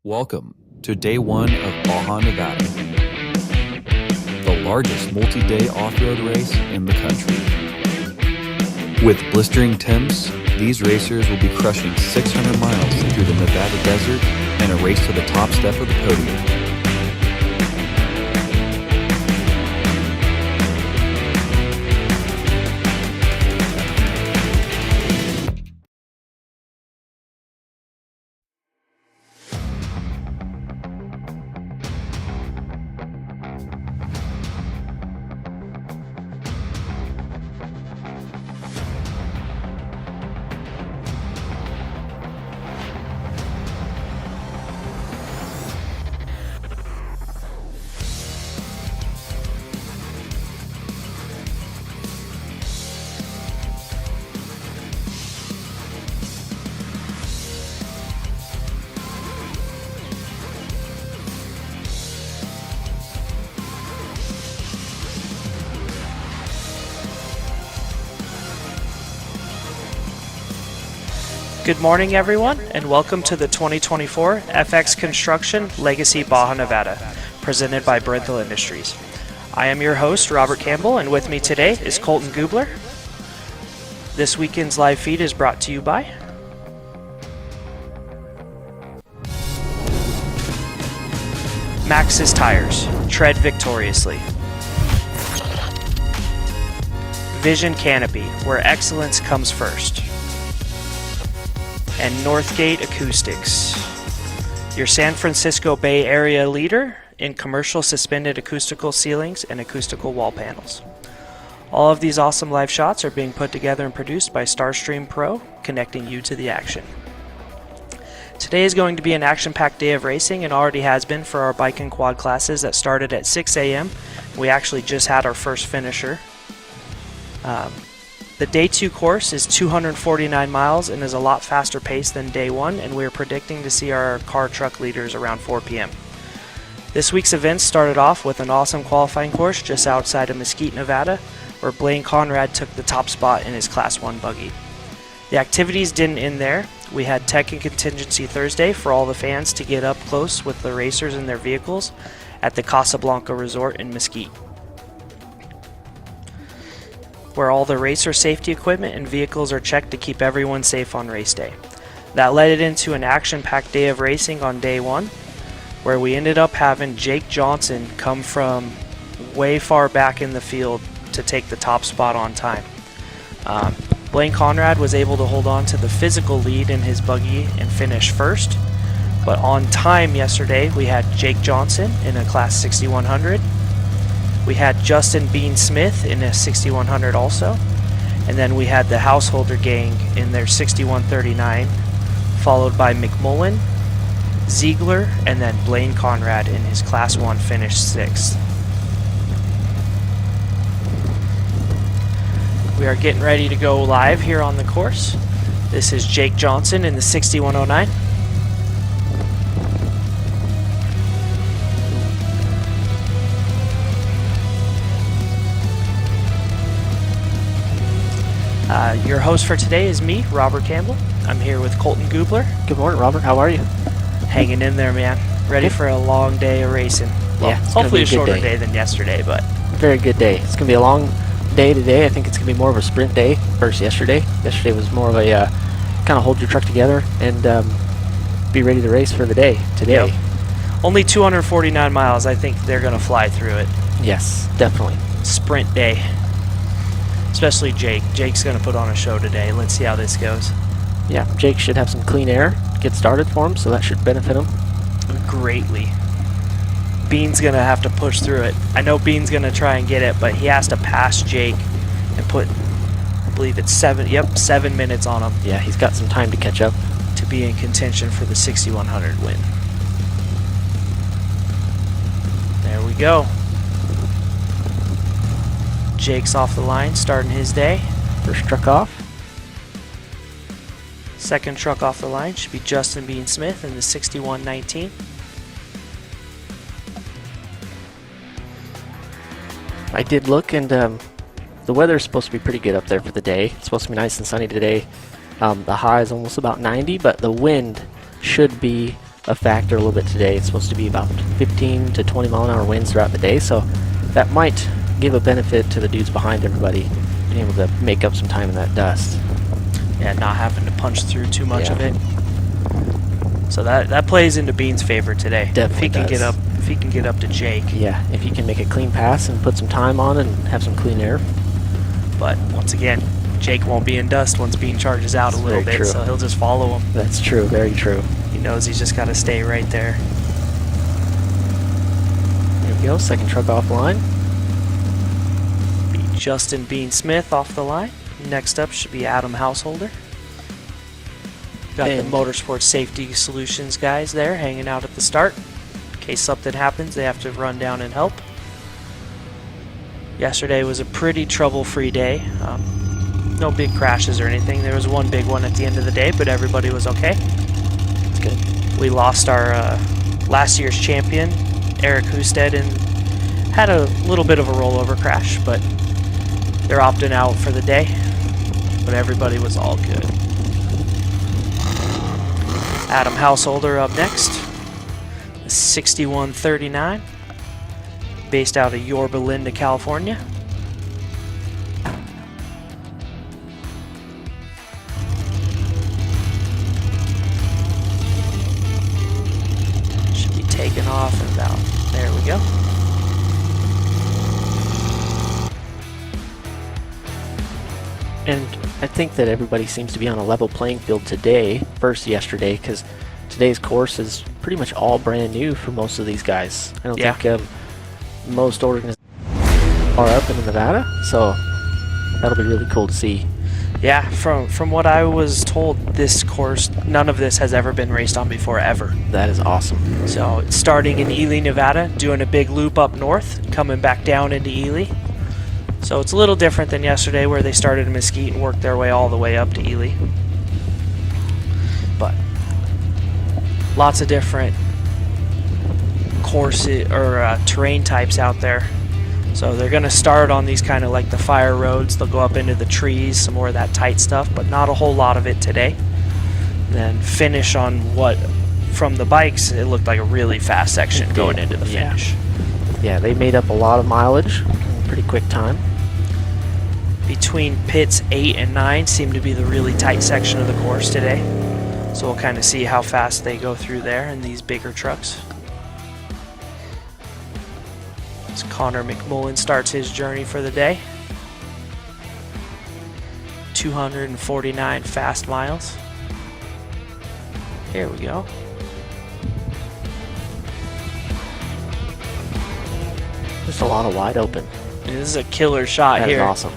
Welcome to day one of Baja Nevada, the largest multi-day off-road race in the country. With blistering temps, these racers will be crushing 600 miles through the Nevada desert and a race to the top step of the podium. Good morning, everyone, and welcome to the 2024 FX Construction Legacy Baja Nevada, presented by Brenthal Industries. I am your host, Robert Campbell, and with me today is Colton Gubler. This weekend's live feed is brought to you by Maxxis Tires. Tread victoriously. Vision Canopy, where excellence comes first. And Northgate Acoustics, your San Francisco Bay Area leader in commercial suspended acoustical ceilings and acoustical wall panels. All of these awesome live shots are being put together and produced by Starstream Pro, connecting you to the action. Today is going to be an action-packed day of racing and already has been for our bike and quad classes that started at 6 a.m. We actually just had our first finisher. The day 2 course is 249 miles and is a lot faster pace than day 1, and we are predicting to see our car truck leaders around 4 p.m. This week's events started off with an awesome qualifying course just outside of Mesquite, Nevada, where Blaine Conrad took the top spot in his Class 1 buggy. The activities didn't end there. We had Tech and Contingency Thursday for all the fans to get up close with the racers in their vehicles at the Casablanca Resort in Mesquite, where all the racer safety equipment and vehicles are checked to keep everyone safe on race day. That led it into an action-packed day of racing on day 1, where we ended up having Jake Johnson come from way far back in the field to take the top spot on time. Blaine Conrad was able to hold on to the physical lead in his buggy and finish first, but on time yesterday we had Jake Johnson in a Class 6100. We had Justin Bean Smith in a 6100 also, and then we had the Householder Gang in their 6139, followed by McMullen, Ziegler, and then Blaine Conrad in his Class 1 finished 6th. We are getting ready to go live here on the course. This is Jake Johnson in the 6109. Your host for today is me, Robert Campbell. I'm here with Colton Gubler. Good morning, Robert. How are you? Hanging in there, man. Ready for a long day of racing. Well, yeah, hopefully a shorter day than yesterday, but very good day. It's going to be a long day today. I think it's going to be more of a sprint day versus yesterday. Yesterday was more of a kind of hold your truck together and be ready to race for the day. Today, yep. Only 249 miles. I think they're going to fly through it. Yes, definitely. Sprint day. Especially Jake. Jake's going to put on a show today. Let's see how this goes. Yeah, Jake should have some clean air to get started for him, so that should benefit him greatly. Bean's going to have to push through it. I know Bean's going to try and get it, but he has to pass Jake and put, I believe it's 7 minutes on him. Yeah, he's got some time to catch up to be in contention for the 6100 win. There we go. Jake's off the line, starting his day. First truck off. Second truck off the line should be Justin Bean Smith in the 6119. I did look, and the weather is supposed to be pretty good up there for the day. It's supposed to be nice and sunny today. The high is almost about 90, but the wind should be a factor a little bit today. It's supposed to be about 15 to 20 mile an hour winds throughout the day, so that might give a benefit to the dudes behind everybody, being able to make up some time in that dust. Yeah, not having to punch through too much Yeah. of it. So that plays into Bean's favor today. Definitely does. If he can get up to Jake. Yeah, if you can make a clean pass and put some time on it and have some clean air. But once again, Jake won't be in dust once Bean charges out a little very bit, true. so he'll just follow him. That's true, very true. He knows he's just got to stay right there. There we go, second truck offline. Be Justin Bean Smith off the line. Next up should be Adam Householder. Got And- the Motorsports Safety Solutions guys there hanging out at the start. In case something happens, they have to run down and help. Yesterday was a pretty trouble-free day. No big crashes or anything. There was one big one at the end of the day, but everybody was okay. That's good. We lost our last year's champion, Eric Husted, and had a little bit of a rollover crash, but they're opting out for the day. But everybody was all good. Adam Householder up next. 6139, based out of Yorba Linda, California. Should be taking off in about, there we go. And I think that everybody seems to be on a level playing field today versus yesterday, because today's course is pretty much all brand new for most of these guys. I don't Yeah. think most organizations are up in Nevada, so that'll be really cool to see. Yeah, from what I was told, this course, none of this has ever been raced on before, ever. That is awesome. So it's starting in Ely, Nevada, doing a big loop up north, coming back down into Ely. So it's a little different than yesterday where they started in Mesquite and worked their way all the way up to Ely. But lots of different courses or terrain types out there. So they're going to start on these kind of like the fire roads. They'll go up into the trees, some more of that tight stuff, but not a whole lot of it today. Then finish on what, from the bikes, it looked like a really fast section going into the Yeah. finish. Yeah, they made up a lot of mileage in a pretty quick time. Between pits 8 and 9 seem to be the really tight section of the course today. So we'll kind of see how fast they go through there in these bigger trucks. As Connor McMullen starts his journey for the day. 249 fast miles. Here we go. Just a lot of wide open. This is a killer shot That is here. awesome.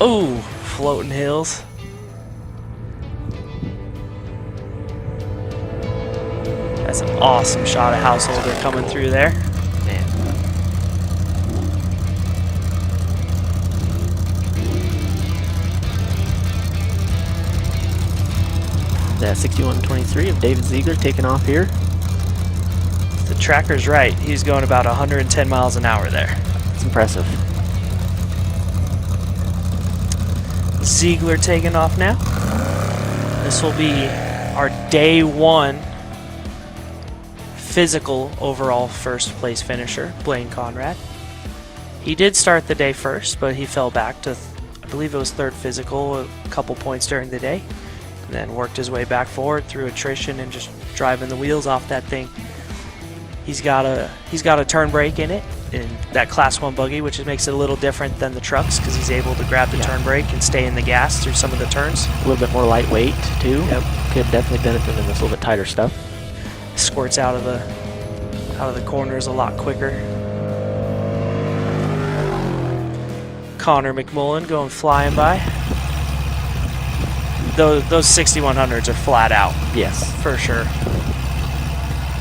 Oh, floating hills. That's an awesome shot of Householder coming through there. Man. That 6123 of David Ziegler taking off here. The tracker's right. He's going about 110 miles an hour there. It's impressive. Ziegler taking off now. This will be our day one physical overall first place finisher, Blaine Conrad. He did start the day first, but he fell back to, I believe it was third physical, a couple points during the day, and then worked his way back forward through attrition and just driving the wheels off that thing. He's got a turn brake in it, in that Class 1 buggy, which makes it a little different than the trucks because he's able to grab the turn brake and stay in the gas through some of the turns. A little bit more lightweight too. Yep. Could definitely benefit in this little bit tighter stuff. Squirts out of the corners a lot quicker. Connor McMullen going flying by. Those 6100s are flat out Yes. for sure.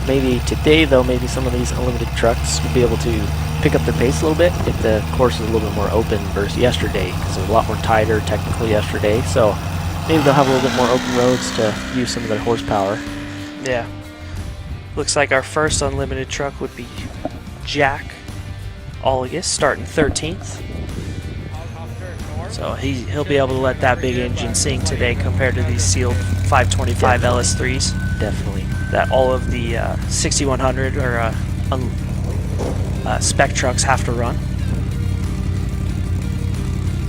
Maybe today though, maybe some of these unlimited trucks will be able to pick up their pace a little bit if the course is a little bit more open versus yesterday, because it was a lot more tighter technically yesterday. So maybe they'll have a little bit more open roads to use some of their horsepower. Yeah. Looks like our first unlimited truck would be Jack Olagus, starting 13th. So he'll be able to let that big engine sing today compared to these sealed 525 LS3s. Definitely. that all of the 6100 or spec trucks have to run.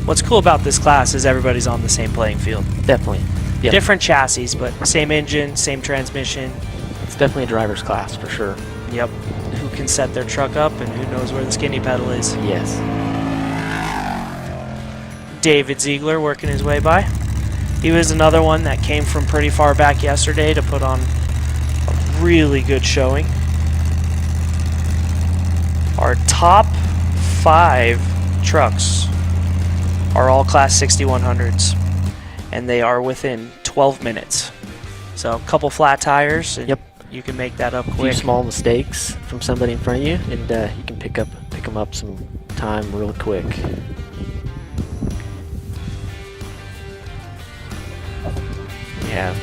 What's cool about this class is everybody's on the same playing field. Definitely. Yep. Different chassis, but same engine, same transmission. It's definitely a driver's class for sure. Yep. Who can set their truck up and who knows where the skinny pedal is. Yes. David Ziegler working his way by. He was another one that came from pretty far back yesterday to put on a really good showing. Our top 5 trucks are all Class 6100s, and they are within 12 minutes. So a couple flat tires, and Yep. you can make that up A few quick. small mistakes from somebody in front of you, and you can pick them up some time real quick. We have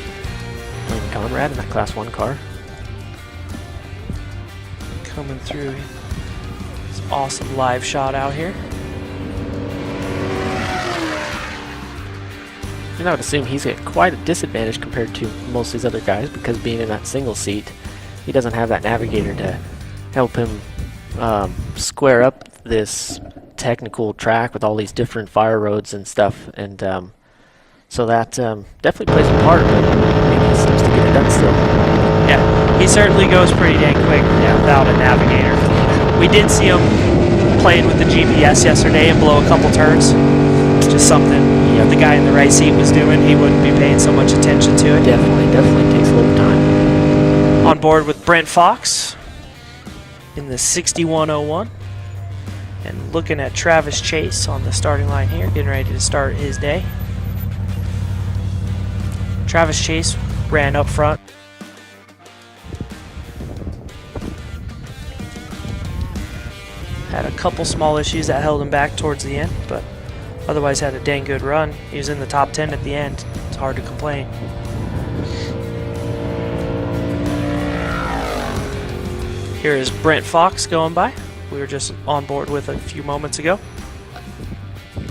Lane Conrad in that Class 1 car. Coming through. This awesome live shot out here. And I would assume he's at quite a disadvantage compared to most of these other guys, because being in that single seat, he doesn't have that navigator to help him square up this technical track with all these different fire roads and stuff. And so that definitely plays a part, but maybe he seems to get it done still. Yeah, he certainly goes pretty dang quick without a navigator. We did see him playing with the GPS yesterday and blow a couple turns. Just something the guy in the right seat was doing. He wouldn't be paying so much attention to it. Definitely takes a little time. On board with Brent Fox in the 6101. And looking at Travis Chase on the starting line here, getting ready to start his day. Travis Chase ran up front. Had a couple small issues that held him back towards the end, but otherwise had a dang good run. He was in the top 10 at the end. It's hard to complain. Here is Brent Fox going by. We were just on board with a few moments ago.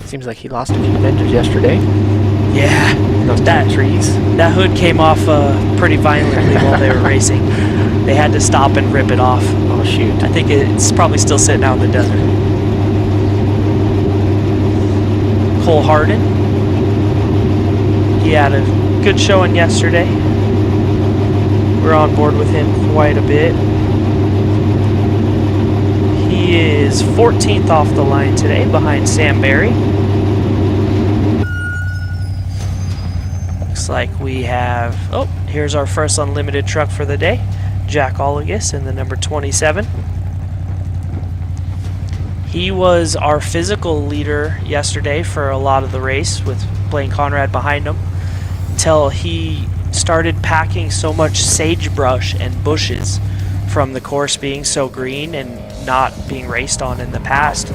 Seems like he lost a few fenders yesterday. Yeah, Those that trees. That hood came off pretty violently while they were racing. They had to stop and rip it off. Oh shoot. I think it's probably still sitting out in the desert. Cole Harden. He had a good showing yesterday. We're on board with him quite a bit. He is 14th off the line today behind Sam Berry. Looks like we have, here's our first unlimited truck for the day. Jack Olligus in the number 27. He was our physical leader yesterday for a lot of the race with Blaine Conrad behind him, until he started packing so much sagebrush and bushes from the course being so green and not being raced on in the past,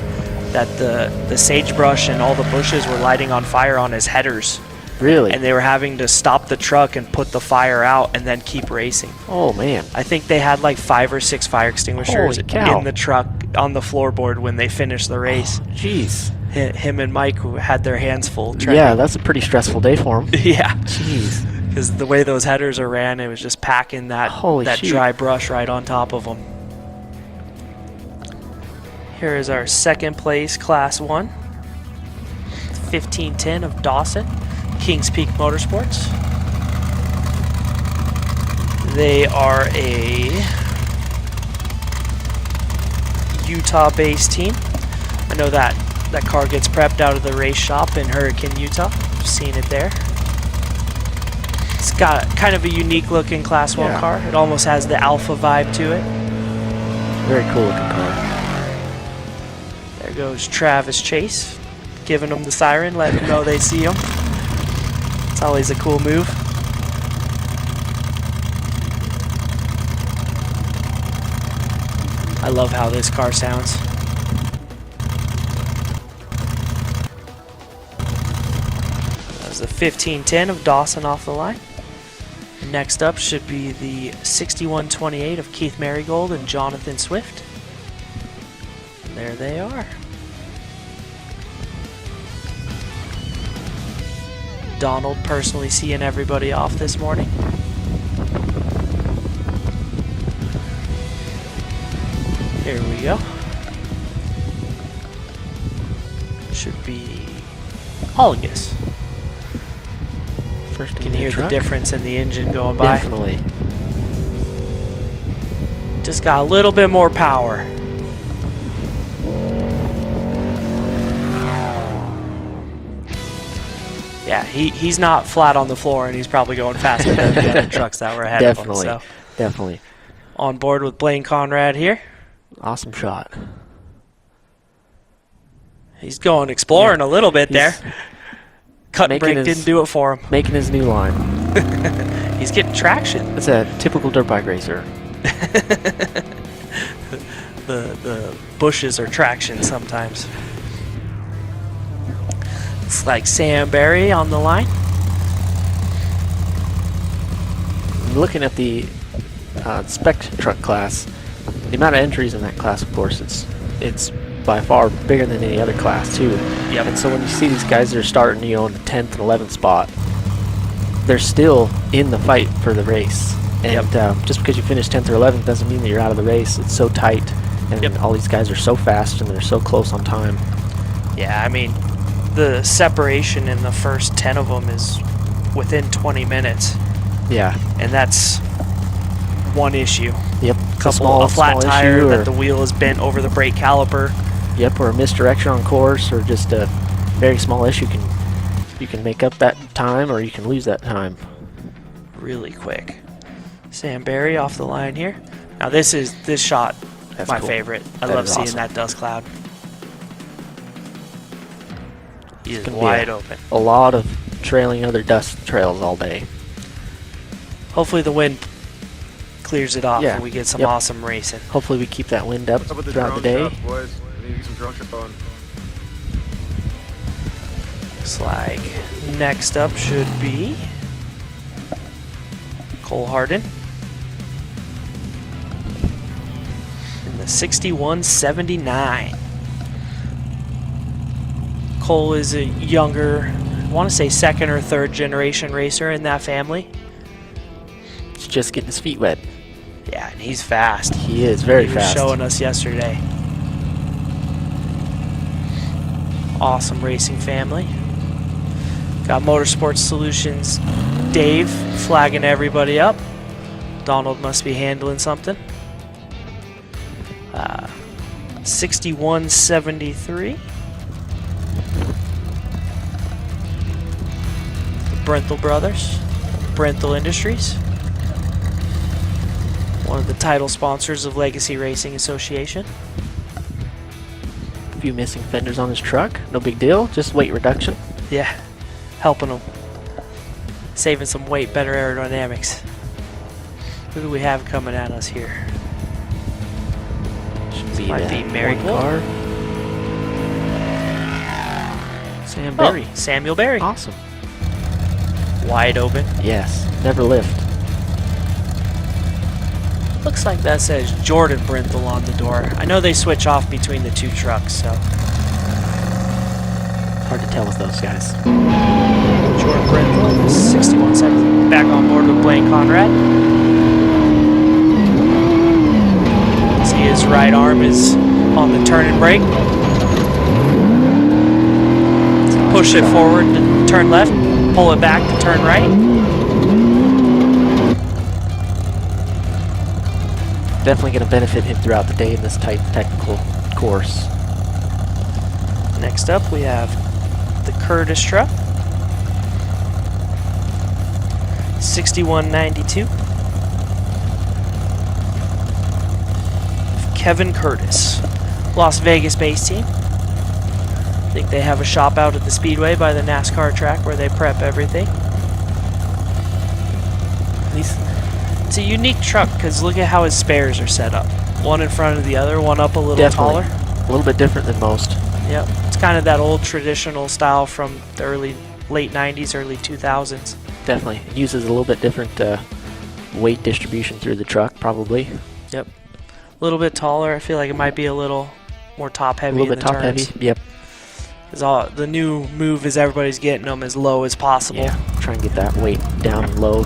that the sagebrush and all the bushes were lighting on fire on his headers. Really? And they were having to stop the truck and put the fire out and then keep racing. Oh man. I think they had like 5 or 6 fire extinguishers Holy cow. in the truck on the floorboard when they finished the race. Jeez. Him and Mike had their hands full. Yeah, that's a pretty stressful day for him. Yeah. Jeez. Because the way those headers are ran, it was just packing that Shoot. dry brush right on top of them. Here is our second place Class 1. 1510 of Dawson, Kings Peak Motorsports. They are a Utah-based team. I know that car gets prepped out of the race shop in Hurricane, Utah. I've seen it there. It's got kind of a unique looking Class 1 car. It almost has the Alpha vibe to it. Very cool looking car. There goes Travis Chase, giving them the siren, letting them know they see him. It's always a cool move. I love how this car sounds. That was the 1510 of Dawson off the line. Next up should be the 6128 of Keith Marigold and Jonathan Swift. And there they are. Donald personally seeing everybody off this morning. Here we go. Should be Hologus. First You can hear the difference in the engine going by. Definitely. Just got a little bit more power. Yeah, he's not flat on the floor, and he's probably going faster than the other trucks that were ahead of him. So. Definitely. On board with Blaine Conrad here. Awesome shot. He's going exploring a little bit there. Cut and brake didn't do it for him. Making his new line. He's getting traction. It's a typical dirt bike racer. the bushes are traction sometimes. It's like Sam Barry on the line. Looking at the spec truck class, the amount of entries in that class, of course, it's by far bigger than any other class too. Yep. And so when you see these guys that are starting, you know, in the 10th and 11th spot, they're still in the fight for the race. And just because you finish 10th or 11th doesn't mean that you're out of the race. It's so tight, and all these guys are so fast, and they're so close on time. Yeah, I mean, the separation in the first 10 of them is within 20 minutes. Yeah. And that's one issue. Yep. A flat tire that the wheel is bent over the brake caliper. Yep, or a misdirection on course, or just a very small issue. You can make up that time, or you can lose that time. Really quick. Sam Barry off the line here. Now this shot, That's my cool. favorite. I That love is seeing awesome. that dust cloud. He is Gonna be wide open. A lot of trailing other dust trails all day. Hopefully the wind clears it off Yeah. and we get some Yep. awesome racing. Hopefully we keep that wind up What's up with the throughout the drone day. shot, boys? We need to get some drone shot going. Looks like next up should be Cole Hardin in the 6179. Cole is a younger, I want to say second or third generation racer in that family. He's just getting his feet wet. Yeah, and he's fast. He is very He was fast. showing us yesterday. Awesome racing family. Got Motorsports Solutions Dave flagging everybody up. Donald must be handling something. 6173. Brenthal Brothers, Brenthal Industries. One of the title sponsors of Legacy Racing Association. A few missing fenders on his truck. No big deal. Just weight reduction. Yeah, helping them. Saving some weight, better aerodynamics. Who do we have coming at us here? Should Might be Mary one Gould. car. Sam Berry. Oh, Samuel Berry. Awesome. Wide open. Yes. Never lift. Looks like that says Jordan Brenthal on the door. I know they switch off between the two trucks, so. Hard to tell with those guys. Jordan Brenthal, 61 seconds. Back on board with Blaine Conrad. See his right arm is on the turn and brake. Push it forward to turn left, pull it back to turn right. Definitely going to benefit him throughout the day in this tight technical course. Next up we have the Curtis truck. 6192. Kevin Curtis, Las Vegas based team. I think they have a shop out at the Speedway by the NASCAR track where they prep everything. It's a unique truck because look at how his spares are set up. One in front of the other, one up a little taller. A little bit different than most. Yep, it's kind of that old traditional style from the late 90s, early 2000s. Definitely. It uses a little bit different weight distribution through the truck, probably. Yep. A little bit taller. I feel like it might be a little more top heavy. A little bit top heavy. Yep. The new move is everybody's getting them as low as possible. Yeah. Try and get that weight down low.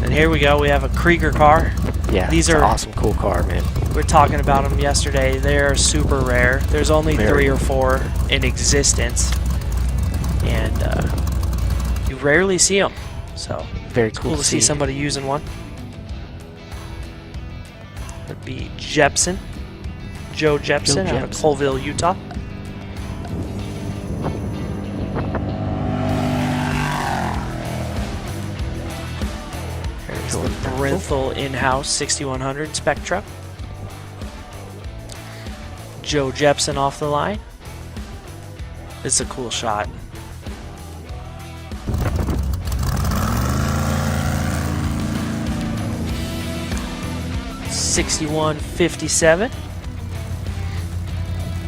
And here we go. We have a Krieger car. Yeah, These it's are an awesome, cool car, man. We were talking about them yesterday. They're super rare. There's only Very. 3 or 4 in existence, and you rarely see them. So Very it's cool to see somebody using one. That'd be Jepson, Joe Jepson out of Colville, Utah. There's the Brinthal in-house 6100 spec truck. Joe Jepson off the line. It's a cool shot. '6157.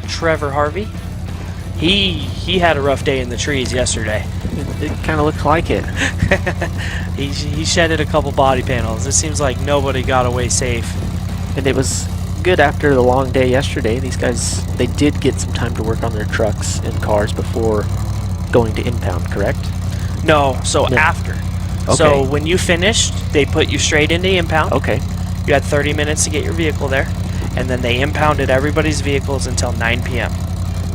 Trevor Harvey. He had a rough day in the trees yesterday. It kind of looked like it. He shedded a couple body panels. It seems like nobody got away safe. And it was good after the long day yesterday. These guys, they did get some time to work on their trucks and cars before going to impound, correct? No, so No. after. Okay. So when you finished, they put you straight into impound. Okay. You had 30 minutes to get your vehicle there, and then they impounded everybody's vehicles until 9 p.m.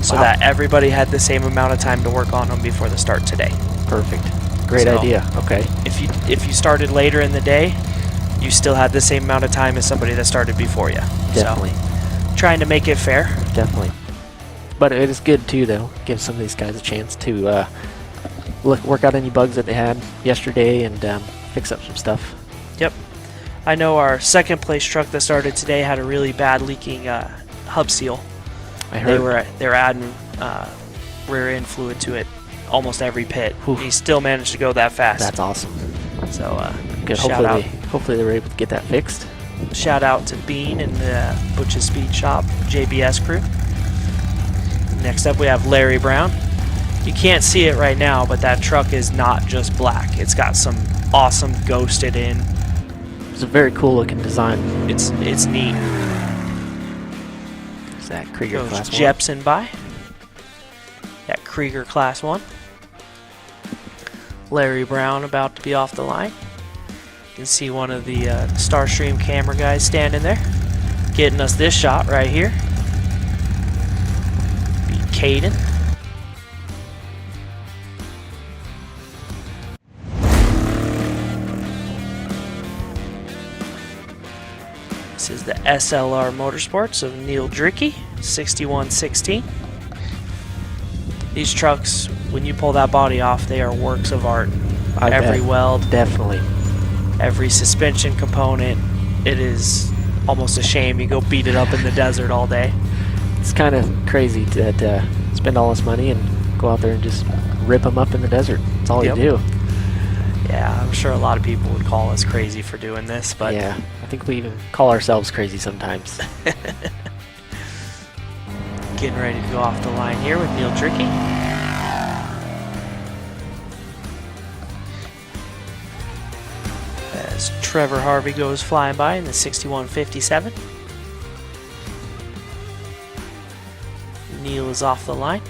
so Wow. that everybody had the same amount of time to work on them before the start today. Perfect. Great So- idea. Okay. If you started later in the day, you still had the same amount of time as somebody that started before you. Definitely. So, trying to make it fair. Definitely. But it is good too, though. Give some of these guys a chance to work out any bugs that they had yesterday and fix up some stuff. Yep. I know our second place truck that started today had a really bad leaking hub seal. I heard. They were adding rear end fluid to it almost every pit. Whew. He still managed to go that fast. That's awesome. So Good. shout out. Hopefully they were able to get that fixed. Shout out to Bean and the Butch's Speed Shop JBS crew. Next up we have Larry Brown. You can't see it right now, but that truck is not just black. It's got some awesome ghosted in. It's a very cool looking design. It's neat. Is that Krieger Goes Class 1? Jepson by. That Krieger Class 1. Larry Brown about to be off the line. You can see one of the Starstream camera guys standing there, getting us this shot right here. Be Caden. This is the SLR Motorsports of Neil Drickey, 6116. These trucks, when you pull that body off, they are works of art. I Every bet. weld, Definitely. every suspension component, it is almost a shame you go beat it up in the desert all day. It's kind of crazy that spend all this money and go out there and just rip them up in the desert. That's all Yep. you do. Yeah, I'm sure a lot of people would call us crazy for doing this, but Yeah, I think we even call ourselves crazy sometimes. getting ready to go off the line here with Neil Drickey. As Trevor Harvey goes flying by in the 6157. Neil is off the line.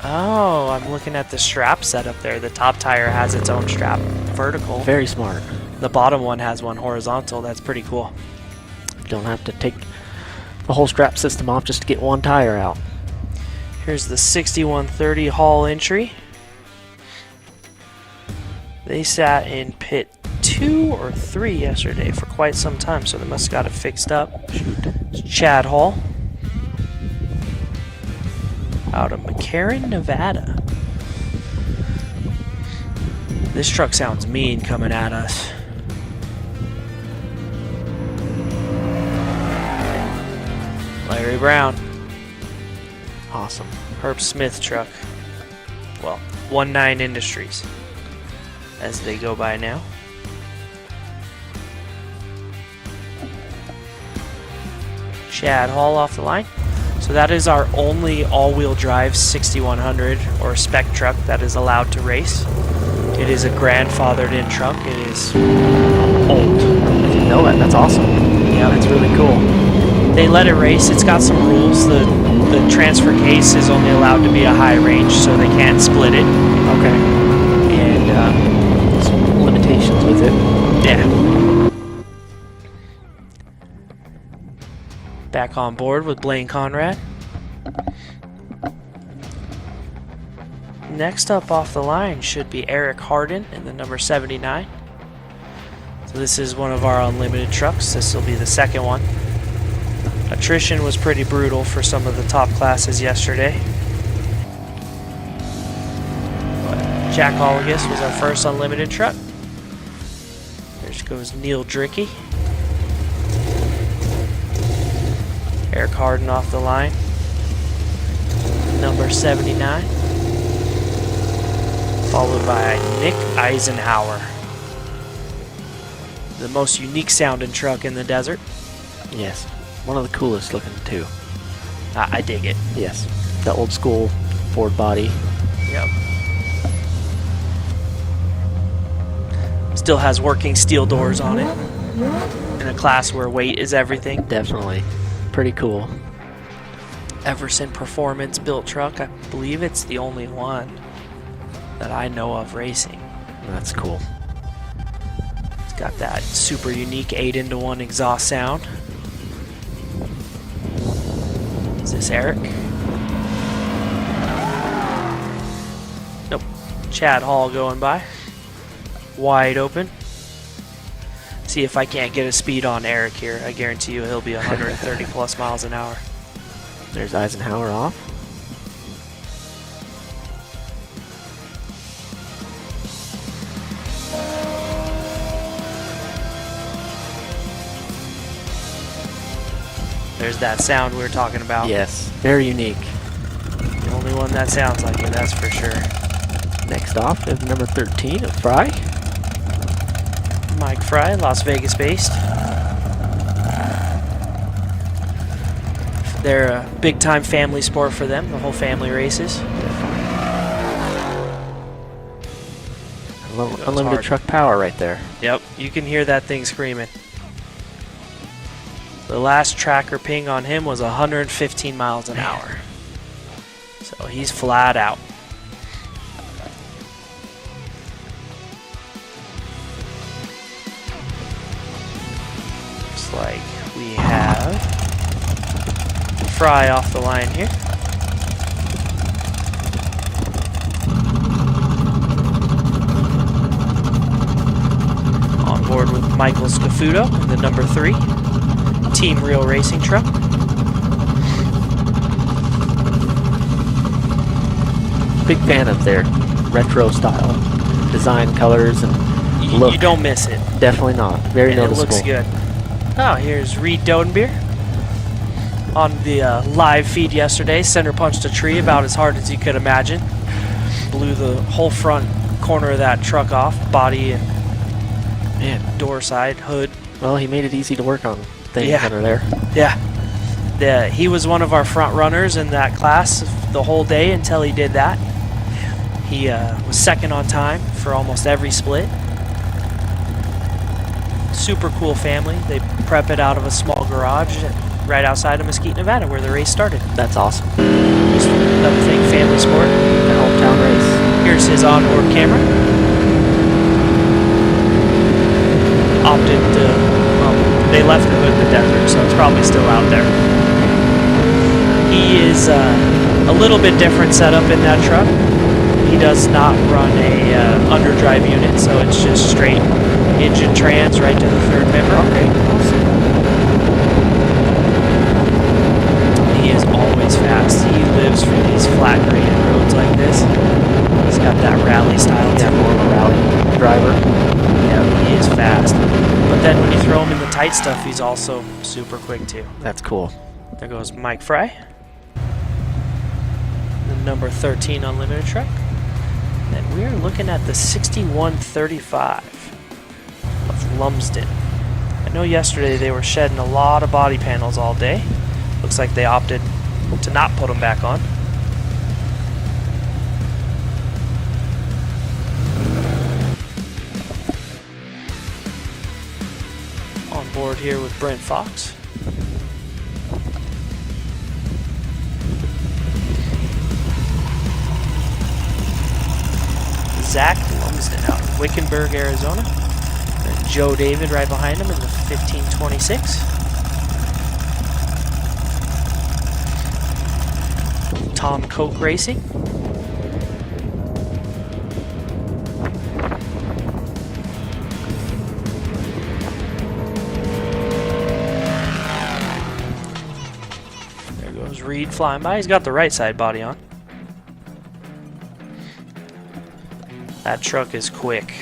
Oh, I'm looking at the strap set up there. The top tire has its own strap, vertical. Very smart. The bottom one has one horizontal. That's pretty cool. Don't have to take the whole strap system off just to get one tire out. Here's the 6130 Hall entry. They sat in pit 2 or 3 yesterday for quite some time, so they must have got it fixed up. It's Chad Hall out of McCarran, Nevada. This truck sounds mean coming at us. Larry Brown. Awesome. Herb Smith truck. Well, 19 Industries, as they go by now. Chad Hall off the line. So that is our only all-wheel drive 6100 or spec truck that is allowed to race. It is a grandfathered in truck. It is old. I didn't know that. That's awesome. Yeah, That's really cool. They let it race. It's got some rules. The transfer case is only allowed to be a high range, so they can't split it. Okay. And Some limitations with it. yeah, Back on board with Blaine Conrad. Next up off the line should be Eric Harden in the number 79. So this is one of our unlimited trucks. This will be the second one. Attrition was pretty brutal for some of the top classes yesterday. But Jack Holligus was our first unlimited truck. There goes Neil Dricky. Eric Harden off the line. Number 79. Followed by Nick Eisenhower. The most unique sounding truck in the desert. Yes. One of the coolest looking too. I dig it. Yes. The old school Ford body. Yep. Still has working steel doors on it. In a class where weight is everything. Definitely. Pretty cool. Everson Performance built truck. I believe it's the only one that I know of racing. That's cool. It's got that super unique 8-into-1 exhaust sound. Is this Eric? Nope. Chad Hall going by. Wide open. See if I can't get a speed on Eric here. I guarantee you he'll be 130 plus miles an hour. There's Eisenhower off. There's that sound we were talking about. Yes, very unique. The only one that sounds like it, that's for sure. Next off is number 13 of Fry. Mike Fry, Las Vegas based. They're a big time family sport for them, the whole family races. Unlimited hard. truck power right there. Yep, you can hear that thing screaming. The last tracker ping on him was 115 miles an hour. So he's flat out. Looks like we have Fry off the line here. On board with Michael Scafuto, the number 3. Team Real Racing truck. Big fan of their retro style design, colors, and look. You don't miss it. Definitely not. Very And it noticeable. looks good. Oh, here's Reed Dodenbeer. On the live feed yesterday, center punched a tree about as hard as you could imagine. Blew the whole front corner of that truck off, body and door side, hood. Well, he made it easy to work on things under there. Yeah. He was one of our front runners in that class the whole day until he did that. He was second on time for almost every split. Super cool family. They prep it out of a small garage right outside of Mesquite, Nevada, where the race started. That's awesome. Just another thing, family sport. The hometown race. Here's his onboard camera. Opted to, they left the hood in the desert, so it's probably still out there. He is a little bit different setup in that truck. He does not run a underdrive unit, so it's just straight engine trans right to the third member. Okay, awesome. He is always fast. He lives for these flat graded roads like this. He's got that rally style too. Yeah, more of a rally driver. Yeah, he is fast. But then when you throw him in the tight stuff, he's also super quick too. That's cool. There goes Mike Fry. The number 13 Unlimited truck. And we're looking at the 6135 of Lumsden. I know yesterday they were shedding a lot of body panels all day. Looks like they opted to not put them back on. On board here with Brent Fox. Zach Lumsden out of Wickenburg, Arizona. And Joe David right behind him in the 1526. Tom Coke Racing. There goes Reed flying by. He's got the right side body on. That truck is quick.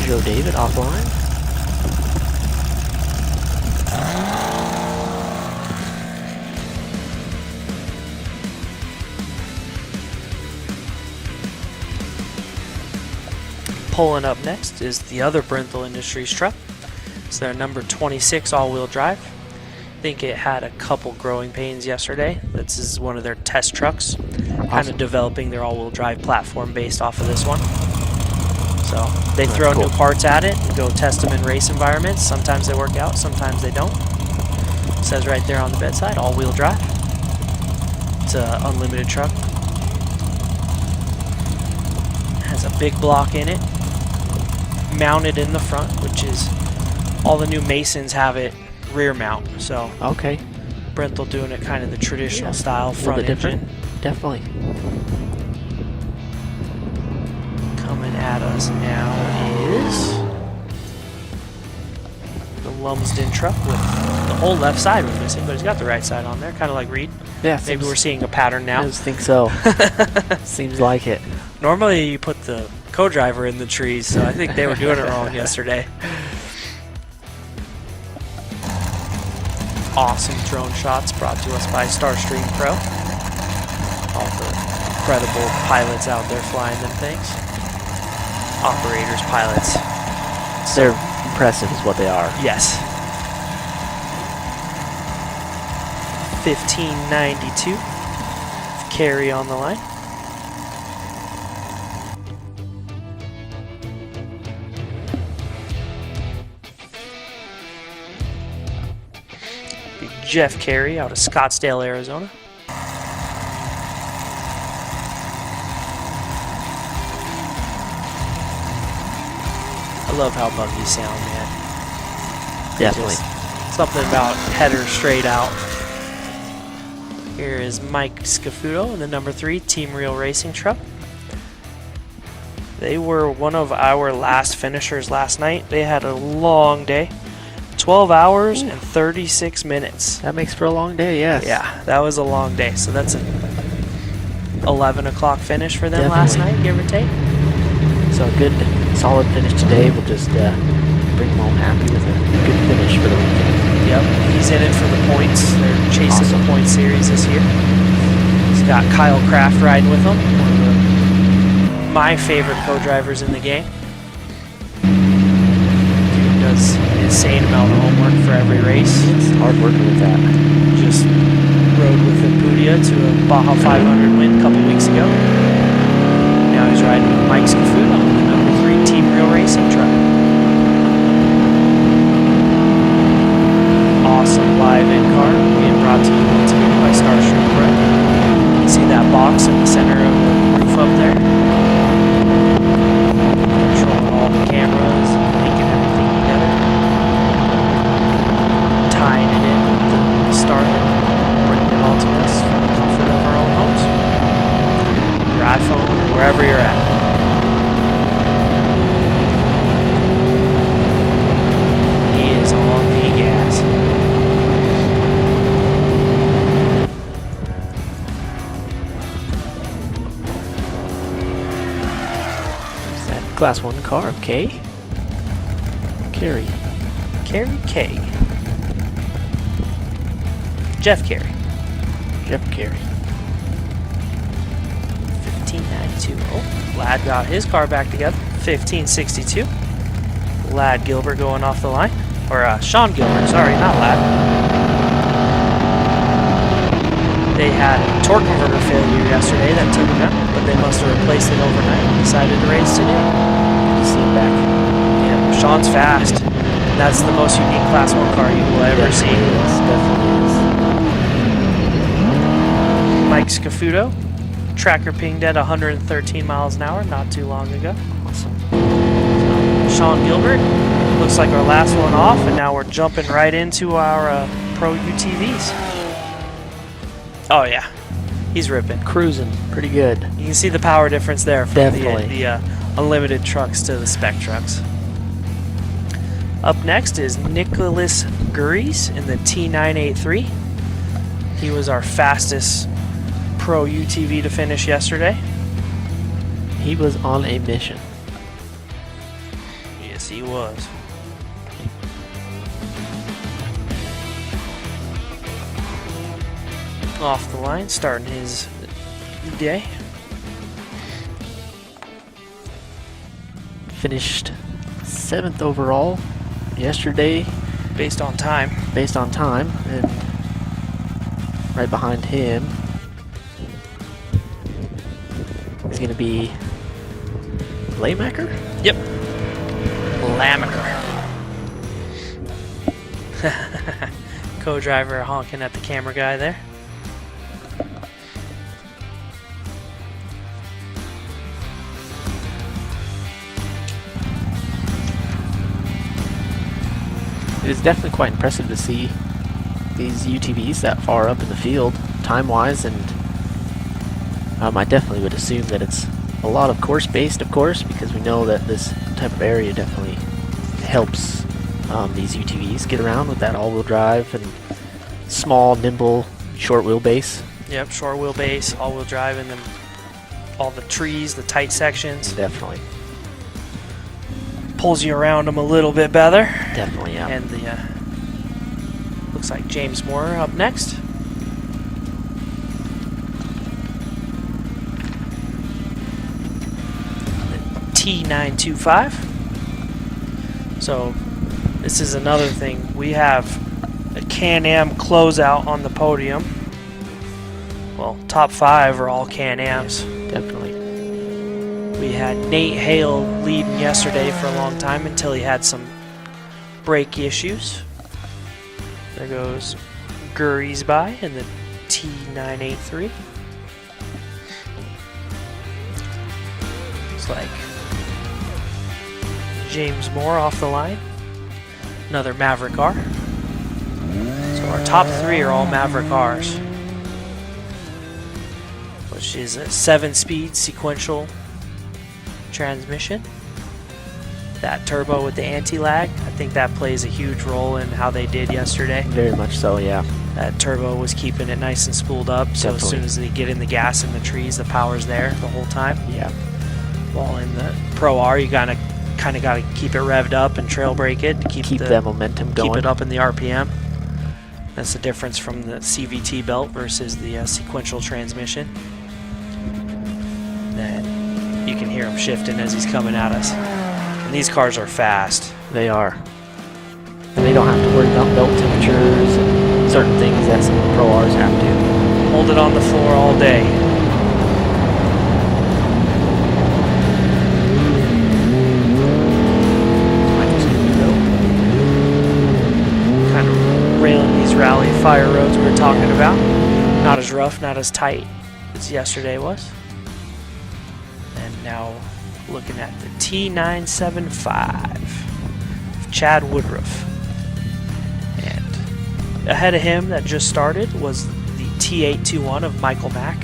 Joe David offline. Pulling up next is the other Brenthel Industries truck. It's their number 26 all-wheel drive. I think it had a couple growing pains yesterday. This is one of their test trucks. Kind of developing their all-wheel drive platform based off of this one. So they throw new parts at it and go test them in race environments. Sometimes they work out, sometimes they don't. It says right there on the bedside, all-wheel drive. It's an unlimited truck. Has a big block in it, mounted in the front, which is all the new Masons have it rear mount. So Okay. Brenthel doing it kind of the traditional style A little front bit different. engine. Definitely. Coming at us now is the Lumsden truck with the whole left side was missing, but he's got the right side on there, kind of like Reed. Yeah. Maybe we're seeing a pattern now. I just think so. Seems like it. Normally you put the co-driver in the trees, so I think they were doing it wrong yesterday. Awesome drone shots brought to us by Starstream Pro. All the incredible pilots out there flying them things. Operators, pilots. They're impressive is what they are. Yes. 1592. Carry on the line. Jeff Carey out of Scottsdale, Arizona. I love how buggies sound, man. Definitely. Just something about header straight out. Here is Mike Scafuto in the number 3 Team Real Racing truck. They were one of our last finishers last night. They had a long day. 12 hours and 36 minutes. That makes for a long day, yes. Yeah, that was a long day. So that's an 11 o'clock finish for them last night, give or take. So a good, solid finish today. We'll just bring them home happy with a good finish for the weekend. Yep, he's in it for the points. They're chasing the point series this year. He's got Kyle Kraft riding with him, one of my favorite co-drivers in the game. Dude does an insane amount of homework for every race. It's hard working with that. Just rode with Impudia to a Baja 500 win a couple weeks ago. Now he's riding with Mike Scafuto on the number 3 Team Real Racing truck. Awesome live in-car being brought to you once again by Starstream Pro. You see that box in the center of the roof up there? Controlling all the cameras, linking everything together. Tying it in with the Starlink, bringing it all to us from the comfort of our own homes. Your iPhone, or wherever you're at. He is on the gas. Is that Class 1 car? K? Carey. Carey K. Jeff Carey. Jeff Carey. 1592. Oh, Lad got his car back together. 1562. Lad Gilbert going off the line. Or Sean Gilbert, sorry, not Lad. They had a torque converter failure yesterday that took them out, but they must have replaced it overnight and decided to race today. Good to see him back. Yeah, Sean's fast. That's the most unique Class 1 car you will ever see. Definitely is. Mike Scafuto. Tracker pinged at 113 miles an hour not too long ago. Awesome. Sean Gilbert. Looks like our last one off, and now we're jumping right into our Pro UTVs. Oh yeah, he's ripping. Cruising pretty good. You can see the power difference there from Definitely. the unlimited trucks to the spec trucks. Up next is Nicholas Gurries in the T983. He was our fastest Pro UTV to finish yesterday. He was on a mission. Yes, he was. Off the line, starting his day. Finished 7th overall yesterday Based on time. based on time, and right behind him is going to be Laymaker? Yep. Lamaker. Co-driver honking at the camera guy there. It is definitely quite impressive to see these UTVs that far up in the field, time-wise, and I definitely would assume that it's a lot of course-based, of course, because we know that this type of area definitely helps these UTVs get around with that all-wheel drive and small, nimble, short wheelbase. Yep, short wheelbase, all-wheel drive, and then all the trees, the tight sections. Definitely, Pulls you around them a little bit better. definitely, yeah. And the looks like James Moore up next. The T925. So this is another thing. We have a Can-Am closeout on the podium. Well, top 5 are all Can-Ams. Definitely. We had Nate Hale leading yesterday for a long time until he had some brake issues. There goes Gurries by in the T983. Looks like James Moore off the line. Another Maverick R. So our top 3 are all Maverick Rs, which is a 7-speed sequential transmission. That turbo with the anti-lag, I think that plays a huge role in how they did yesterday. Very much so, yeah. That turbo was keeping it nice and spooled up, so Definitely. as soon as they get in the gas and the trees, the power's there the whole time. Yeah. While in the Pro R, you kind of got to keep it revved up and trail brake it to keep that momentum going. keep it up in the RPM. That's the difference from the CVT belt versus the sequential transmission. Then you can hear him shifting as he's coming at us. And these cars are fast. They are. And they don't have to worry about belt temperatures and certain things that some of the Pro Rs have to. Hold it on the floor all day. Michael's good to go. Kind of railing these rally fire roads we were talking about. Not as rough, not as tight as yesterday was. And now looking at the T975, Chad Woodruff. And ahead of him that just started was the T821 of Michael Mack,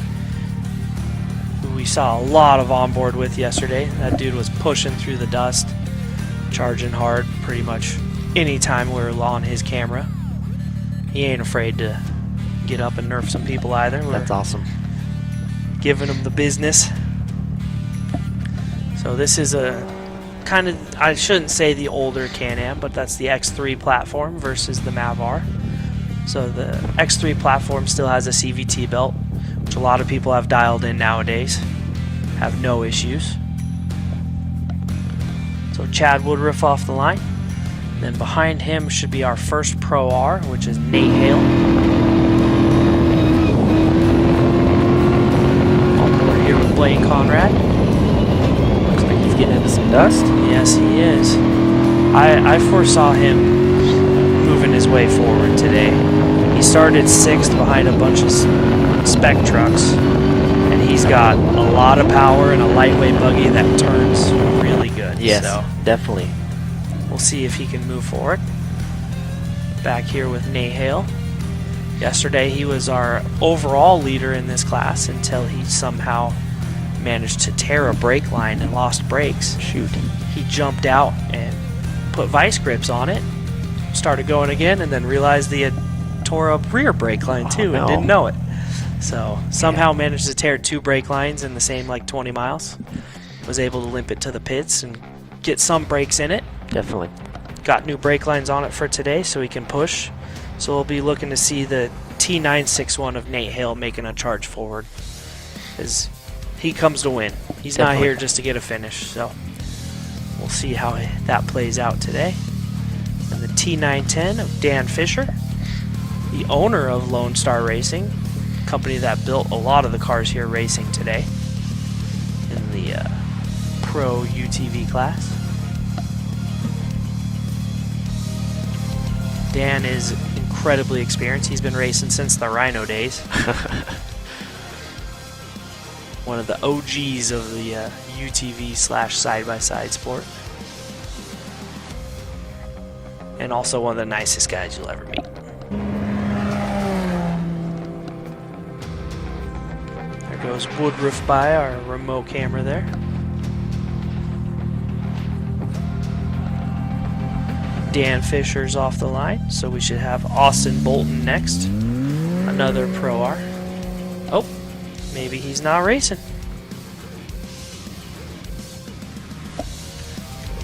who we saw a lot of onboard with yesterday. That dude was pushing through the dust, charging hard pretty much any time we were on his camera. He ain't afraid to get up and nerf some people either. That's awesome. Giving him the business. So this is a kind of, I shouldn't say the older Can-Am, but that's the X3 platform versus the Mav R. So the X3 platform still has a CVT belt, which a lot of people have dialed in nowadays. Have no issues. So Chad Woodruff off the line. Then behind him should be our first Pro R, which is Nate Hale. On board here with Blaine Conrad. Looks like he's getting into some dust. Yes, he is. I foresaw him moving his way forward today. He started 6th behind a bunch of spec trucks, and he's got a lot of power and a lightweight buggy that turns really good. Yes, So definitely. see if he can move forward. Back here with Nate Hale. Yesterday he was our overall leader in this class until he somehow managed to tear a brake line and lost brakes. Shoot. He jumped out and put vice grips on it, started going again, and then realized he had tore a rear brake line too and didn't know it. So somehow managed to tear 2 brake lines in the same like 20 miles. Was able to limp it to the pits and get some brakes in it. Definitely. Got new brake lines on it for today so he can push. So we'll be looking to see the T961 of Nate Hale making a charge forward, as he comes to win. He's not here just to get a finish, so we'll see how that plays out today. And the T910 of Dan Fisher, the owner of Lone Star Racing, company that built a lot of the cars here racing today in the Pro UTV class. Dan is incredibly experienced. He's been racing since the Rhino days. One of the OGs of the UTV / side-by-side sport. And also one of the nicest guys you'll ever meet. There goes Woodruff by our remote camera there. Dan Fisher's off the line, so we should have Austin Bolton next. Another Pro R. Oh, maybe he's not racing.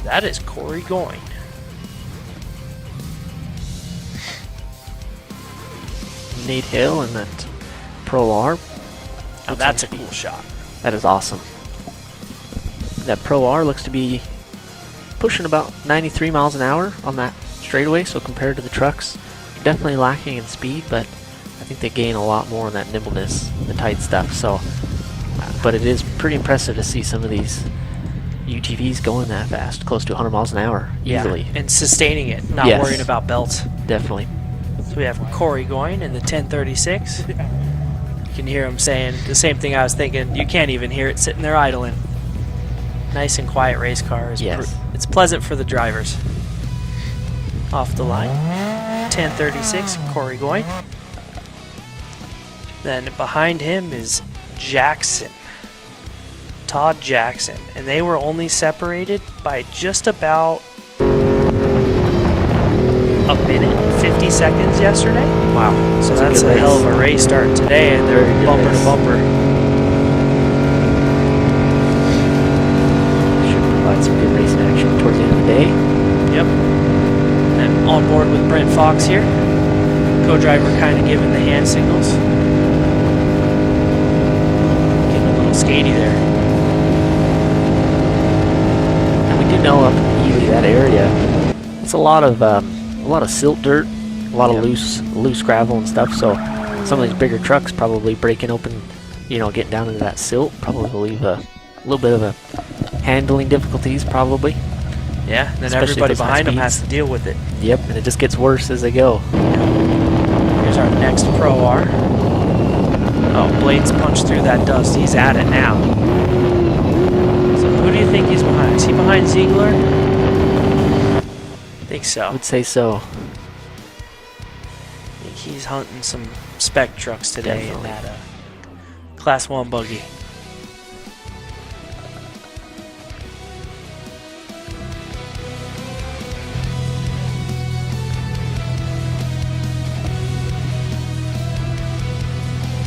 That is Corey Goyne. Nate Hale and that Pro R. Now that's a cool shot. That is awesome. That Pro R looks to be pushing about 93 miles an hour on that straightaway, so compared to the trucks, definitely lacking in speed, but I think they gain a lot more in that nimbleness, the tight stuff. So, but it is pretty impressive to see some of these UTVs going that fast, close to 100 miles an hour, easily. And sustaining it, not worrying about belts. Definitely. So we have Corey Goyne in the 1036. You can hear him saying the same thing I was thinking. You can't even hear it sitting there idling. Nice and quiet race car. It's pleasant for the drivers. Off the line. 1036, Corey Goyne. Then behind him is Jackson. Todd Jackson. And they were only separated by just about a minute and 50 seconds yesterday. Wow. So that's a hell of a race start today, and they're bumper to bumper. Some good racing action towards the end of the day. Yep. And on board with Brent Fox here. Co-driver kind of giving the hand signals. Getting a little skatey there. And we do know up in Ely, that area, it's a lot of silt dirt, a lot of loose gravel and stuff. So some of these bigger trucks probably breaking open, getting down into that silt, probably will leave a little bit of a handling difficulties, probably. Yeah, then Especially everybody those high behind them speeds. has to deal with it. Yep, and it just gets worse as they go. Here's our next Pro R. Oh, Blades punched through that dust. He's at it now. So who do you think he's behind? Is he behind Ziegler? I think so. I would say so. I think he's hunting some spec trucks today in that Class 1 buggy.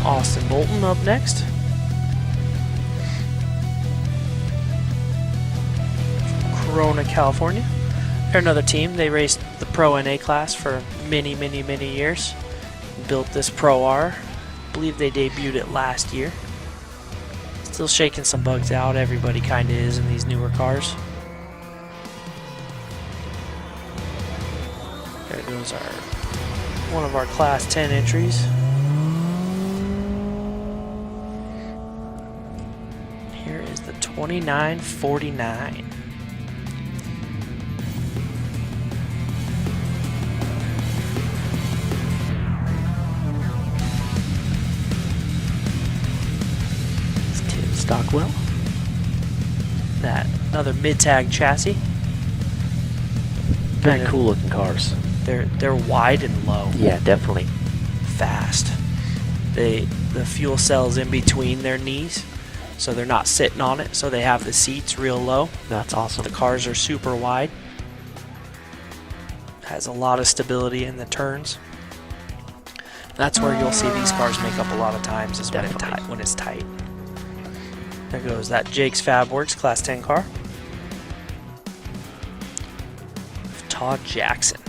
Austin Bolton up next. Corona, California. They're another team. They raced the Pro NA class for many years. Built this Pro R. I believe they debuted it last year. Still shaking some bugs out. Everybody kind of is in these newer cars. There goes one of our Class 10 entries. Here is the 2949. Stockwell. That another mid-tag chassis. Very cool looking cars. They're wide and low. Yeah, definitely. Fast. The fuel cell's in between their knees, so they're not sitting on it, so they have the seats real low. That's awesome. The cars are super wide. Has a lot of stability in the turns. That's where you'll see these cars make up a lot of times, is when it's tight. There goes that Jake's Fab Works Class 10 car. Todd Jackson.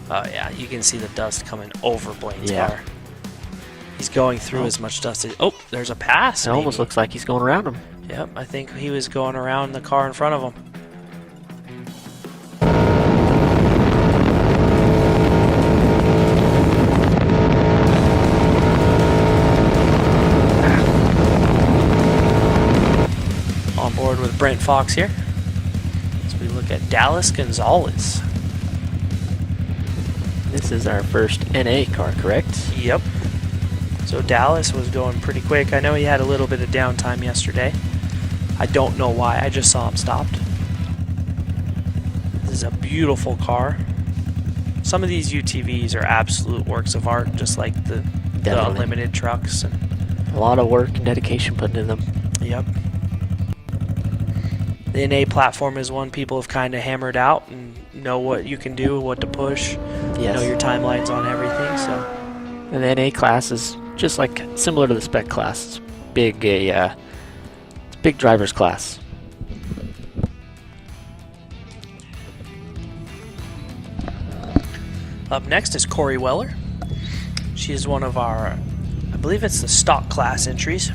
Oh yeah, you can see the dust coming over Blaine's car. He's going through as much dust as... Oh, there's a pass. It almost looks like he's going around him. Yep, I think he was going around the car in front of him. On board with Brent Fox here. As we look at Dallas Gonzalez. This is our first NA car, correct? Yep. So Dallas was going pretty quick. I know he had a little bit of downtime yesterday. I don't know why. I just saw him stopped. This is a beautiful car. Some of these UTVs are absolute works of art, just like the Unlimited trucks. And a lot of work and dedication put into them. Yep. The NA platform is one people have kind of hammered out and know what you can do, what to push. Yes. Know your timelines on everything. So. And the NA class is just like similar to the spec class. It's big, it's big driver's class. Up next is Corey Weller. She is one of our, I believe it's the stock class entries.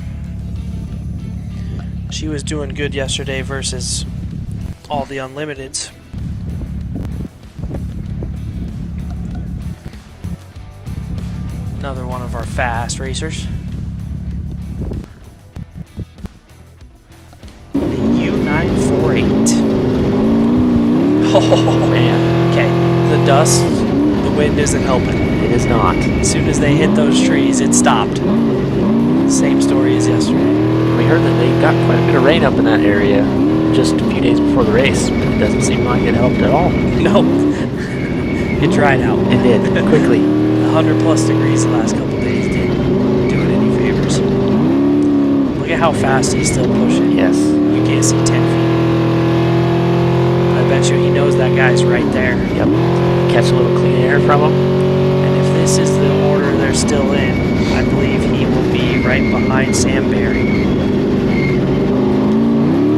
She was doing good yesterday versus all the Unlimiteds. Another one of our fast racers. The U948. Oh man. Okay, the dust, the wind isn't helping. It is not. As soon as they hit those trees, it stopped. Same story as yesterday. We heard that they got quite a bit of rain up in that area just a few days before the race, but it doesn't seem like it helped at all. Nope. It dried out. It did, quickly. 100 plus degrees the last couple days didn't do it any favors. Look at how fast he's still pushing. Yes. You can't see 10 feet. I bet you he knows that guy's right there. Yep. Catch a little clean air from him. And if this is the order they're still in, I believe he will be right behind Sam Berry.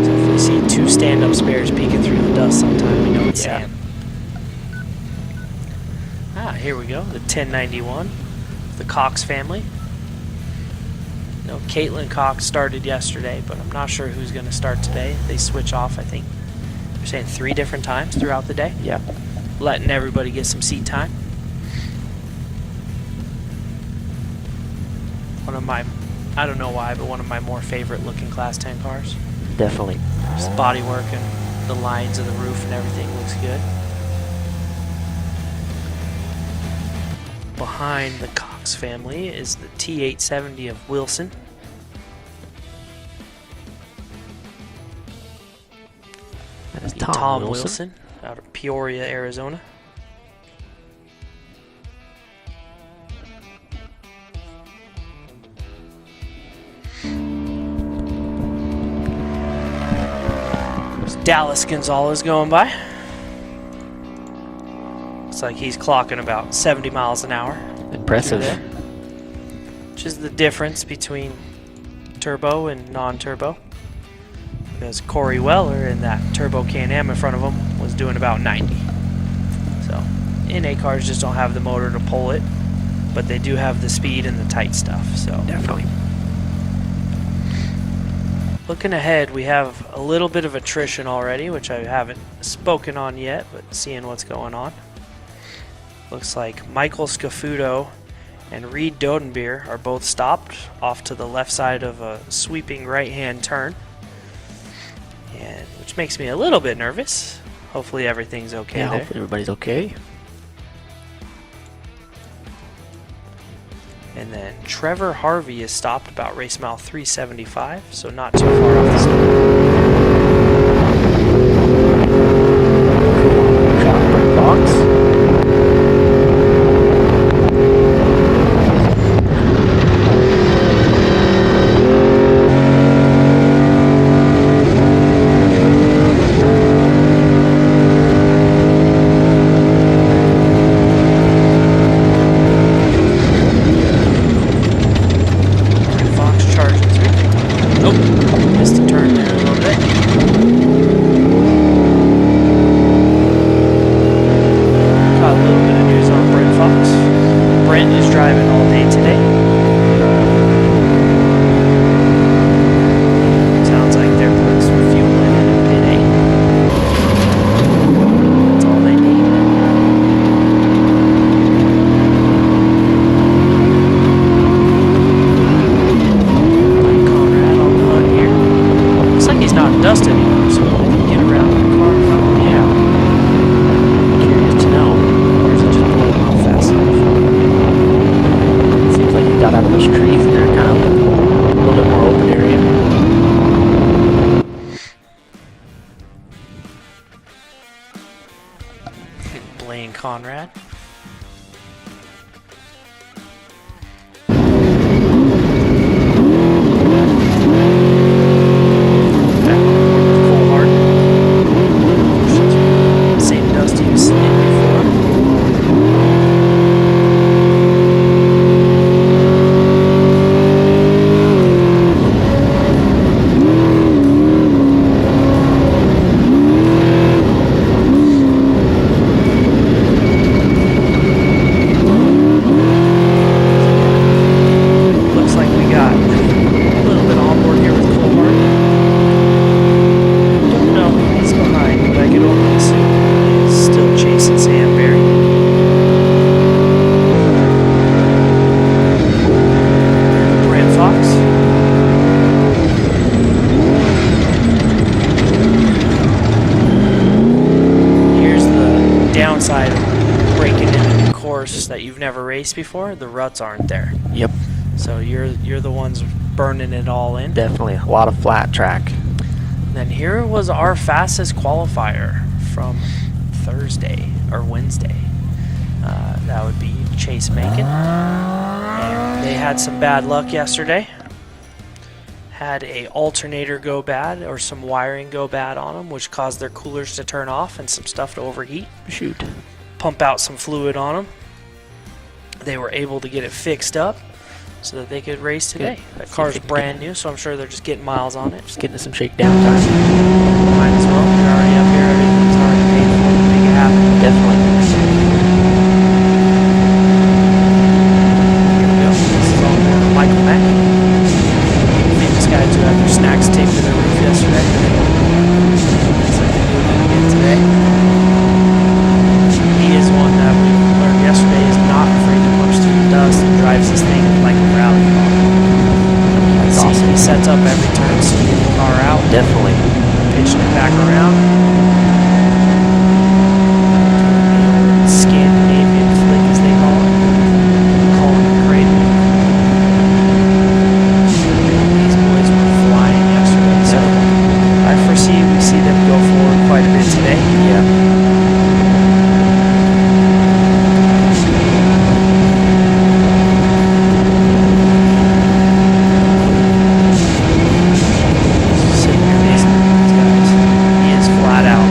So if we see two stand-up spares peeking through the dust sometime, we know it's Sam. Here we go, the 1091, the Cox family. No, Caitlin Cox started yesterday, but I'm not sure who's going to start today. They switch off, I think. They're saying 3 different times throughout the day. Yeah. Letting everybody get some seat time. One of my, I don't know why, but one of my more favorite looking Class 10 cars. Definitely. Just the bodywork and the lines of the roof and everything looks good. Behind the Cox family is the T870 of Wilson. That is Tom Wilson out of Peoria, Arizona. There's Dallas Gonzalez going by. Looks like he's clocking about 70 miles an hour. Impressive. Which is the difference between turbo and non-turbo. Because Corey Weller in that turbo Can-Am in front of him was doing about 90. So, NA cars just don't have the motor to pull it, but they do have the speed and the tight stuff. So Definitely. Looking ahead, we have a little bit of attrition already, which I haven't spoken on yet, but seeing what's going on. Looks like Michael Scafuto and Reed Dodenbeer are both stopped off to the left side of a sweeping right-hand turn, and which makes me a little bit nervous. Hopefully everything's okay there. Hopefully everybody's okay. And then Trevor Harvey is stopped about race mile 375, so not too far off the start. Cool. missed a turn there a little bit. Got a little bit of news on Brent Fox. Brent is driving all day today. Sounds like they're putting some fuel in pit A. That's all they need. Conrad on the hood here. Looks like he's not in dust anymore, so we can get around the car in front of him. Yeah. Curious to know. Or is it just blowing off fast enough? Seems like he got out of those trees and they're kind of a little bit more open area. Blaine Conrad. Cole Hart. Same dust he was in before. Looks like we got a little bit on board here with Cole Hart. Don't know who he's behind, but I could only assume he's still chasing Sam Berry. Brent Fox. Here's the downside of breaking into a course that you've never raced before. The ruts aren't there. Yep. So you're the ones burning it all in. Definitely a lot of flat track. Then here was our fastest qualifier from Thursday or Wednesday. That would be Chase Macon. And they had some bad luck yesterday. Had a alternator go bad or some wiring go bad on them, which caused their coolers to turn off and some stuff to overheat. Shoot. Pump out some fluid on them. They were able to get it fixed up so that they could race today. Good. That See if car's they can brand new, so I'm sure they're just getting miles on it. Just getting some shakedown time. Might as well. They're already up here. Everything's already paid for to make it happen. Definitely. Here we go. This is all more Michael Mack. Famous guys who had their snacks taped to their roof yesterday. Looks like they're doing it again today. He is one that we learned yesterday is not afraid to punch through the dust and drives this thing like a rally car. That's See, awesome. he sets up every turn so you get the car out, Definitely. pitching it back around. Scandinavian flick, as they call it. Calling it cradle. These boys were flying yesterday, so I foresee we see them go forward quite a bit today. Yeah. Sitting here listening to these guys. He is flat out.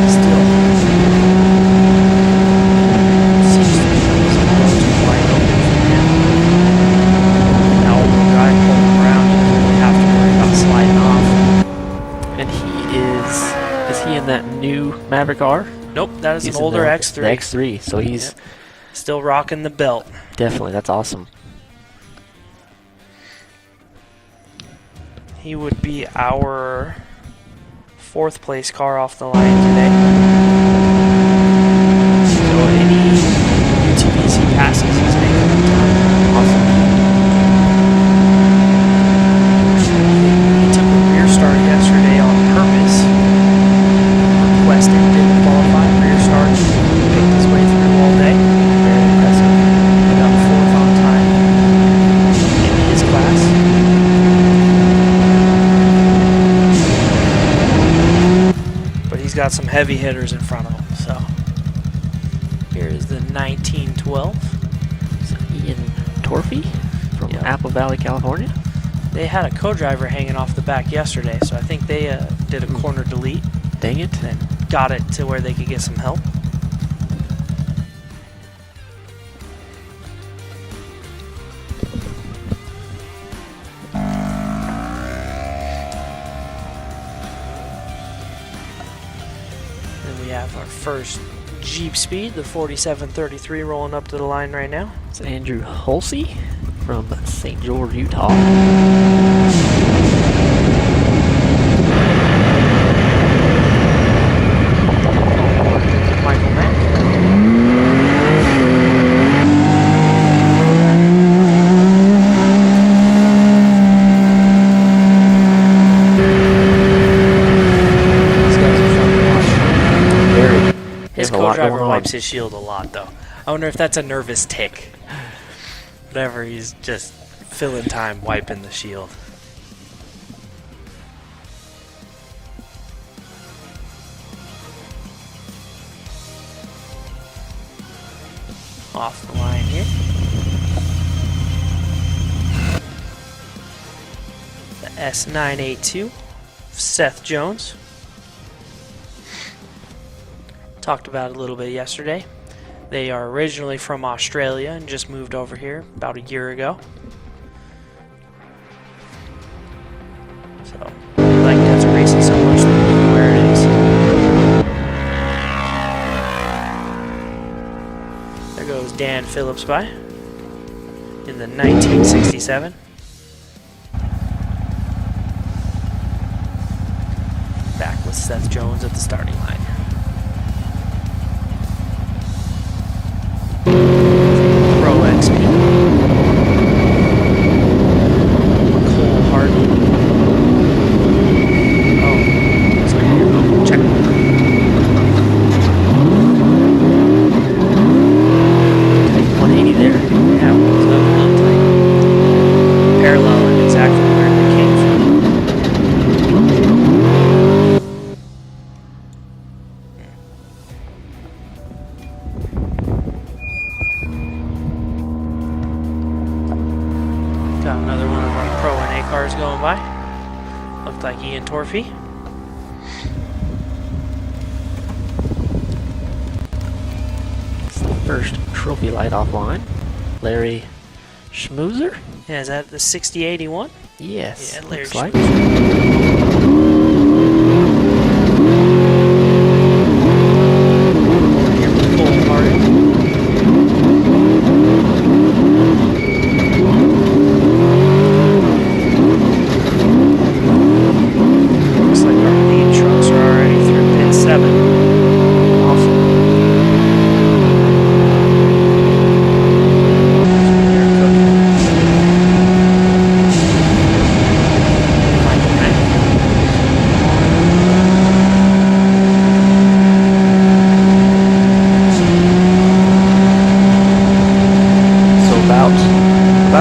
Still seems to be some roads are wide open for him. Now all-wheel drive pulling around, he doesn't really have to worry about sliding off. And he is he in that new Maverick R? Nope, that is He's an in older the X3. The X3, so he's Yep. Still rocking the belt. definitely, that's awesome. He would be our fourth place car off the line today. So any UTVs he passes, he's making the time. Awesome. He took a rear start yesterday on purpose. Requested, didn't qualify, rear start, picked his way through all day. Very impressive. He got fourth on time in his class. But he's got some heavy hitters in front of him, so. Here is the 1912. So Ian Torfey from Yeah. Apple Valley, California. They had a co-driver hanging off the back yesterday, so I think they did a corner delete. Dang it. and got it to where they could get some help. And we have our first Jeep Speed, the 4733, rolling up to the line right now. It's Andrew Hulsey from St. George, Utah. Michael Mack. These guys are fun to watch. Very. His They have a lot co-driver going on. wipes his shield a lot, though. I wonder if that's a nervous tick. Whatever, he's just filling time wiping the shield. Off the line here. The S982, Seth Jones. Talked about it a little bit yesterday. They are originally from Australia and just moved over here about a year ago. So they like desert racing so much they move where it is. There goes Dan Phillips by in the 1967. Back with Seth Jones at the starting line. Pro XP. Cole Harden. Oh, so here we go. Check. 180 there. Yeah, it's not tight. Paralleling exactly where they came from. Got another one of our Pro NA cars going by. Looked like Ian Torfey. It's the first trophy light offline. Larry Schmoozer? Yeah, is that the 6081? Yes. Yeah, Larry looks like. Here with Cole Harden. Looks like our lead trucks are already through pit 7. Awesome. They're cooking. Michael Mack. So about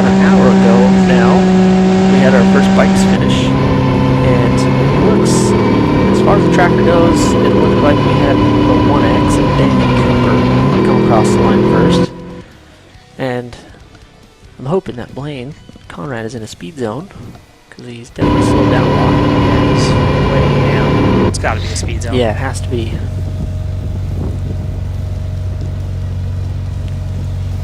an hour ago now, we had our first bikes finish, and it looks, as far as the tracker goes, it looked like we had the 1X and Danny Cooper come across the line first, and I'm hoping that Blaine Conrad is in a speed zone because he's definitely slowed down a lot. It's way down. It's got to be a speed zone. Yeah, it has to be.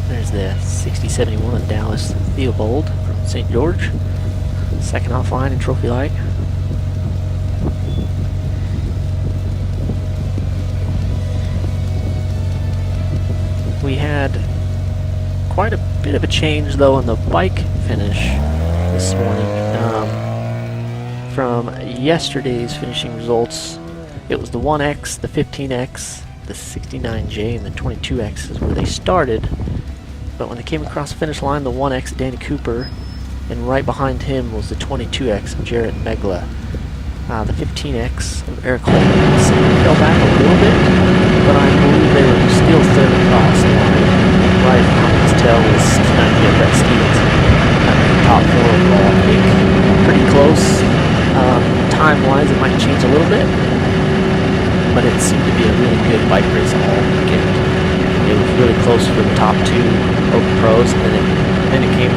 There's the 6071 of Dallas Theobald from St. George. Second offline in Trophy Light. We had quite a bit of a change though in the bike finish this morning. From yesterday's finishing results, it was the 1X, the 15X, the 69J, and the 22X is where they started. But when they came across the finish line, the 1X Danny Cooper, and right behind him was the 22X of Jarrett Megla. The 15X of Eric Holmes fell back a little bit, but I believe they were still third across the line. Right on his tail was 69J of Brett Stevens. Top four overall, I think. Pretty close. Time-wise, it might change a little bit, but it seemed to be a really good bike race all weekend. It was really close for the top two Open Pros, and then it came,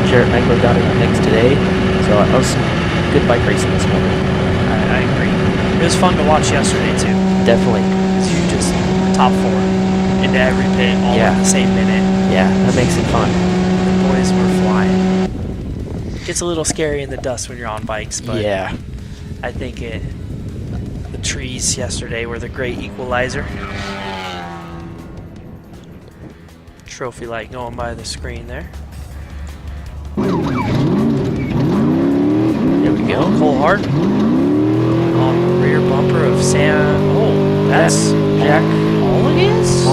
Jarrett Megler got in the mix today, so that was some good bike racing this morning. I agree. It was fun to watch yesterday too. Definitely. Because you just top 4 into every pit all in the same minute. Yeah, that makes it fun. The boys were flying. Gets a little scary in the dust when you're on bikes, but Yeah. I think the trees yesterday were the great equalizer. Trophy light going by the screen there. There we go. Cole Hart on the rear bumper of Sam. Oh, that's Jack Mulligan's?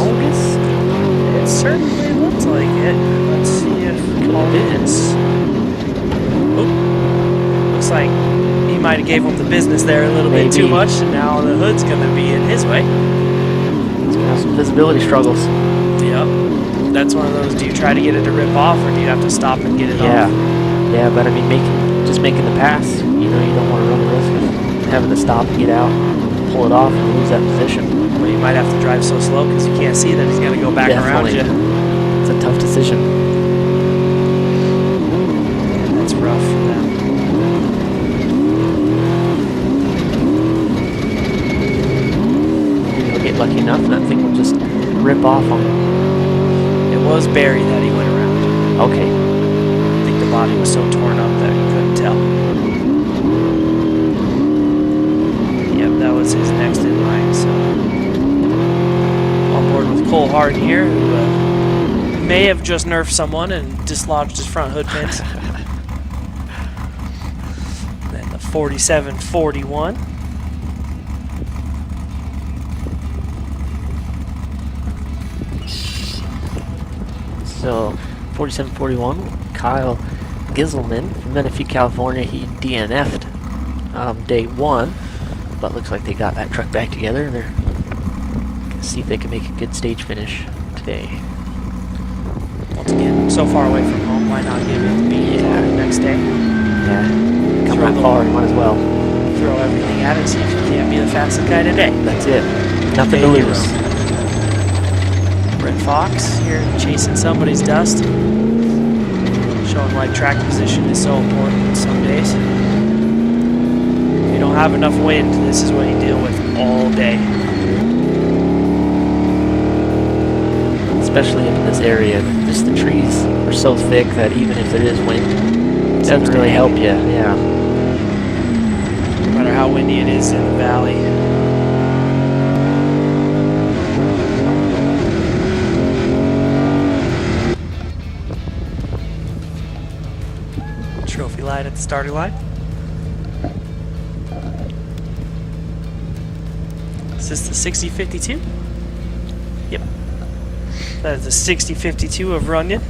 It certainly looks like it. Let's see if it is. Oh, looks like he might have gave him the business there a little bit too much, and now the hood's going to be in his way. He's going to have some visibility struggles. Yep. That's one of those, do you try to get it to rip off, or do you have to stop and get it off? Yeah, but I mean, just making the pass, you don't want to run the risk of having to stop and get out, pull it off, and lose that position. Well, you might have to drive so slow because you can't see that he's going to go back around you. It's a tough decision. Yeah, that's rough for them. Maybe he'll get lucky enough, and that thing will just rip off on him. It was Barry that he went around. Okay. I think the body was so torn up that he couldn't tell. Yep, that was his next in line. So on board with Cole Hart here, who may have just nerfed someone and dislodged his front hood pins. Then the 4741. So, 4741, Kyle Giselman from Menifee, California. He DNF'd day 1, but looks like they got that truck back together, and they're going to see if they can make a good stage finish today. Once again, so far away from home, why not give it the beat the next day? Yeah, come that far, you might as well. Throw everything at it, see if you can't be the fastest guy today. That's it. Nothing to lose. Brett Fox here chasing somebody's dust. Showing why track position is so important some days. If you don't have enough wind, this is what you deal with all day. Especially up in this area. Just the trees are so thick that even if there is wind, it doesn't really help you. Yeah. No matter how windy it is in the valley. Trophy light at the starting line. Is this the 6052? Yep. That is the 6052 of Runyon.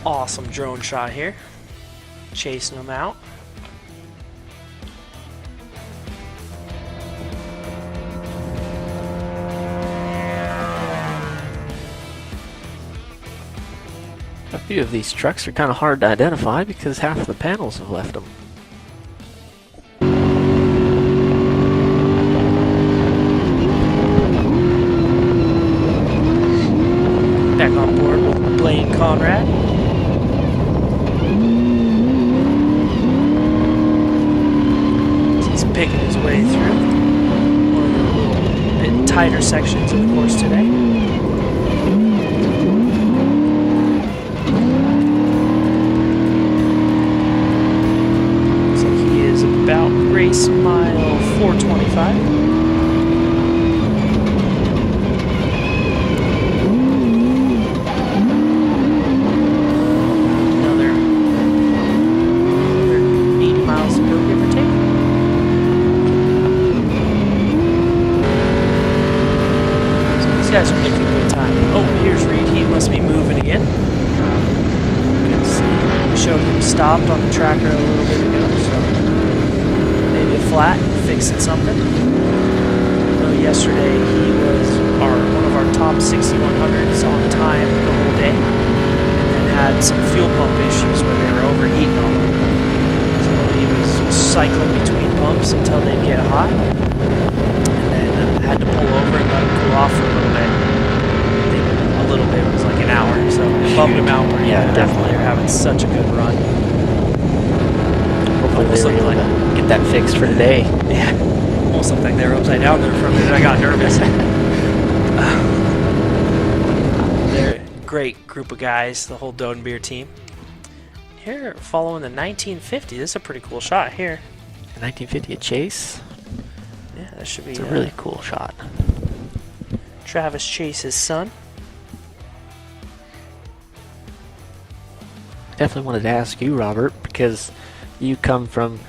Awesome drone shot here. Chasing them out. A few of these trucks are kind of hard to identify because half of the panels have left them. Back on board with Blaine Conrad. He's picking his way through one of the little bit tighter sections of the course today. Looks like he is about race mile 425. Guys are making good time. Oh, here's Reed. He must be moving again. Good to see. We showed him stopped on the tracker a little bit ago, so maybe a flat, fixing something. I know yesterday he was one of our top 6100s on time the whole day, and then had some fuel pump issues where they were overheating on him. So he was cycling between pumps until they get hot, and then had to pull over and let them cool off for a little bit. I think a little bit was like an hour, so it bummed them out. Yeah, definitely. They're having such a good run. Hopefully they were able to get that fixed for today. Yeah, almost looked like they were upside down there for a minute. I got nervous. They're a great group of guys, the whole Doden Beer team. Here, following the 1950. This is a pretty cool shot here. 1950 at Chase. Yeah, that should be It's a really cool shot. Travis Chase's son. Definitely wanted to ask you, Robert, because you come from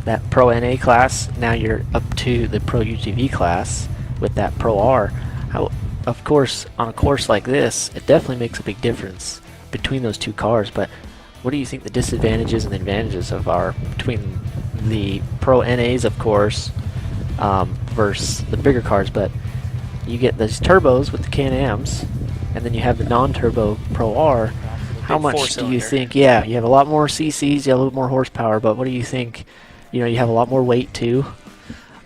that Pro NA class. Now you're up to the Pro UTV class with that Pro R. How, of course, on a course like this, it definitely makes a big difference between those two cars. But what do you think the disadvantages and the advantages are between the Pro NAs, of course, versus the bigger cars? But you get those turbos with the Can-Ams, and then you have the non-turbo Pro R. How much do you think? Yeah, you have a lot more CCs, you have a little more horsepower, but what do you think? You know, you have a lot more weight too.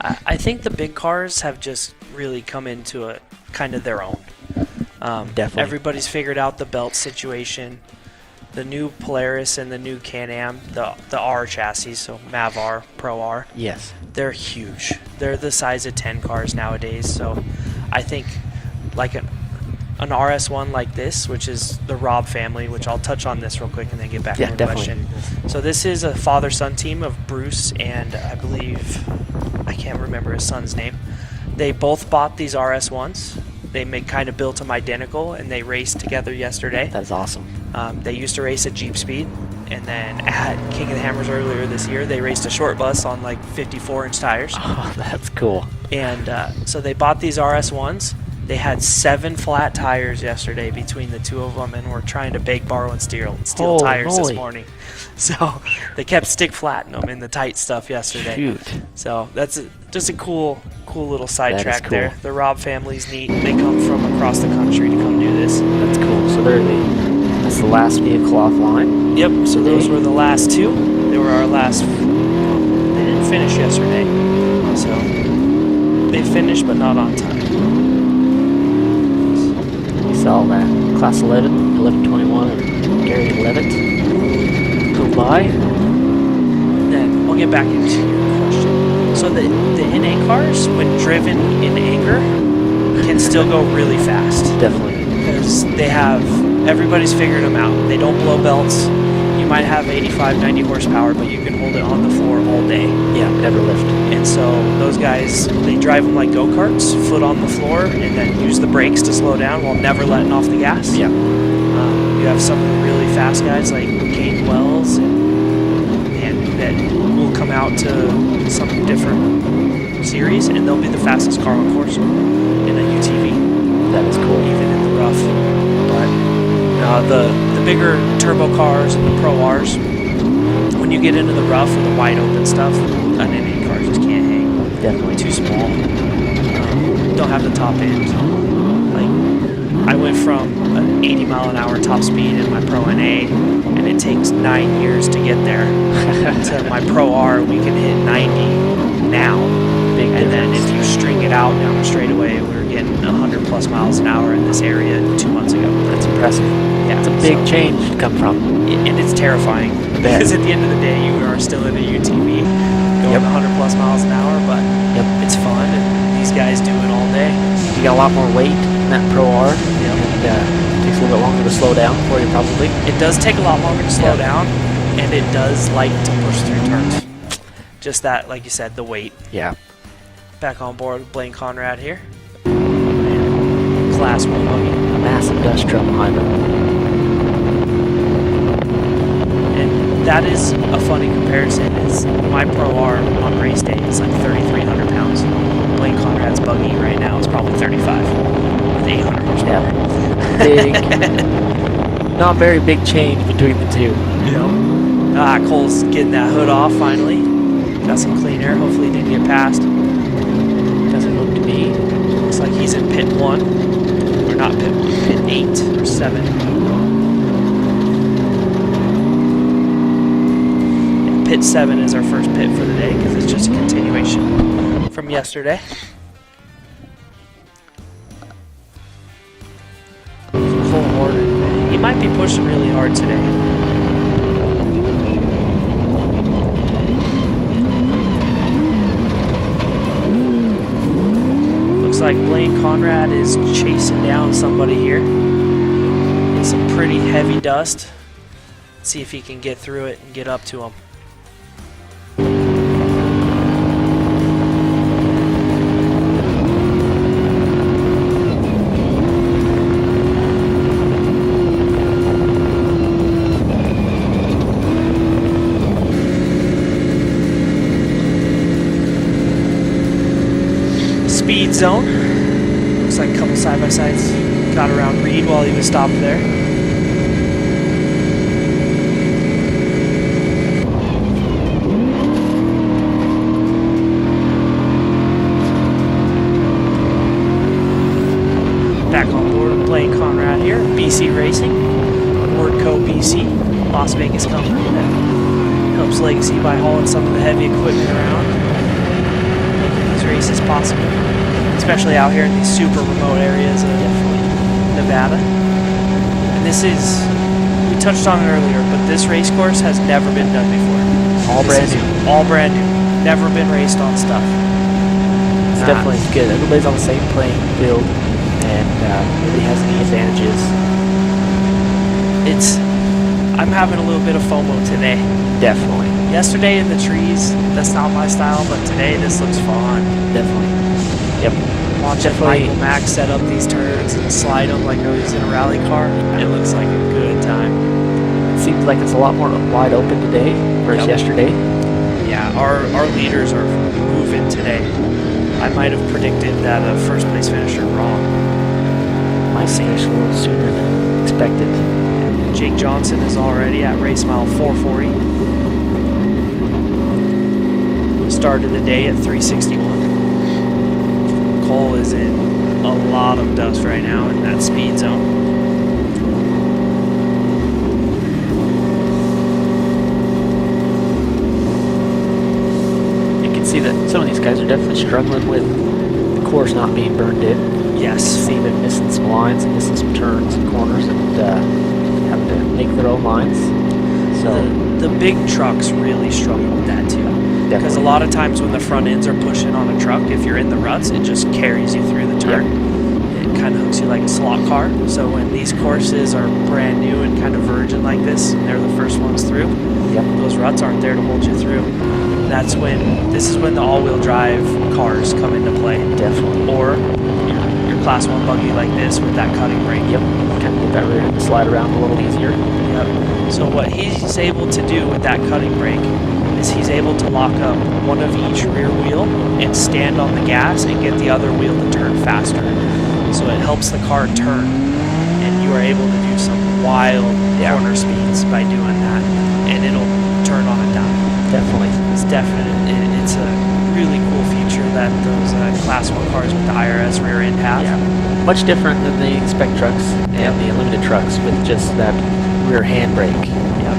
I think the big cars have just really come into a kind of their own. Definitely. Everybody's figured out the belt situation. The new Polaris and the new Can-Am, the R chassis, so Mav R, Pro R. Yes. They're huge. They're the size of 10 cars nowadays. So I think like an RS1 like this, which is the Robb family, which I'll touch on this real quick and then get back to the question. So this is a father-son team of Bruce and I believe, I can't remember his son's name. They both bought these RS1s. They kind of built them identical, and they raced together yesterday. That's awesome. They used to race at Jeep Speed, and then at King of the Hammers earlier this year, they raced a short bus on like 54-inch tires. Oh, that's cool. And so they bought these RS1s. They had 7 flat tires yesterday between the two of them, and we're trying to bake, borrow, and steal tires this morning. So they kept stick flatting them in the tight stuff yesterday. Shoot. So that's just a cool little sidetrack cool. there. The Robb family's neat. They come from across the country to come do this. That's cool. So that's the last vehicle offline. Yep. So those were the last two. They were our last. They didn't finish yesterday, so they finished, but not on time. We saw that Class 11, 1121, and Gary Levitt go by. Then we'll get back into your question. So the NA cars, when driven in anger, can still go really fast. Definitely. Because everybody's figured them out. They don't blow belts. You might have 85, 90 horsepower, but you can hold it on the floor all day. Yeah, never lift. And so those guys, they drive them like go-karts, foot on the floor, and then use the brakes to slow down while never letting off the gas. Yeah. You have some of the really fast guys like Kane Wells and that will come out to some different series, and they'll be the fastest car on course in a UTV. That is cool. Even in the rough. But the bigger turbo cars and the Pro Rs, when you get into the rough or the wide open stuff, an NA car just can't hang. Definitely. Too small. Don't have the top end. Like, I went from an 80-mile-an-hour top speed in my Pro NA, and it takes 9 years to get there. To my Pro R, we can hit 90 now. Big and then difference. if you string it out down the straightaway, we were getting 100+ miles an hour in this area 2 months ago. That's impressive. Yeah, It's a big change to come from. and it's terrifying because at the end of the day, you are still in a UTV going 100+ miles an hour, but it's fun, and these guys do it all day. You got a lot more weight in that Pro R. And it takes a little bit longer to slow down for you, probably. It does take a lot longer to slow down, and it does like to push through turns. Just that, like you said, the weight. Yeah. Back on board with Blaine Conrad here. And Class 1 buggy. A massive dust trail behind them. And that is a funny comparison. Is my Pro R on race day is like 3,300 pounds. Blaine Conrad's buggy right now is probably 35 with 800 horsepower. Yeah. Big. Not very big change between the two. Cole's getting that hood off finally. Got some clean air. Hopefully he didn't get past. Doesn't look to be. Looks like he's in pit 1. Or not pit 1, pit 8 or 7. pit 7 is our first pit for the day because it's just a continuation from yesterday. Cole Horton, he might be pushing really hard today. Looks like Blaine Conrad is chasing down somebody here. It's some pretty heavy dust. See if he can get through it and get up to him. Speed zone. Looks like a couple side-by-sides got around Reed while he was stopped there. Back on board with Blaine Conrad here, BC Racing, Wordco BC, Las Vegas company that helps Legacy by hauling some of the heavy equipment around, making these races possible, especially out here in these super remote areas of Nevada. And this is, we touched on it earlier, but this race course has never been done before. All brand new. All brand new. Never been raced on stuff. It's definitely good. Everybody's on the same playing field, and nobody has any advantages. I'm having a little bit of FOMO today. Definitely. Yesterday in the trees, that's not my style, but today this looks fun. Definitely. Yep. Watching Michael Mack set up these turns and slide them like he's in a rally car, it looks like a good time. It seems like it's a lot more wide open today versus yesterday. Yeah, our leaders are moving today. I might have predicted that a first place finisher wrong. Might finish a little sooner than expected. Jake Johnson is already at race mile 440. Started the day at 361. Cole is in a lot of dust right now in that speed zone. You can see that some of these guys are definitely struggling with the course not being burned in. Yes. See them missing some lines and missing some turns and corners and having to make their own lines. So the big trucks really struggle with that too. Because a lot of times when the front ends are pushing on a truck, if you're in the ruts, it just carries you through the turn. It kind of hooks you like a slot car. So when these courses are brand new and kind of virgin like this, and they're the first ones through, those ruts aren't there to hold you through. This is when the all-wheel drive cars come into play. Definitely. Or your Class 1 buggy like this with that cutting brake. Yep. Kind of get that rear to slide around a little easier. Yep. So what he's able to do with that cutting brake is he's able to lock up one of each rear wheel and stand on the gas and get the other wheel to turn faster. So it helps the car turn, and you are able to do some wild corner speeds by doing that, and it'll turn on a dime. Definitely. It's a really cool feature that those Class 1 cars with the IRS rear end have. Yeah. Much different than the spec trucks and the Unlimited trucks with just that rear handbrake.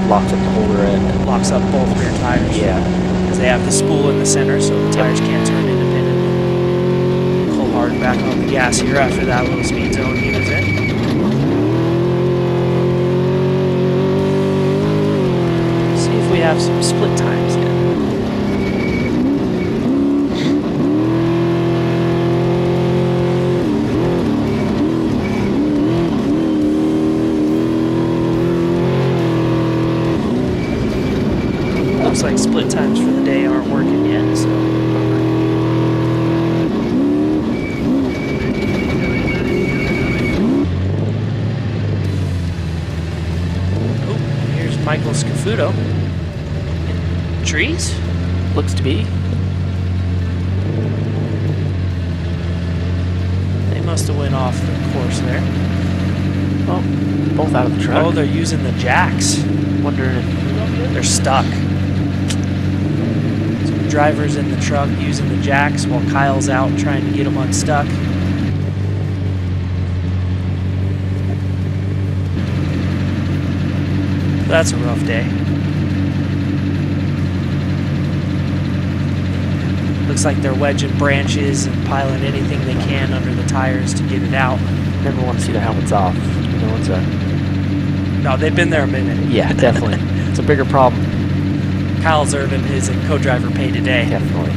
Locks up the whole rear end. It locks up both rear tires. Yeah. Because they have the spool in the center, so the tires can't turn independently. Cole Hard back on the gas here after that little speed zone he was in. See if we have some split times yet. Looks like split times for the day aren't working yet, so. Oh, here's Michael Scafuto. In trees? Looks to be. They must have went off the course there. Oh, both out of the truck. Oh, they're using the jacks. Wondering if They're stuck. So the driver's in the truck using the jacks while Kyle's out trying to get them unstuck. That's a rough day. looks like they're wedging branches and piling anything they can under the tires to get it out. Never want to see the helmets off. You know, it's a... No, they've been there a minute. Yeah, definitely. It's a bigger problem. Kyle Zervin is in co-driver pay today. Definitely.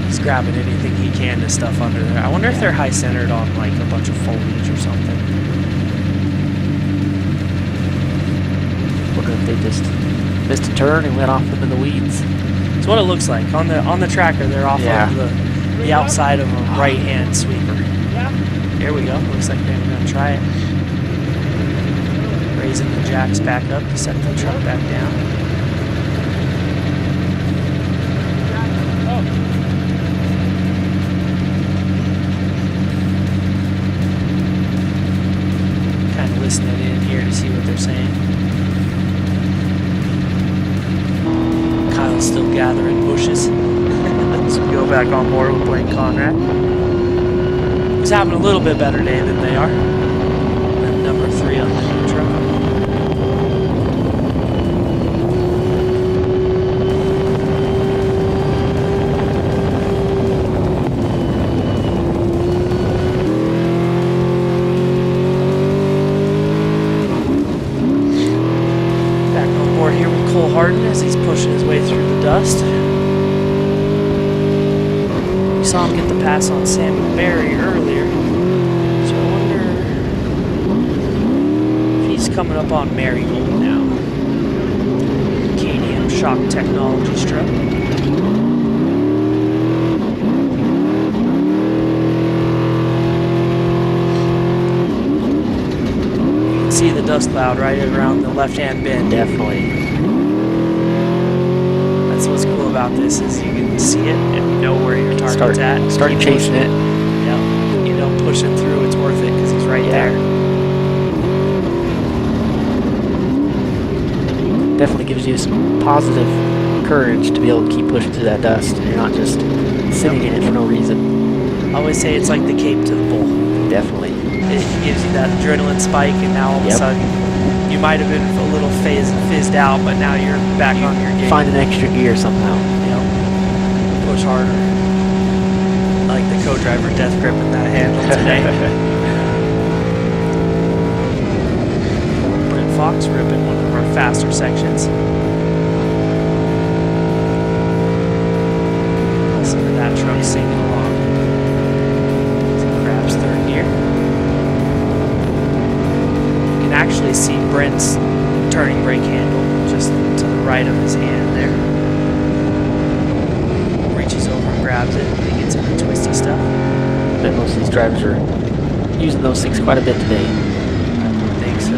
He's grabbing anything he can to stuff under there. I wonder if they're high-centered on like a bunch of foliage or something. Wonder if they just missed a turn and went off into the weeds. That's what it looks like. On the tracker, they're off of the outside of a right-hand sweeper. Here we go. Looks like they're going to try it. Raising the jacks back up to set the truck back down. Kind of listening in here to see what they're saying. Kyle's still gathering bushes. So we go back on board with Blaine Conrad. He's having a little bit better day than they are. And number 3 on the new truck. Back on board here with Cole Harden as he's pushing his way through the dust. Saw him get the pass on Sammy Berry earlier, so I wonder if he's coming up on Marygold now. KDM Shock Technologies truck. You can see the dust cloud right around the left-hand bend. Definitely. That's what's cool about this is you can see it and you know where your target's at. Start Keep chasing pushing it. Yeah, you know, pushing through, it's worth it because he's right there. Definitely gives you some positive courage to be able to keep pushing through that dust. And you're not just sitting in it for no reason. I always say it's like the cape to the bull. Definitely. It gives you that adrenaline spike, and now all of a sudden you might have been a little fizzed out, but now you're back on your game. Find an extra gear somehow. Yep. Push harder. I like the co-driver death grip in that handle today. Brent Fox ripping one of our faster sections. Listen to that truck singing along. So grabs third gear. You can actually see Brent's turning brake handle just to the right of his hand there. Reaches over and grabs it and he gets into twisty stuff. I bet most of these drivers are using those things quite a bit today. I would think so.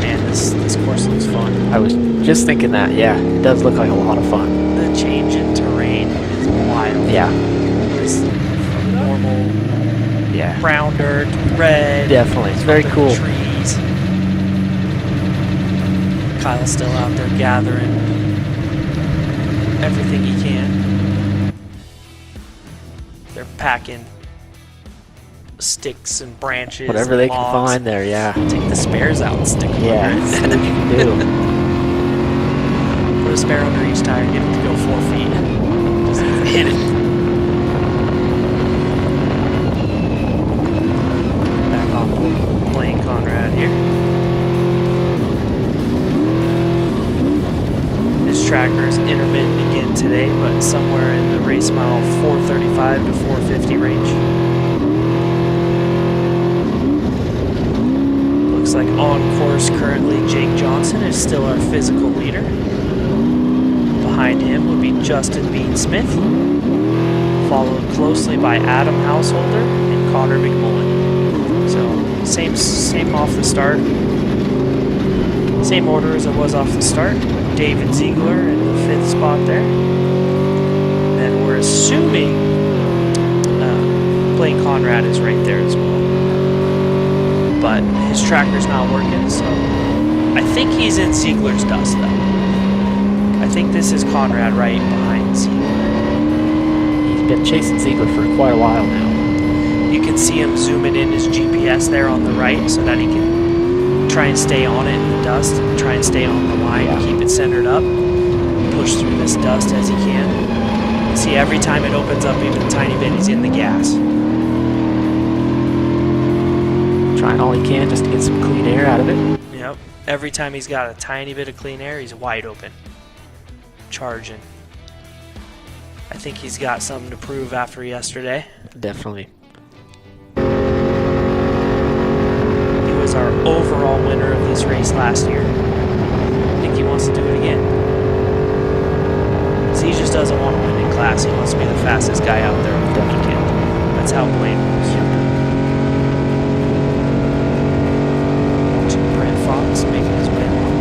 Man, this course looks fun. I was just thinking that, yeah, it does look like a lot of fun. The change in terrain is wild. Yeah. It's from normal Yeah. brown dirt, red. Definitely. It's very up in cool. the trees. Kyle's still out there gathering everything he can. They're packing sticks and branches. Whatever and they can logs. find there, yeah. Take the spares out and stick them Yeah, under see it. what you can do. Put a spare under each tire, get it to go 4 feet. Just hit it. Back on Blaine Conrad here. His tracker is intermittent again today, but somewhere in the race mile 435 to 450 range. Looks like on course currently Jake Johnson is still our physical leader. Behind him would be Justin Bean Smith, followed closely by Adam Householder and Connor McMullen. So same off the start. Same order as it was off the start. David Ziegler in the 5th spot there. And we're assuming Blaine Conrad is right there as well. But his tracker's not working, so I think he's in Ziegler's dust though. I think this is Conrad right behind Ziegler. He's been chasing Ziegler for quite a while now. can see him zooming in his GPS there on the right so that he can try and stay on it in the dust, try and stay on the line, keep it centered up, push through this dust as he can. See, every time it opens up even a tiny bit, he's in the gas. Trying all he can just to get some clean air out of it. Yep. Every time he's got a tiny bit of clean air, he's wide open. Charging. I think he's got something to prove after yesterday. Definitely. He was our overall winner of this race last year. I think he wants to do it again. So he just doesn't want to win in class. He wants to be the fastest guy out there on the weekend. That's how Blaine moves. Watching Brent Fox making his way along.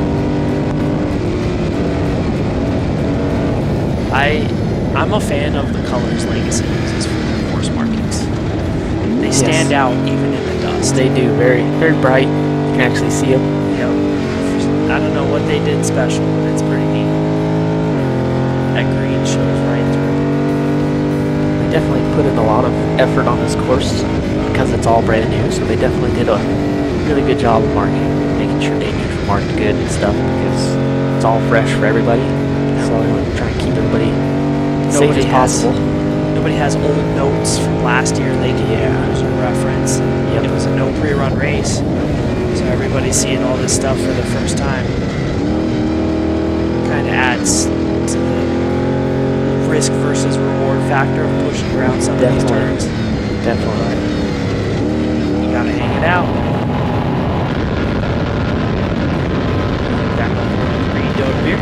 I'm a fan of the colors Legacy uses for their course markings. They stand out even in the dust. They do. Very, very bright. You can actually see them. Yep. I don't know what they did special, but it's pretty neat. That green shows right through. They definitely put in a lot of effort on this course because it's all brand new, so they definitely did a really good job of marking, making sure dangers were marked good and stuff because it's all fresh for everybody. So they want to try and keep everybody safe as possible. Nobody has old notes from last year they can use or reference. Yep. It was a no pre-run race, so everybody's seeing all this stuff for the first time. Kind of adds to the risk versus reward factor of pushing around some of these turns. Definitely. You gotta hang it out. Back on the green dough beer.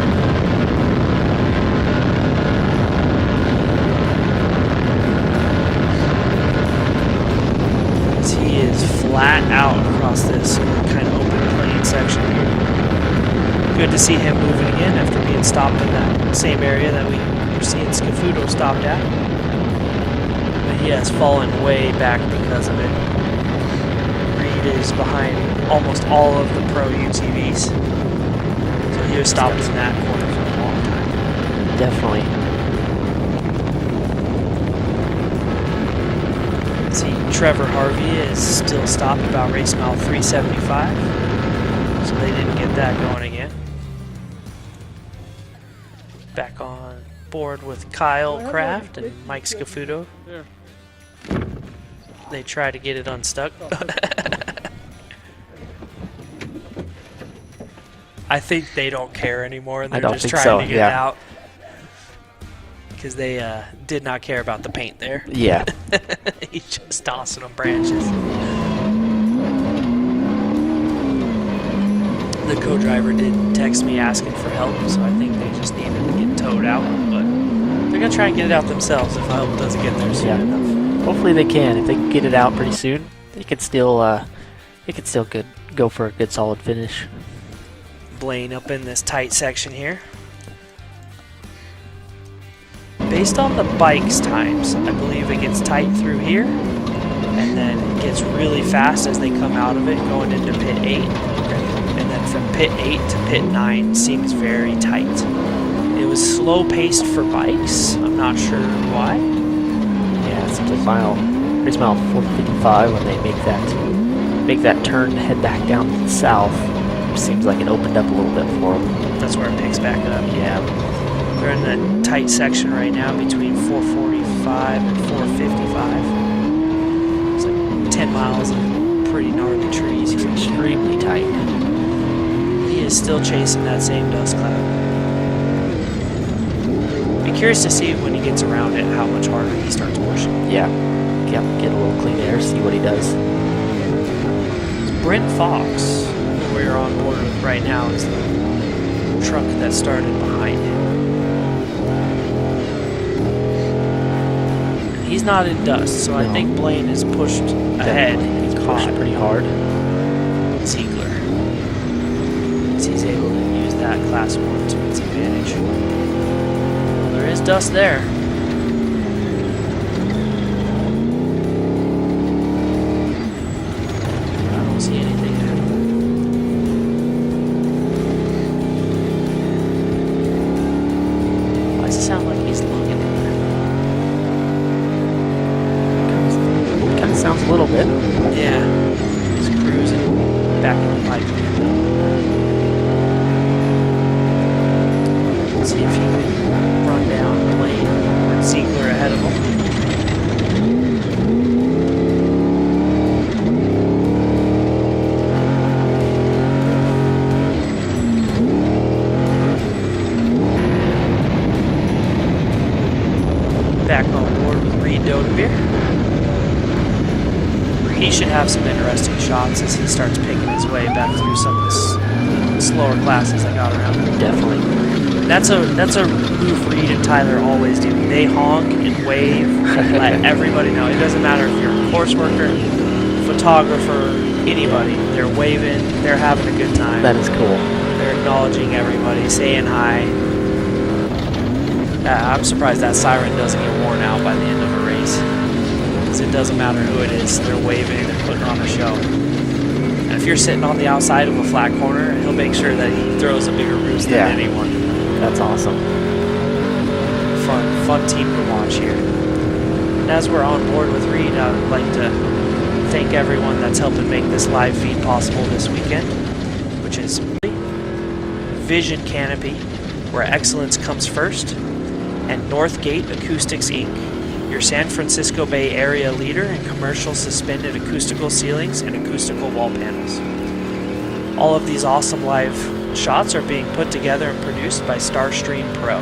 He is flat out across this kind of open plain section here. Good to see him moving again after being stopped in that same area that we were seeing Scafudo stopped at. But he has fallen way back because of it. Reed is behind almost all of the pro UTVs. So he was stopped in that corner for a long time. Definitely. See, Trevor Harvey is still stopped about race mile 375, so they didn't get that going again. Back on board with Kyle Kraft and Mike Scafudo. They try to get it unstuck. I think they don't care anymore, and they're just trying to get it out. Because they did not care about the paint there. Yeah. He's just tossing them branches. The co-driver did text me asking for help, so I think they just needed to get towed out. But they're going to try and get it out themselves if the help doesn't get there soon enough. Hopefully they can. If they can get it out pretty soon, they could still go for a good solid finish. Blaine up in this tight section here. Based on the bike's times, I believe it gets tight through here, and then it gets really fast as they come out of it, going into pit 8. And then from pit 8 to pit 9 seems very tight. It was slow paced for bikes. I'm not sure why. Yeah, it seems like race mile 455 when they make that turn and head back down to the south. It seems like it opened up a little bit for them. That's where it picks back up. Yeah. They're in that tight section right now between 445 and 455. It's like 10 miles of pretty gnarly trees. It's extremely tight. He is still chasing that same dust cloud. Be curious to see when he gets around it how much harder he starts pushing. Yeah. Get a little clean air, see what he does. It's Brent Fox, who we're on board with right now, is the truck that started behind him. He's not in dust, so I think Blaine is pushed ahead. He's pushed pretty hard. Ziegler. He's able to use that class 1 to its advantage. Well, there is dust there. I don't see anything there. Why does it sound like he's looking at Kind of sounds a little Yeah, he's cruising back in the pipe. See if he can run down Blaine or Ziegler ahead of him. Back on board with Reed Dodebeer. He should have some interesting shots as he starts picking his way back through some of the slower classes that got around him. Definitely. That's a move Reed and Tyler always do. They honk and wave and let everybody know. It doesn't matter if you're a course worker, photographer, anybody. They're waving. They're having a good time. That is cool. They're acknowledging everybody, saying hi. I'm surprised that siren doesn't get worn out by the end of a race. Because it doesn't matter who it is. They're waving. They're putting on a show. And if you're sitting on the outside of a flat corner, he'll make sure that he throws a bigger roost than anyone. That's awesome. Fun team to watch here. And as we're on board with Reed, I would like to thank everyone that's helping make this live feed possible this weekend, which is Vision Canopy, where excellence comes first, and Northgate Acoustics Inc., your San Francisco Bay Area leader in commercial suspended acoustical ceilings and acoustical wall panels. All of these awesome live shots are being put together and produced by Starstream Pro,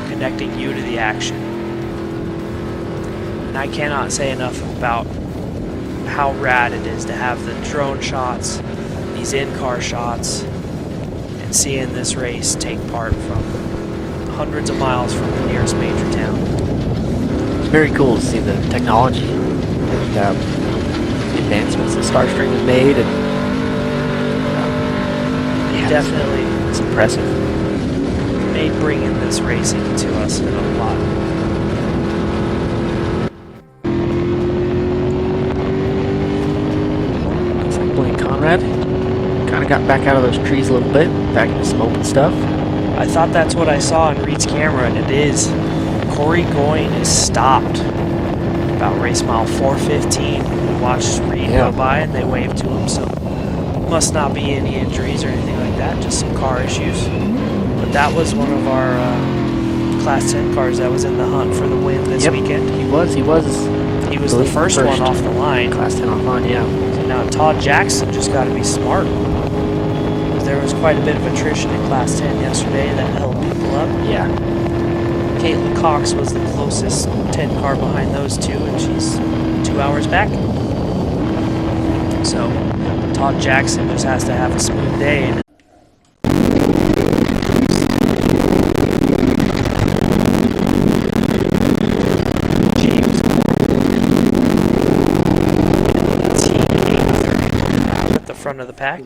connecting you to the action. And I cannot say enough about how rad it is to have the drone shots, these in-car shots, and seeing this race take part from hundreds of miles from the nearest major town. It's very cool to see the technology and the advancements that Starstream has made, and definitely it's impressive. Made bringing this racing to us in a lot. Looks like Blaine Conrad kind of got back out of those trees a little bit, back into some open stuff. I thought that's what I saw in Reed's camera, and it is. Corey Goyne is stopped about race mile 415. We watched Reed go by and they waved to him, so must not be any injuries or anything like that, just some car issues. But that was one of our Class 10 cars that was in the hunt for the win this weekend. He was the first one off the line. Class 10 on line, yeah. So now Todd Jackson just got to be smart. There was quite a bit of attrition in Class 10 yesterday that held people up. Yeah. Caitlin Cox was the closest 10 car behind those two, and she's 2 hours back. So Todd Jackson just has to have a smooth day. And James T831 at the front of the pack.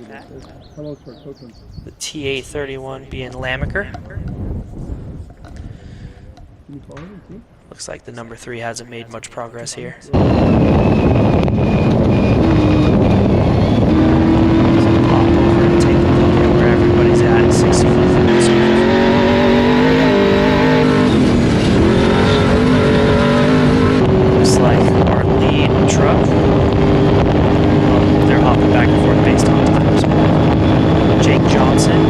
The T831 being Lamaker. Looks like the number 3 hasn't made much progress here. Looks like our lead truck, they're hopping back and forth based on times. Jake Johnson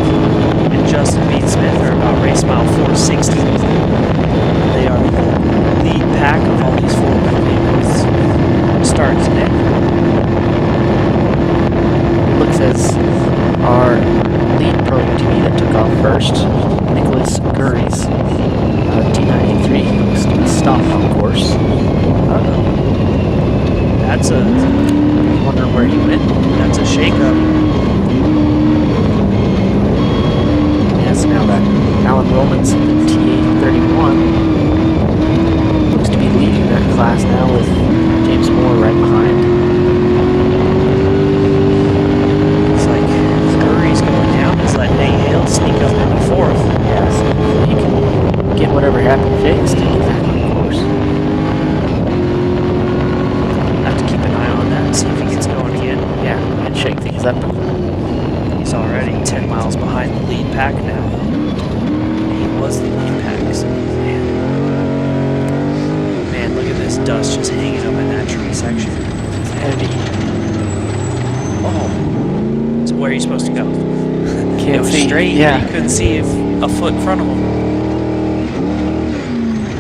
and Justin Beatsmith are about race mile 460. They are the lead pack of all these 4-wheel vehicles starting today. Looks as our lead Pro UTV that took off first, Nicholas Gurries, T93, looks to be stopped on course. That's a... Wondering where he went. That's a shakeup. Yes, now that Alan Roman's T831 looks to be leading that class now with James Moore right behind. Looks like Curry's going down. He's letting Nate Hale sneak up into 4th. Yeah, so he can get whatever happened fixed and get back on course. Have to keep an eye on that and see if he gets going again. Yeah, and shake things up. He's already 10 miles behind the lead pack now. He was the lead pack, so man, look at this dust just hanging up in that tree section. It's heavy. are you supposed to go? Can't It was see. straight, Yeah. but you couldn't see a foot in front of him.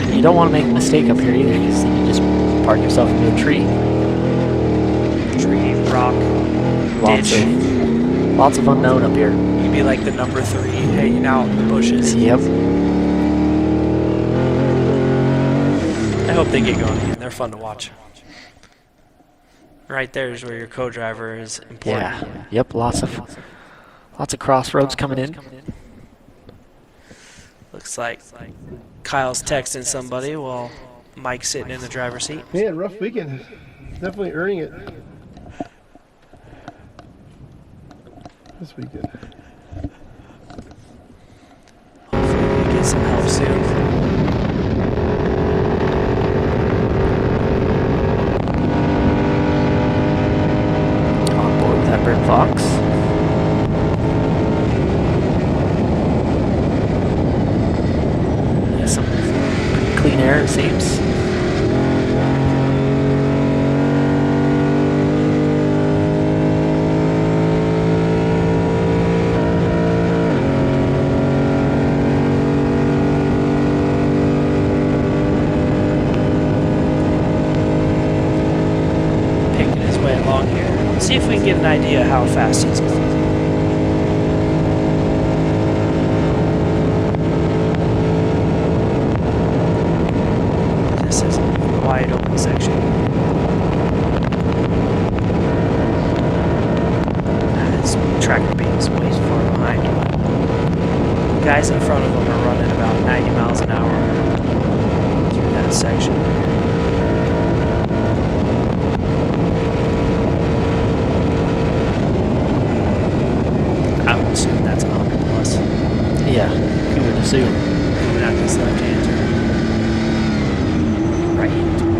And you don't want to make a mistake up here either, because you just park yourself into a tree. Tree, rock, ditch. Lots of unknown up here. You'd be like the number 3 hanging out in the bushes. Yep. I hope they get going again. They're fun to watch. Right there is where your co-driver is important. Yeah. Yep. Lots of crossroads coming in. Looks like Kyle's texting somebody while Mike's sitting in the driver's seat. Man, rough weekend. Definitely earning it this weekend. Hopefully we get some help soon. On board with that Bird Fox. Yeah, some pretty clean air, it seems. Picking his way along here. Let's see if we can get an idea how fast he's going. This is a wide open section. This tractor beam is way far behind. The guys in front of him are running about 90 miles an hour through that section. I would assume that's 100 plus. Yeah, you would assume. Moving out this left hand turn. Right hand turn.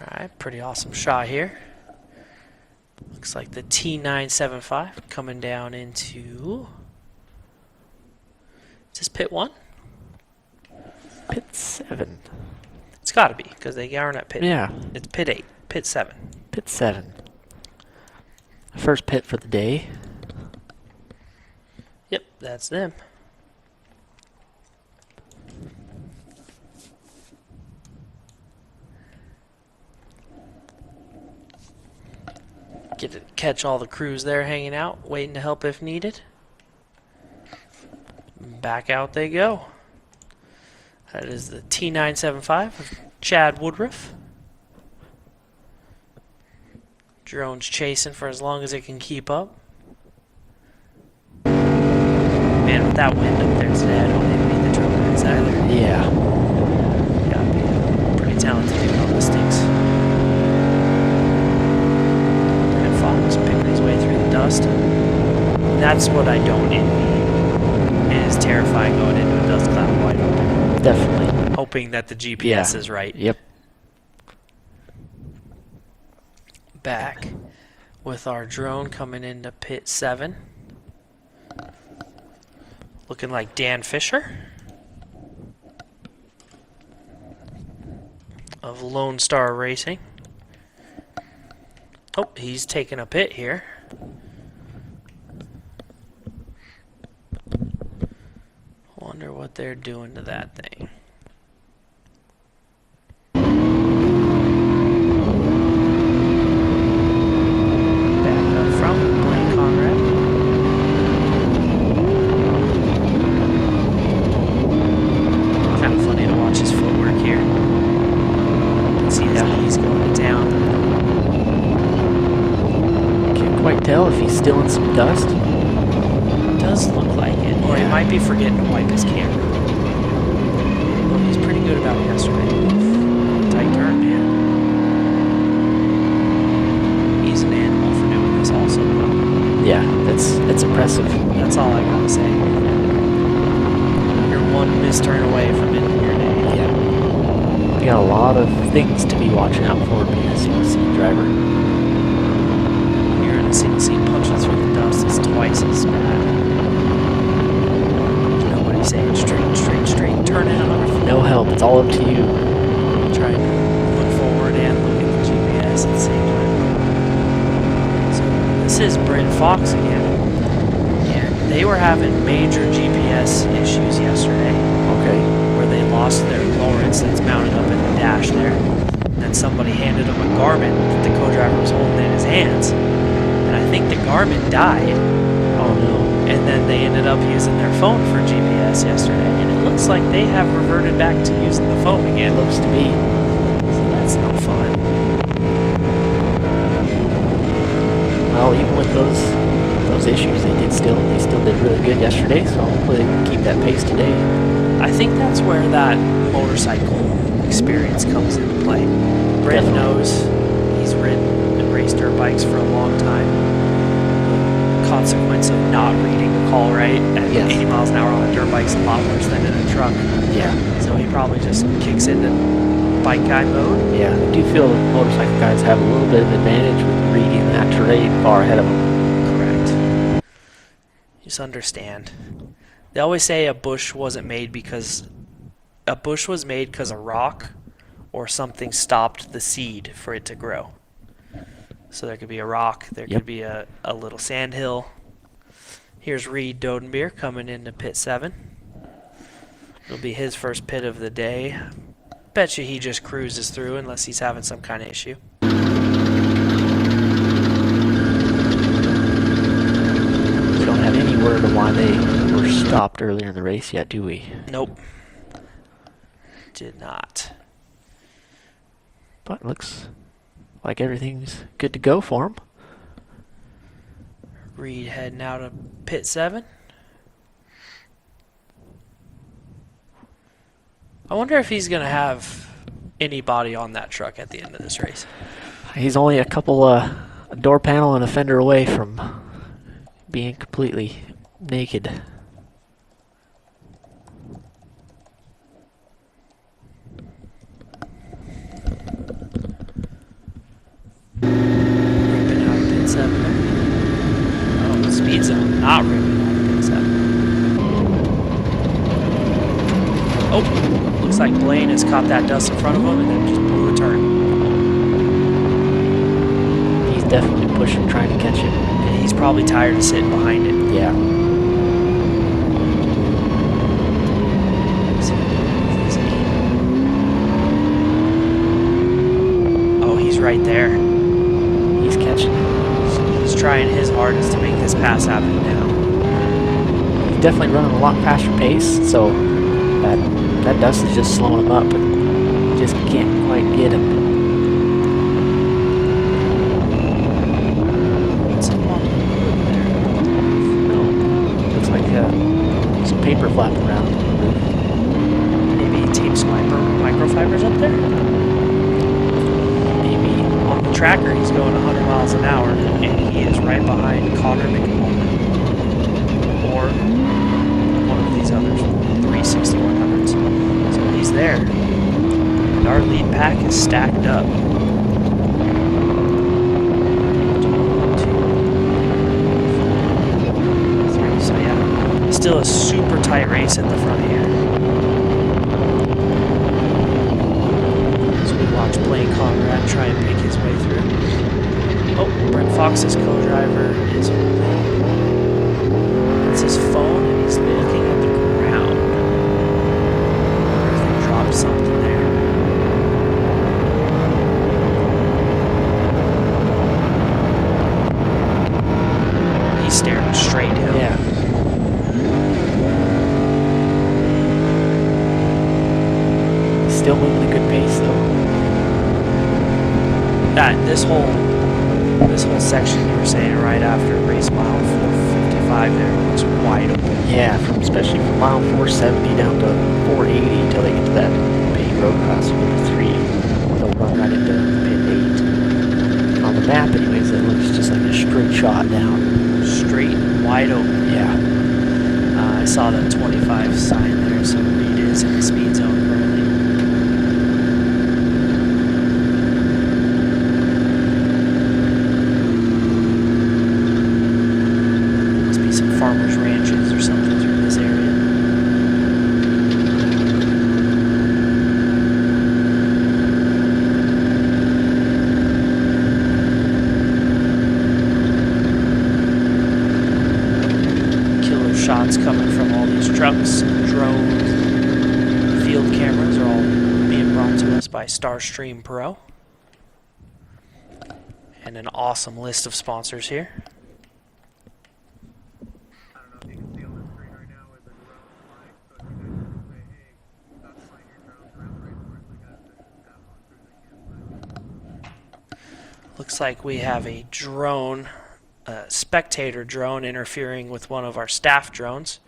Alright, pretty awesome shot here. Looks like the T975 coming down into... Is this pit 1? Pit 7. It's gotta be, because they aren't at pit. Yeah, It's pit 8, pit 7. pit 7. First pit for the day. Yep, that's them. Get to catch all the crews there hanging out, waiting to help if needed. Back out they go. That is the T975 of Chad Woodruff. Drone's chasing for as long as it can keep up. Man, with that wind up there today, I don't envy the drone guys either. Yeah. Gotta be pretty talented doing all the sticks. And Fox picking his way through the dust. And that's what I don't envy. It is terrifying going into a dust cloud wide open. Definitely. Hoping that the GPS is right. Yep. Back with our drone coming into pit 7. Looking like Dan Fisher of Lone Star Racing. Oh, he's taking a pit here. Wonder what they're doing to that thing. Back up front, Blaine Conrad. Kind of funny to watch his footwork here. You can see his knees going to town. Can't quite tell if he's still in some dust. Does look like it. Or he Yeah. might be forgetting to wipe his camera. Well, he's pretty good about it yesterday. Tight turn, man. He's an animal for doing this also, though. Yeah, that's impressive. That's all I gotta say. You're one misturn away from ending your day. Yeah. You got a lot of things to be watching out for being a single seat driver. You're in a single seat punching through the dust. It's twice as bad. There's nobody saying straight, straight, straight. Turn it on. No help, it's all up to you. Brent Fox again. And they were having major GPS issues yesterday, Okay. where they lost their Lawrence that's mounted up in the dash there. And then somebody handed them a Garmin that the co-driver was holding in his hands. And I think the Garmin died. Oh no. And then they ended up using their phone for GPS yesterday. And it looks like they have reverted back to using the phone again. Looks to be. So that's no fun. Well, even with those issues, they still did really good yesterday. So hopefully they can keep that pace today. I think that's where that motorcycle experience comes into play. Brent Definitely. knows he's ridden and raced dirt bikes for a long time. The consequence of not reading the call right at Yes. 80 miles an hour on a dirt bike is a lot worse than in a truck. Yeah. So he probably just kicks into bike guy mode. Yeah. I do feel that motorcycle guys have a little bit of advantage with reading that terrain far ahead of them. Correct. Just understand. They always say a bush wasn't made because a bush was made because a rock or something stopped the seed for it to grow. So there could be a rock, there Yep. could be a little sand hill. Here's Reed Dodenbeer coming into pit 7. It'll be his first pit of the day. Bet you he just cruises through unless he's having some kind of issue. We don't have any word on why they were stopped earlier in the race yet, do we? Nope. Did not. But looks like everything's good to go for them. Reed heading out of pit 7. I wonder if he's going to have anybody on that truck at the end of this race. He's only a couple a door panel and a fender away from being completely naked. Ripping out of pit 7. Oh, the speed zone. Not ripping out of pit 7. Oh, looks like Blaine has caught that dust in front of him and then just blew a turn. He's definitely pushing, trying to catch him. And he's probably tired of sitting behind it. Yeah. Oh, he's right there. He's catching. He's trying his hardest to make this pass happen now. He's definitely running a lot faster pace, so that dust is just slowing him up, and just can't quite get him. What's him on the hood there? No, looks like some paper flapping around. Maybe he taped some microfibers up there? Maybe. On the tracker, he's going 100 miles an hour, and he is right behind Connor McMullen. Or one of these others, 36100s. So he's there. And our lead pack is stacked up. 1, 2, 3. So yeah, still a super tight race at the front here. So we watch Blaine Conrad try and pick his way through. Oh, Brent Fox's co-driver is holding. It's his phone and he's looking at the ground. I wonder if they dropped something there. He's staring straight hill. Yeah. Still moving at a good pace though. This whole section you were saying right after race mile 455 there looks wide open. Yeah, especially from mile 470 down to 480 until they get to that paved road crossing with 3. They'll run right into pit 8. On the map anyways, it looks just like a straight shot down. Straight and wide open. Yeah. I saw the 25 sign there, so Reed is in the speed zone currently. Must be some farmers' ranches or something through this area. to us by Starstream Pro. And an awesome list of sponsors here. Looks like we have a drone, a spectator drone, interfering with one of our staff drones.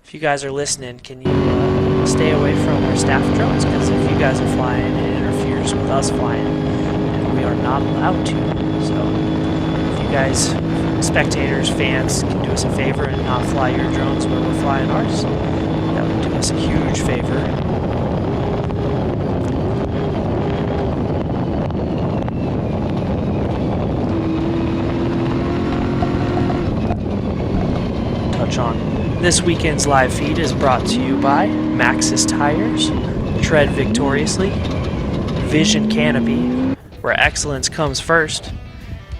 If you guys are listening, can you stay away from our staff drones? Because if you guys are flying, it interferes with us flying, and we are not allowed to. So if you guys, spectators, fans, can do us a favor and not fly your drones where we're flying ours, that would do us a huge favor. On this weekend's live feed is brought to you by Maxxis Tires, Tread Victoriously, Vision Canopy, where excellence comes first,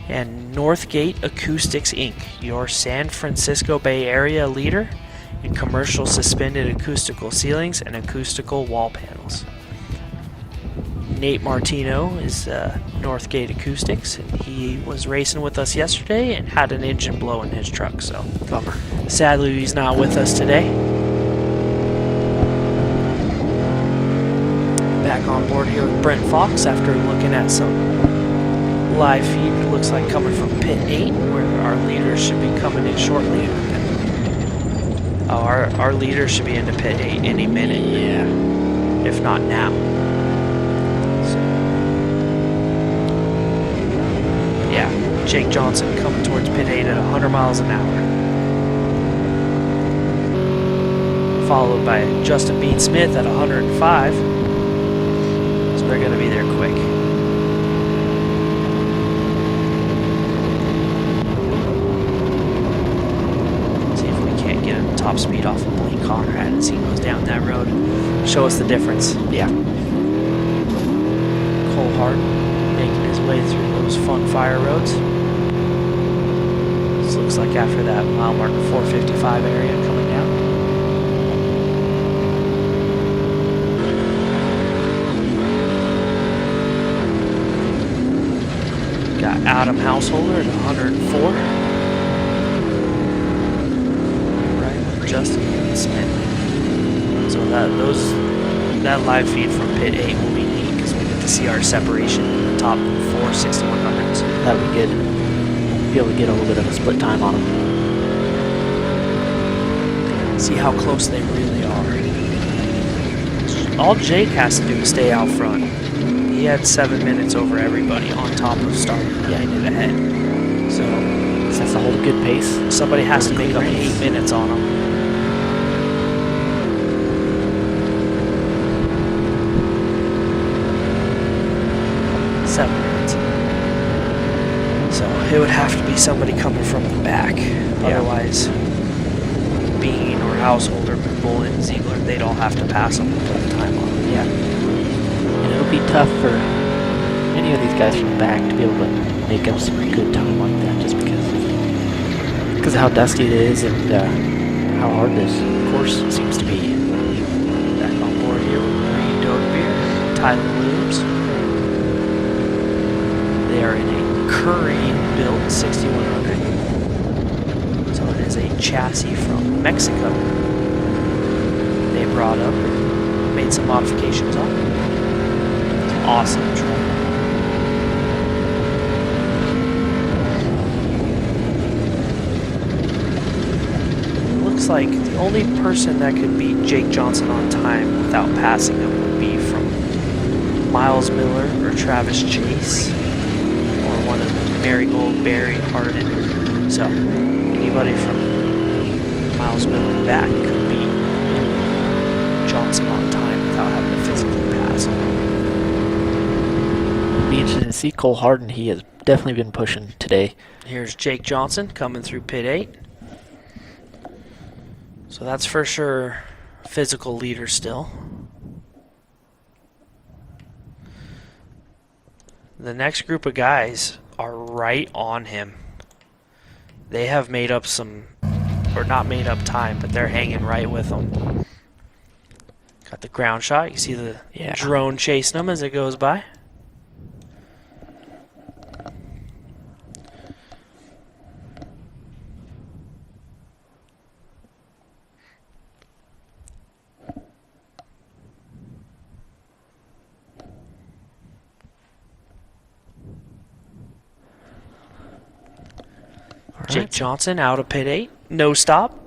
and Northgate Acoustics Inc., your San Francisco Bay Area leader in commercial suspended acoustical ceilings and acoustical wall panels. Nate Martino is Northgate Acoustics, and he was racing with us yesterday and had an engine blow in his truck, so bummer. Sadly, he's not with us today. Back on board here with Brent Fox after looking at some live feed. It looks like coming from pit 8, where our leaders should be coming in shortly. Oh, our leaders should be into pit 8 any minute. Yeah, if not now. Jake Johnson coming towards pit 8 at 100 miles an hour. Followed by Justin Bean Smith at 105. So they're going to be there quick. See if we can't get a top speed off of Blaine Connor. I hadn't seen those down that road. Show us the difference. Yeah. Cole Hart making his way through those fun fire roads. Looks like after that mile marker 455 area coming down. Got Adam Householder at 104. Right with Justin Smith. So that live feed from pit 8 will be neat because we get to see our separation in the top 4 6100s. That'll be good. Be able to get a little bit of a split time on them. See how close they really are. All Jake has to do is stay out front. He had 7 minutes over everybody on top of starting. Yeah, he did ahead. So that's a whole good pace. Somebody has to make up 8 minutes on him. It would have to be somebody coming from the back. Yeah. Otherwise, Bean or Householder, Bullen, Ziegler, they'd all have to pass them and put the time on them. Yeah. And it'll be tough for any of these guys from the back to be able to make up some good time like that just because of how dusty it is and how hard this course seems to be. Back on board here with Green Dog Beer, Tyler Williams. They are in a Curry-built 6100. So it is a chassis from Mexico. They brought up and made some modifications on it. It's an awesome truck. It looks like the only person that could beat Jake Johnson on time without passing him would be from Miles Miller or Travis Chase. One of Marigold, Barry, Harden. So anybody from Miles Miller back could beat Johnson on time without having to physically pass him. It'll be interesting to see Cole Harden. He has definitely been pushing today. Here's Jake Johnson coming through pit 8. So that's for sure physical leader still. The next group of guys are right on him. They have made up some, or not made up time, but they're hanging right with him. Got the ground shot. You can see the Yeah. drone chasing him as it goes by. Jake Johnson out of pit 8. No stop.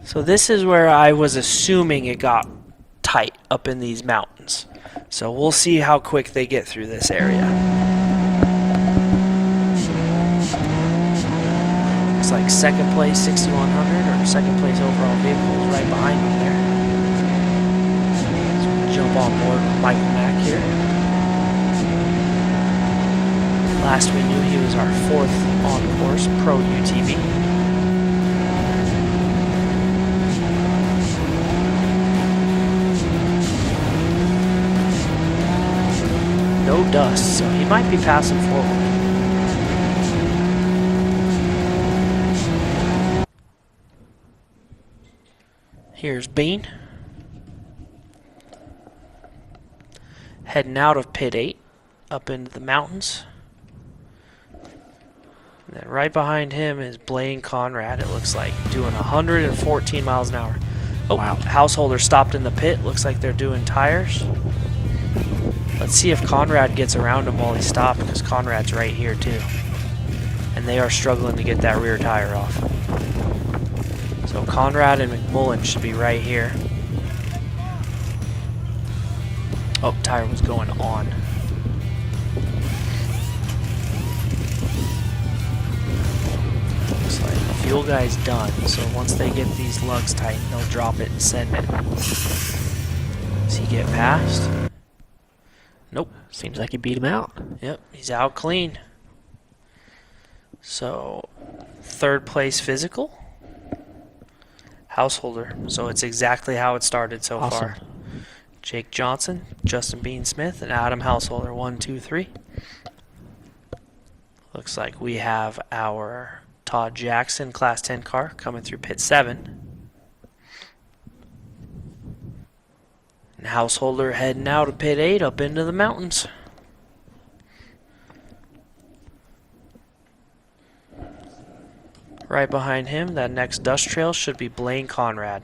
So this is where I was assuming it got tight up in these mountains. So we'll see how quick they get through this area. Looks like second place 6100 or second place overall vehicle is right behind them there. So we'll jump on board with Michael Mack here. Last we knew he was our 4th on course pro UTV. No dust, so he might be passing forward. Here's Bean. Heading out of pit 8 up into the mountains. And then right behind him is Blaine Conrad, it looks like, doing 114 miles an hour. Oh, wow. Householder stopped in the pit. Looks like they're doing tires. Let's see if Conrad gets around him while he stopped, because Conrad's right here too. And they are struggling to get that rear tire off. So Conrad and McMullen should be right here. Oh, tire was going on. Looks like the fuel guy's done, so once they get these lugs tight, they'll drop it and send it. Does he get past? Nope. Seems like he beat him out. Yep, he's out clean. So, 3rd place physical. Householder. So it's exactly how it started so far. Jake Johnson, Justin Bean Smith, and Adam Householder. 1, 2, 3. Looks like we have our Todd Jackson Class 10 car coming through pit 7. And Householder heading out of pit 8 up into the mountains. Right behind him, that next dust trail should be Blaine Conrad.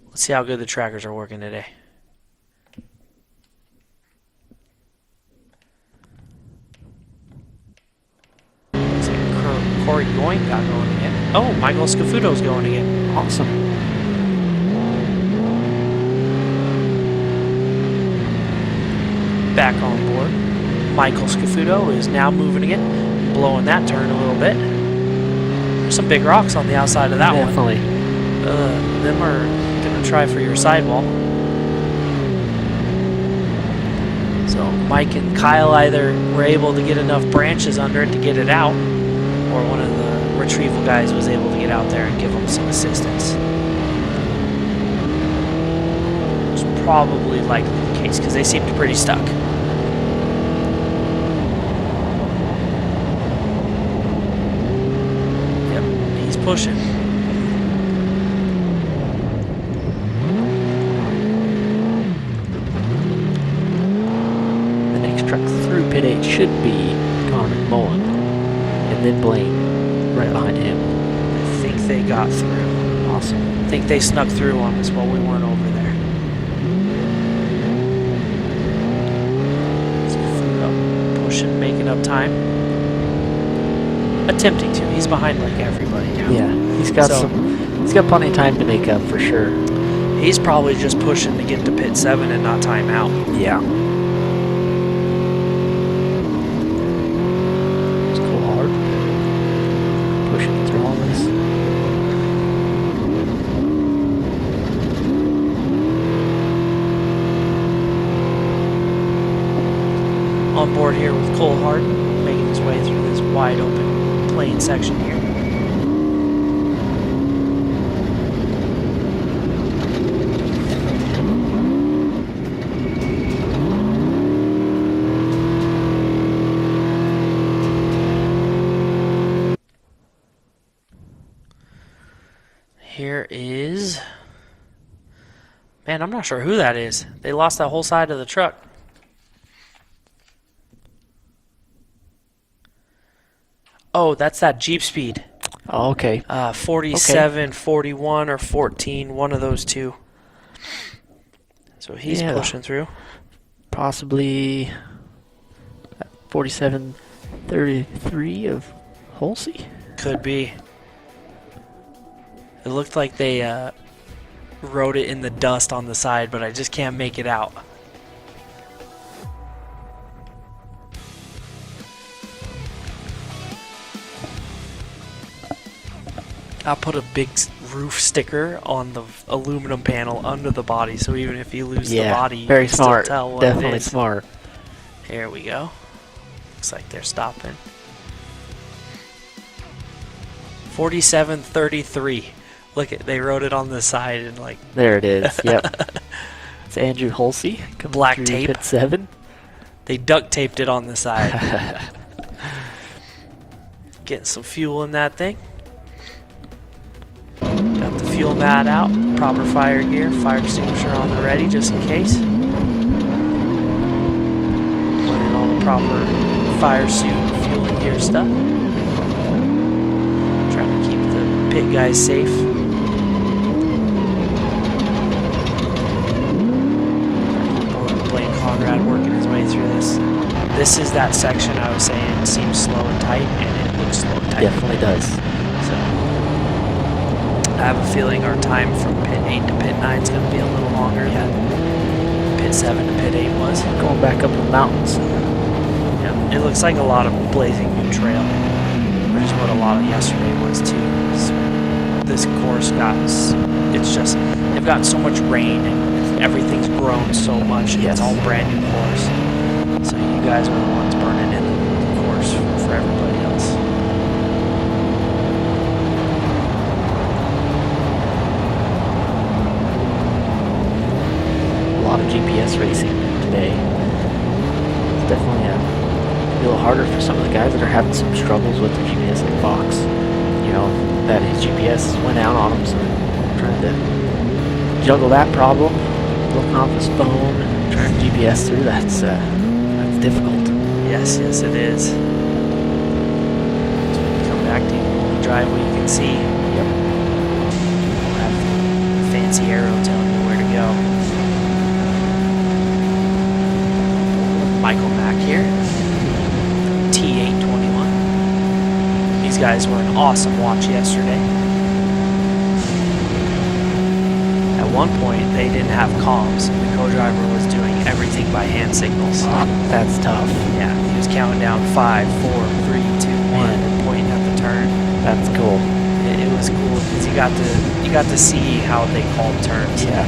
Let's see how good the trackers are working today. Looks like Corey Goink got going again. Oh, Michael Scafuto's going again. Awesome. Back on board. Michael Scafuto is now moving again, blowing that turn a little bit. There's some big rocks on the outside of that one. Definitely. Them are going to try for your sidewall. So Mike and Kyle either were able to get enough branches under it to get it out, or one of the retrieval guys was able to get out there and give them some assistance. It's probably likely the case because they seemed pretty stuck. Pushing. The next truck through pit 8 should be Connor McMullen, and then Blaine right behind him. I think they got through. Awesome. I think they snuck through on us while we weren't over there. So pushing, making up time. Attempting to. He's behind like everybody now. Yeah, he's got he's got plenty of time to make up for sure. He's probably just pushing to get to pit 7 and not time out. Yeah. It's cool hard. Pushing through all this. On board here with Cole Hart, making his way through this wide open plain section here. Here is... Man, I'm not sure who that is. They lost that whole side of the truck. Oh, that's that Jeep Speed. Oh, okay. 47, 41, or 14. One of those two. So he's pushing through. Possibly 4733 of Halsey. Could be. It looked like they wrote it in the dust on the side, but I just can't make it out. I'll put a big roof sticker on the aluminum panel under the body, so even if you lose the body, you very can smart. still tell what Definitely it is. smart. Here we go. Looks like they're stopping. 4733. Look at, they wrote it on the side and like There it is. Yep. It's Andrew Halsey. Coming Black through tape. Pit 7. they duct taped it on the side. Getting some fuel in that thing. Got the fuel mat out, proper fire gear, fire extinguisher on the ready just in case. Wearing all the proper fire suit, fuel and gear stuff. Trying to keep the pit guys safe. Blaine Conrad working his way through this. This is that section I was saying seems slow and tight, and it looks slow and tight. Definitely does. So I have a feeling our time from pit 8 to pit 9 is going to be a little longer than pit 7 to pit 8 was. Going back up the mountains. Yeah, it looks like a lot of blazing new trail, which is what a lot of yesterday was too. So this course it's just, they've gotten so much rain and everything's grown so much. Yes. It's all brand new course. So you guys are the ones burning in the course for everybody else. A lot of GPS racing today. It's definitely a little harder for some of the guys that are having some struggles with their GPS, like Fox. You know, that his GPS went out on him, so trying to juggle that problem, looking off his phone and trying to GPS through that's difficult. Yes, yes it is. So when you come back to the driveway, you can see. Yep. We'll have a fancy arrow telling you where to go. Michael Mack here. T821. These guys were an awesome watch yesterday. At one point, they didn't have comms. The co-driver was doing everything by hand signals. That's tough. Yeah, he was counting down 5, 4, 3, 2, 1, and pointing at the turn. That's cool. It was cool because you got to see how they called turns. Yeah.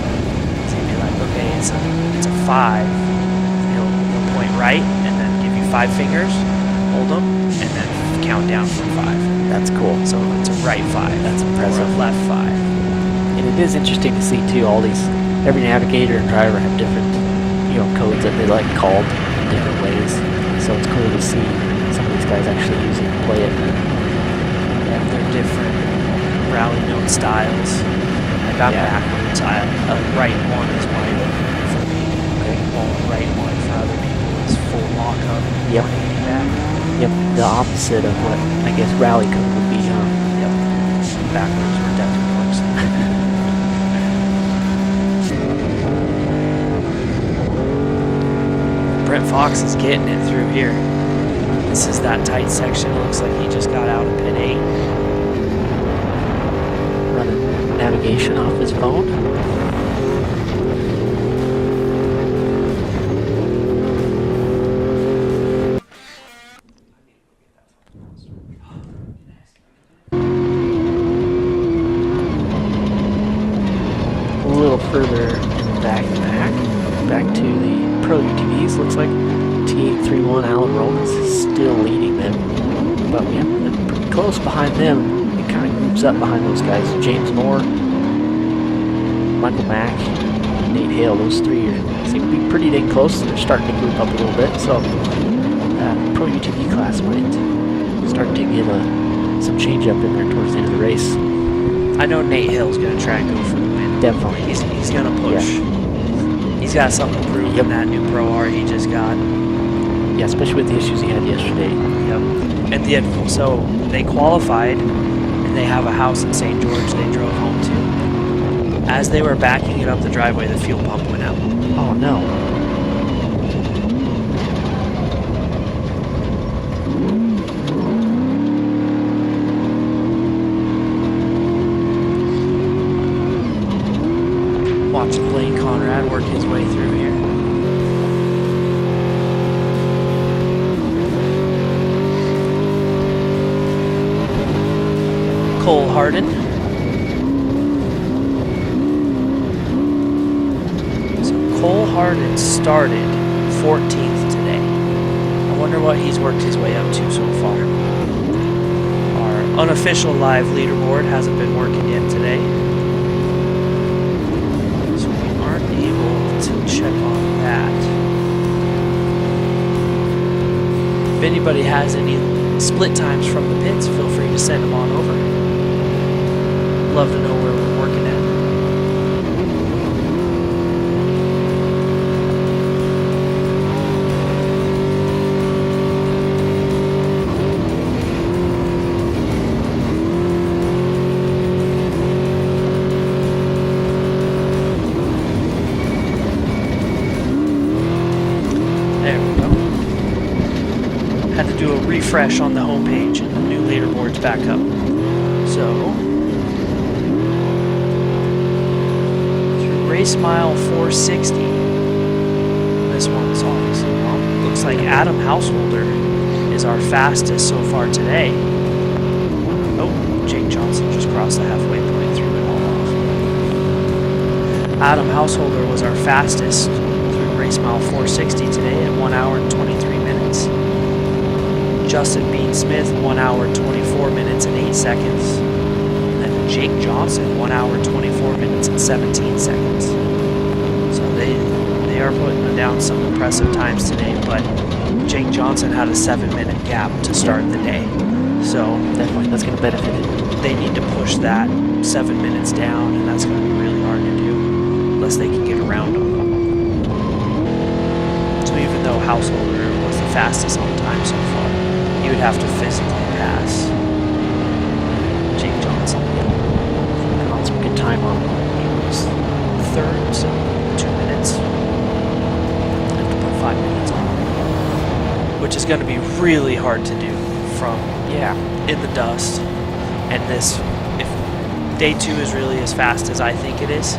So you'd be like, okay, it's a 5. He'll point right and then give you 5 fingers, hold them, and then count down from 5. That's cool. So it's a right 5. That's impressive. Or a left 5. And it is interesting to see too, every navigator and driver have different, codes that they like called in different ways. So it's cool to see some of these guys actually use it and play it. Yeah, they're different rally note styles. I got backwards. Right 1 is right for me. Okay. While right 1 for other people is full lockup. Yep. 180 back. Yep, the opposite of what I guess rally code would be, huh? Yep. Backwards where Declan works. Brent Fox is getting it through here. This is that tight section. It looks like he just got out of pit 8. Running navigation off his phone. A little further in the back to the Pro UTVs. Looks like T831 Alan Romans is still leading them, but we have them pretty close behind them. It kind of groups up behind those guys. James Moore, Michael Mack, Nate Hale. Those three seem to be pretty dang close. They're starting to group up a little bit, so Pro UTV class might start to get some change up in there towards the end of the race. I know Nate Hill's going to try and go for the win. Definitely. He's going to push. He's got something to prove in that new Pro R he just got. Yeah, especially with the issues he had yesterday. Yep. And so they qualified, and they have a house in St. George they drove home to. As they were backing it up the driveway, the fuel pump went out. Oh, no. Watching Blaine Conrad work his way through here. Cole Hardin. So Cole Hardin started 14th today. I wonder what he's worked his way up to so far. Our unofficial live leaderboard hasn't been working yet today. To check on that. If anybody has any split times from the pits, feel free to send them on over. Love to know where we're working at. Refresh on the homepage and the new leaderboard's back up. So through race mile 460, this one's obviously wrong. Looks like Adam Householder is our fastest so far today. Oh, Jake Johnson just crossed the halfway point, threw it all off. Adam Householder was our fastest through race mile 460 today at 1 hour and 23 minutes. Justin Bean Smith, 1 hour, 24 minutes and 8 seconds. And then Jake Johnson, 1 hour, 24 minutes and 17 seconds. So they are putting down some impressive times today, but Jake Johnson had a 7-minute gap to start the day. So Definitely, that's going to benefit it. they need to push that 7 minutes down, and that's going to be really hard to do unless they can get around them. So even though Householder was the fastest on time so far, you would have to physically pass Jake Johnson. Got some good time on. He was third, so 2 minutes. I have to put 5 minutes on, which is going to be really hard to do from in the dust. And this, if day 2 is really as fast as I think it is,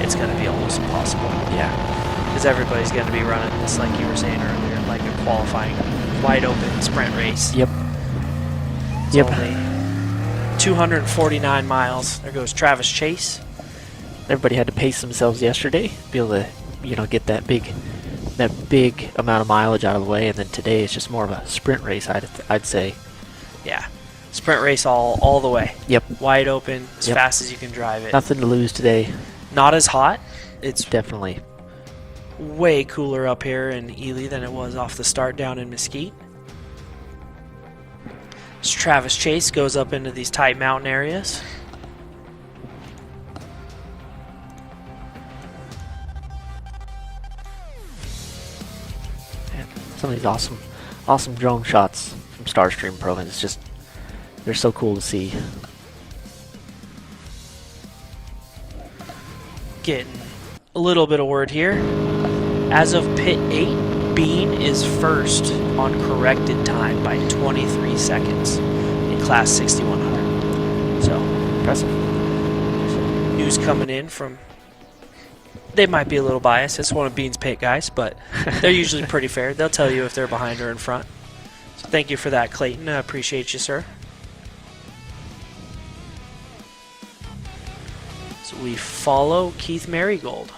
it's going to be almost impossible. Yeah. Because everybody's going to be running this, like you were saying earlier, like a qualifying wide open sprint race. Yep. It's only 249 miles. There goes Travis Chase. Everybody had to pace themselves yesterday, be able to, get that big amount of mileage out of the way, and then today it's just more of a sprint race. I'd say. Yeah, sprint race all the way. Yep. Wide open, as fast as you can drive it. Nothing to lose today. Not as hot. It's Definitely. way cooler up here in Ely than it was off the start down in Mesquite. So Travis Chase goes up into these tight mountain areas. Man, some of these awesome drone shots from Starstream Pro, and it's just, they're so cool to see. Getting a little bit of word here. As of pit 8, Bean is first on corrected time by 23 seconds in class 6100. So Impressive. news coming in from, they might be a little biased. It's one of Bean's pit guys, but they're usually pretty fair. They'll tell you if they're behind or in front. So thank you for that, Clayton. I appreciate you, sir. So we follow Keith Marigold.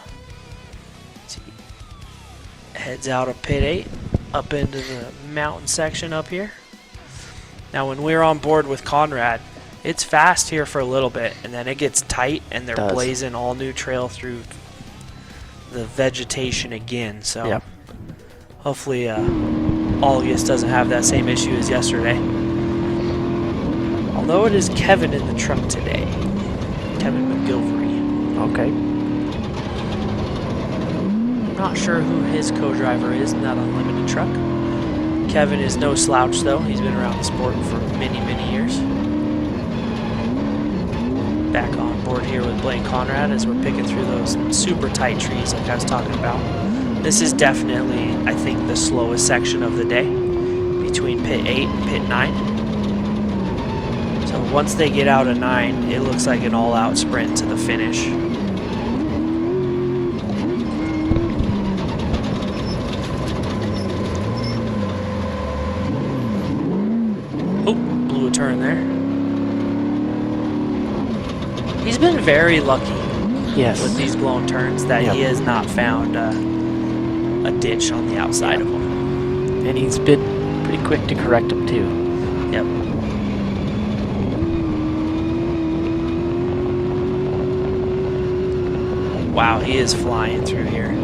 Heads out of pit 8 up into the mountain section up here. Now when we're on board with Conrad, it's fast here for a little bit, and then it gets tight, and they're blazing all new trail through the vegetation again. So hopefully August doesn't have that same issue as yesterday. Although it is Kevin in the truck today. Okay. I'm not sure who his co-driver is in that unlimited truck. Kevin is no slouch though. He's been around the sport for many, many years. Back on board here with Blaine Conrad as we're picking through those super tight trees like I was talking about. This is definitely, I think, the slowest section of the day between pit 8 and pit 9. So once they get out of 9, it looks like an all-out sprint to the finish. Oh, blew a turn there. He's been very lucky with these blown turns that he has not found a ditch on the outside of him. And he's been pretty quick to correct them too. Yep. Wow, he is flying through here.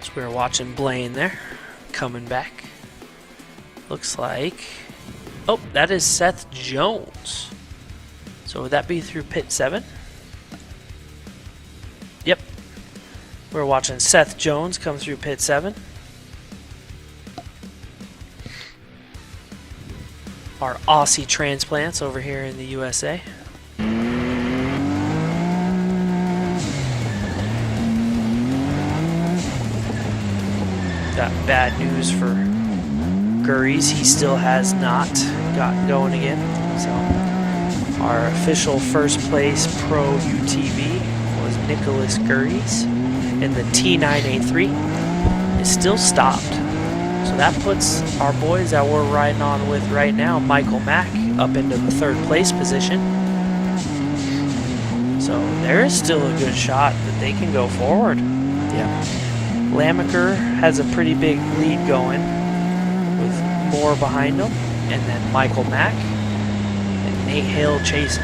So we're watching Blaine there, coming back. Looks like, oh, that is Seth Jones. So would that be through pit 7? Yep. We're watching Seth Jones come through pit 7. Our Aussie transplants over here in the USA. Got bad news for Gurries. He still has not gotten going again. So our official first place pro UTV was Nicholas Gurries, and the T9A3 is still stopped. So that puts our boys that we're riding on with right now, Michael Mack, up into the 3rd place position. So there is still a good shot that they can go forward. Yeah. Lamaker has a pretty big lead going with Moore behind him, and then Michael Mack and Nate Hale chasing.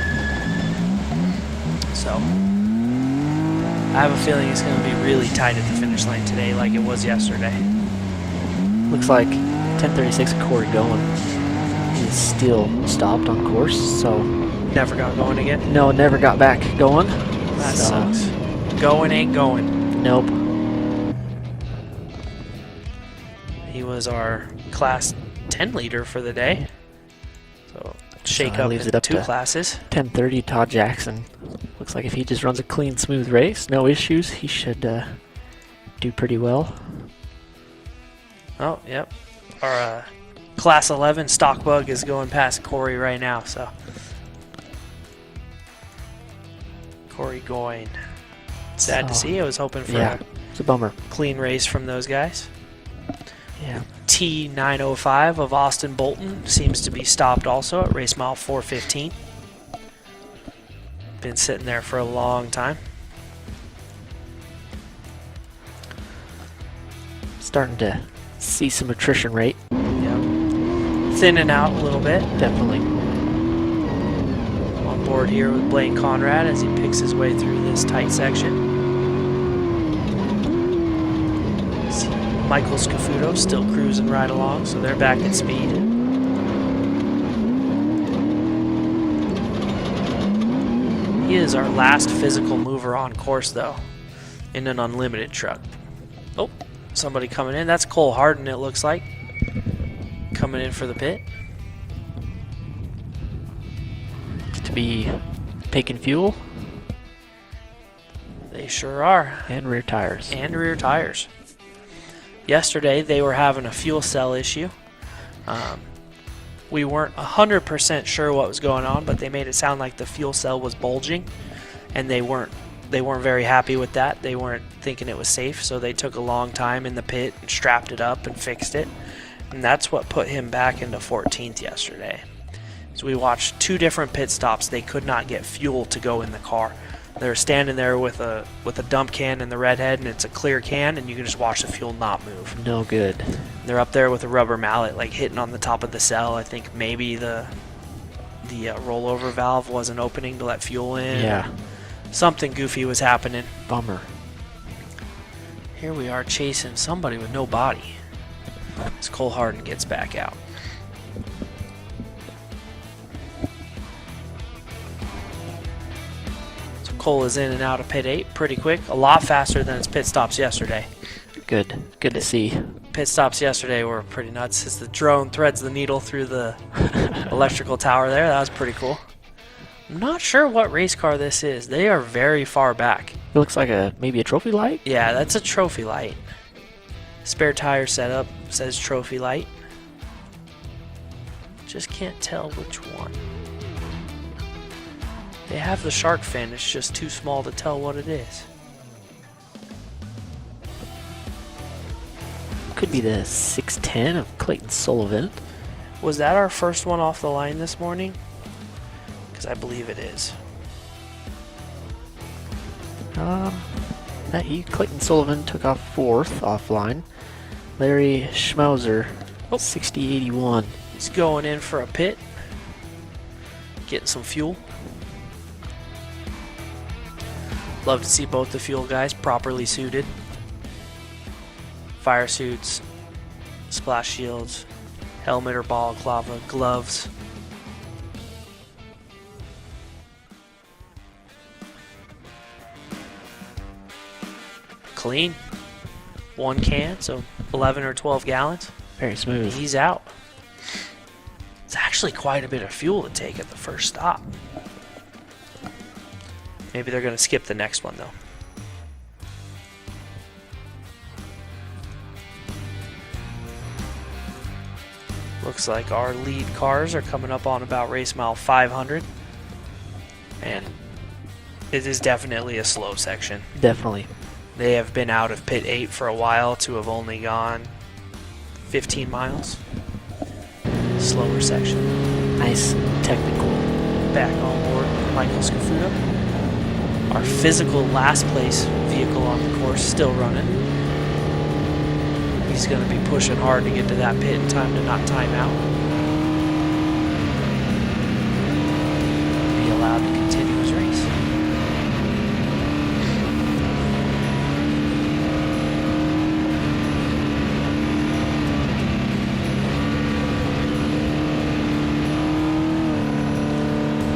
So I have a feeling it's going to be really tight at the finish line today like it was yesterday. Looks like 10:36 Corey going. He's still stopped on course, so Never got going again? no, never got back going. That So, sucks. Going ain't going. Nope. He was our class 10 leader for the day. So shake that up leaves in it up 2 to classes. 10:30 Todd Jackson. Looks like if he just runs a clean, smooth race, no issues, he should do pretty well. Oh, yep. Our class 11 stock bug is going past Corey right now, so. Corey going. Sad to So, see. I was hoping for yeah, a it's a bummer. clean race from those guys. Yeah. T905 of Austin Bolton seems to be stopped also at race mile 415. Been sitting there for a long time. Starting to see some attrition rate. Yep. Thinning out a little bit. Definitely. On board here with Blaine Conrad as he picks his way through this tight section. See Michael Scafuto still cruising right along, so they're back at speed. He is our last physical mover on course, though, in an unlimited truck. Oh, somebody coming in. That's Cole Harden, it looks like, coming in for the pit. To be taking fuel They sure are. and rear tires. And rear tires. Yesterday, they were having a fuel cell issue. We weren't 100% sure what was going on, but they made it sound like the fuel cell was bulging, and they weren't very happy with that. They weren't thinking it was safe, so they took a long time in the pit and strapped it up and fixed it, and that's what put him back into 14th yesterday. So we watched 2 different pit stops. They could not get fuel to go in the car. They were standing there with a dump can in the red head, and it's a clear can, and you can just watch the fuel not move. No good. They're up there with a rubber mallet, like hitting on the top of the cell. I think maybe the rollover valve wasn't opening to let fuel in. Yeah. Something goofy was happening. Bummer. Here we are chasing somebody with no body as Cole Harden gets back out. So Cole is in and out of pit 8 pretty quick, a lot faster than his pit stops yesterday. Good to see. Pit stops yesterday were pretty nuts as the drone threads the needle through the electrical tower there. That was pretty cool. I'm not sure what race car this is. They are very far back. It looks like maybe a trophy light. Yeah, that's a trophy light. Spare tire setup says trophy light. Just can't tell which one. They have the shark fin, it's just too small to tell what it is. Could be the 610 of Clayton Sullivan. Was that our first one off the line this morning? Because I believe it is. Clayton Sullivan took off 4th offline. Larry Schmauser, 6081. He's going in for a pit. Getting some fuel. Love to see both the fuel guys properly suited. Fire suits, splash shields, helmet or balaclava, gloves. Clean. 1 can, so 11 or 12 gallons. Very smooth. He's out. It's actually quite a bit of fuel to take at the first stop. Maybe they're going to skip the next one, though. Looks like our lead cars are coming up on about race mile 500. And it is definitely a slow section. Definitely. They have been out of pit 8 for a while to have only gone 15 miles. Slower section. Nice technical. Back on board, Michael Scafuto. Our physical last place vehicle on the course still running. He's going to be pushing hard to get to that pit in time to not time out. Be allowed to continue his race.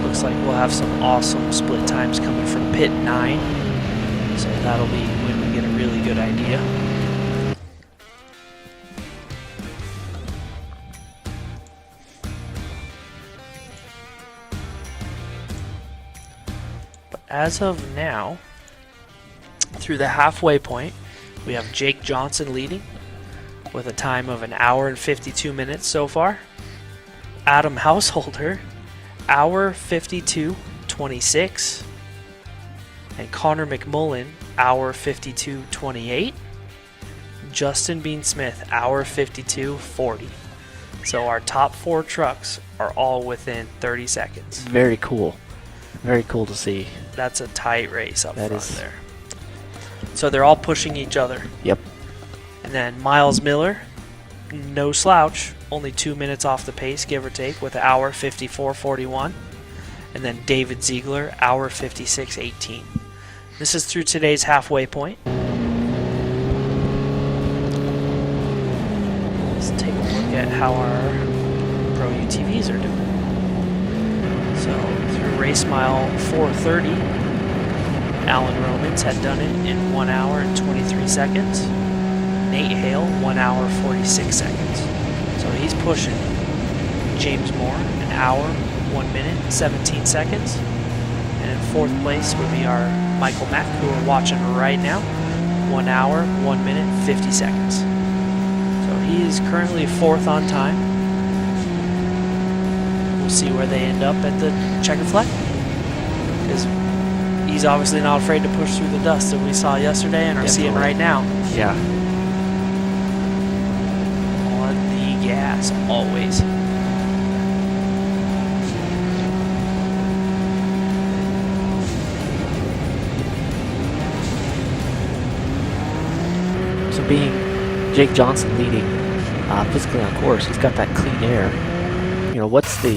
Looks like we'll have some awesome split times coming from pit 9. So that'll be when we get a really good idea. As of now, through the halfway point, we have Jake Johnson leading with a time of 1 hour and 52 minutes so far. Adam Householder, 1 hour 52:26. And Connor McMullen, 1 hour 52:28. Justin Bean Smith, 1 hour 52:40. So our top 4 trucks are all within 30 seconds. Very cool. Very cool to see. That's a tight race up That front is. there. So they're all pushing each other. Yep. And then Miles Miller, no slouch, only 2 minutes off the pace, give or take, with 1 hour 54:41. And then David Ziegler, 1 hour 56:18. This is through today's halfway point. Let's take a look at how our Pro UTVs are doing. So through race mile 430, Alan Romans had done it in 1 hour and 23 seconds. Nate Hale, 1 hour 46 seconds. So he's pushing. James Moore, 1 hour, 1 minute, 17 seconds. And in 4th place would be our Michael Mack, who we're watching right now. 1 hour, 1 minute, 50 seconds. So he is currently 4th on time. We'll see where they end up at the checkered flag. Because he's obviously not afraid to push through the dust that we saw yesterday and are seeing right now. Yeah. On the gas, always. So being Jake Johnson leading physically on course, he's got that clean air. You know, what do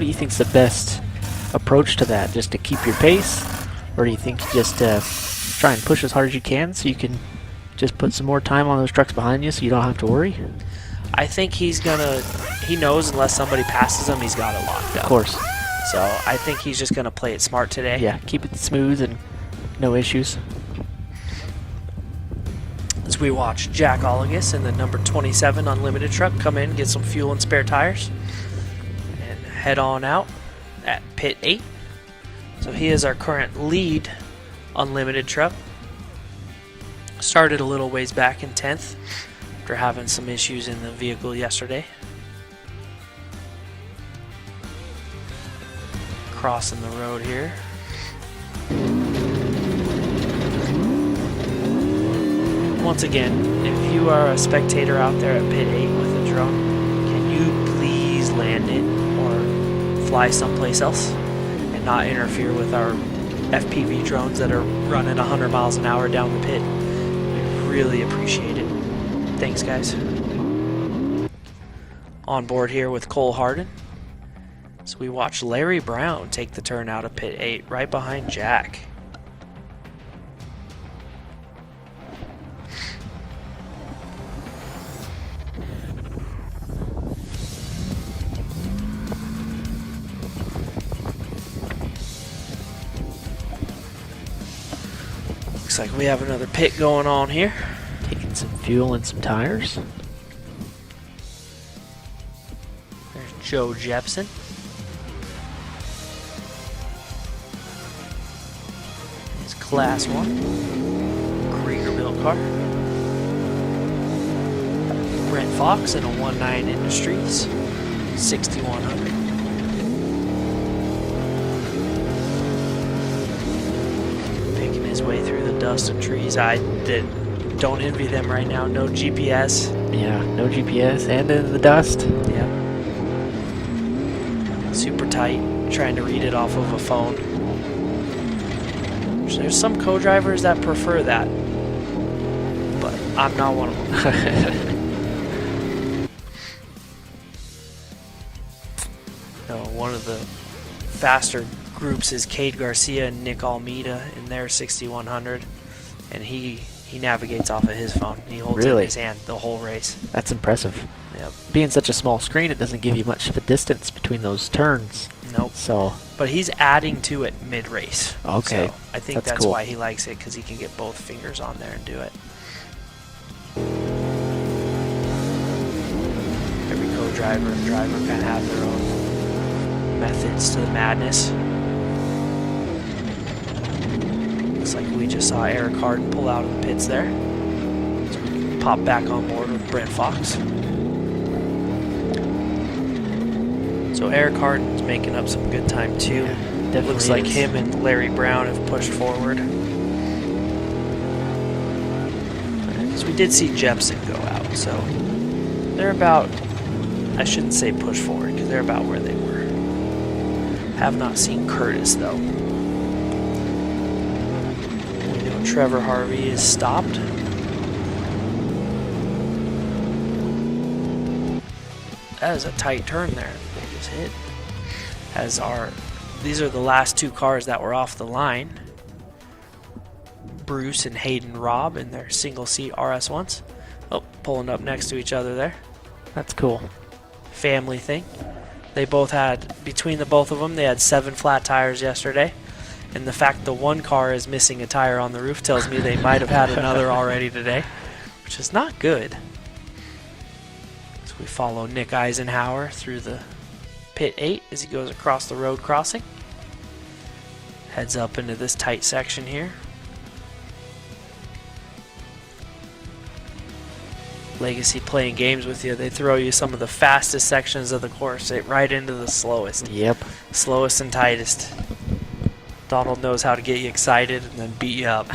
you think's the best approach to that? Just to keep your pace, or do you think just try and push as hard as you can so you can just put some more time on those trucks behind you so you don't have to worry? I think he knows unless somebody passes him, he's got it locked up. Of course. So I think he's just going to play it smart today. Yeah, keep it smooth and no issues. As we watch Jack Olligus in the number 27 Unlimited truck come in, get some fuel and spare tires, and head on out at pit 8. So he is our current lead Unlimited truck. Started a little ways back in 10th after having some issues in the vehicle yesterday. Crossing the road here. Once again, if you are a spectator out there at pit 8 with a drone, can you please land it or fly someplace else and not interfere with our FPV drones that are running 100 miles an hour down the pit? We really appreciate it. Thanks, guys. On board here with Cole Harden. So we watch Larry Brown take the turn out of pit 8 right behind Jack. Looks like we have another pit going on here. Taking some fuel and some tires. There's Joe Jepson. It's Class 1. Krieger built car. Brent Fox in a 19 Industries 6100. Picking his way through the dust and trees. I don't envy them right now. No GPS. Yeah, no GPS and in the dust. Yeah. Super tight. Trying to read it off of a phone. There's some co-drivers that prefer that, but I'm not one of them. No, one of the faster groups is Cade Garcia and Nick Almeida in their 6100, and he navigates off of his phone. He holds it in his hand the whole race. That's impressive. Yep. Being such a small screen, it doesn't give you much of a distance between those turns. Nope. So, but he's adding to it mid-race. Okay. So I think that's cool. why he likes it, because he can get both fingers on there and do it. Every co-driver and driver kind of have their own methods to the madness. Looks like we just saw Eric Harden pull out of the pits there. So we can pop back on board with Brent Fox. So Eric Harden's making up some good time too. Yeah, looks like him and Larry Brown have pushed forward. So we did see Jepson go out, so they're about, I shouldn't say push forward, because they're about where they were. Have not seen Curtis though. We know Trevor Harvey is stopped. That is a tight turn there they just hit. These are the last two cars that were off the line. Bruce and Hayden Robb in their single seat RS1s. Oh, pulling up next to each other there. That's cool. Family thing. They both had, between the both of them, they had 7 flat tires yesterday. And the fact the one car is missing a tire on the roof tells me they might have had another already today, which is not good. So we follow Nick Eisenhower through the pit 8 as he goes across the road crossing. Heads up into this tight section here. Legacy playing games with you. They throw you some of the fastest sections of the course right into the slowest. Yep. Slowest and tightest. Donald knows how to get you excited and then beat you up.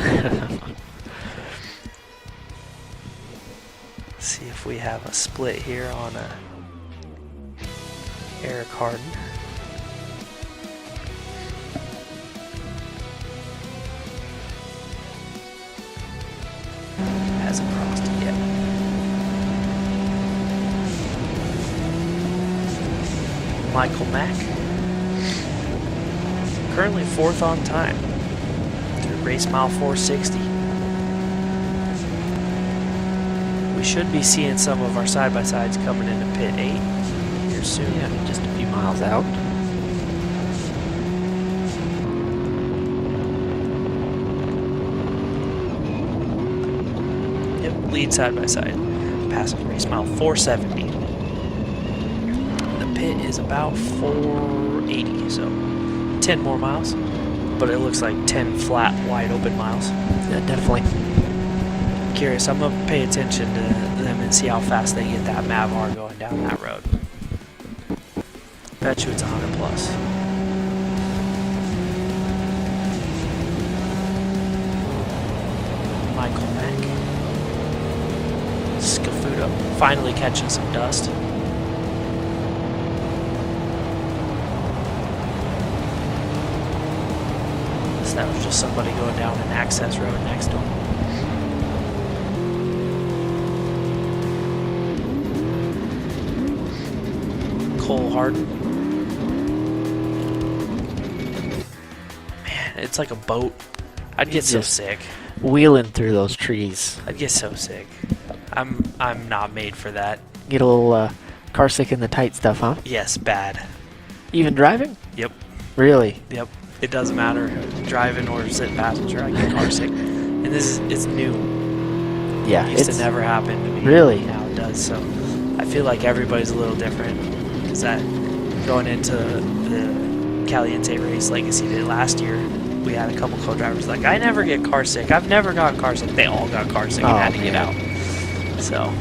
See if we have a split here on Eric Harden. Hasn't crossed it yet. Michael Mack. Currently 4th on time through race mile 460. should be seeing some of our side-by-sides coming into pit 8 here soon. Yeah, just a few miles out. Yep, lead side-by-side. Passing race mile 470. The pit is about 480, so 10 more miles. But it looks like 10 flat, wide open miles. Yeah, definitely. Curious, I'm gonna pay attention to them and see how fast they get that Mavar going down that road. Bet you it's 100 plus. Michael Mack. Scafuto finally catching some dust. So that was just somebody going down an access road next to him. Cole Harden. Man, it's like a boat. I'd get so sick. Wheeling through those trees. I'd get so sick. I'm not made for that. Get a little car sick in the tight stuff, huh? Yes, bad. Even driving? Yep. Really? Yep. It doesn't matter driving or sitting passenger. I get car sick, and it's new. Yeah, It used to never happen to me. Really? Now it does. So I feel like everybody's a little different. Because that going into the Caliente race, Legacy did last year, we had a couple co-drivers like, I never get car sick. I've never gotten car sick. They all got car sick and had to get out. So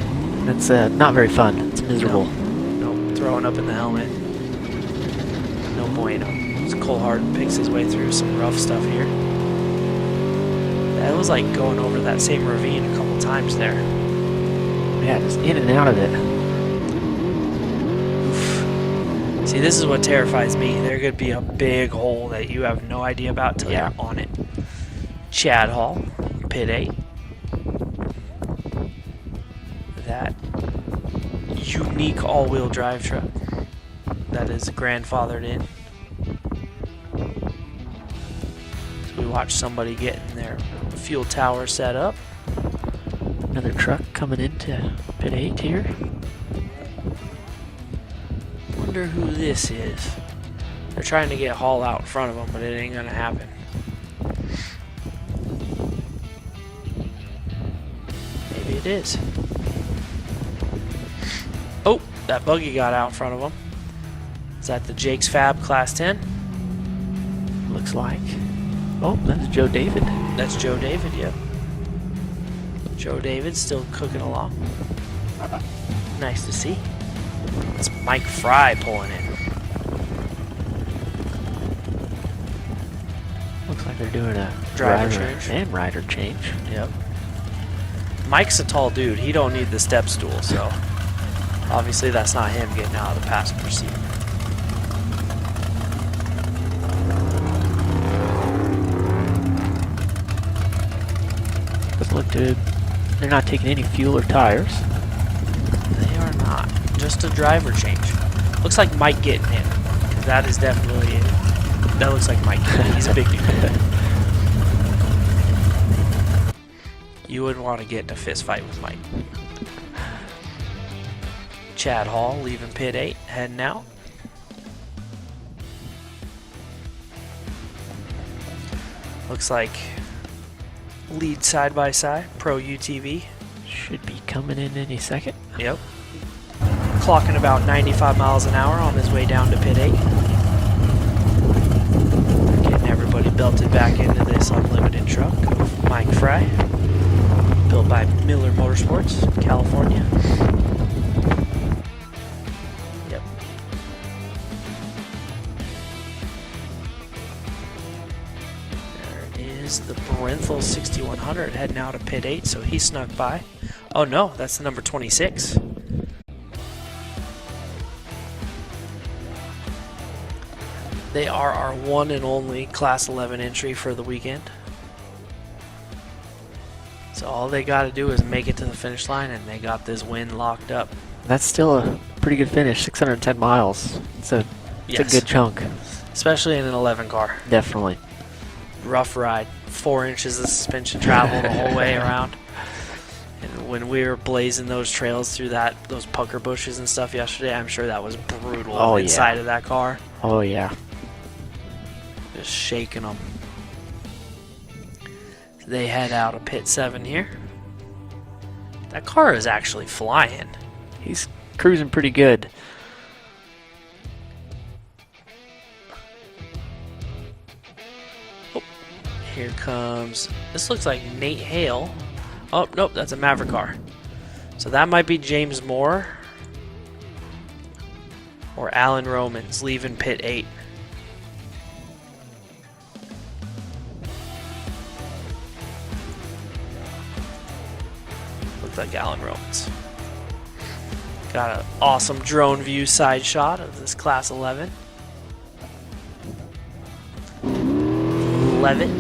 that's not very fun. It's miserable. Nope. Throwing up in the helmet. No bueno. So Cole Harden picks his way through some rough stuff here. That was like going over that same ravine a couple times there. Yeah, just in and out of it. Oof. See, this is what terrifies me. There could be a big hole that you have no idea about till you're on it. Chad Hall, pit 8. That unique all-wheel drive truck that is grandfathered in. So we watched somebody getting their fuel tower set up. Another truck coming into pit 8 here. Wonder who this is. They're trying to get Hall out in front of them, but it ain't gonna happen. Maybe it is. Oh, that buggy got out in front of them. Is that the Jake's Fab Class 10? Looks like. Oh, that's Joe David. That's Joe David, yeah. Joe David still cooking along. Nice to see. That's Mike Fry pulling in. Looks like they're doing a Driver change. and rider change. Yep. Mike's a tall dude. He don't need the step stool, so obviously that's not him getting out of the passenger seat. Doesn't look good. They're not taking any fuel or tires. They are not. Just a driver change. Looks like Mike getting in. That is definitely it. That looks like Mike. He's a big dude. You wouldn't want to get in a fist fight with Mike. Chad Hall leaving pit 8, heading out. Looks like lead side by side, Pro UTV. Should be coming in any second. Yep. Clocking about 95 miles an hour on his way down to pit 8. Getting everybody belted back into this unlimited truck of Mike Fry. Built by Miller Motorsports, California. Yep. There is the Brenthal 6100 heading out of pit 8, so he snuck by. Oh no, that's the number 26. They are our one and only Class 11 entry for the weekend. So all they got to do is make it to the finish line, and they got this win locked up. That's still a pretty good finish. 610 miles. It's a good chunk. Especially in an 11 car. Definitely. Rough ride. 4 inches of suspension travel the whole way around. And when we were blazing those trails through those pucker bushes and stuff yesterday, I'm sure that was brutal Oh, inside yeah. of that car. Oh, yeah. Just shaking them. They head out of pit 7 here. That car is actually flying. He's cruising pretty good. Here comes, this looks like Nate Hale. Oh, nope, that's a Maverick car. So that might be James Moore or Alan Romans leaving pit 8. Looks like Alan Romans. Got an awesome drone view side shot of this Class 11. Levitt.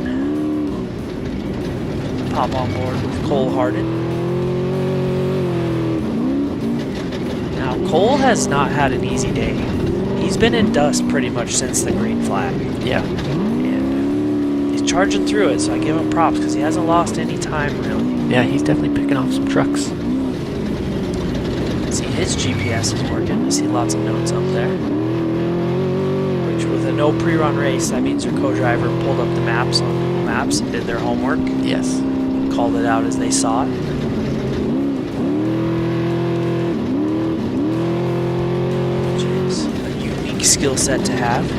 Pop on board with Cole Hardin. Now, Cole has not had an easy day. He's been in dust pretty much since the green flag. Yeah. And he's charging through it, so I give him props because he hasn't lost any time, really. Yeah, he's definitely picking off some trucks. See, his GPS is working. I see lots of notes up there. Which, with a no pre-run race, that means your co-driver pulled up the maps on Google Maps and did their homework. Yes. Called it out as they saw it. Which is a unique skill set to have.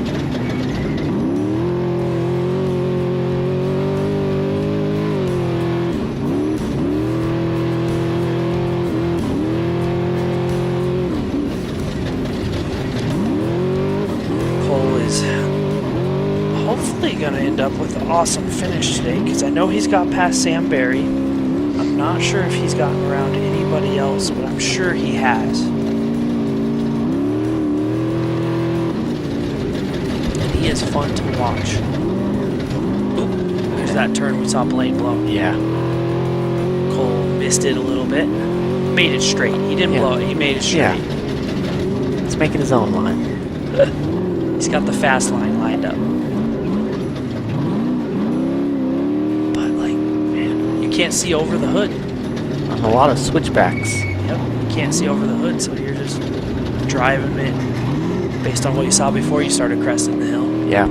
Cole is hopefully going to end up with an awesome finish today because I know he's got past Sam Barry. I'm not sure if he's gotten around to anybody else, but I'm sure he has. And he is fun to watch. Oop, there's that turn we saw Blaine blow. Yeah. Cole missed it a little bit. Made it straight. He didn't blow it, he made it straight. Yeah. He's making his own line. He's got the fast line lined up. Can't see over the hood. On a lot of switchbacks. Yep, you can't see over the hood, so you're just driving it based on what you saw before you started cresting the hill. Yeah.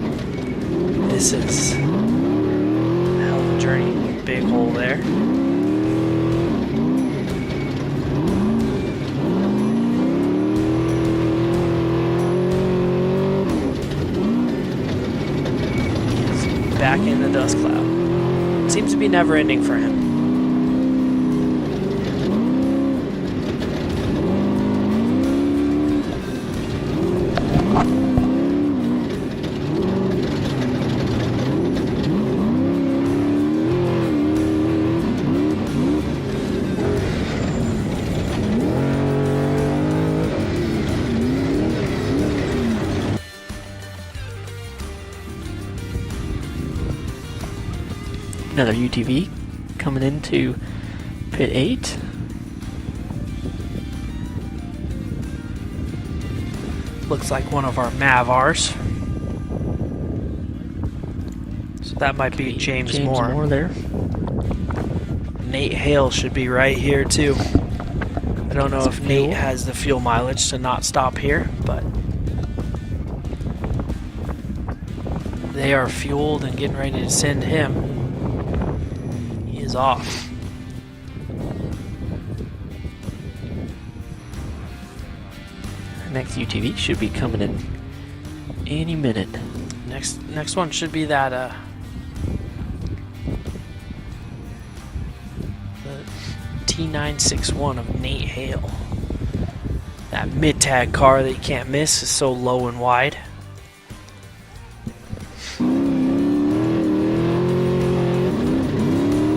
This is a hell of a journey. Big hole there. He's back in the dust cloud. Seems to be never ending for him. Another UTV coming into pit 8. Looks like one of our Mavars. So that might be James Moore. There. Nate Hale should be right here too. I don't know if Nate has the fuel mileage to not stop here, but they are fueled and getting ready to send him. He is off. Next UTV should be coming in any minute. Next one should be that the T961 of Nate Hale. That mid-tag car that you can't miss is so low and wide.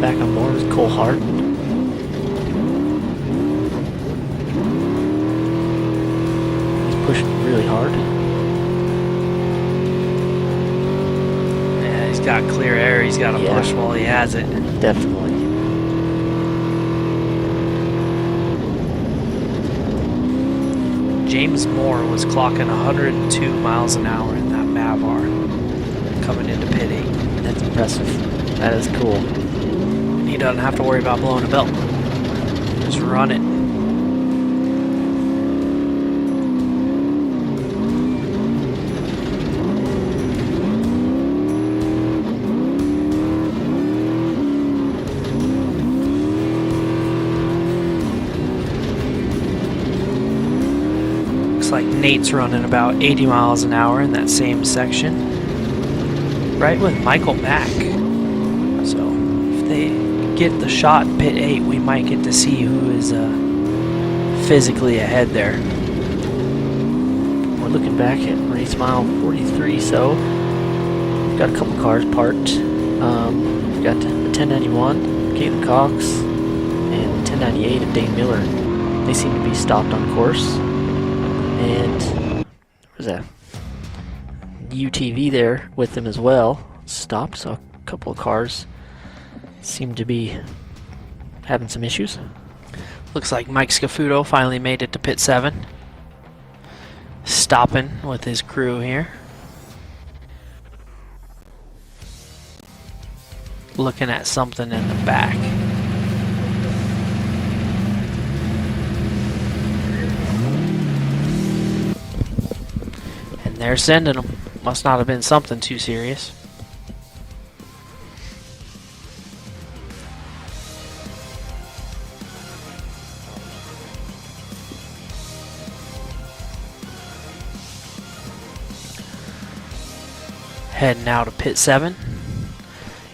Back on board is Cole Hart. He's pushing really hard. Yeah, he's got clear air. He's got to push while he has it. Definitely. James Moore was clocking 102 miles an hour in that Mavar coming into pit 8. That's impressive. That is cool. And he doesn't have to worry about blowing a belt. Just run it. Looks like Nate's running about 80 miles an hour in that same section. Right with Michael Mack. So if they get the shot in pit 8, we might get to see who is physically ahead there. We're looking back at race mile 43, so we've got a couple cars parked. We've got the 1091, Caitlin Cox, and 1098 of Dane Miller. They seem to be stopped on course. And there's a UTV there with them as well, stopped, so a couple of cars seem to be having some issues. Looks like Mike Scafuto finally made it to pit 7. Stopping with his crew here. Looking at something in the back. And they're sending them. Must not have been something too serious. Heading out of pit 7.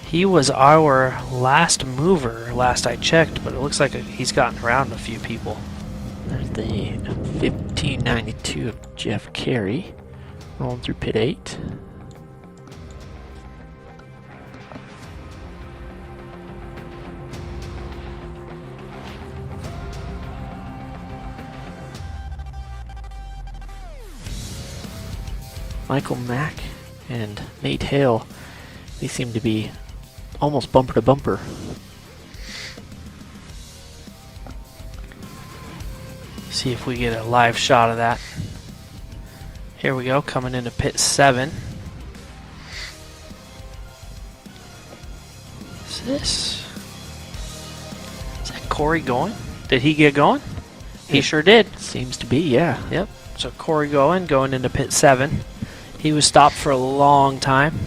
He was our last mover, last I checked, but it looks like he's gotten around a few people. There's the 1592 of Jeff Carey rolling through pit 8. Michael Mack and Nate Hale, they seem to be almost bumper to bumper. See if we get a live shot of that. Here we go, coming into pit 7. What's this? Is that Corey going? Did he get going? He sure did. Seems to be, yeah. Yep. So Corey going into pit 7. He was stopped for a long time.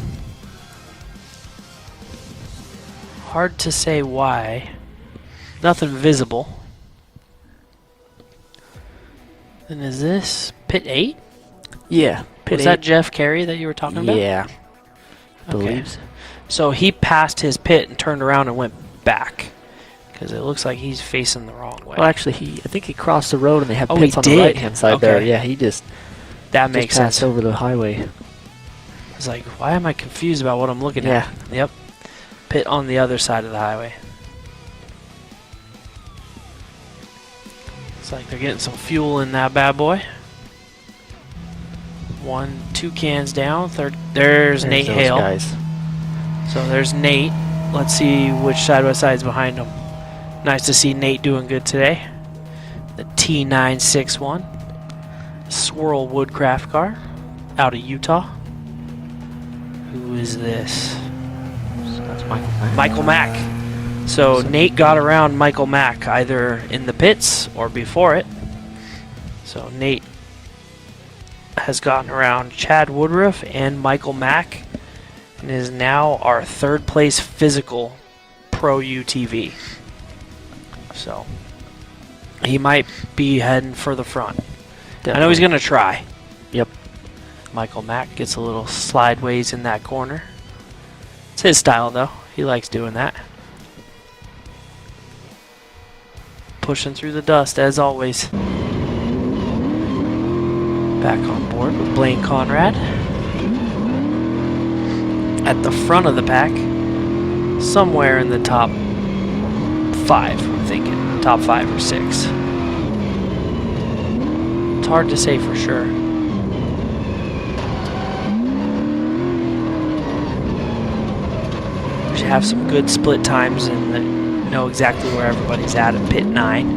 Hard to say why. Nothing visible. And is this pit 8? Yeah. Pit Was 8. that Jeff Carey that you were talking about? Yeah. Okay. Believes. So he passed his pit and turned around and went back. Because it looks like he's facing the wrong way. Well, actually, I think he crossed the road and they have Oh, pits he on the did? right-hand side there. Okay. Yeah, he just That makes passed sense. over the highway. I was like, why am I confused about what I'm looking Yeah. at? Yep. Pit on the other side of the highway. Looks like they're getting some fuel in that bad boy. 2 cans down. There's Nate those Hale. guys. So there's Nate. Let's see which side by side's behind him. Nice to see Nate doing good today. The T961 Swirl Woodcraft car out of Utah. Who is this? So that's Michael Mack. Michael Mack. So Nate got around Michael Mack either in the pits or before it. So Nate has gotten around Chad Woodruff and Michael Mack and is now our 3rd place physical pro UTV. So he might be heading for the front. I know he's going to try. Yep. Michael Mack gets a little slideways in that corner. It's his style, though. He likes doing that. Pushing through the dust, as always. Back on board with Blaine Conrad. At the front of the pack. Somewhere in the top 5, I'm thinking. Top 5 or 6. It's hard to say for sure. We should have some good split times and know exactly where everybody's at pit 9.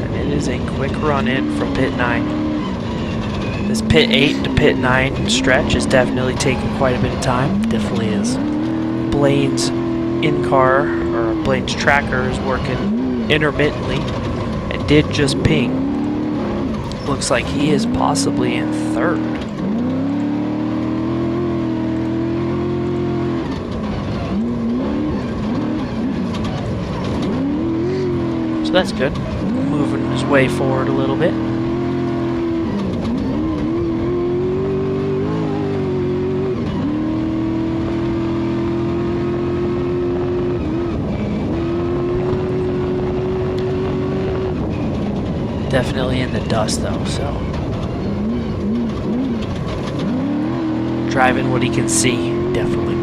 And it is a quick run in from pit 9. This pit 8 to pit 9 stretch is definitely taking quite a bit of time. Definitely is. Blaine's in-car, or Blaine's tracker, is working intermittently and did just ping. Looks like he is possibly in third. So that's good. Moving his way forward a little bit. Definitely in the dust though, so driving what he can see, definitely.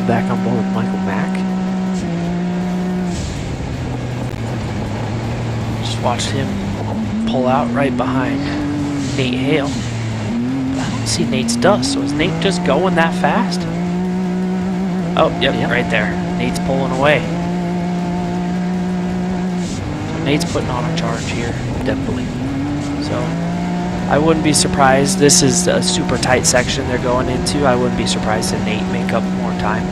Back on board with Michael Mack. Just watched him pull out right behind Nate Hale. I don't see Nate's dust, so is Nate just going that fast? Oh, yep, right there. Nate's pulling away. So Nate's putting on a charge here, definitely. So I wouldn't be surprised. This is a super tight section they're going into. I wouldn't be surprised if Nate make up more time.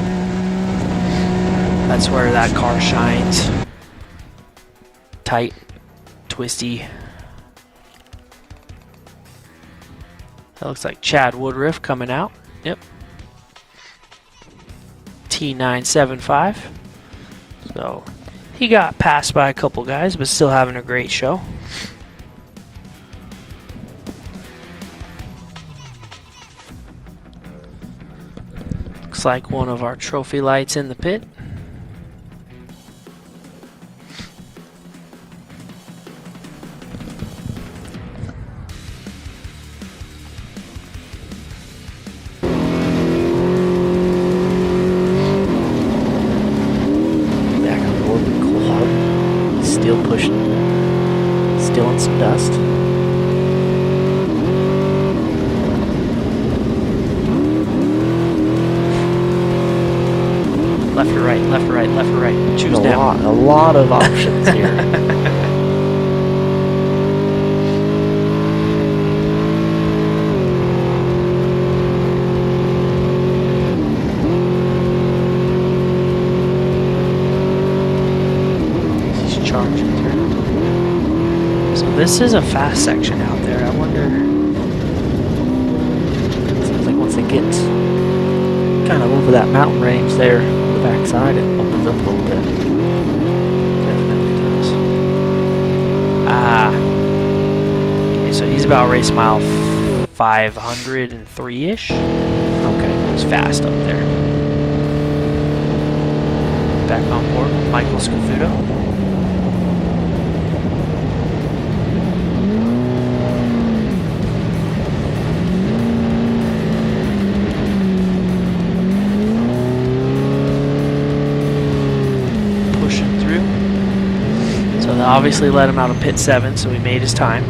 That's where that car shines. Tight, twisty. That looks like Chad Woodruff coming out. Yep. T975. So he got passed by a couple guys, but still having a great show. Looks like one of our trophy lights in the pit. Still pushing, still in some dust. Left or right, left or right, left or right. Choose down. A lot of options here. This is a fast section out there. I wonder. Seems like once they get kind of over that mountain range there on the backside, it opens up a little bit. Definitely does. Okay, so he's about race mile 503-ish. Okay, it's fast up there. Back on board with Michael Scafuto. Obviously let him out of pit 7, so he made his time.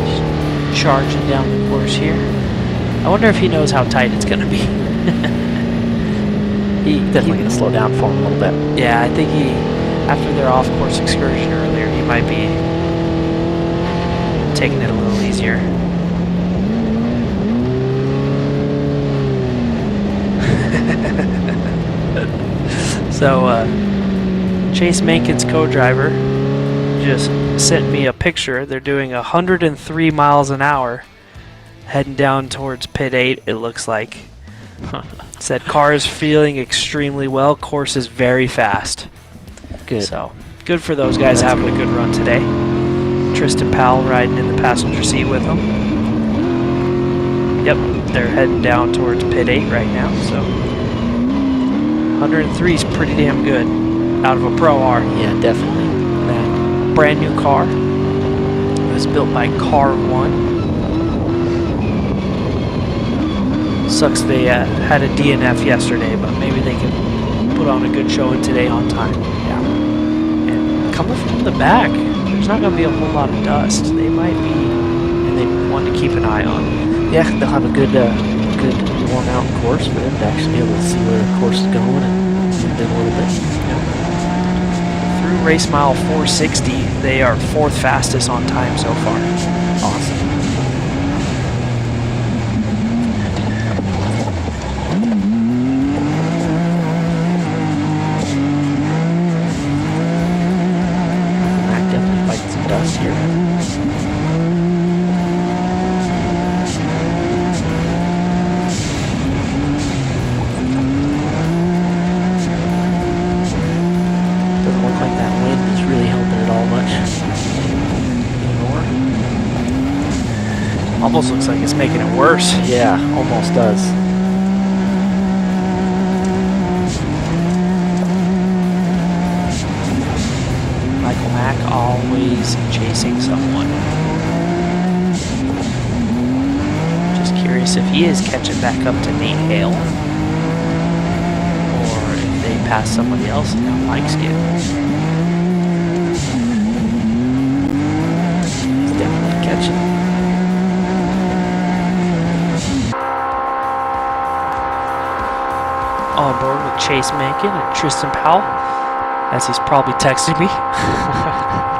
Just charging down the course here. I wonder if he knows how tight it's going to be. He's definitely going to slow down for him a little bit. Yeah, I think after their off-course excursion earlier, he might be taking it a little easier. So, Chase Mankins' co-driver just sent me a picture. They're doing 103 miles an hour heading down towards pit 8, it looks like. Said car is feeling extremely well. Course is very fast. Good. So, good for those guys having a good run today. Tristan Powell riding in the passenger seat with them. Yep, they're heading down towards pit 8 right now, so 103 is pretty damn good out of a Pro R. Yeah, definitely. That brand new car. It was built by Car 1. Sucks they had a DNF yesterday, but maybe they can put on a good showing today on time. Yeah. And coming from the back, there's not going to be a whole lot of dust. They might be, and they want to keep an eye on. Yeah, they'll have a good worn out course for them to actually be able to see where the course is going and zoom in a little bit. Through race mile 460, they are 4th fastest on time so far. Awesome. Mac definitely fighting some dust here. Doesn't look like that wind is really helping it all much anymore. Almost looks like it's making it worse. Yeah, almost does. Michael Mack always chasing someone. Just curious if he is catching back up to Nate Hale, or if they pass somebody else and now Mike's getting. He's definitely catching. On board with Chase Mankin and Tristan Powell, as he's probably texting me.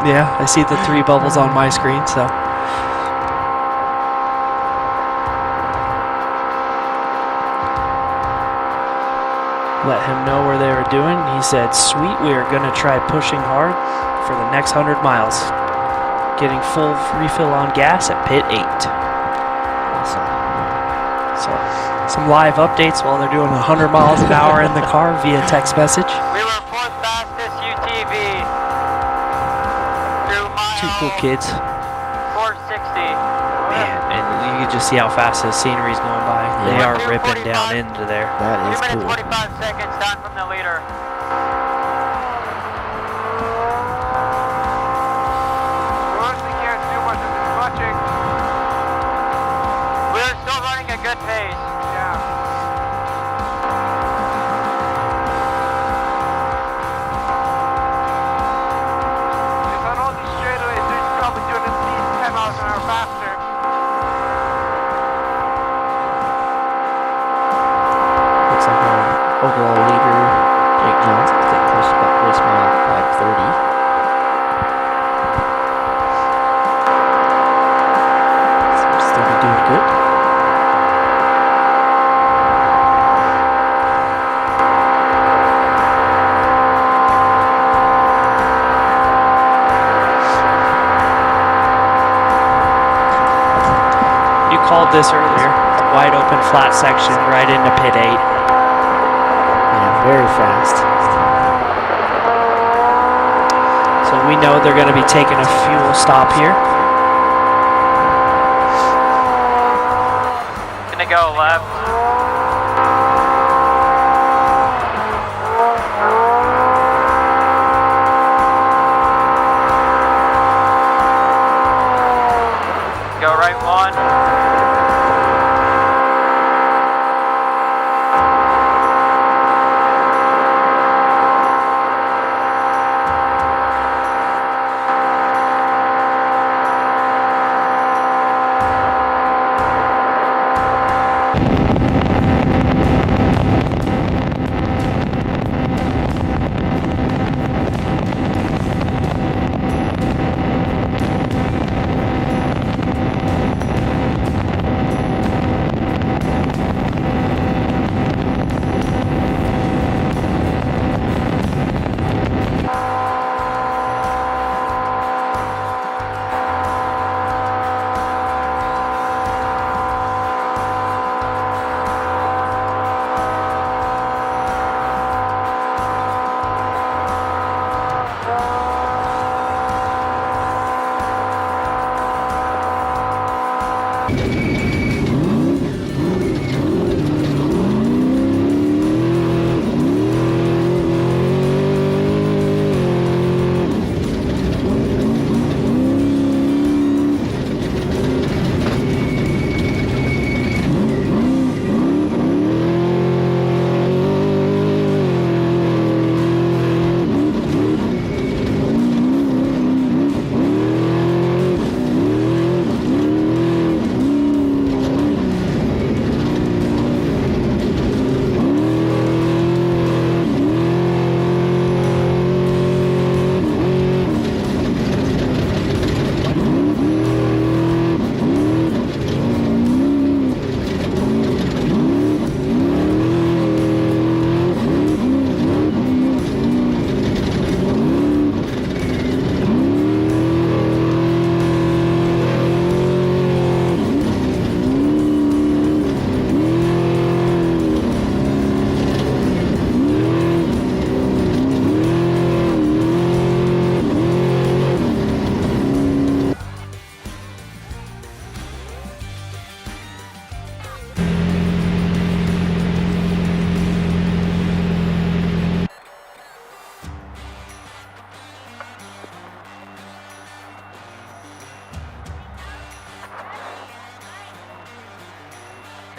Yeah, I see the 3 bubbles on my screen, so. Let him know where they were doing. He said, sweet, we are going to try pushing hard for the next 100 miles. Getting full refill on gas at pit 8. Awesome. So, some live updates while they're doing 100 miles an hour in the car via text message. We were 4th fastest UTV through mile 2 cool kids. 460. Man, and you can just see how fast the scenery's going by. They Yeah. are ripping down into there. That 2 is minutes cool. 45 seconds down from the leader. We can't do much of this watching. We're still running a good pace. Yeah. If on all these straightaways, they're probably doing at least 10 miles an hour faster. Looks like our overall leader, Jake Johnson, is getting close to about race mile 530. Seems to be doing good. You called this earlier. Wide open flat section right into pit 8. Yeah, very fast. So we know they're going to be taking a fuel stop here. Gonna go left. Go right 1.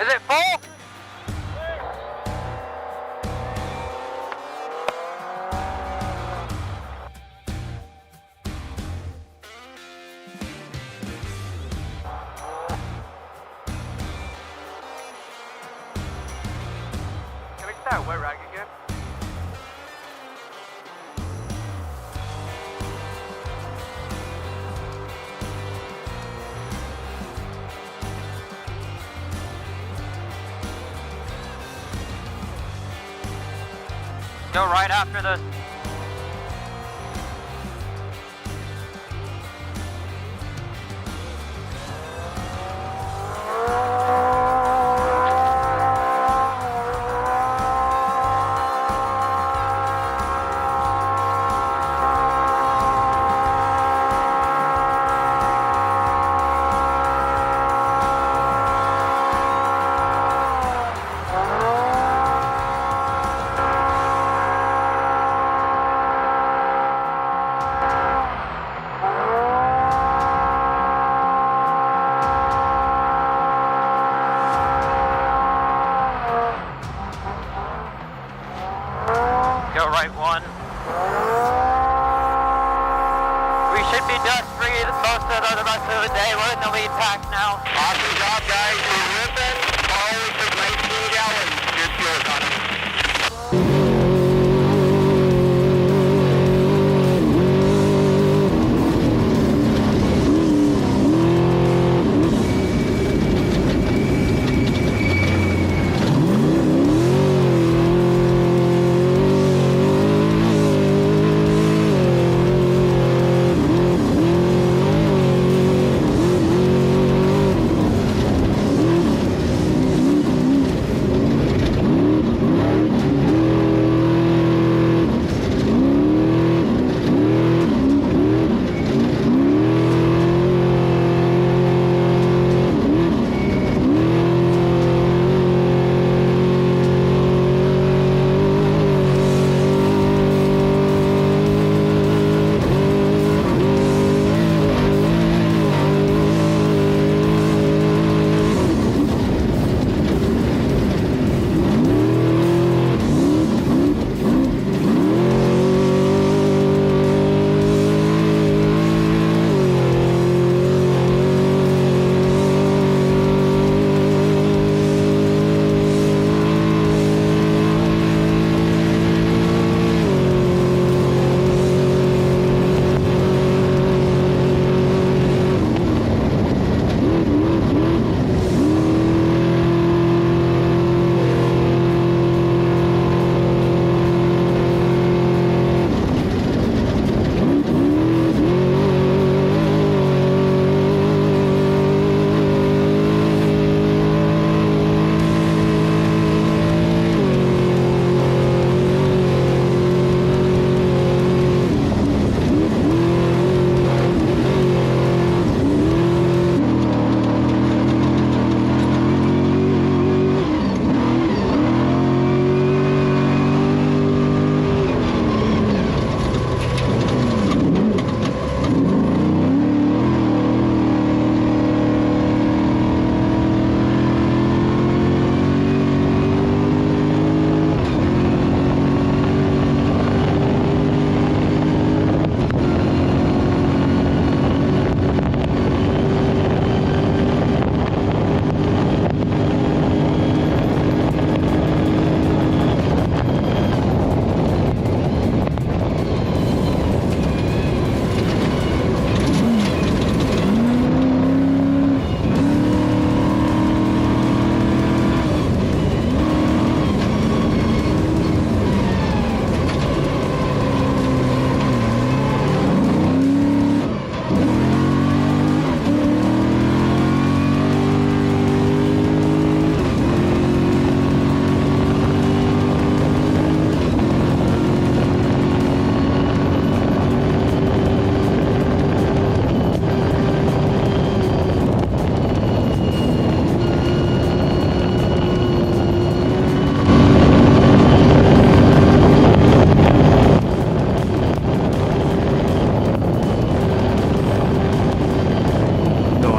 Is it full? Can I get that wet rag again? Go right after this. Go right one. We should be dust free most of the rest of the day. We're in the lead pack now. Awesome job, guys. You're ripping. Always a great 2 gallons. Good fuel economy.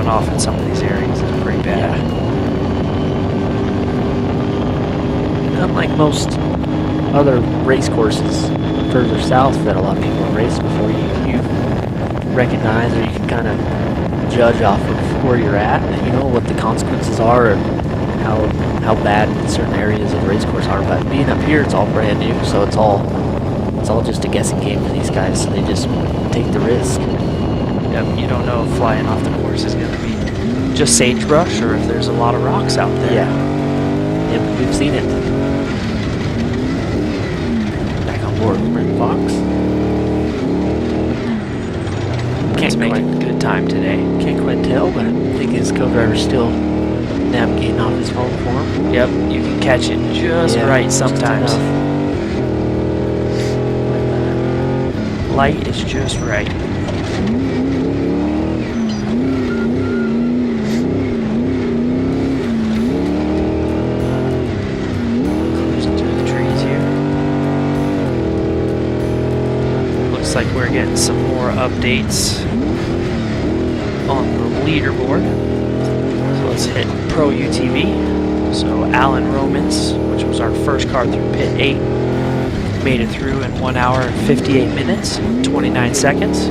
Off in some of these areas is pretty bad. unlike most other race courses further south that a lot of people race before, you recognize, or you can kind of judge off of where you're at, and you know what the consequences are, or how bad certain areas of the race course are. But being up here, it's all brand new, so it's all just a guessing game for these guys. So they just take the risk. Yep, you don't know if flying off the course is going to be just sagebrush or if there's a lot of rocks out there. Yeah, we've seen it. Back on board, Brent Fox. He's making good time today. Can't quite tell, but I think his co-driver's still navigating off his phone for him. Yep, you can catch it just right sometimes. Light is just right. Cruising through the trees here. Looks like we're getting some more updates on the leaderboard. So let's hit Pro UTV. So Alan Romans, which was our first car through pit 8, made it through in 1 hour and 58 minutes, 29 seconds.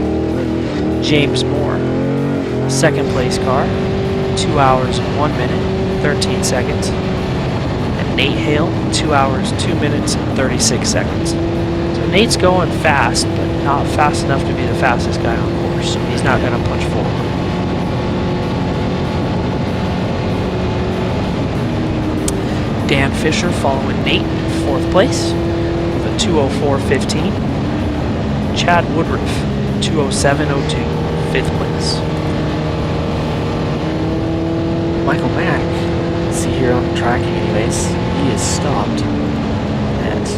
James Moore, second place car, 2 hours and 1 minute, 13 seconds. And Nate Hale, 2 hours, 2 minutes, and 36 seconds. So Nate's going fast, but not fast enough to be the fastest guy on course, so he's not going to punch forward. Dan Fisher following Nate, 4th place, with a 2:04.15. Chad Woodruff, 2:07.02, 5th place. Michael Mack, see here on the tracking anyways, he is stopped at,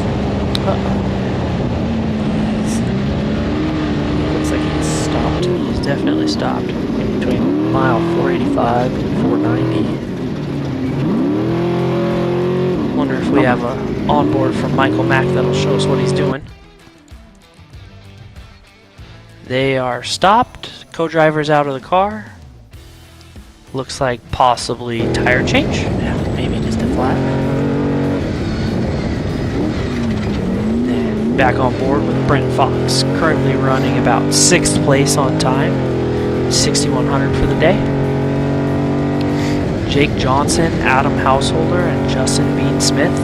looks like he's stopped. He's definitely stopped. In between mile 485 and 490. Wonder if we have a onboard from Michael Mack that'll show us what he's doing. They are stopped. Co-driver's out of the car. Looks like possibly tire change. Yeah, maybe just a flat. And back on board with Brent Fox, currently running about 6th place on time, 6,100 for the day. Jake Johnson, Adam Householder, and Justin Bean Smith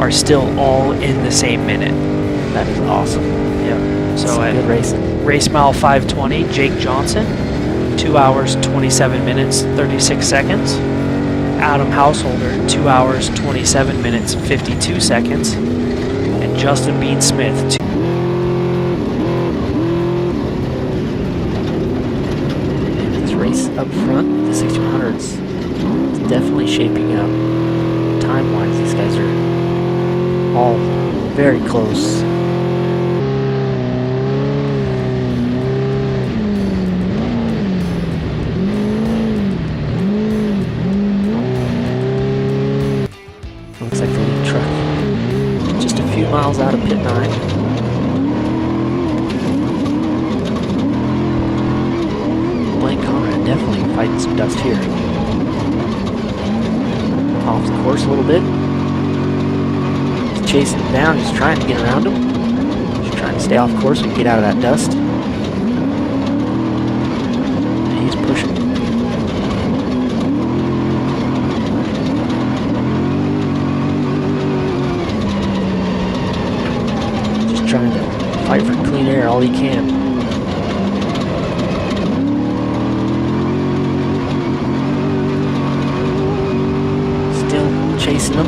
are still all in the same minute. That is awesome. Yep. So at good racing. race mile 520, Jake Johnson, 2 hours, 27 minutes, 36 seconds. Adam Householder, 2 hours, 27 minutes, 52 seconds. And Justin Bean Smith, This race up front, the 6100s, it's definitely shaping up time-wise. These guys are all very close. Looks like the lead truck just a few miles out of pit 9. Blaine Conrad definitely fighting some dust here. Off the course a little bit. He's chasing him down. He's trying to get around him. He's trying to stay off course and get out of that dust. And he's pushing. Just trying to fight for clean air all he can. Chasing him.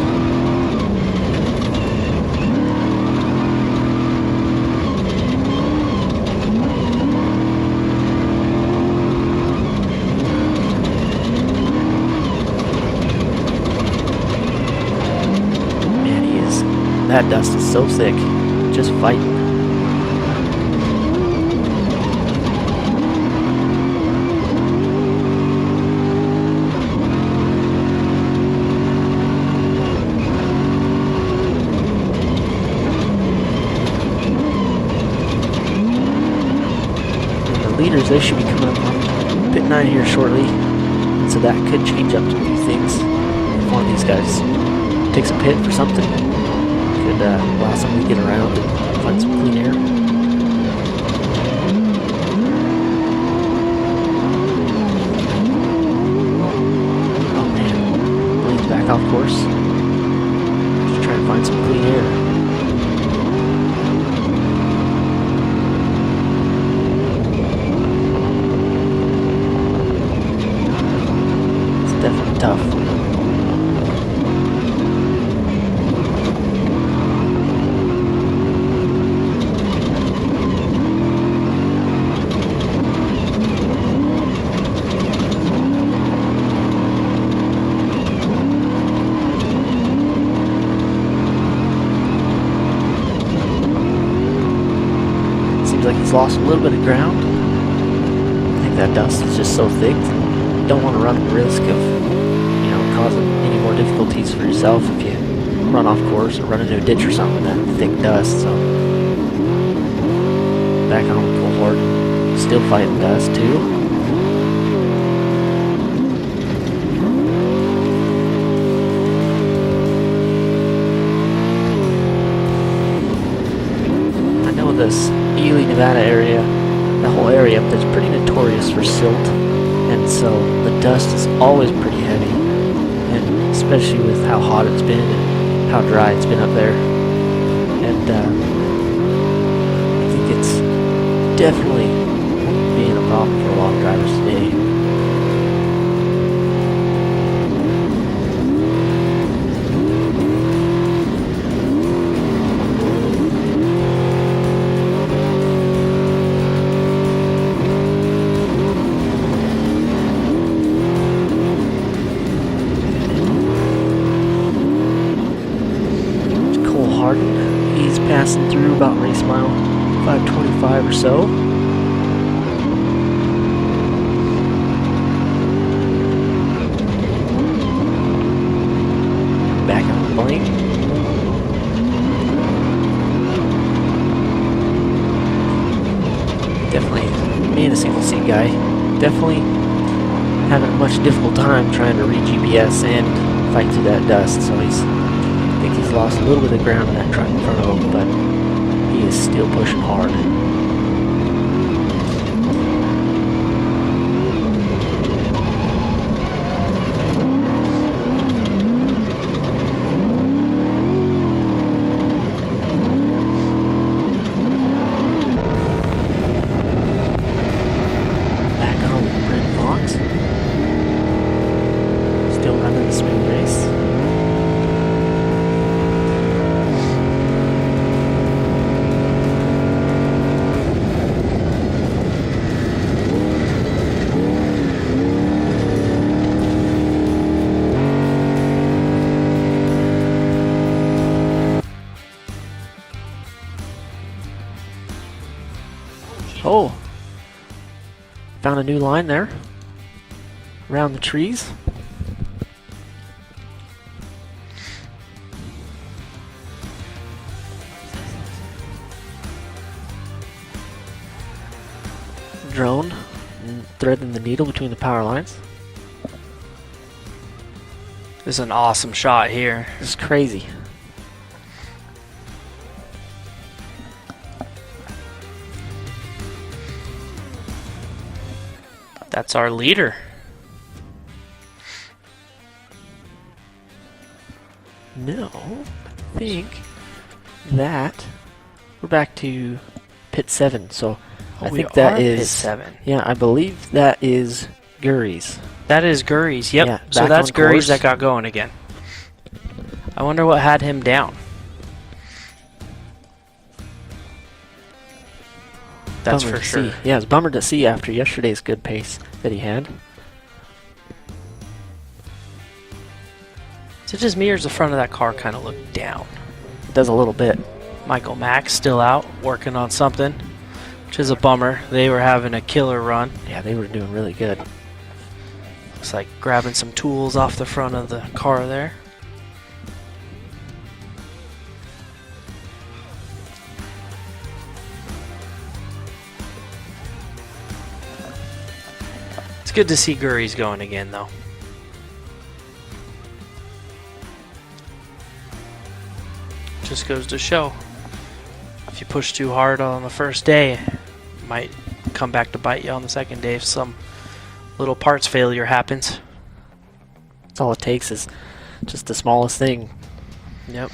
Man, he is. That dust is so thick. Just fighting. Leaders, they should be coming up on pit 9 here shortly, and so that could change up a few things if one of these guys takes a pit for something. Could allow somebody to get around and find some clean air. Oh man, Blaine's back off course. Just trying to find some clean air. Definitely tough. Seems like he's lost a little bit of ground. I think that dust is just so thick. Don't want to run the risk of causing any more difficulties for yourself if you run off course or run into a ditch or something with that thick dust. So back on full hard, still fighting dust too. I know this LEGACY Nevada area, the whole area up there's pretty notorious for silt, and so the dust is always pretty heavy. And especially with how hot it's been and how dry it's been up there. And I think it's definitely being a problem for a lot of drivers today. He's passing through about race mile 525 or so. Back on Blaine. Definitely, being a single seat guy, definitely having a much difficult time trying to read GPS and fight through that dust. So I think he's lost a little bit of ground in that truck in front of him, but he is still pushing hard. Back on Brent Fox. Still running the smooth race. Oh, found a new line there around the trees. Drone and threading the needle between the power lines. This is an awesome shot here. This is crazy. That's our leader. No, I think that we're back to pit 7. So I think that is pit 7. Yeah, I believe that is Gurry's. That is Gurry's. Yep. Yeah, So back that's on Gurry's course. that got going again. I wonder what had him down. That's Bummer for to sure. see. Yeah, it's a bummer to see after yesterday's good pace that he had. Is it just me or does the front of that car kind of look down? It does a little bit. Michael Mack's still out working on something, which is a bummer. They were having a killer run. Yeah, they were doing really good. Looks like grabbing some tools off the front of the car there. It's good to see Gurry's going again, though. Just goes to show, if you push too hard on the first day, it might come back to bite you on the second day if some little parts failure happens. That's all it takes is just the smallest thing. Yep.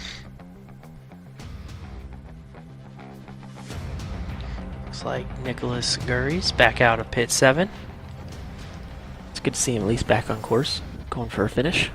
Looks like Nicholas Gurry's back out of pit 7. It's good to see him at least back on course, going for a finish.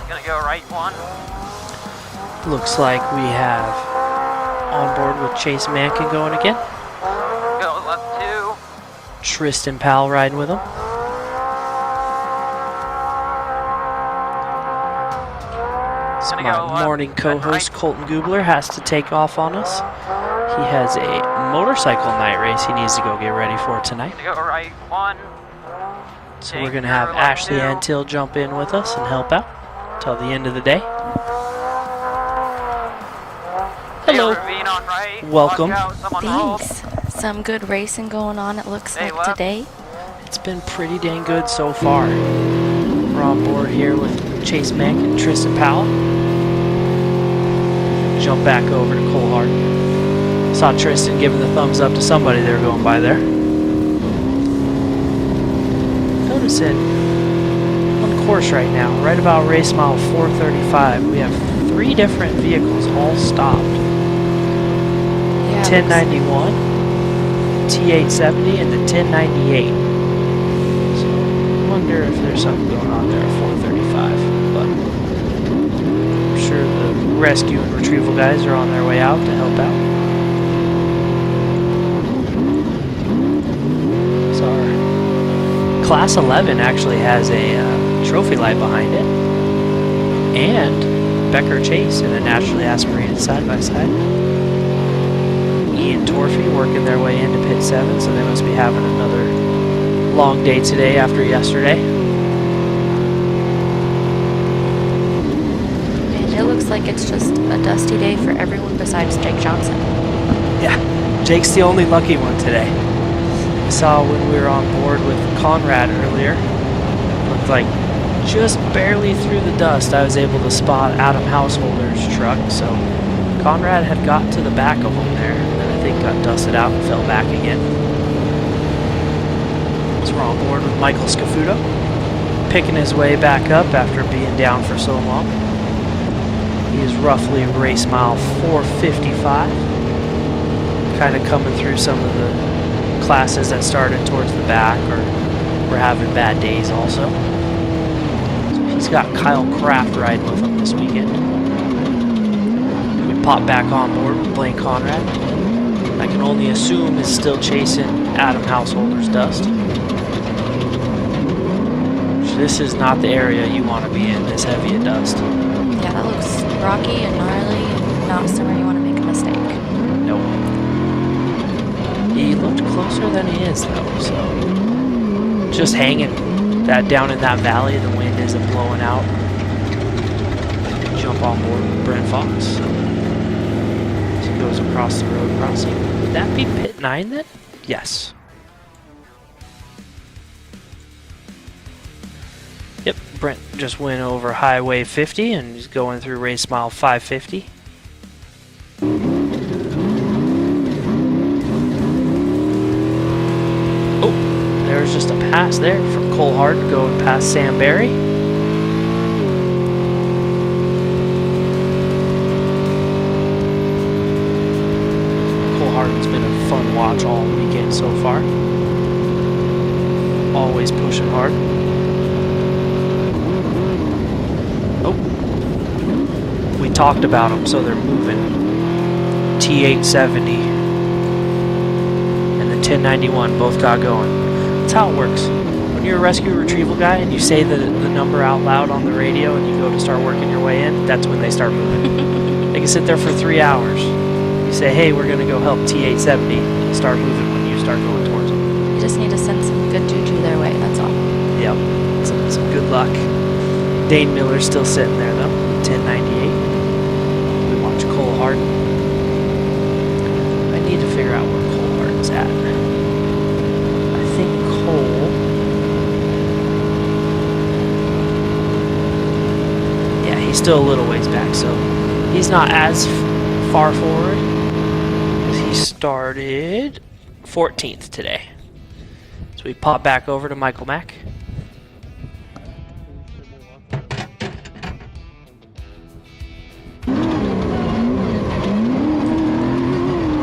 Gonna go right 1. Looks like we have on board with Chase Mankin going again. Go left 2. Tristan Powell riding with him. So Gonna go my left, morning then co-host right. Colton Gubler has to take off on us. He has a motorcycle night race he needs to go get ready for tonight. Gonna go right 1. So we're going to have Ashley Antill jump in with us and help out till the end of the day. Hello. Ravine on right. Welcome. Watch out, someone rolled. Thanks. Some good racing going on, it looks Hey, like left. today. It's been pretty dang good so far. We're on board here with Chase Mank and Tristan Powell. Jump back over to Cole Hart. Saw Tristan giving the thumbs up to somebody they were going by there. Noticing on course right now, right about race mile 435, we have 3 different vehicles all stopped. Yeah, 1091, T870, and the 1098. So I wonder if there's something going on there at 435. But I'm sure the rescue and retrieval guys are on their way out to help out. So our Class 11 actually has a trophy light behind it. And Becker Chase in a naturally aspirated side-by-side. Ian Torfey working their way into pit 7, so they must be having another long day today after yesterday. And it looks like it's just a dusty day for everyone besides Jake Johnson. Yeah, Jake's the only lucky one today. We saw when we were on board with Conrad earlier, looked like just barely through the dust I was able to spot Adam Householder's truck, so Conrad had got to the back of him there, and then I think got dusted out and fell back again. So we're on board with Michael Scafuto, picking his way back up after being down for so long. He is roughly race mile 455, kind of coming through some of the classes that started towards the back or were having bad days also. So he's got Kyle Kraft riding with him this weekend. We pop back on board with Blaine Conrad. I can only assume is still chasing Adam Householder's dust. This is not the area you want to be in, this heavy of dust. Yeah, that looks rocky and gnarly and not somewhere you want to make a mistake. Nope. He looked closer than he is though, so just hanging that down in that valley, the wind isn't blowing out. Jump on board with Brent Fox. So he goes across the road crossing. Would that be pit 9 then? Yes. Yep, Brent just went over Highway 50 and he's going through race mile 550. Oh, there's just a pass there from Cole Hart going past Sam Barry. Cole Hart's been a fun watch all weekend so far. Always pushing hard. We talked about them, so they're moving. T870 and the 1091 both got going. That's how it works. When you're a rescue retrieval guy and you say the number out loud on the radio and you go to start working your way in, that's when they start moving. They can sit there for 3 hours. You say, hey, we're going to go help T870. They'll start moving when you start going towards them. just need to send some good juju their way, that's all. Yep, some good luck. Dane Miller's still sitting there though, 1098. We watch Cole Harden. I need to figure out where Cole Harden's at. I think Cole... Yeah, he's still a little ways back, so he's not as far forward. He started 14th today. So we pop back over to Michael Mack.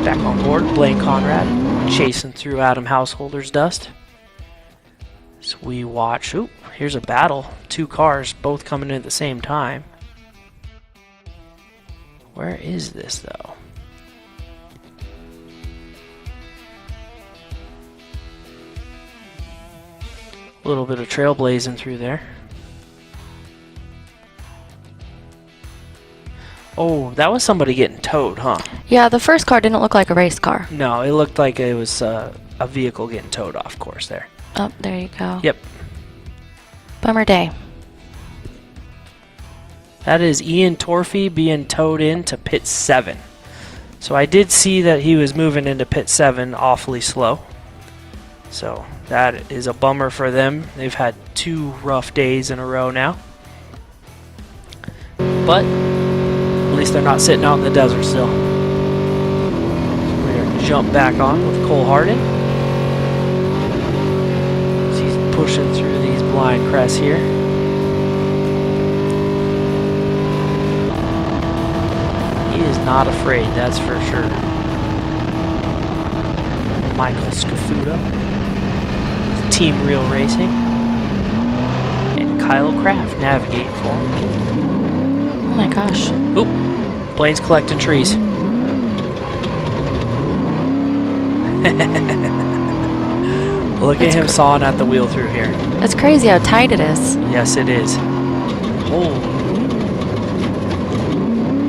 Back on board, Blaine Conrad chasing through Adam Householder's dust. So we watch, oop, here's a battle. 2 cars both coming in at the same time. Where is this though? A little bit of trailblazing through there. Oh, that was somebody getting towed, huh? Yeah, the first car didn't look like a race car. No, it looked like it was a vehicle getting towed off course there. Oh, there you go. Yep. Bummer day. That is Ian Torfey being towed into pit 7. So I did see that he was moving into pit 7 awfully slow. So that is a bummer for them. They've had 2 rough days in a row now. But at least they're not sitting out in the desert still. So we're going to jump back on with Cole Harden. He's pushing through these blind crests here. He is not afraid, that's for sure. Michael Scafuto, Team Real Racing, and Kyle Kraft navigating for him. Oh my gosh. Oop, Blaine's collecting trees. Look at him sawing at the wheel through here. It's crazy how tight it is. Yes, it is. Oh.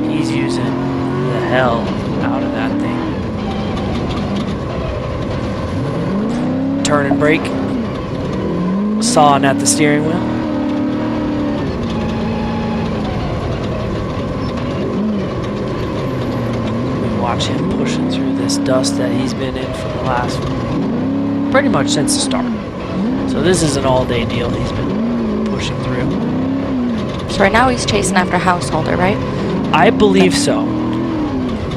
He's using the hell out of that thing. Turn and brake. Sawing at the steering wheel. We watch him pushing through this dust that he's been in for the last, pretty much since the start. So this is an all-day deal he's been pushing through. So right now he's chasing after Householder, right? I believe so.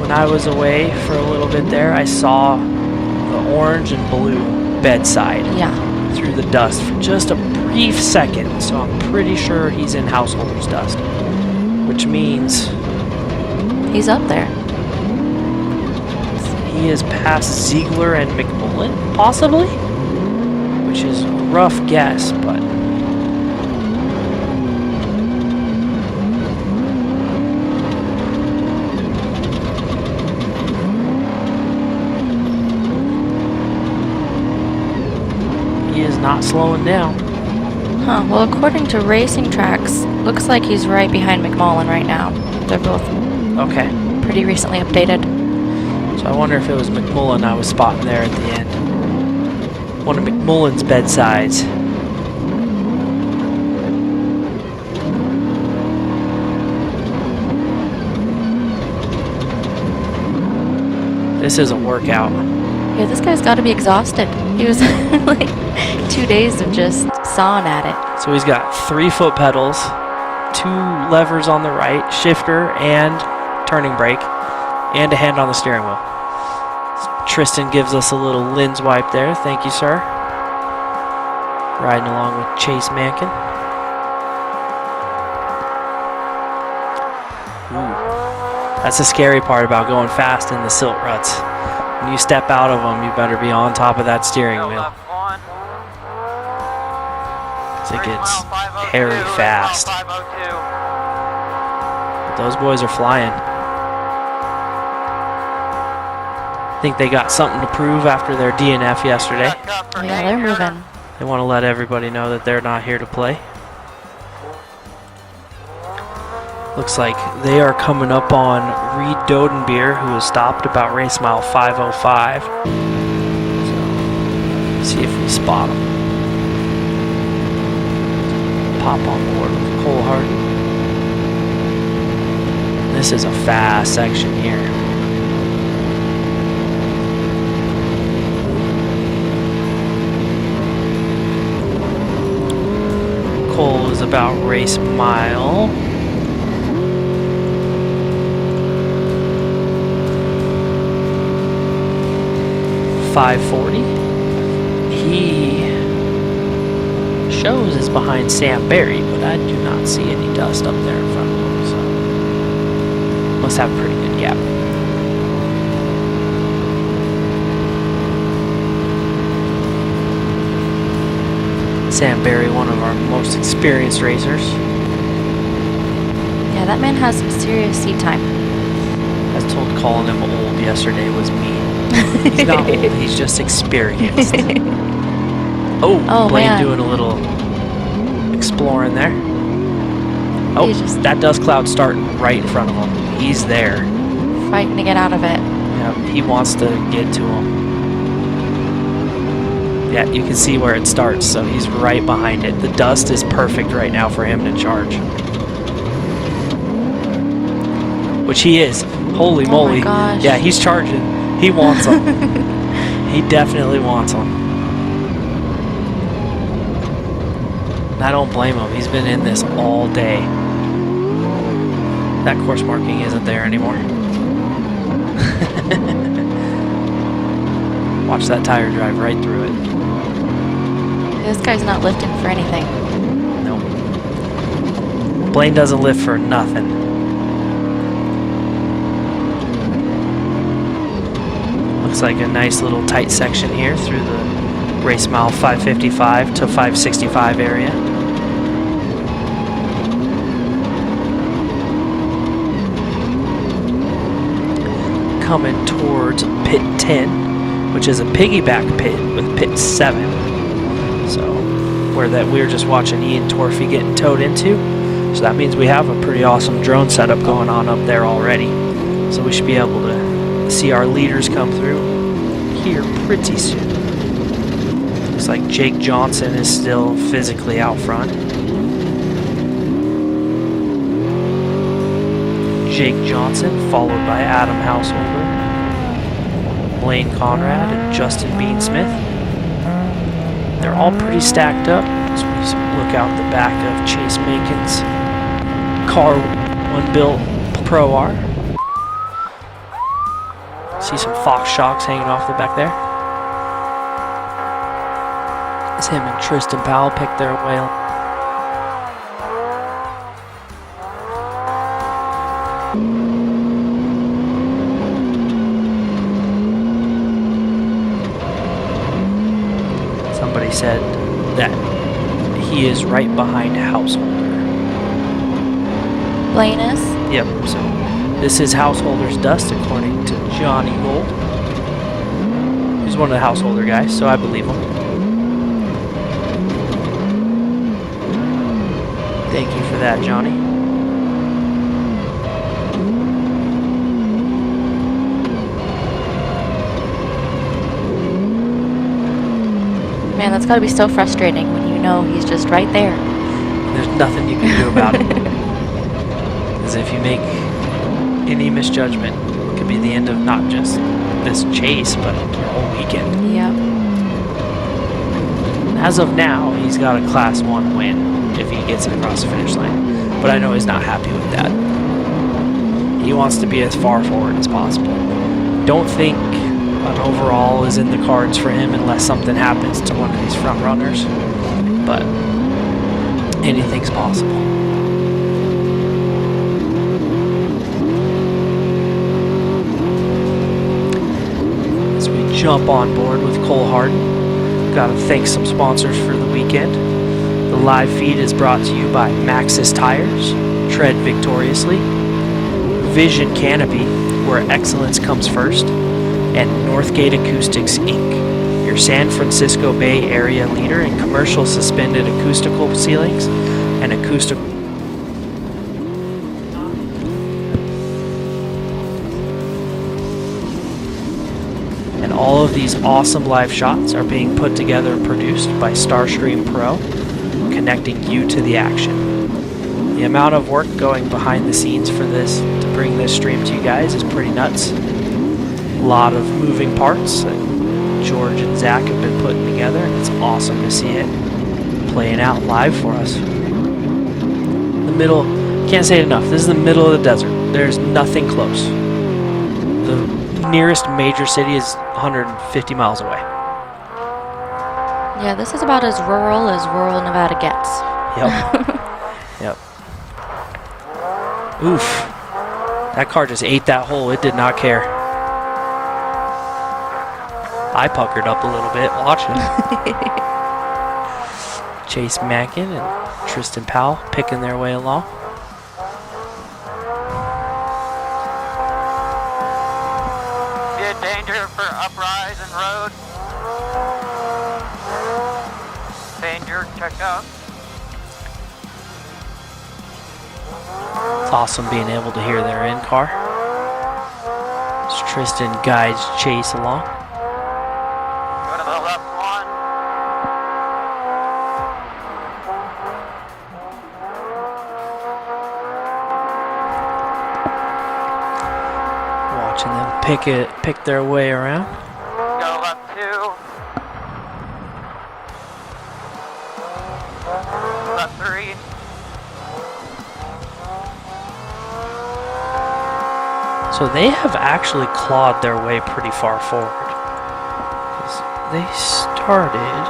When I was away for a little bit there, I saw the orange and blue bedside Yeah. through the dust for just a brief second. So I'm pretty sure he's in Householder's dust, which means He's up there. he is past Ziegler and McMullen, possibly? Which is a rough guess, but... he is not slowing down. Huh, well according to Racing Tracks, looks like he's right behind McMullen right now. They're both Okay. pretty recently updated. So I wonder if it was McMullen I was spotting there at the end. One of McMullen's bedsides. This is a workout. Yeah, this guy's got to be exhausted. He was like 2 days of just sawing at it. So he's got 3 foot pedals, 2 levers on the right, shifter and turning brake, and a hand on the steering wheel. Tristan gives us a little lens wipe there. Thank you, sir. Riding along with Chase Mankin. Ooh. That's the scary part about going fast in the silt ruts. When you step out of them, you better be on top of that steering wheel. 'Cause it gets hairy fast. But those boys are flying. I think they got something to prove after their DNF yesterday. Yeah, they're moving. They want to let everybody know that they're not here to play. Looks like they are coming up on Reed Dodenbeer, who was stopped about race mile 505. So, See if we spot him. Pop on board with Cole Harden. This is a fast section here. Cole is about race mile. .540. He shows is behind Sam Barry, but I do not see any dust up there in front of him, so must have a pretty good gap. Sam Barry, one of our most experienced racers. Yeah, that man has some serious seat time. I was told calling him old yesterday was mean. He's not old, he's just experienced. Oh, Blaine man. doing a little exploring there. Oh, that dust cloud starting right in front of him. He's there. Fighting to get out of it. Yeah, he wants to get to him. Yeah, you can see where it starts, so he's right behind it. The dust is perfect right now for him to charge. Which he is. Holy moly. my gosh. Yeah, he's charging. He wants them. He definitely wants them. I don't blame him. He's been in this all day. That course marking isn't there anymore. Watch that tire drive right through it. This guy's not lifting for anything. Nope. Blaine doesn't lift for nothing. Looks like a nice little tight section here through the race mile 555 to 565 area. Coming towards pit 10, which is a piggyback pit with pit 7. So where that we were just watching Ian Torfey getting towed into. So that means we have a pretty awesome drone setup going on up there already. So we should be able to see our leaders come through here pretty soon. Looks like Jake Johnson is still physically out front. Jake Johnson, followed by Adam Householder, Blaine Conrad, and Justin Beansmith. They're all pretty stacked up as we look out the back of Chase Macon's car, one built Pro R. See some Fox shocks hanging off the back there. As him and Tristan Powell pick their way on. Somebody said that he is right behind Householder. Blaine is? Yep, so this is Householder's dust according to Johnny Gold. He's one of the Householder guys, so I believe him. Thank you for that, Johnny. Man, that's gotta be so frustrating when you know he's just right there. There's nothing you can do about it. Because if you make any misjudgment, it could be the end of not just this chase, but your whole weekend. Yep. As of now, he's got a Class 1 win if he gets it across the finish line. But I know he's not happy with that. He wants to be as far forward as possible. Don't think an overall is in the cards for him unless something happens to one of these front runners. But anything's possible. As we jump on board with Cole Harden, gotta thank some sponsors for the weekend. The live feed is brought to you by Maxxis Tires, Tread Victoriously, Vision Canopy, where excellence comes first, and Northgate Acoustics Inc., your San Francisco Bay Area leader in commercial suspended acoustical ceilings and acoustic. And all of these awesome live shots are being put together and produced by Starstream Pro, connecting you to the action. The amount of work going behind the scenes for this to bring this stream to you guys is pretty nuts. A lot of moving parts that George and Zach have been putting together, and it's awesome to see it playing out live for us. The middle, can't say it enough, this is the middle of the desert. There's nothing close. The nearest major city is 150 miles away. Yeah, this is about as rural Nevada gets. Yep. Yep. Oof. That car just ate that hole. It did not care. I puckered up a little bit watching. Chase Mackin and Tristan Powell picking their way along. Be a danger for uprise and road. Danger, check out. It's awesome being able to hear their in-car. As Tristan guides Chase along. Go to the left one. Watching them pick their way around. Go left 2. Left 3. So they have actually clawed their way pretty far forward. 'Cause they started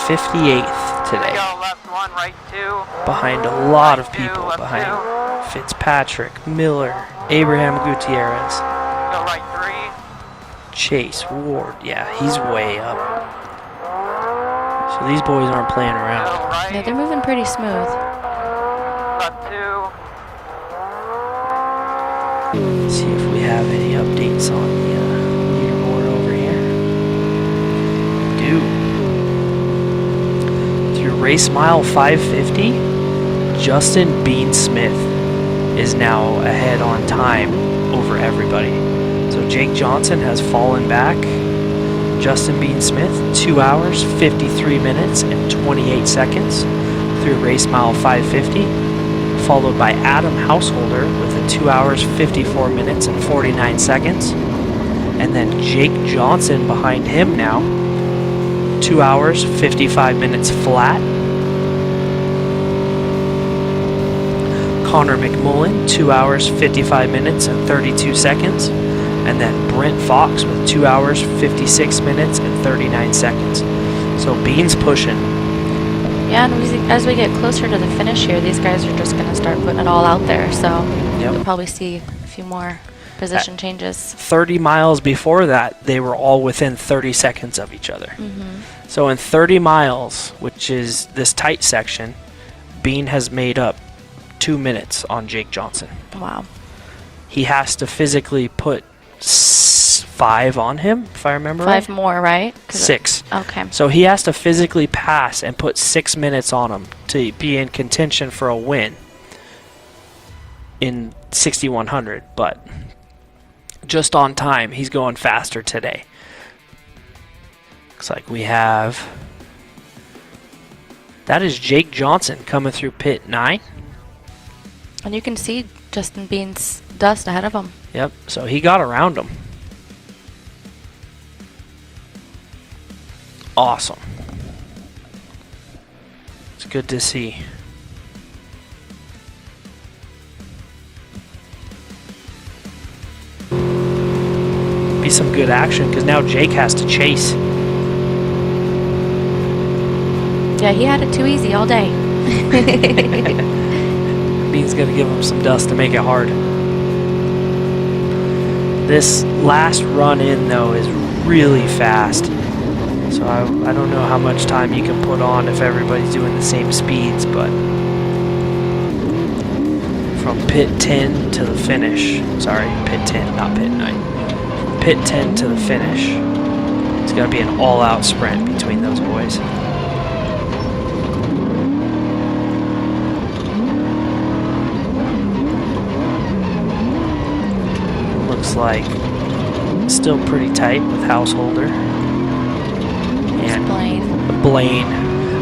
58th today, Go left 1, right 2. behind a lot of Right two, people, left behind 2. Fitzpatrick, Miller, Abraham Gutierrez, Go right 3. Chase, Ward. Yeah, he's way up. So these boys aren't playing Go around. right. Yeah, they're moving pretty smooth. Left 2. Let's see if we have any updates on the leaderboard over here. We do. Through race mile 550, Justin Bean Smith is now ahead on time over everybody. So Jake Johnson has fallen back. Justin Bean Smith, 2 hours, 53 minutes, and 28 seconds through race mile 550. Followed by Adam Householder with a 2 hours, 54 minutes, and 49 seconds. And then Jake Johnson behind him now, 2 hours, 55 minutes flat. Connor McMullen, 2 hours, 55 minutes, and 32 seconds. And then Brent Fox with 2 hours, 56 minutes, and 39 seconds. So Bean's pushing. Yeah, and as we get closer to the finish here, these guys are just going to start putting it all out there. So you'll probably see a few more position changes. 30 miles before that, they were all within 30 seconds of each other. So in 30 miles, which is this tight section, Bean has made up 2 minutes on Jake Johnson. Wow. He has to physically put 5 on him, if I remember right. 5 more, right? 6. Okay. So he has to physically pass and put 6 minutes on him to be in contention for a win in 6100. But just on time, he's going faster today. Looks like we have... That is Jake Johnson coming through pit 9. And you can see Justin Bean's dust ahead of him. Yep, so he got around him. Awesome. It's good to see. Be some good action because now Jake has to chase. Yeah, he had it too easy all day. Bean's gonna give him some dust to make it hard. This last run in though is really fast. So I don't know how much time you can put on if everybody's doing the same speeds, but from pit 10 to the finish, sorry, pit 10, not pit 9. From pit 10 to the finish, it's gonna be an all-out sprint between those boys. Looks like still pretty tight with Householder and Blaine.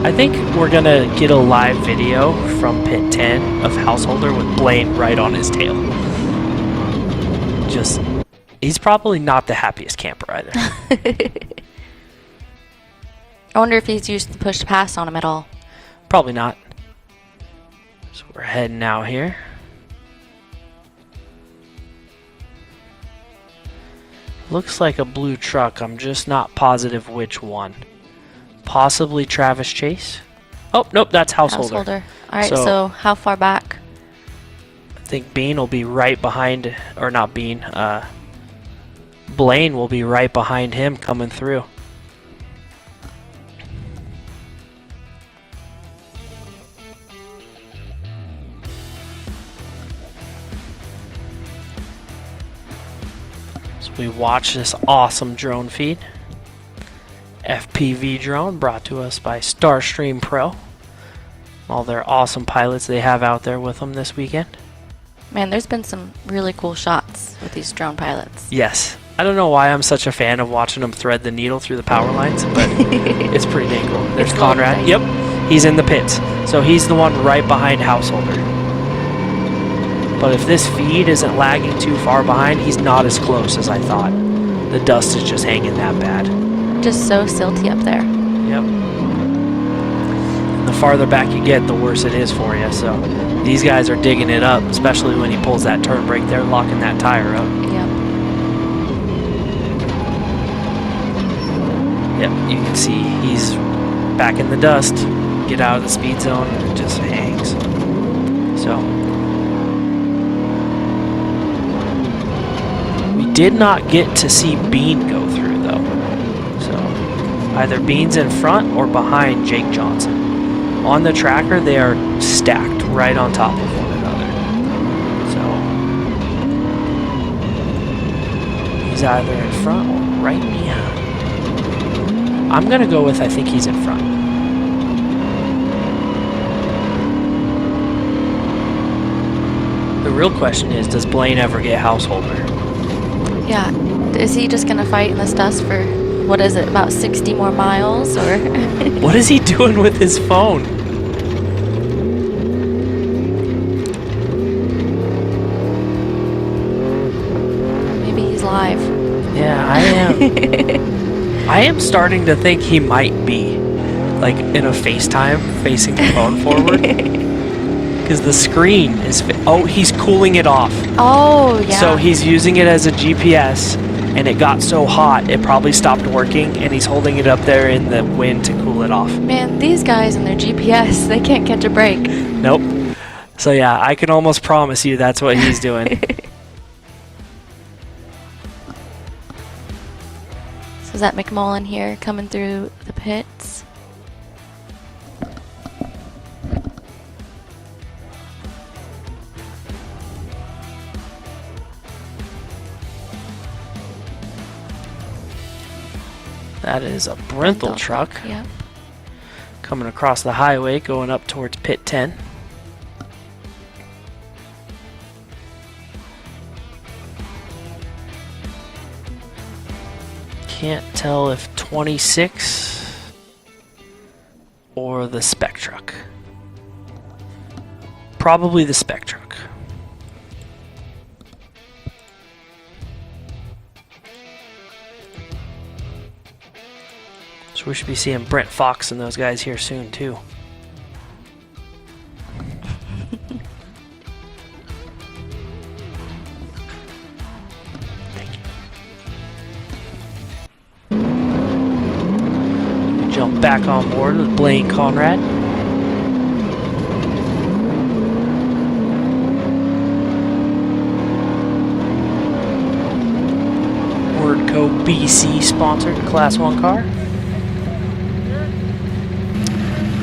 I think we're gonna get a live video from pit 10 of Householder with Blaine right on his tail. Just, he's probably not the happiest camper either. I wonder if he's used the push to pass on him at all. Probably not. So we're heading out here. Looks like a blue truck. I'm just not positive which one. Possibly Travis Chase. Oh, nope, that's Householder. All right, so how far back? I think Bean will be right behind, or not Bean, Blaine will be right behind him coming through. So we watch this awesome drone feed. FPV drone brought to us by Starstream Pro. All their awesome pilots they have out there with them this weekend. Man, there's been some really cool shots with these drone pilots. Yes. I don't know why I'm such a fan of watching them thread the needle through the power lines, but it's pretty dang cool. There's Conrad. Yep. He's in the pits. So he's the one right behind Householder. But if this feed isn't lagging too far behind, he's not as close as I thought. The dust is just hanging that bad. Just so silty up there. Yep. And the farther back you get, the worse it is for you. So these guys are digging it up, especially when he pulls that turn brake there, locking that tire up. Yep. Yep, you can see he's back in the dust. Get out of the speed zone, and it just hangs. So we did not get to see Bean go through though. So either Bean's in front or behind Jake Johnson. On the tracker, they are stacked right on top of one another. So he's either in front or right behind. I'm gonna go with I think he's in front. The real question is, does Blaine ever get Householder? Yeah. Is he just gonna fight in this dust for, what is it, about 60 more miles, or? What is he doing with his phone? Maybe he's live. Yeah, I am. I am starting to think he might be, like, in a FaceTime, facing the phone forward. Because the screen is... Oh, he's cooling it off. Oh, yeah. So he's using it as a GPS, and it got so hot, it probably stopped working, and he's holding it up there in the wind to cool it off. Man, these guys and their GPS, they can't catch a break. Nope. So yeah, I can almost promise you that's what he's doing. So is that McMullen here coming through the pits? That is a Brenthel truck. Yep. Coming across the highway, going up towards pit 10. Can't tell if 26 or the spec truck. Probably the spec truck. So we should be seeing Brent Fox and those guys here soon too. Jump back on board with Blaine Conrad. Wordco BC sponsored Class 1 car.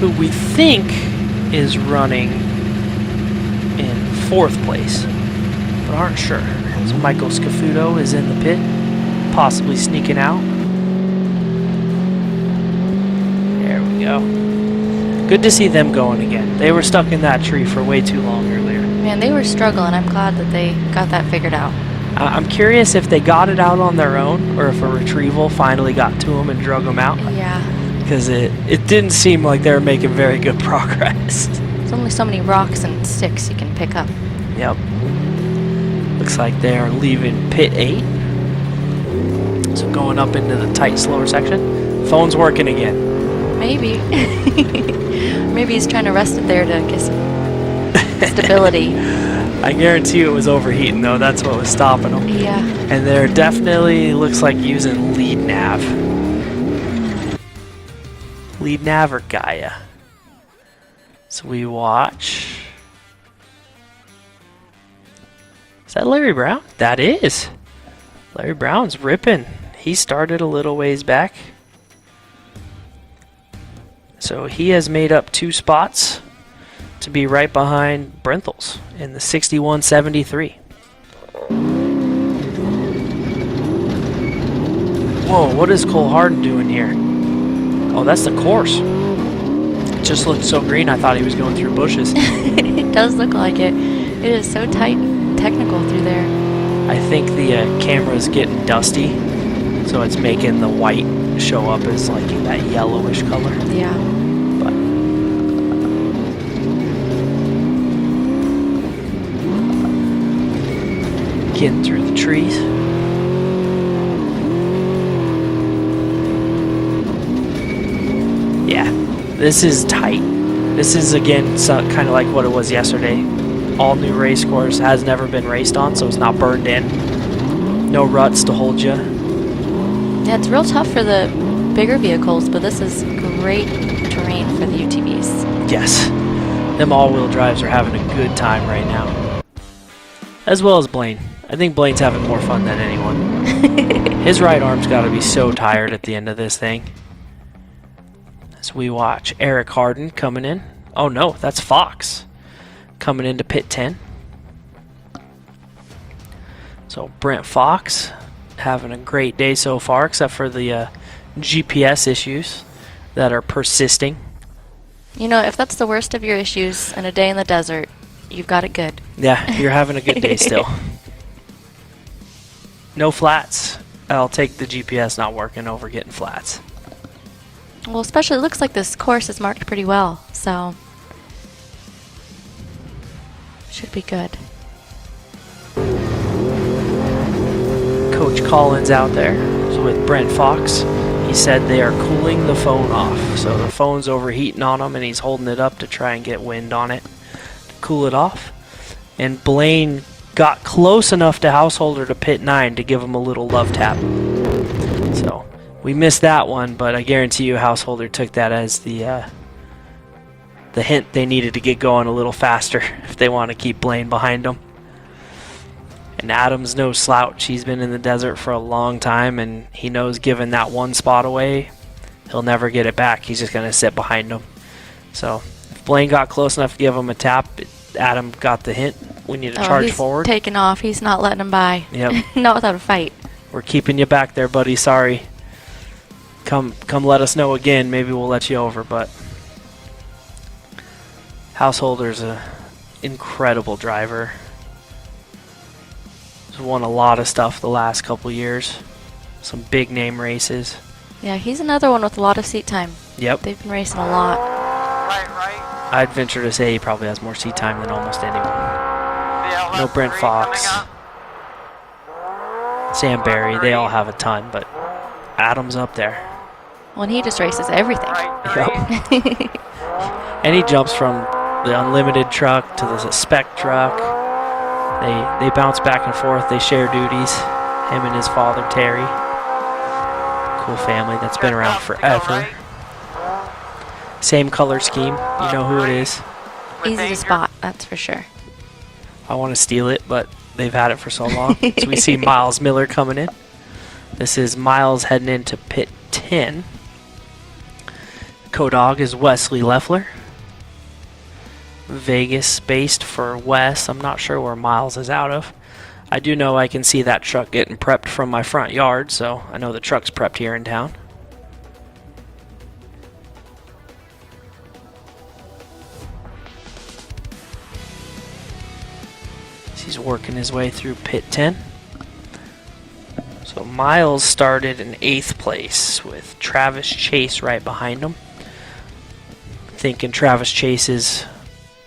Who we think is running in 4th place, but aren't sure. So Michael Scafuto is in the pit, possibly sneaking out. There we go. Good to see them going again. They were stuck in that tree for way too long earlier. Man, they were struggling. I'm glad that they got that figured out. I'm curious if they got it out on their own or if a retrieval finally got to them and drug them out. Yeah. Because it didn't seem like they were making very good progress. There's only so many rocks and sticks you can pick up. Yep. Looks like they are leaving pit 8. So going up into the tight, slower section. Phone's working again. Maybe. Maybe he's trying to rest it there to get some stability. I guarantee you it was overheating, though. That's what was stopping them. Yeah. And they're definitely, looks like, using lead nav. Lead nav or Gaia. So we watch. Is that Larry Brown? That is. Larry Brown's ripping. He started a little ways back. So he has made up 2 spots to be right behind Brenthals in the 61.73. Whoa, what is Cole Harden doing here? Oh, that's the course. It just looked so green, I thought he was going through bushes. It does look like it. It is so tight and technical through there. I think the camera's getting dusty, so it's making the white show up as like that yellowish color. Yeah. But getting through the trees. Yeah, this is tight. This is again kind of like what it was yesterday. All new race course, has never been raced on, so it's not burned in. No ruts to hold you. Yeah, it's real tough for the bigger vehicles, but this is great terrain for the UTVs. Yes, them all-wheel drives are having a good time right now. As well as Blaine. I think Blaine's having more fun than anyone. His right arm's got to be so tired at the end of this thing. As we watch Eric Harden coming in. Oh no, that's Fox coming into pit 10. So Brent Fox having a great day so far, except for the GPS issues that are persisting. You know, if that's the worst of your issues in a day in the desert, you've got it good. Yeah, you're having a good day still. No flats. I'll take the GPS not working over getting flats. Well, especially it looks like this course is marked pretty well, so should be good. Coach Collins out there with Brent Fox. He said they are cooling the phone off. So the phone's overheating on him and he's holding it up to try and get wind on it to cool it off. And Blaine got close enough to Householder to pit 9 to give him a little love tap. So we missed that one, but I guarantee you Householder took that as the hint they needed to get going a little faster if they want to keep Blaine behind them. And Adam's no slouch. He's been in the desert for a long time, and he knows giving that one spot away, he'll never get it back. He's just going to sit behind him. So if Blaine got close enough to give him a tap, Adam got the hint. We need to charge forward. He's taking off. He's not letting him by. Yep. Not without a fight. We're keeping you back there, buddy. Sorry. Come let us know again. Maybe we'll let you over, but Householder's an incredible driver. He's won a lot of stuff the last couple years. Some big name races. Yeah, he's another one with a lot of seat time. Yep. They've been racing a lot. Right. I'd venture to say he probably has more seat time than almost anyone. Yeah, No Brent Fox. Sam Barry, they all have a ton, but Adam's up there. Well, and he just races everything. Yep. And he jumps from the unlimited truck to the spec truck. They bounce back and forth. They share duties. Him and his father, Terry. Cool family that's been around forever. Same color scheme. You know who it is. Easy to spot, that's for sure. I want to steal it, but they've had it for so long. So we see Miles Miller coming in. This is Miles heading into pit 10. Co-dog is Wesley Leffler. Vegas based for Wes. I'm not sure where Miles is out of. I do know I can see that truck getting prepped from my front yard, so I know the truck's prepped here in town. He's working his way through pit 10. So Miles started in 8th place with Travis Chase right behind him. Thinking Travis Chase's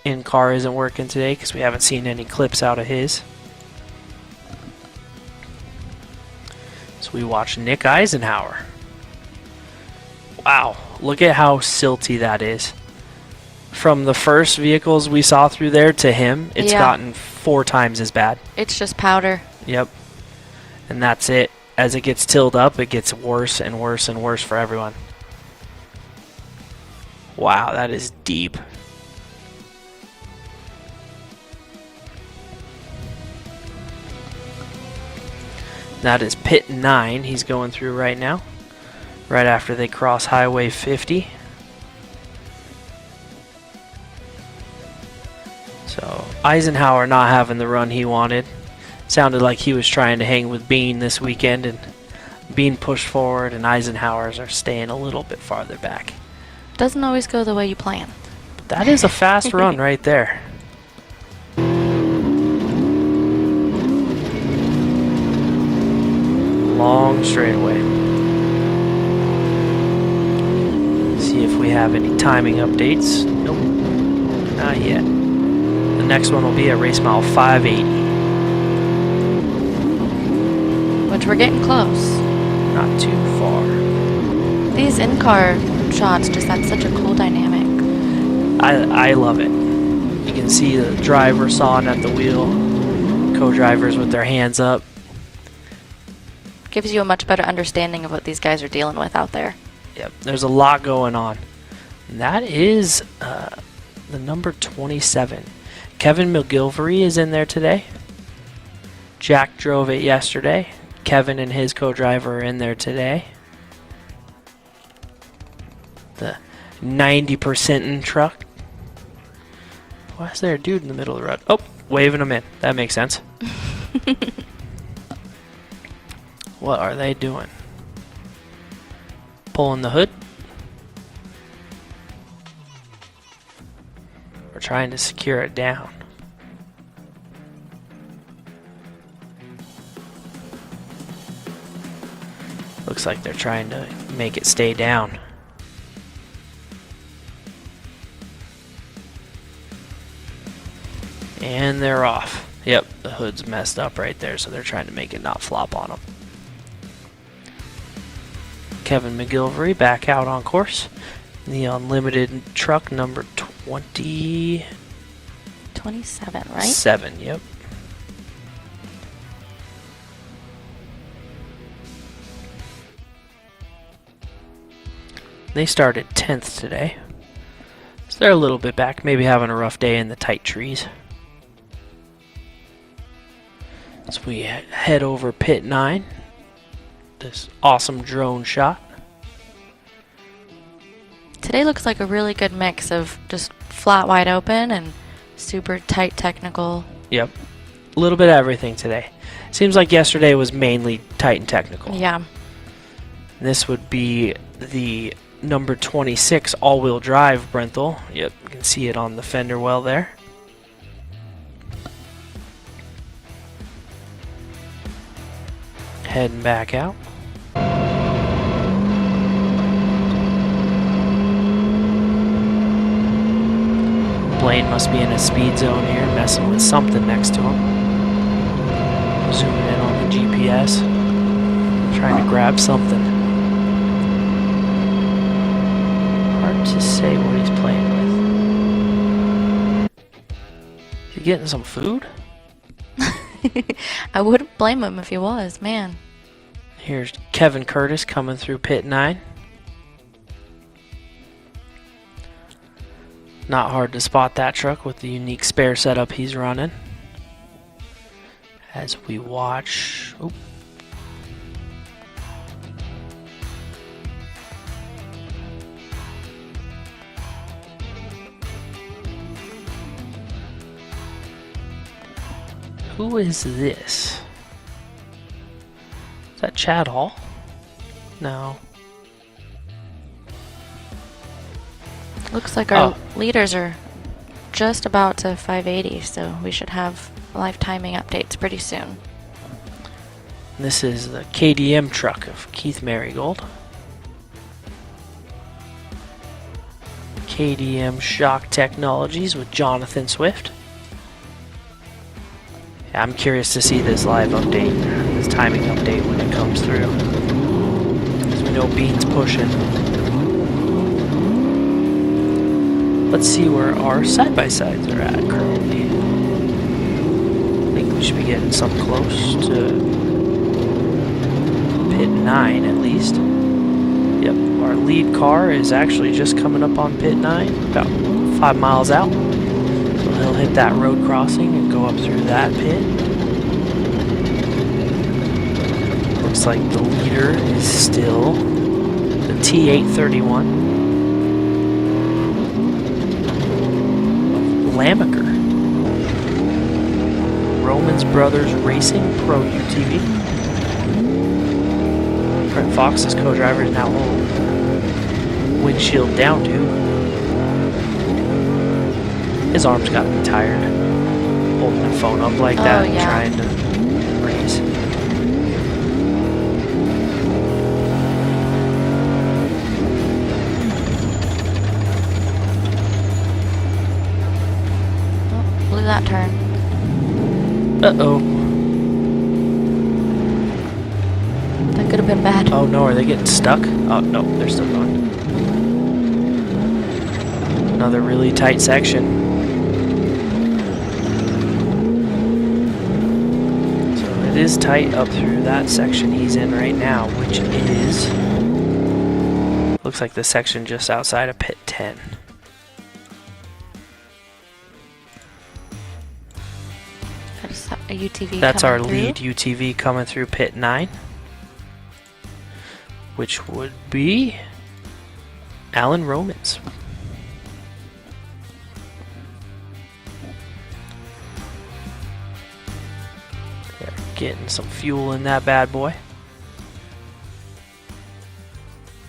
in-car isn't working today because we haven't seen any clips out of his. So we watch Nick Eisenhower. Wow, look at how silty that is. From the first vehicles we saw through there to him, it's gotten 4 times as bad. It's just powder. Yep. And that's it. As it gets tilled up, it gets worse and worse and worse for everyone. Wow, that is deep. That is pit 9 he's going through right now. Right after they cross Highway 50. So Eisenhower not having the run he wanted. Sounded like he was trying to hang with Bean this weekend, and Bean pushed forward and Eisenhower's are staying a little bit farther back. Doesn't always go the way you plan. But that is a fast run right there. Long straightaway. See if we have any timing updates. Nope, not yet. The next one will be at race mile 580. Which we're getting close. Not too far. These in-car shots just add such a cool dynamic. I love it. You can see the driver sawing at the wheel, co-drivers with their hands up. Gives you a much better understanding of what these guys are dealing with out there. Yep, there's a lot going on. And that is the number 27. Kevin McGilvery is in there today. Jack drove it yesterday. Kevin and his co-driver are in there today. The 90% truck. Why is there a dude in the middle of the road? Oh, waving them in. That makes sense. What are they doing? Pulling the hood? We're trying to secure it down. Looks like they're trying to make it stay down. And they're off. Yep, the hood's messed up right there, so they're trying to make it not flop on them. Kevin McGilvery back out on course. The unlimited truck number 27, right? 7, yep. They started 10th today. So they're a little bit back, maybe having a rough day in the tight trees. So we head over pit 9. This awesome drone shot. Today looks like a really good mix of just flat wide open and super tight technical. Yep. A little bit of everything today. Seems like yesterday was mainly tight and technical. Yeah. This would be the number 26 all-wheel drive Brenthel. Yep, you can see it on the fender well there. Heading back out. Blaine must be in a speed zone here, messing with something next to him. Zooming in on the GPS, trying to grab something. Hard to say what he's playing with. Is he getting some food? I wouldn't blame him if he was, man. Here's Kevin Curtis coming through pit 9. Not hard to spot that truck with the unique spare setup he's running. As we watch... Oop. Who is this? Is that Chad Hall? No. Looks like our leaders are just about to 580, so we should have live timing updates pretty soon. This is the KDM truck of Keith Marigold. KDM Shock Technologies with Jonathan Swift. Yeah, I'm curious to see this live update, this timing update when it comes through. Because we know Bean's pushing. Let's see where our side-by-sides are at currently. I think we should be getting some close to pit 9 at least. Yep, our lead car is actually just coming up on pit 9, about 5 miles out. So he'll hit that road crossing and go up through that pit. Looks like the leader is still the T831 of Lamaker. Romans Brothers Racing Pro UTV. Brent Fox's co-driver is now home. Windshield down to. His arm's got to be tired. Holding the phone up like that and trying to race. Oh, blew that turn. Uh-oh. That could have been bad. Oh no, are they getting stuck? Oh no, they're still going. Another really tight section. So it is tight up through that section he's in right now, which is... looks like the section just outside of pit 10. That's a UTV. That's our coming through. lead UTV coming through pit 9. Which would be Alan Romans. They're getting some fuel in that bad boy.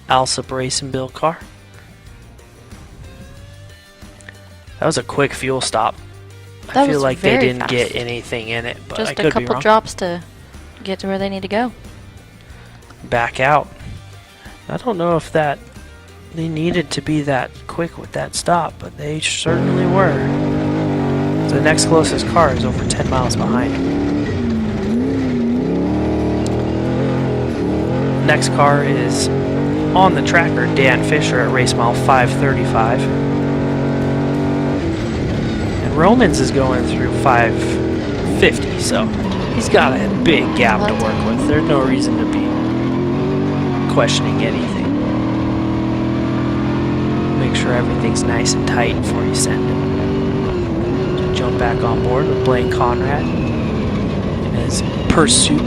Alsop Racing Bill car. That was a quick fuel stop. I feel like they didn't get anything in it, but I could be wrong. Just a couple drops to get to where they need to go. Back out. I don't know if that they needed to be that quick with that stop, but they certainly were. The next closest car is over 10 miles behind. Next car is on the tracker, Dan Fisher at race mile 535. And Romans is going through 550, so he's got a big gap to work with. There's no reason to be questioning anything. Make sure everything's nice and tight before you send it. So jump back on board with Blaine Conrad in his pursuit.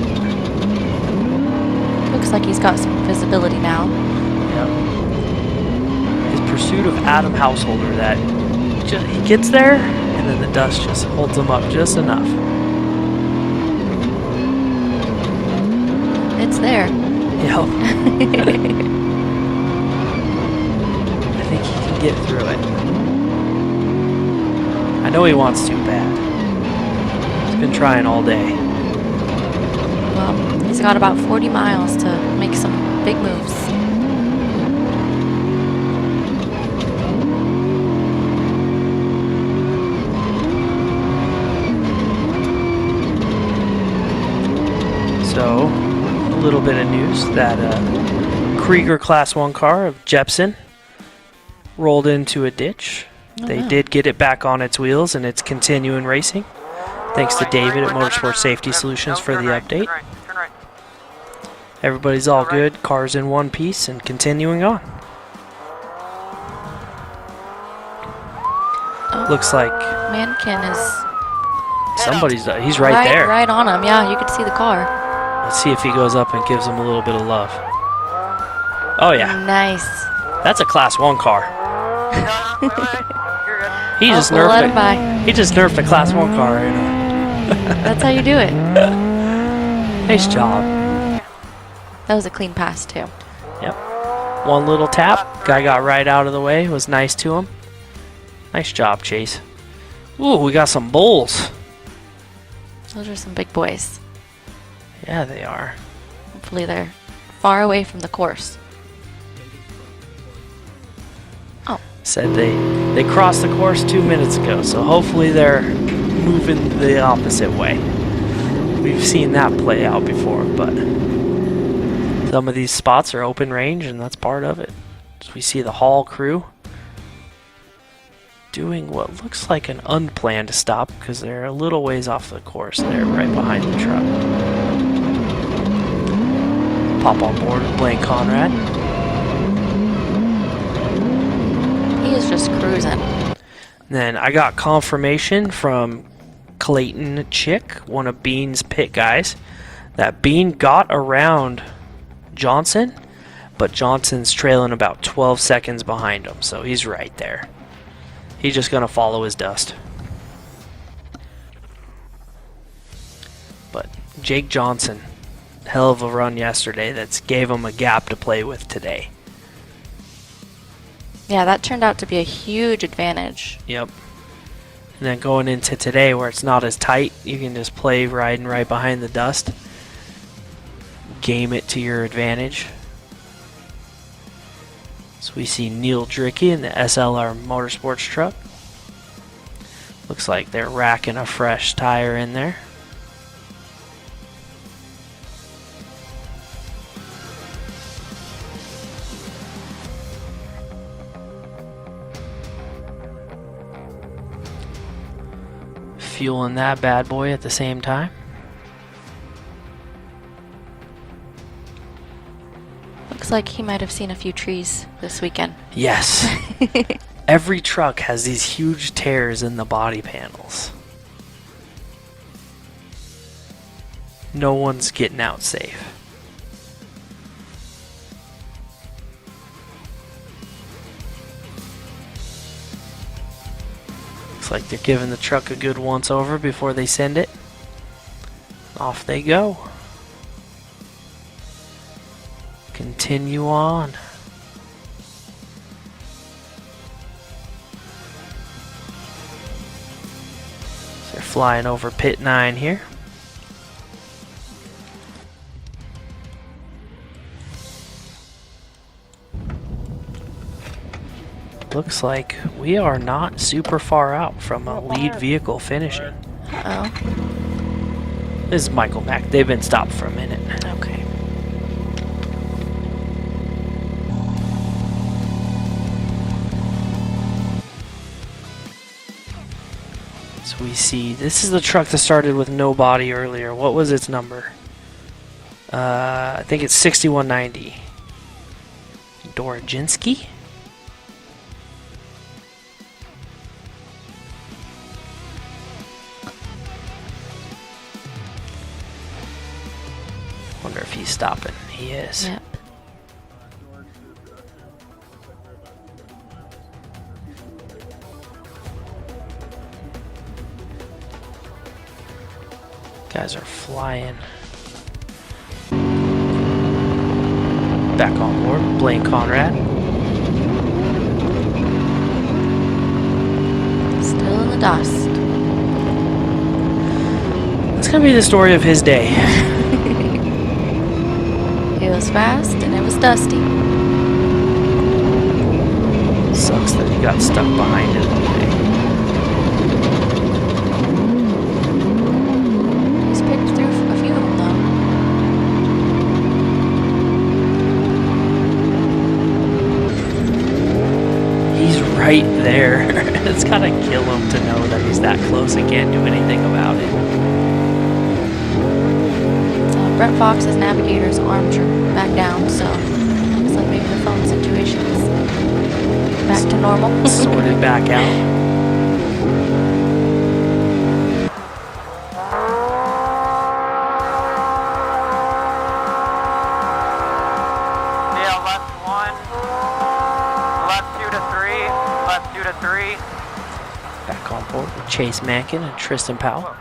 Looks like he's got some visibility now. Yep. His pursuit of Adam Householder, that he gets there and then the dust just holds him up just enough. It's there. Yep. I think he can get through it. I know he wants to bad. He's been trying all day. Well, he's got about 40 miles to make some big moves. So, a little bit of news that Krieger Class 1 car of Jepson rolled into a ditch. They did get it back on its wheels and it's continuing racing. Thanks to David at Motorsport Safety Solutions for the update. Turn right. Everybody's all good, cars in one piece and continuing on. Looks like Mankin is somebody's, he's right there. Right on him. Yeah, you could see the car. Let's see if he goes up and gives him a little bit of love. Oh yeah, Nice. that's a Class 1 car. He just we'll let him nerfed by. it. He just nerfed a Class 1 car right now. That's how you do it. Nice job. That was a clean pass too. Yep. One little tap. Guy got right out of the way. Was nice to him. Nice job, Chase. Ooh, we got some bulls. Those are some big boys. Yeah, they are. Hopefully they're far away from the course. Oh, Said they crossed the course 2 minutes ago, so hopefully they're moving the opposite way. We've seen that play out before, but some of these spots are open range, and that's part of it. So we see the Hall crew doing what looks like an unplanned stop because they're a little ways off the course there, right behind the truck. Pop on board with Blaine Conrad. he is just cruising. Then I got confirmation from Clayton Chick, one of Bean's pit guys, that Bean got around Johnson, but Johnson's trailing about 12 seconds behind him, so he's right there. He's just going to follow his dust. But Jake Johnson, hell of a run yesterday that's gave him a gap to play with today. Yeah, that turned out to be a huge advantage. Yep. And then going into today where it's not as tight, you can just play riding right behind the dust. Game it to your advantage. So we see Neil Dricky in the SLR Motorsports truck. Looks like they're racking a fresh tire in there. Fueling that bad boy at the same time. Looks like he might have seen a few trees this weekend. Yes. Every truck has these huge tears in the body panels. No one's getting out safe. Looks like they're giving the truck a good once over before they send it. Off they go. Continue on. So they're flying over pit 9 here. Looks like we are not super far out from a lead vehicle finishing. Uh-oh. This is Michael Mack. They've been stopped for a minute. Okay. So we see, this is the truck that started with no body earlier. What was its number? I think it's 6190. Dorojinski? Wonder if he's stopping. He is. Yep. Guys are flying. Back on board, Blaine Conrad. Still in the dust. It's gonna be the story of his day. It was fast and it was dusty. Sucks that he got stuck behind it all day. He's picked through a few of them though. He's right there. It's gotta kill him to know that he's that close and can't do anything about it. Brett Fox's navigator's arms are back down, so looks like maybe the phone situation is back to normal. Sorted back out. Yeah, left 1, left 2 to 3, left 2 to 3. Back on board with Chase Mankin and Tristan Powell.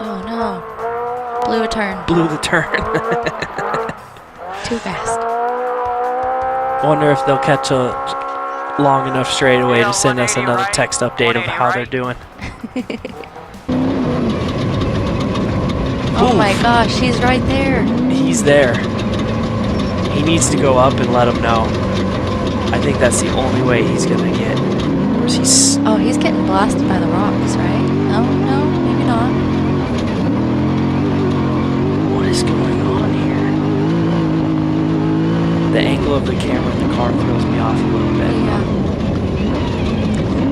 Oh no. Blew a turn. Blew the turn. Too fast. Wonder if they'll catch a long enough straightaway to send us another text update of how they're doing. Oh Oh my gosh, he's right there. He's there. He needs to go up and let him know. I think that's the only way he's gonna get. Or is he? Oh, he's getting blasted by the rocks, right? No, no, maybe not. What is going on here? The angle of the camera in the car throws me off a little bit. Yeah.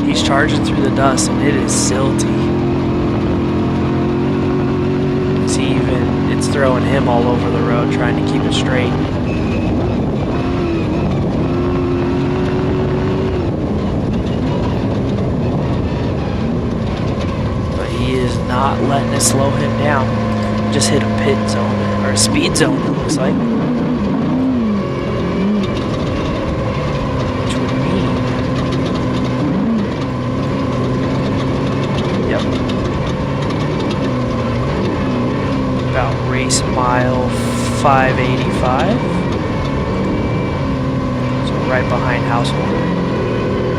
He's charging through the dust and it is silty. It's throwing him all over the road trying to keep it straight. But he is not letting it slow him down. Just hit a pit zone, or a speed zone it looks like. Which would mean... Yep. About race mile 585. So right behind Householder.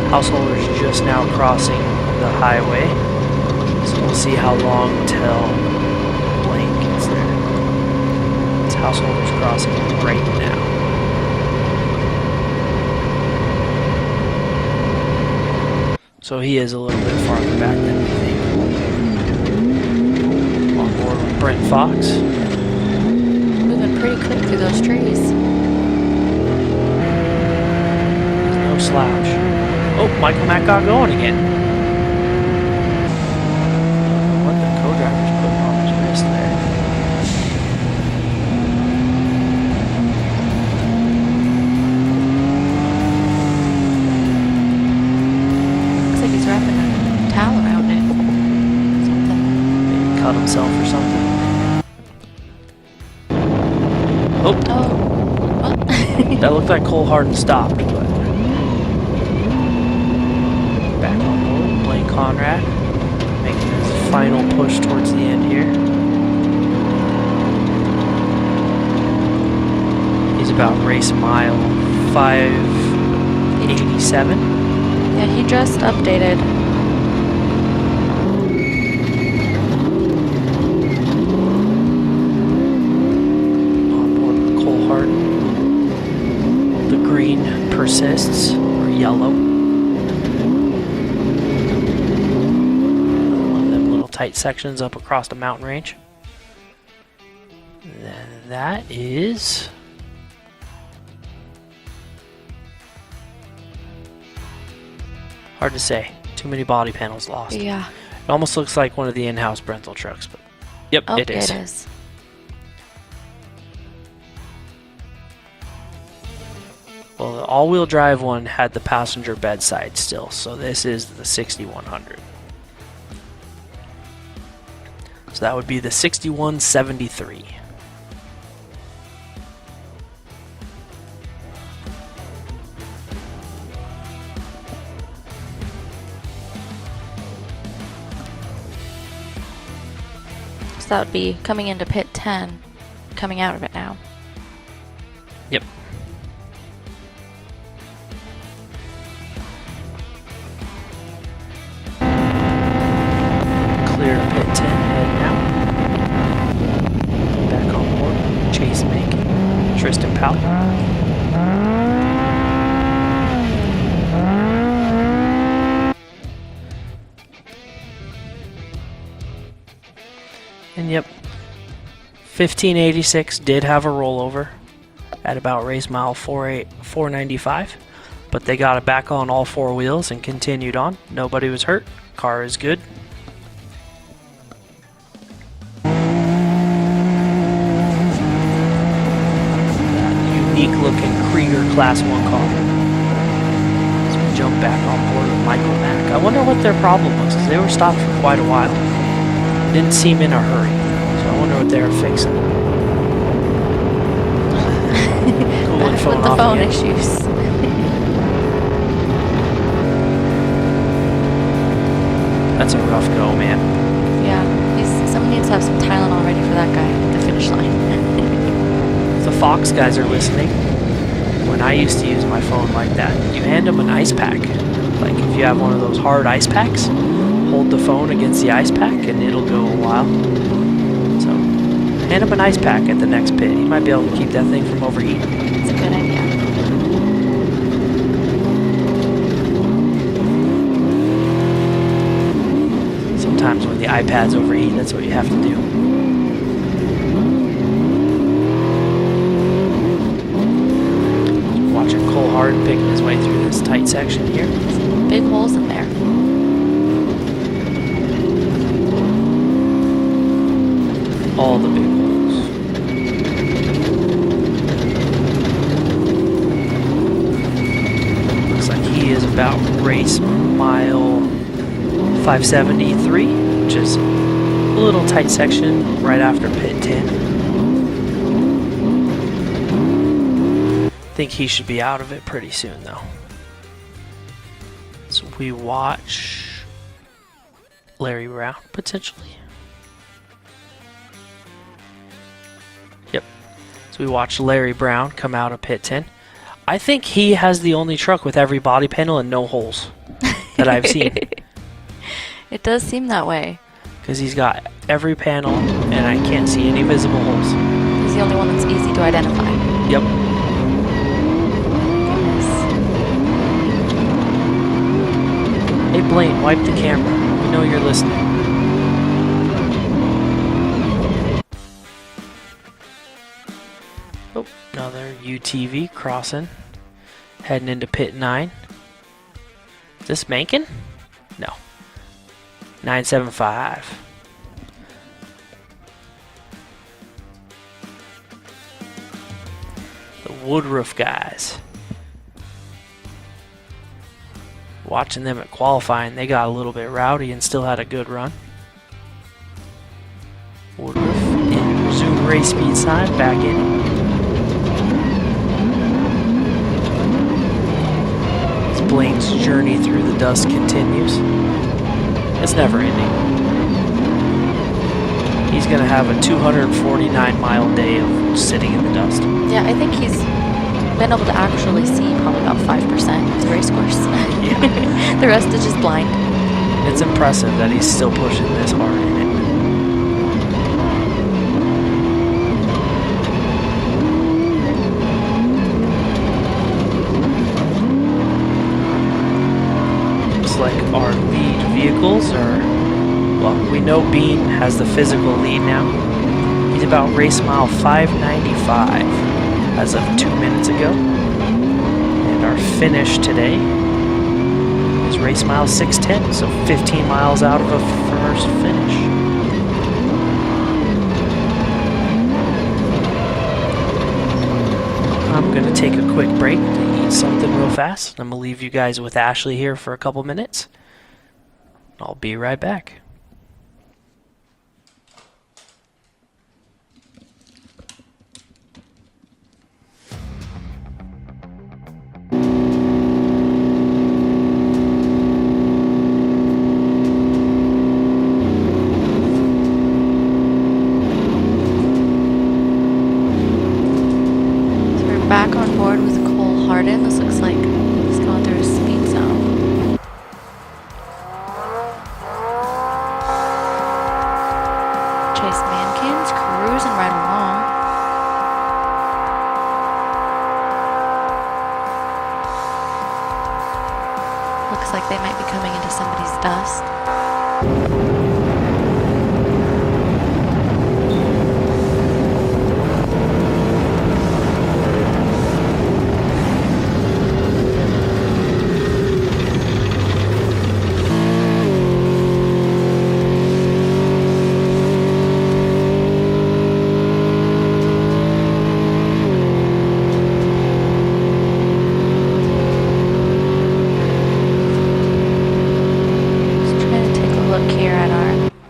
Householder's just now crossing the highway. So we'll see how long till Blaine gets there. This Householder's crossing right now. So he is a little bit farther back than we think. Brent Fox. Moving pretty quick through those trees. No slouch. Oh, Michael Mack got going again. What the co-driver's putting on his wrist there. Looks like he's wrapping a towel around it. Something. Maybe cut himself or something. Oh, Oh. What? that looked like Cole Hardin stopped, but back on board. Blaine Conrad making his final push towards the end here. He's about race mile 587. Yeah, he just updated. Persists, or yellow. One of them little tight sections up across the mountain range. Then that is... hard to say. Too many body panels lost. Yeah. It almost looks like one of the in-house Brenthal trucks, but yep, Oh, it is. It is. Well, the all-wheel drive one had the passenger bedside still, so this is the 6100. So that would be the 6173. So that would be coming into pit 10, coming out of it now. Yep. Clear to pit 10 head now. Back on board. Chase Mink. Tristan Powell. And yep, 1586 did have a rollover at about race mile 495, but they got it back on all four wheels and continued on. Nobody was hurt. Car is good. Unique looking Krieger Class 1 car. So we jump back on board with Michael Mack. I wonder what their problem was, because they were stopped for quite a while. Didn't seem in a hurry, so I wonder what they were fixing. Cooling Back with the off phone again. issues. That's a rough go, man. Yeah, someone needs to have some Tylenol ready for that guy at the finish line. If the Fox guys are listening, when I used to use my phone like that, you hand them an ice pack. Like if you have one of those hard ice packs, hold the phone against the ice pack and it'll go a while. So Hand him an ice pack at the next pit. He might be able to keep that thing from overheating. It's a good idea. Sometimes when the iPads overheat, that's what you have to do. Watching Cole Hart picking his way through this tight section here. Big holes in there. All the big holes. Looks like he is about race mile 573, which is a little tight section right after pit 10. I think he should be out of it pretty soon though. So we watch Larry Brown potentially. Yep. So we watch Larry Brown come out of pit 10. I think he has the only truck with every body panel and no holes that I've seen. It does seem that way. Because he's got every panel and I can't see any visible holes. He's the only one that's easy to identify. Yep. Goodness. Hey Blaine, wipe the camera. We know you're listening. Oh, another UTV crossing. Heading into pit 9. Is this Mankin? No. 975. The Woodruff guys. Watching them at qualifying, they got a little bit rowdy and still had a good run. Woodruff in resume race speed sign, back in. As Blaine's journey through the dust continues. It's never ending. He's going to have a 249-mile day of sitting in the dust. Yeah, I think he's been able to actually see probably about 5% of the race course. Yeah. The rest is just blind. It's impressive that he's still pushing this hard in it. Looks like our lead vehicles are, well, we know Bean has the physical lead now. He's about race mile 595 as of 2 minutes ago. And our finish today is race mile 610, so 15 miles out of a first finish. I'm going to take a quick break to eat something real fast. I'm going to leave you guys with Ashley here for a couple minutes. I'll be right back. Back on board with Cole Hardin. This looks like he's going through a speed zone. Chase Mankins cruising right along. Looks like they might be coming into somebody's dust.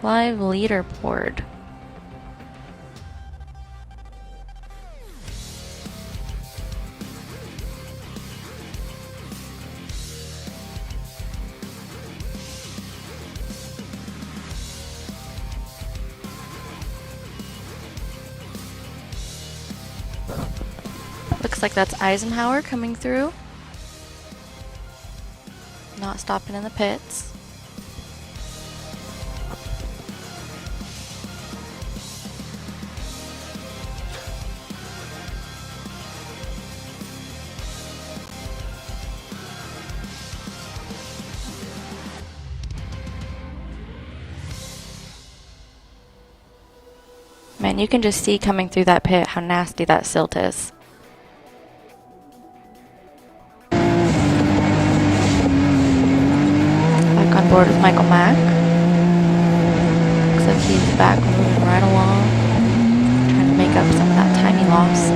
Live leaderboard. Looks like that's Eisenhower coming through. Not stopping in the pits. Man, you can just see coming through that pit how nasty that silt is. Back on board with Michael Mack. Looks like he's back moving right along, trying to make up some of that time he lost.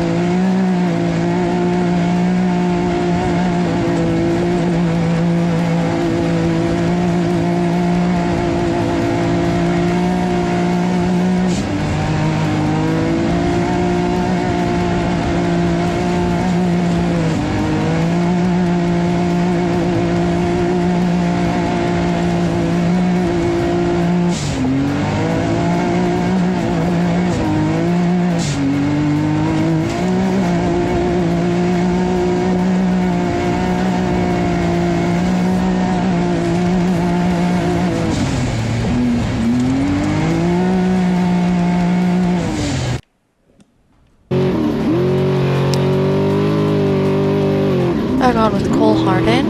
Back on with Cole Hardin.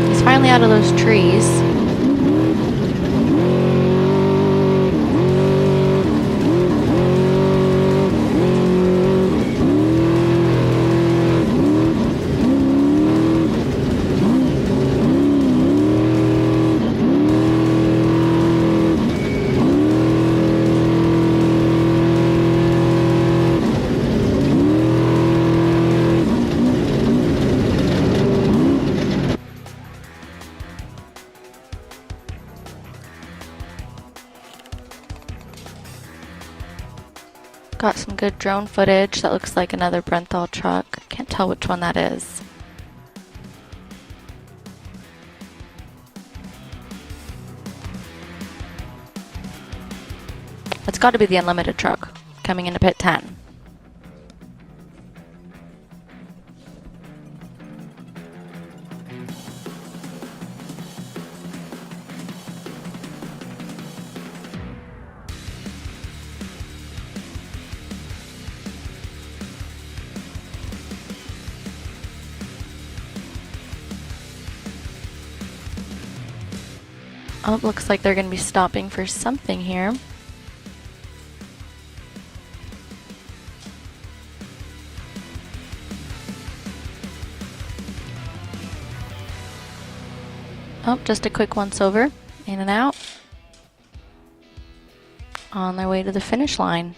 He's finally out of those trees. Got some good drone footage. That looks like another Brenthal truck. Can't tell which one that is. It's got to be the Unlimited truck coming into pit 10. Oh, looks like they're going to be stopping for something here. Oh, just a quick once over, in and out. On their way to the finish line.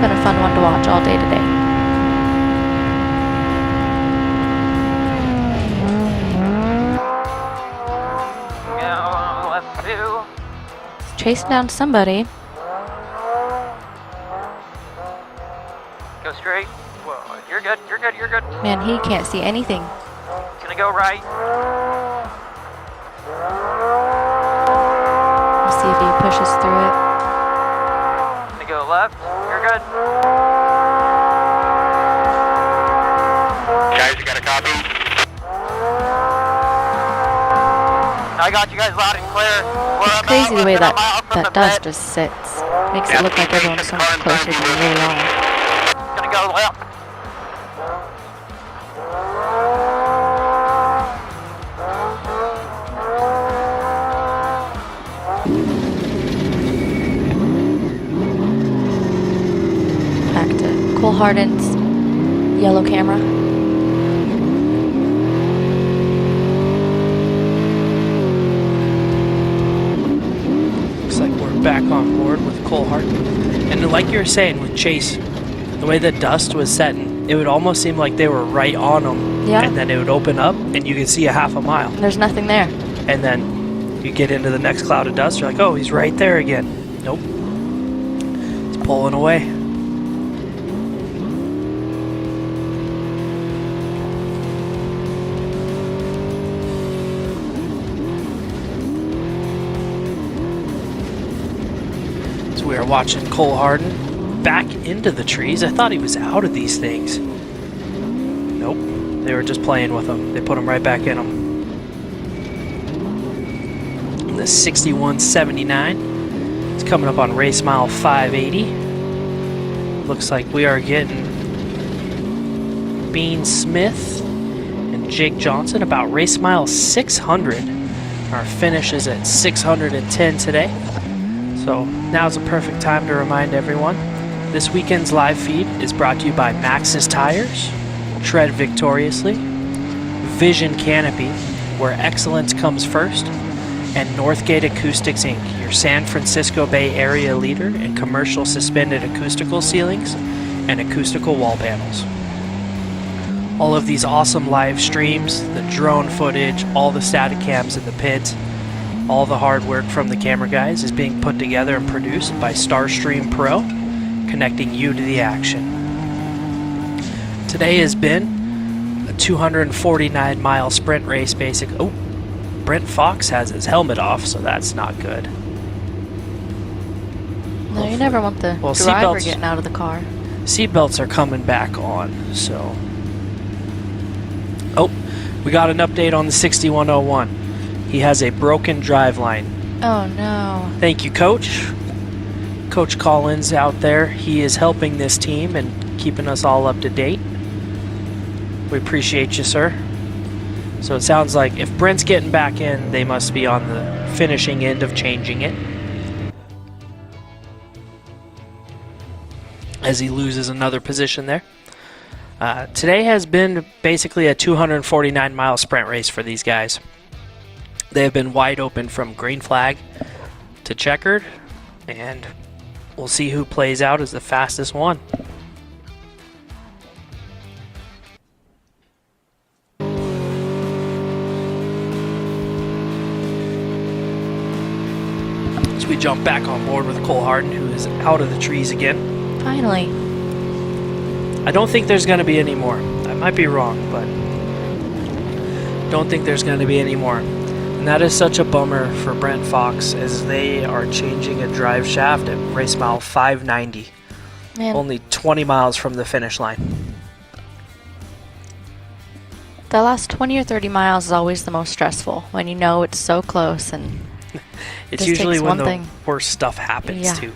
Been a fun one to watch all day today. He's chasing down somebody. Go straight. Whoa, you're good, you're good, you're good. Man, he can't see anything. It's gonna go right. We'll see if he pushes through it. Gonna go left. You're good. Guys, you got a copy? I got you guys loud and clear. It's crazy the way that dust just sits. Makes it look like everyone's so much closer than they really are. Gonna go left. Back to Cole Hardin's yellow camera. Looks like we're back on board with Cole Hardin. And like you were saying with Chase, the way the dust was setting, it would almost seem like they were right on him. Yeah. And then it would open up and you could see a half a mile. There's nothing there. And then you get into the next cloud of dust, you're like, oh, he's right there again. Nope. It's pulling away. So we are watching Cole Hardin back into the trees. I thought he was out of these things. Nope. They were just playing with him. They put him right back in them. The 6179. It's coming up on race mile 580. Looks like we are getting Bean Smith and Jake Johnson about race mile 600. Our finish is at 610 today. So now's a perfect time to remind everyone, this weekend's live feed is brought to you by Maxxis Tires, Tread Victoriously, Vision Canopy, where excellence comes first, and Northgate Acoustics Inc., your San Francisco Bay Area leader in commercial suspended acoustical ceilings and acoustical wall panels. All of these awesome live streams, the drone footage, all the static cams in the pits, all the hard work from the camera guys is being put together and produced by Starstream Pro, connecting you to the action. Today has been a 249-mile sprint race, Oh, Brent Fox has his helmet off, so that's not good. No, you never want the driver getting out of the car. Seatbelts are coming back on, so. Oh, we got an update on the 6101. He has a broken driveline. Oh no. Thank you, Coach. Coach Collins out there, he is helping this team and keeping us all up to date. We appreciate you, sir. So it sounds like if Brent's getting back in, they must be on the finishing end of changing it. As he loses another position there. Today has been basically a 249-mile sprint race for these guys. They have been wide open from green flag to checkered, and we'll see who plays out as the fastest one. So we jump back on board with Cole Harden, who is out of the trees again. Finally. I don't think there's going to be any more. I might be wrong, but don't think there's going to be any more. And that is such a bummer for Brent Fox, as they are changing a drive shaft at race mile 590. Man. Only 20 miles from the finish line. The last 20 or 30 miles is always the most stressful, when you know it's so close and It's usually when the thing. worst stuff happens, Yeah. too.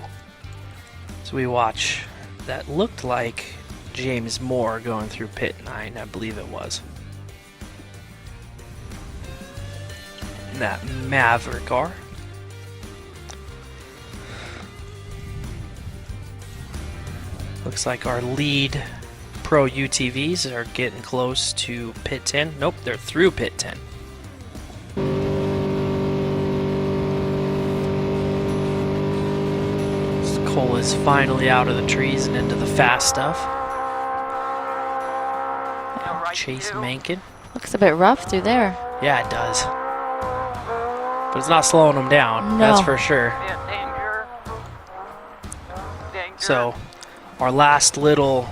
So we watch. That looked like James Moore going through pit 9, I believe it was. In that Maverick car. Looks like our lead pro UTVs are getting close to pit 10. Nope, they're through pit 10. Cole is finally out of the trees and into the fast stuff. Chase Mankin. looks a bit rough through there. Yeah, it does. But it's not slowing him down, No. that's for sure. So, our last little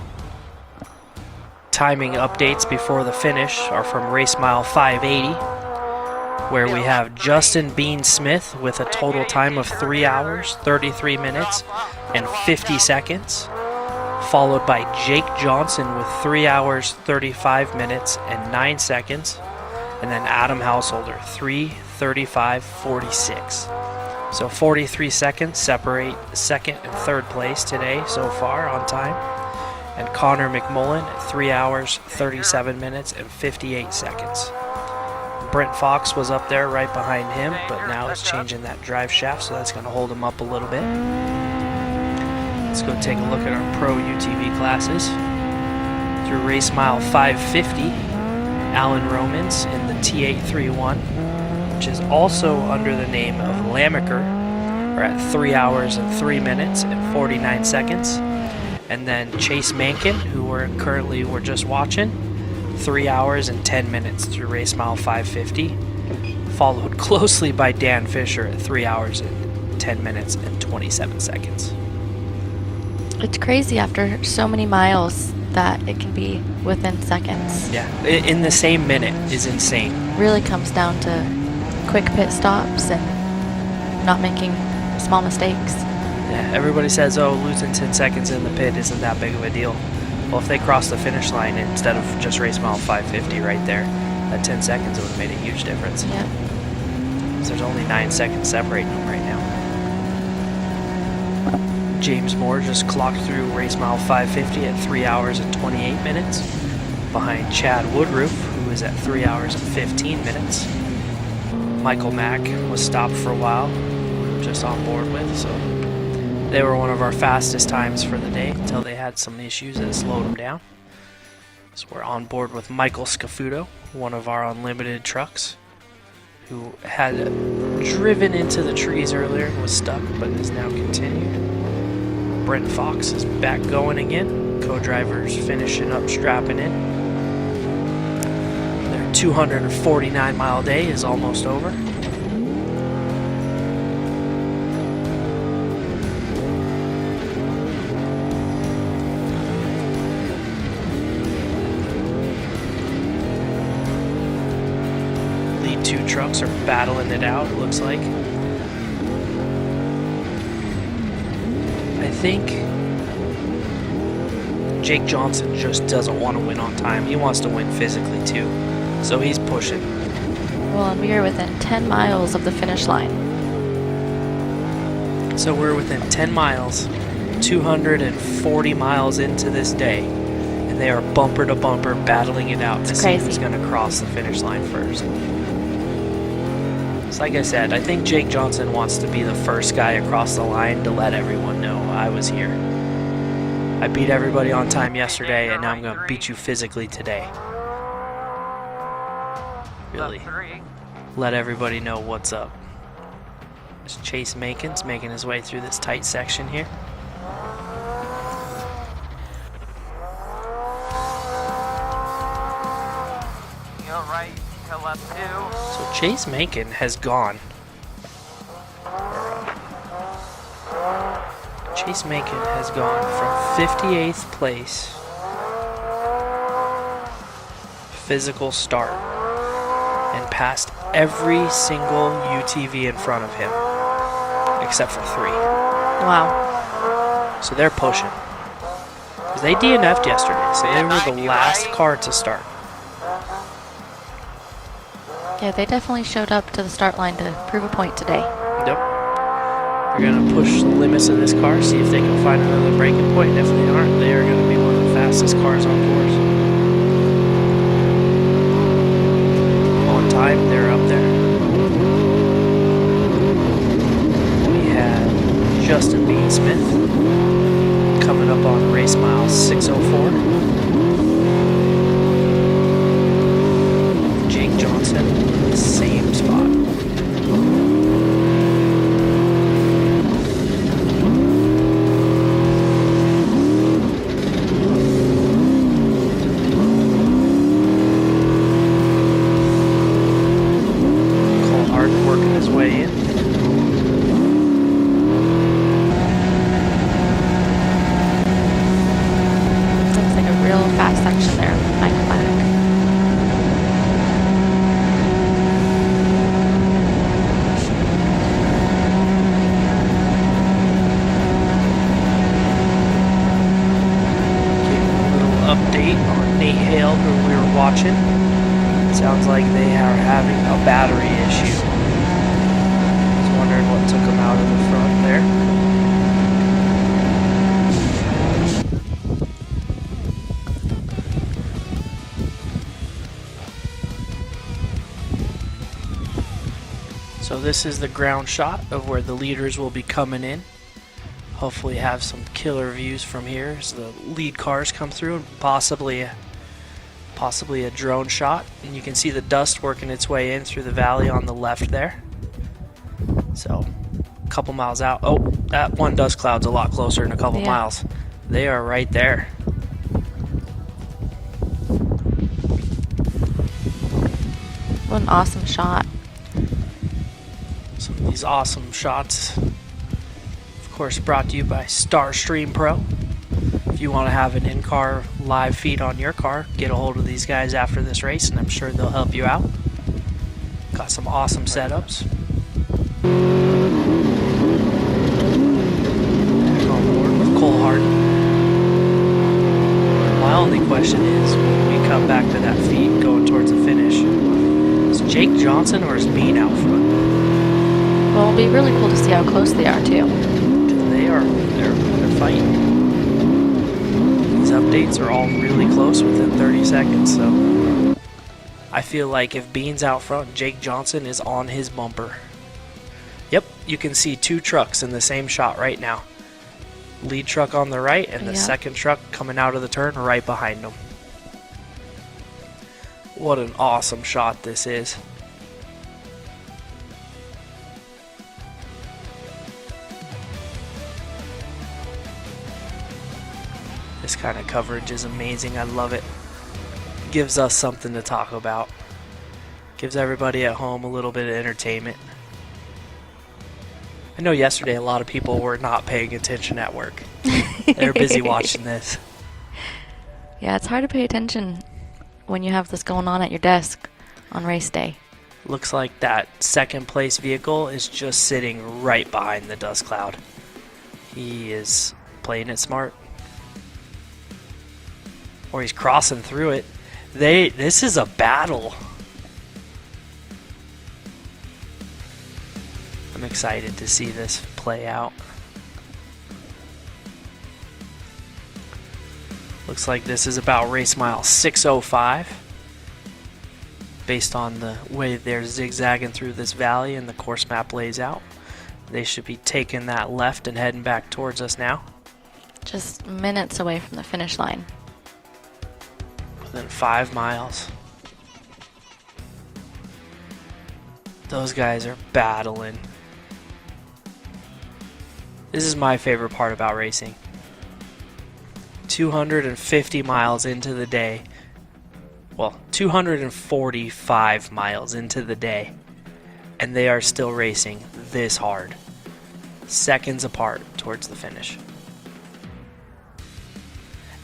timing updates before the finish are from race mile 580, where we have Justin Bean Smith with a total time of 3 hours, 33 minutes, and 50 seconds, followed by Jake Johnson with 3 hours, 35 minutes, and 9 seconds, and then Adam Householder, 3:35:46. So 43 seconds separate second and third place today so far on time. And Connor McMullen at 3 hours, 37 minutes, and 58 seconds. Brent Fox was up there right behind him, but now is changing that drive shaft, so that's going to hold him up a little bit. Let's go take a look at our pro UTV classes. Through race mile 550, Alan Romans in the T831, which is also under the name of Lamaker, are at 3 hours and 3 minutes and 49 seconds. And then Chase Mankin, who we're just watching, 3 hours and 10 minutes through race mile 550, followed closely by Dan Fisher at 3 hours and 10 minutes and 27 seconds. It's crazy after so many miles that it can be within seconds. Yeah, in the same minute is insane. Really comes down to quick pit stops and not making small mistakes. Yeah, everybody says, oh, losing 10 seconds in the pit isn't that big of a deal. Well, if they cross the finish line instead of just race mile 550 right there, that 10 seconds would have made a huge difference. Yeah. Because there's only 9 seconds separating them right now. James Moore just clocked through race mile 550 at 3 hours and 28 minutes, behind Chad Woodroof, who is at 3 hours and 15 minutes. Michael Mack was stopped for a while, we were just on board with, so they were one of our fastest times for the day until they had some issues that slowed them down. So we're on board with Michael Scafuto, one of our unlimited trucks, who had driven into the trees earlier and was stuck, but is now continued. Brent Fox is back going again. Co-drivers finishing up strapping in. Their 249-mile day is almost over. Lead two trucks are battling it out, it looks like. I think Jake Johnson just doesn't want to win on time. He wants to win physically too. So he's pushing. Well, and we are within 10 miles of the finish line. So we're within 10 miles, 240 miles into this day, and they are bumper to bumper battling it out to see who's going to cross the finish line first. So like I said, I think Jake Johnson wants to be the first guy across the line to let everyone know I was here. I beat everybody on time yesterday, and now I'm going to beat you physically today. Really let everybody know what's up. There's Chase Makin's making his way through this tight section here. Go right, go left 2. So Chase Makin has gone. Chase Makin has gone from 58th place physical start and passed every single UTV in front of him except for 3. Wow. So they're pushing. Because they DNF'd yesterday, so they were the last car to start. Yeah, they definitely showed up to the start line to prove a point today. Yep. They're going to push the limits of this car, see if they can find another breaking point. And if they aren't, they are going to be one of the fastest cars on course. On time, they're up there. We had Justin B. Smith coming up on race mile 604. Jake Johnson, the same spot. Sounds like they are having a battery issue. I was wondering what took them out of the front there. So this is the ground shot of where the leaders will be coming in. Hopefully have some killer views from here as the lead cars come through, and possibly a drone shot, and you can see the dust working its way in through the valley on the left there. So a couple miles out. Oh, that one dust cloud's a lot closer than a couple miles. They are right there. What an awesome shot. Some of these awesome shots, of course, brought to you by Starstream Pro. If you want to have an in-car live feed on your car, get a hold of these guys after this race, and I'm sure they'll help you out. Got some awesome setups. Back on board with Cole Harden. My only question is, when we come back to that feed going towards the finish, is Jake Johnson or is Bean out front? Well, it'll be really cool to see how close they are too. They're fight. These updates are all really close, within 30 seconds, so I feel like if Bean's out front, Jake Johnson is on his bumper. Yep, you can see 2 trucks in the same shot right now. Lead truck on the right and the second truck coming out of the turn right behind them. What an awesome shot this is. This kind of coverage is amazing. I love it. Gives us something to talk about. Gives everybody at home a little bit of entertainment. I know yesterday a lot of people were not paying attention at work. They're busy watching this. Yeah, it's hard to pay attention when you have this going on at your desk on race day. Looks like that second place vehicle is just sitting right behind the dust cloud. He is playing it smart. Or he's crossing through it. This is a battle. I'm excited to see this play out. Looks like this is about race mile 605. Based on the way they're zigzagging through this valley and the course map lays out. They should be taking that left and heading back towards us now. Just minutes away from the finish line. Within 5 miles. Those guys are battling. This is my favorite part about racing. 250 miles into the day. Well, 245 miles into the day. And they are still racing this hard. Seconds apart towards the finish.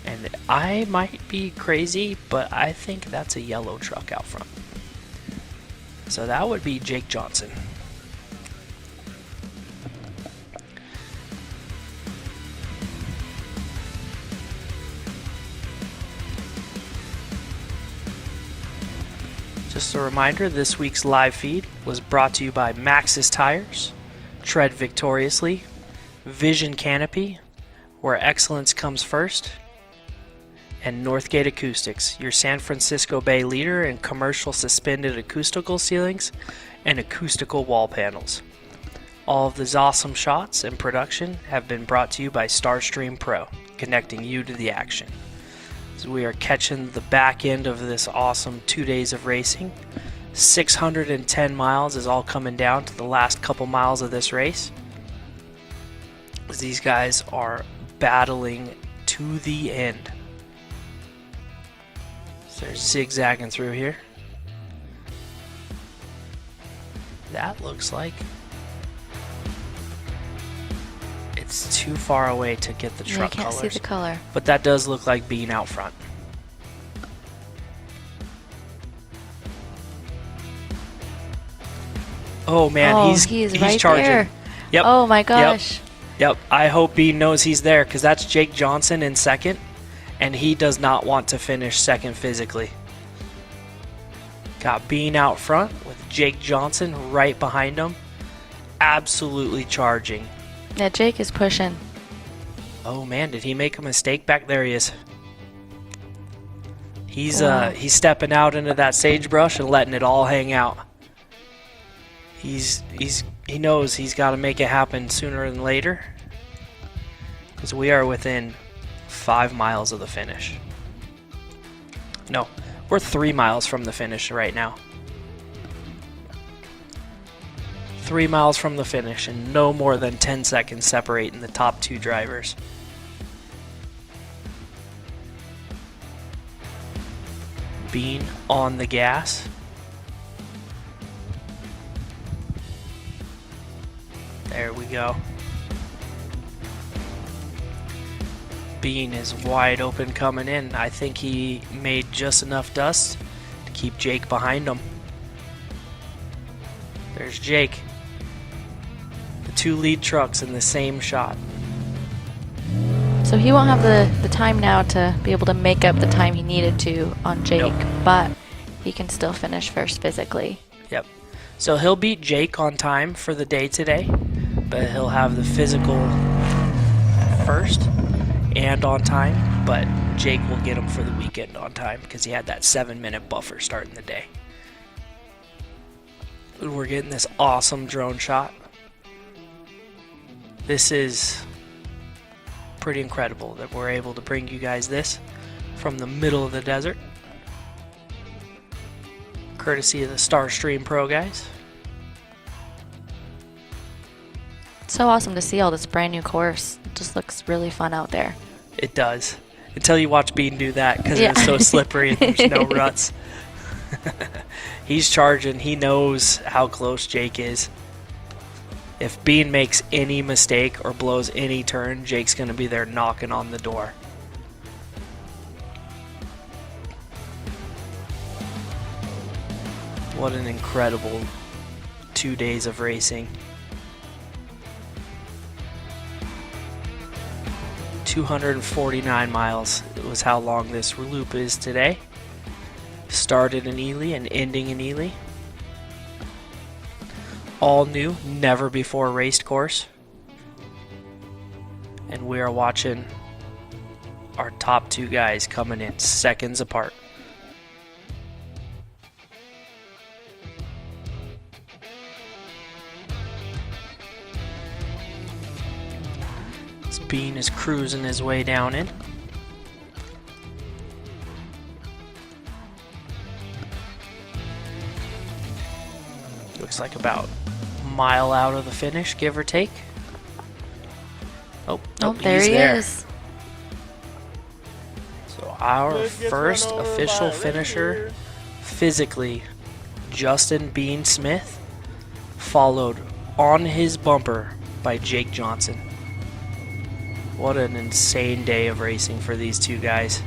And I might be crazy, but I think that's a yellow truck out front. So that would be Jake Johnson. Just a reminder, this week's live feed was brought to you by Maxxis Tires, Tread Victoriously, Vision Canopy, where excellence comes first, and Northgate Acoustics, your San Francisco Bay leader in commercial suspended acoustical ceilings and acoustical wall panels. All of these awesome shots and production have been brought to you by Starstream Pro, connecting you to the action. So we are catching the back end of this awesome 2 days of racing. 610 miles is all coming down to the last couple miles of this race. These guys are battling to the end. So they're zigzagging through here. That looks like it's too far away to get the truck can't colors. see the color. But that does look like being out front. Oh man, Oh, he's right charging. there. Yep. Oh my gosh. Yep. I hope Bean knows he's there because that's Jake Johnson in second, and he does not want to finish second physically. Got Bean out front with Jake Johnson right behind him, absolutely charging. Yeah, Jake is pushing. Oh man, did he make a mistake back there? He is. He's Wow. he's stepping out into that sagebrush and letting it all hang out. He knows he's got to make it happen sooner than later, because we are within 5 miles of the finish. No, we're 3 miles from the finish right now. 3 miles from the finish, and no more than 10 seconds separating the top 2 drivers. Bean on the gas. There we go. Bean is wide open coming in. I think he made just enough dust to keep Jake behind him. There's Jake. The 2 lead trucks in the same shot. So he won't have the time now to be able to make up the time he needed to on Jake, but he can still finish first physically. Yep. So he'll beat Jake on time for the day today, but he'll have the physical first and on time, but Jake will get him for the weekend on time because he had that 7-minute buffer starting the day. We're getting this awesome drone shot. This is pretty incredible that we're able to bring you guys this from the middle of the desert, courtesy of the Starstream Pro guys. It's so awesome to see all this brand new course. It just looks really fun out there. It does. Until you watch Bean do that because it's so slippery and there's no ruts. He's charging. He knows how close Jake is. If Bean makes any mistake or blows any turn, Jake's going to be there knocking on the door. What an incredible 2 days of racing. 249 miles was how long this loop is today. Started in Ely and ending in Ely. All new, never before raced course. And we are watching our top 2 guys coming in seconds apart. Bean is cruising his way down in. Looks like about a mile out of the finish, give or take. Oh, There he is. So our first official finisher physically, Justin Bean Smith, followed on his bumper by Jake Johnson. What an insane day of racing for these 2 guys.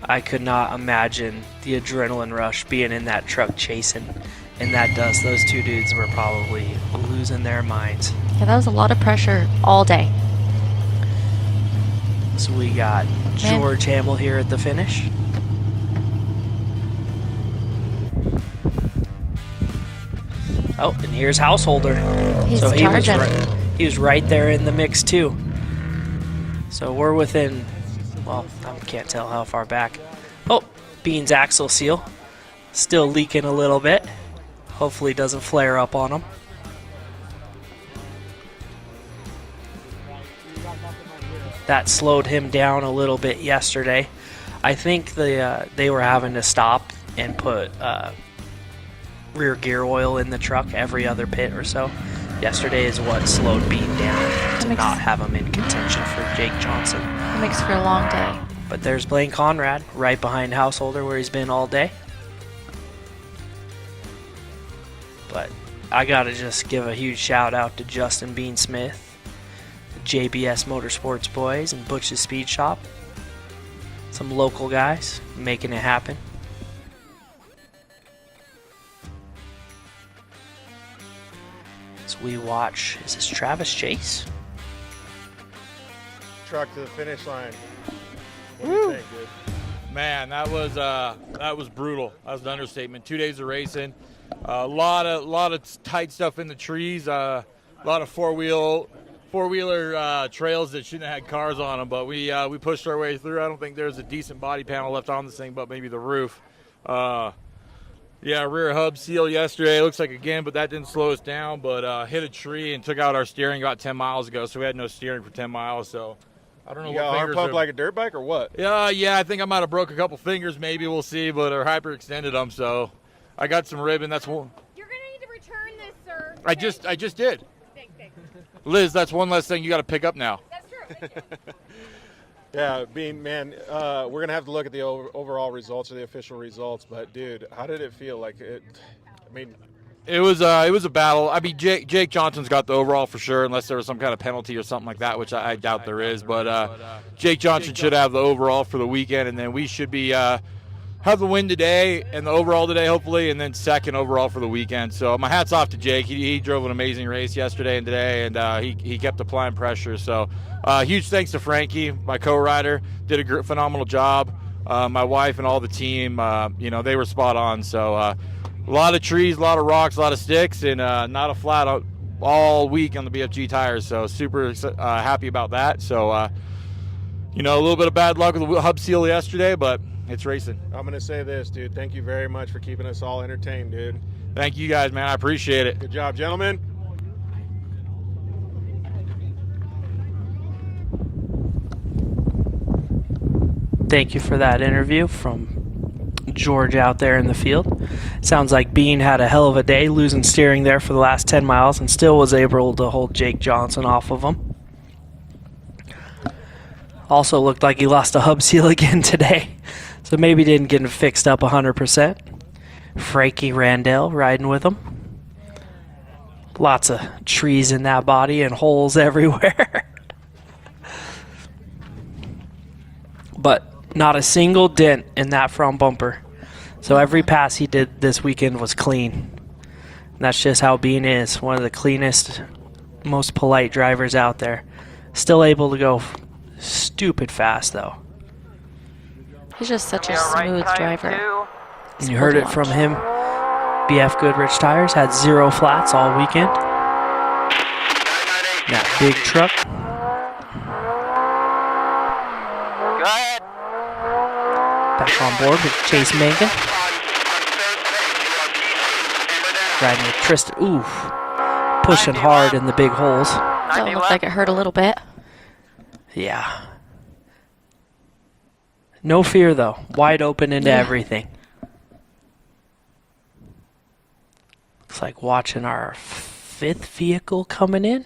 I could not imagine the adrenaline rush being in that truck chasing in that dust. Those 2 dudes were probably losing their minds. Yeah, that was a lot of pressure all day. So we got George Hamill here at the finish. Oh, and here's Householder. He's so charging. He was right there in the mix too. So we're within, well, I can't tell how far back. Oh, Bean's axle seal still leaking a little bit. Hopefully it doesn't flare up on him. That slowed him down a little bit yesterday. I think they were having to stop and put rear gear oil in the truck every other pit or so. Yesterday is what slowed Bean down to not have him in contention for Jake Johnson. It makes for a long day. But there's Blaine Conrad right behind Householder where he's been all day. But I gotta just give a huge shout out to Justin Bean Smith, the JBS Motorsports boys, and Butch's Speed Shop. Some local guys making it happen. As we watch, is this Travis Chase? Truck to the finish line. What do you think, dude? Man, that was brutal. That was an understatement. 2 days of racing, a lot of tight stuff in the trees, a lot of four-wheeler trails that shouldn't have had cars on them, but we pushed our way through. I don't think there's a decent body panel left on this thing, but maybe the roof. Yeah, rear hub seal yesterday. Looks like again, but that didn't slow us down. But hit a tree and took out our steering about 10 miles ago, so we had no steering for 10 miles. So I don't know. You got arm pump like a dirt bike or what? Yeah, I think I might have broke a couple fingers. Maybe we'll see, but our hyperextended them. So I got some ribbon. That's one. You're gonna need to return this, sir. I just did. Thanks. Liz, that's one less thing you got to pick up now. That's true. Yeah, man, we're going to have to look at the overall results or the official results. But, dude, how did it feel? Like, it was a battle. I mean, Jake Johnson's got the overall for sure, unless there was some kind of penalty or something like that, which I doubt there is. But Jake Johnson should have the overall for the weekend, and then we should be have the win today and the overall today, hopefully, and then second overall for the weekend. So my hat's off to Jake. He drove an amazing race yesterday and today, and he kept applying pressure. So huge thanks to Frankie, my co-rider, did a phenomenal job. My wife and all the team, they were spot on. So a lot of trees, a lot of rocks, a lot of sticks, and not a flat all week on the BFG tires, so super happy about that. So, a little bit of bad luck with the hub seal yesterday, but it's racing. I'm going to say this, dude. Thank you very much for keeping us all entertained, dude. Thank you guys, man. I appreciate it. Good job, gentlemen. Thank you for that interview from George out there in the field. Sounds like Bean had a hell of a day, losing steering there for the last 10 miles and still was able to hold Jake Johnson off of him. Also looked like he lost a hub seal again today, so maybe didn't get him fixed up 100%. Frankie Randell riding with him. Lots of trees in that body and holes everywhere. But not a single dent in that front bumper. So every pass he did this weekend was clean. And that's just how Bean is. One of the cleanest, most polite drivers out there. Still able to go stupid fast, though. He's just such a smooth driver. And you heard it from him. BF Goodrich Tires had 0 flats all weekend. That big truck. Go ahead. Back on board with Chase Mangan. Riding with Tristan. Ooh. Pushing hard in the big holes. That looked like it hurt a little bit. Yeah. No fear, though. Wide open into everything. Looks like watching our 5th vehicle coming in.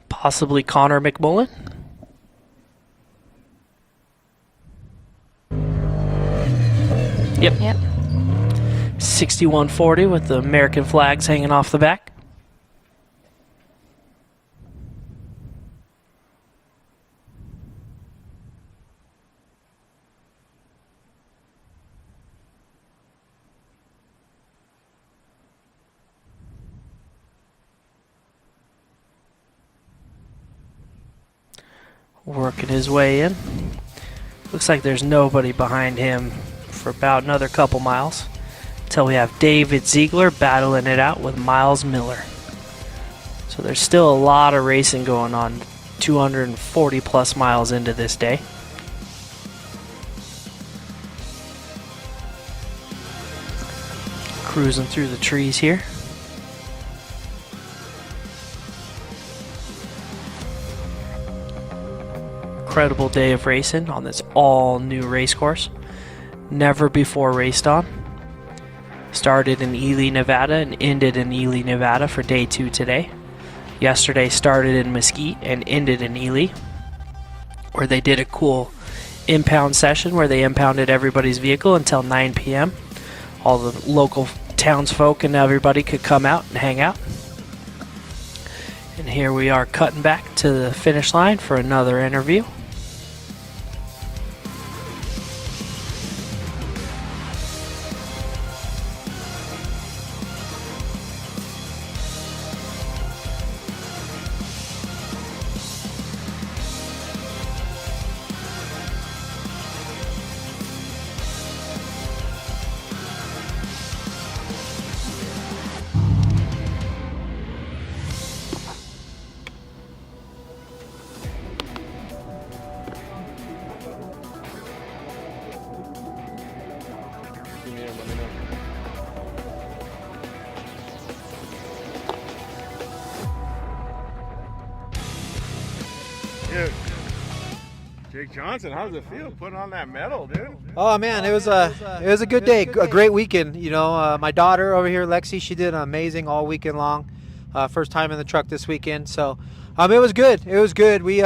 Possibly Connor McMullen. Yep. 6140 with the American flags hanging off the back. Working his way in. Looks like there's nobody behind him for about another couple miles until we have David Ziegler battling it out with Miles Miller. So there's still a lot of racing going on, 240 plus miles into this day. Cruising through the trees here. Incredible day of racing on this all-new race course. Never before raced on. Started in Ely, Nevada and ended in Ely, Nevada for day 2 today. Yesterday started in Mesquite and ended in Ely, where they did a cool impound session where they impounded everybody's vehicle until 9 p.m. All the local townsfolk and everybody could come out and hang out. And here we are cutting back to the finish line for another interview. Dude, Jake Johnson, how does it feel putting on that medal, dude? Oh man, it was a good day, a great weekend. You know, my daughter over here, Lexi, she did amazing all weekend long. First time in the truck this weekend, so it was good. It was good. We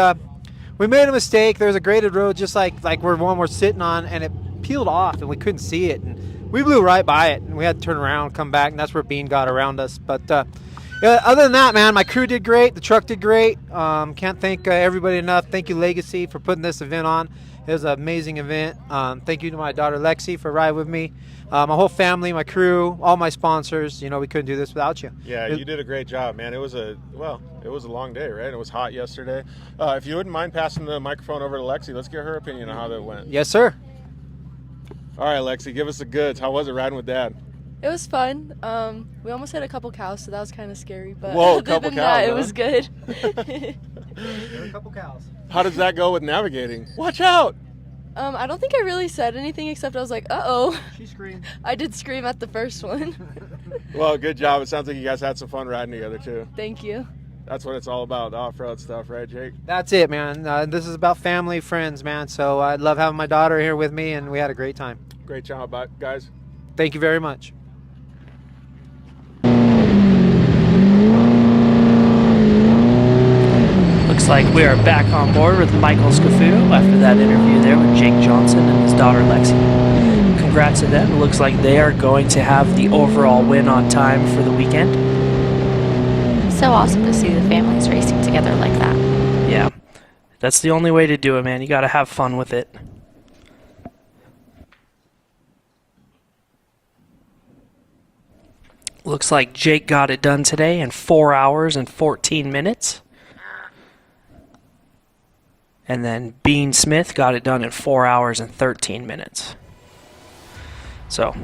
made a mistake. There was a graded road just like where one we're sitting on, and it peeled off, and we couldn't see it, and we blew right by it, and we had to turn around, come back, and that's where Bean got around us. But yeah, other than that, man, my crew did great. The truck did great. Can't thank everybody enough. Thank you, Legacy, for putting this event on. It was an amazing event. Thank you to my daughter Lexi for riding with me. My whole family, my crew, all my sponsors. We couldn't do this without you. Yeah, you did a great job, man. It was a long day, right? It was hot yesterday. If you wouldn't mind passing the microphone over to Lexi, let's get her opinion on how that went. Yes, sir. All right, Lexi, give us the goods. How was it riding with Dad? It was fun. We almost hit a couple cows, so that was kind of scary. But Whoa, other couple than cows, that, huh? it was good. There were a couple cows. How does that go with navigating? Watch out! I don't think I really said anything except I was like, uh-oh. She screamed. I did scream at the first one. Well, good job. It sounds like you guys had some fun riding together, too. Thank you. That's what it's all about, off-road stuff, right, Jake? That's it, man. This is about family, friends, man. So I love having my daughter here with me, and we had a great time. Great job, guys. Thank you very much. Looks like we are back on board with Michael Scafuto after that interview there with Jake Johnson and his daughter Lexi. Congrats to them. It looks like they are going to have the overall win on time for the weekend. So awesome to see the families racing together like that. Yeah, that's the only way to do it, man. You got to have fun with it. Looks like Jake got it done today in 4 hours and 14 minutes. And then Bean Smith got it done in 4 hours and 13 minutes. So,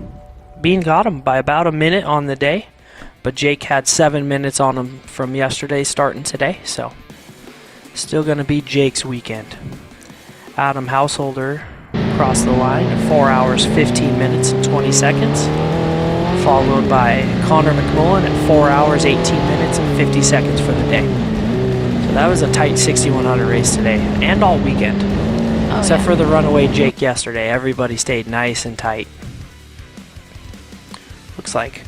Bean got him by about a minute on the day, but Jake had 7 minutes on him from yesterday starting today, so still going to be Jake's weekend. Adam Householder crossed the line in 4 hours, 15 minutes, and 20 seconds, followed by Connor McMullen at 4 hours, 18 minutes, and 50 seconds for the day. So that was a tight 6100 race today, and all weekend. Except for the runaway Jake yesterday. Everybody stayed nice and tight. Looks like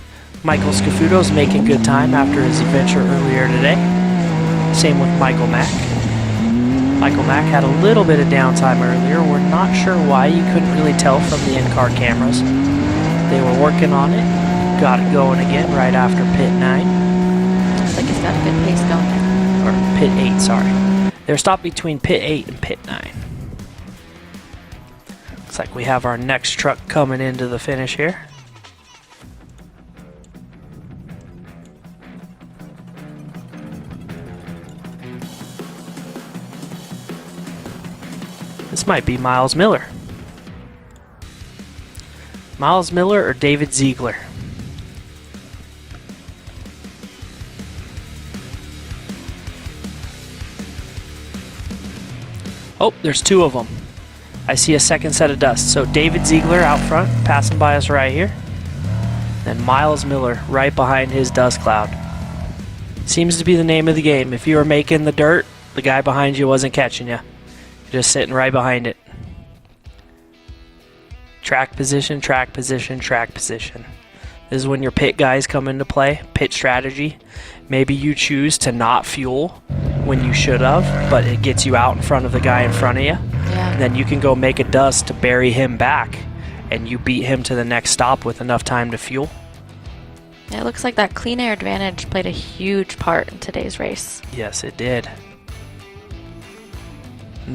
Michael Scafuto's making good time after his adventure earlier today. Same with Michael Mack. Michael Mack had a little bit of downtime earlier. We're not sure why. You couldn't really tell from the in-car cameras. They were working on it. Got it going again right after pit 9. Looks like he's got a good pace going there. Or pit 8, sorry. They're stopped between pit 8 and pit 9. Looks like we have our next truck coming into the finish here. This might be Miles Miller. Miles Miller or David Ziegler? Oh, there's two of them. I see a second set of dust. So David Ziegler out front, passing by us right here. Then Miles Miller right behind his dust cloud. Seems to be the name of the game. If you were making the dirt, the guy behind you wasn't catching you. You're just sitting right behind it. Track position, track position, track position. This is when your pit guys come into play. Pit strategy. Maybe you choose to not fuel when you should have, but it gets you out in front of the guy in front of you. Yeah. And then you can go make a dust to bury him back, and you beat him to the next stop with enough time to fuel. It looks like that clean air advantage played a huge part in today's race. Yes, it did.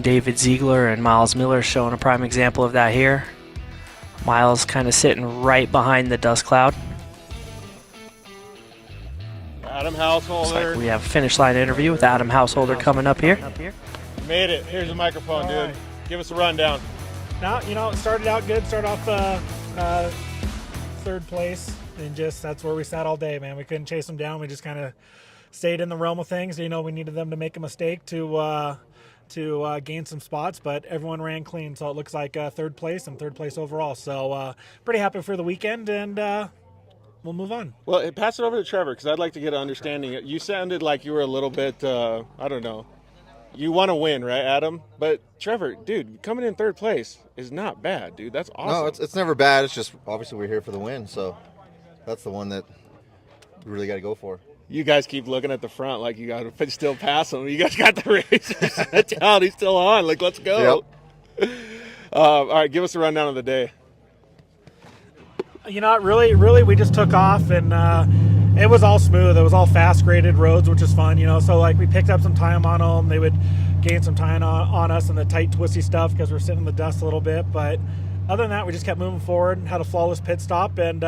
David Ziegler and Miles Miller showing a prime example of that here. Miles kind of sitting right behind the dust cloud. Adam Householder. Looks like we have a finish line interview with Adam Householder coming up here. Made it. Here's the microphone, dude. Right. Give us a rundown. Now, it started out good. Started off third place, and that's where we sat all day, man. We couldn't chase them down. We just kind of stayed in the realm of things. We needed them to make a mistake to gain some spots, but everyone ran clean, so it looks like third place and third place overall. So pretty happy for the weekend, and we'll move on. Well, pass it over to Trevor, because I'd like to get an understanding. You sounded like you were a little bit, I don't know. You want to win, right, Adam? But Trevor, dude, coming in third place is not bad, dude. That's awesome. No, it's never bad. It's just obviously we're here for the win, so that's the one that we really got to go for. You guys keep looking at the front like you got to still pass him. You guys got the race down. He's still on. Like, let's go. Yep. All right, give us a rundown of the day. Really, we just took off, and it was all smooth. It was all fast graded roads, which is fun, So, we picked up some time on them. They would gained some time on us in the tight, twisty stuff because we're sitting in the dust a little bit. But other than that, we just kept moving forward, had a flawless pit stop, and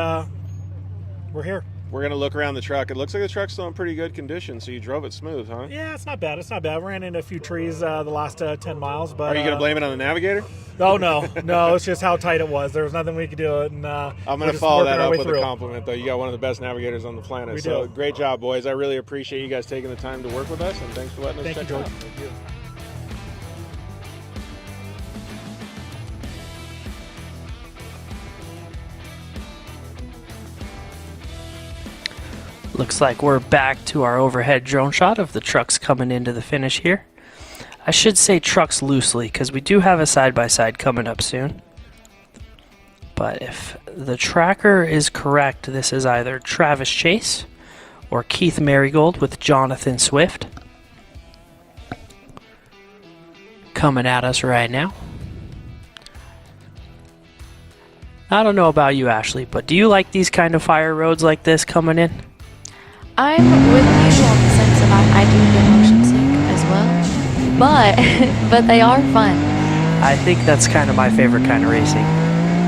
we're here. We're going to look around the truck. It looks like the truck's still in pretty good condition, so you drove it smooth, huh? Yeah, it's not bad. It's not bad. We ran into a few trees the last 10 miles. But are you going to blame it on the navigator? Oh, no. No, it's just how tight it was. There was nothing we could do. And, I'm going to follow that up with a compliment, though. You got one of the best navigators on the planet. We so do. Great job, boys. I really appreciate you guys taking the time to work with us, and thanks for letting us Thank check you, it out. George. Thank you. Looks like we're back to our overhead drone shot of the trucks coming into the finish here. I should say trucks loosely because we do have a side-by-side coming up soon. But if the tracker is correct, this is either Travis Chase or Keith Marigold with Jonathan Swift coming at us right now. I don't know about you, Ashley, but do you like these kind of fire roads like this coming in? I'm with you on the sense of I do get motion sick as well, but they are fun. I think that's kind of my favorite kind of racing,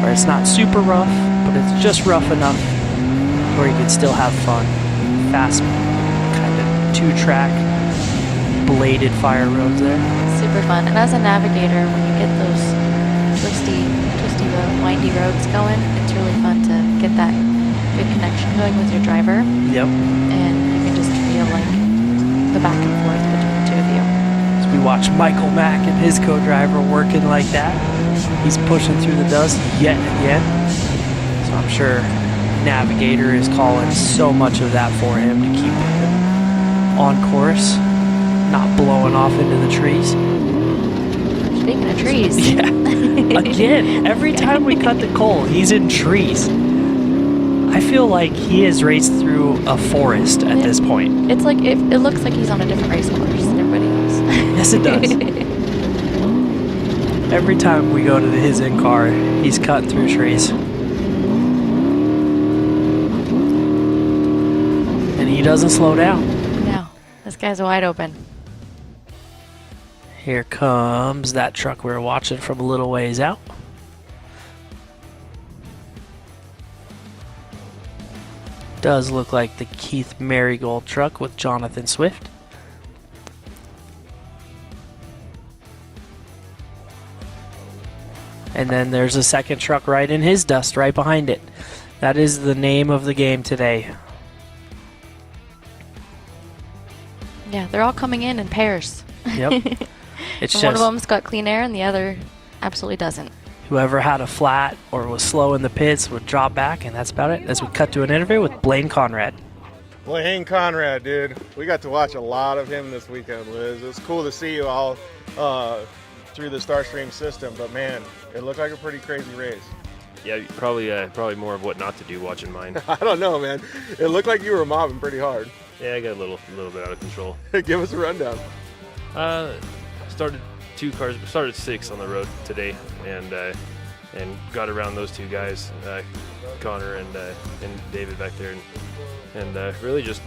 where it's not super rough, but it's just rough enough where you can still have fun. Fast, kind of two-track, bladed fire roads there. Super fun. And as a navigator, when you get those twisty windy roads going, it's really fun to get that good connection going with your driver. Yep. And you can just feel like the back and forth between the two of you. As we watch Michael Mack and his co-driver working like that, he's pushing through the dust yet again. So I'm sure Navigator is calling so much of that for him to keep him on course, not blowing off into the trees. Speaking of trees. Yeah. Again, every time we cut the coal, he's in trees. I feel like he has raced through a forest at this point. It's like it looks like he's on a different race course than everybody else. Yes, it does. Every time we go to his in-car, he's cutting through trees. And he doesn't slow down. No, this guy's wide open. Here comes that truck we were watching from a little ways out. Does look like the Keith Marigold truck with Jonathan Swift. And then there's a second truck right in his dust right behind it. That is the name of the game today. Yeah, they're all coming in pairs. Yep. It's and just one of them's got clean air and the other absolutely doesn't. whoever had a flat or was slow in the pits would drop back, and that's about it. As we cut to an interview with Blaine Conrad. Blaine Conrad, dude. We got to watch a lot of him this weekend, Liz. It was cool to see you all through the Starstream system, but man, it looked like a pretty crazy race. Yeah, probably more of what not to do watching mine. I don't know, man. It looked like you were mobbing pretty hard. Yeah, I got a little bit out of control. Give us a rundown. Started 6 on the road today, and got around those two guys, Connor and David back there, and really just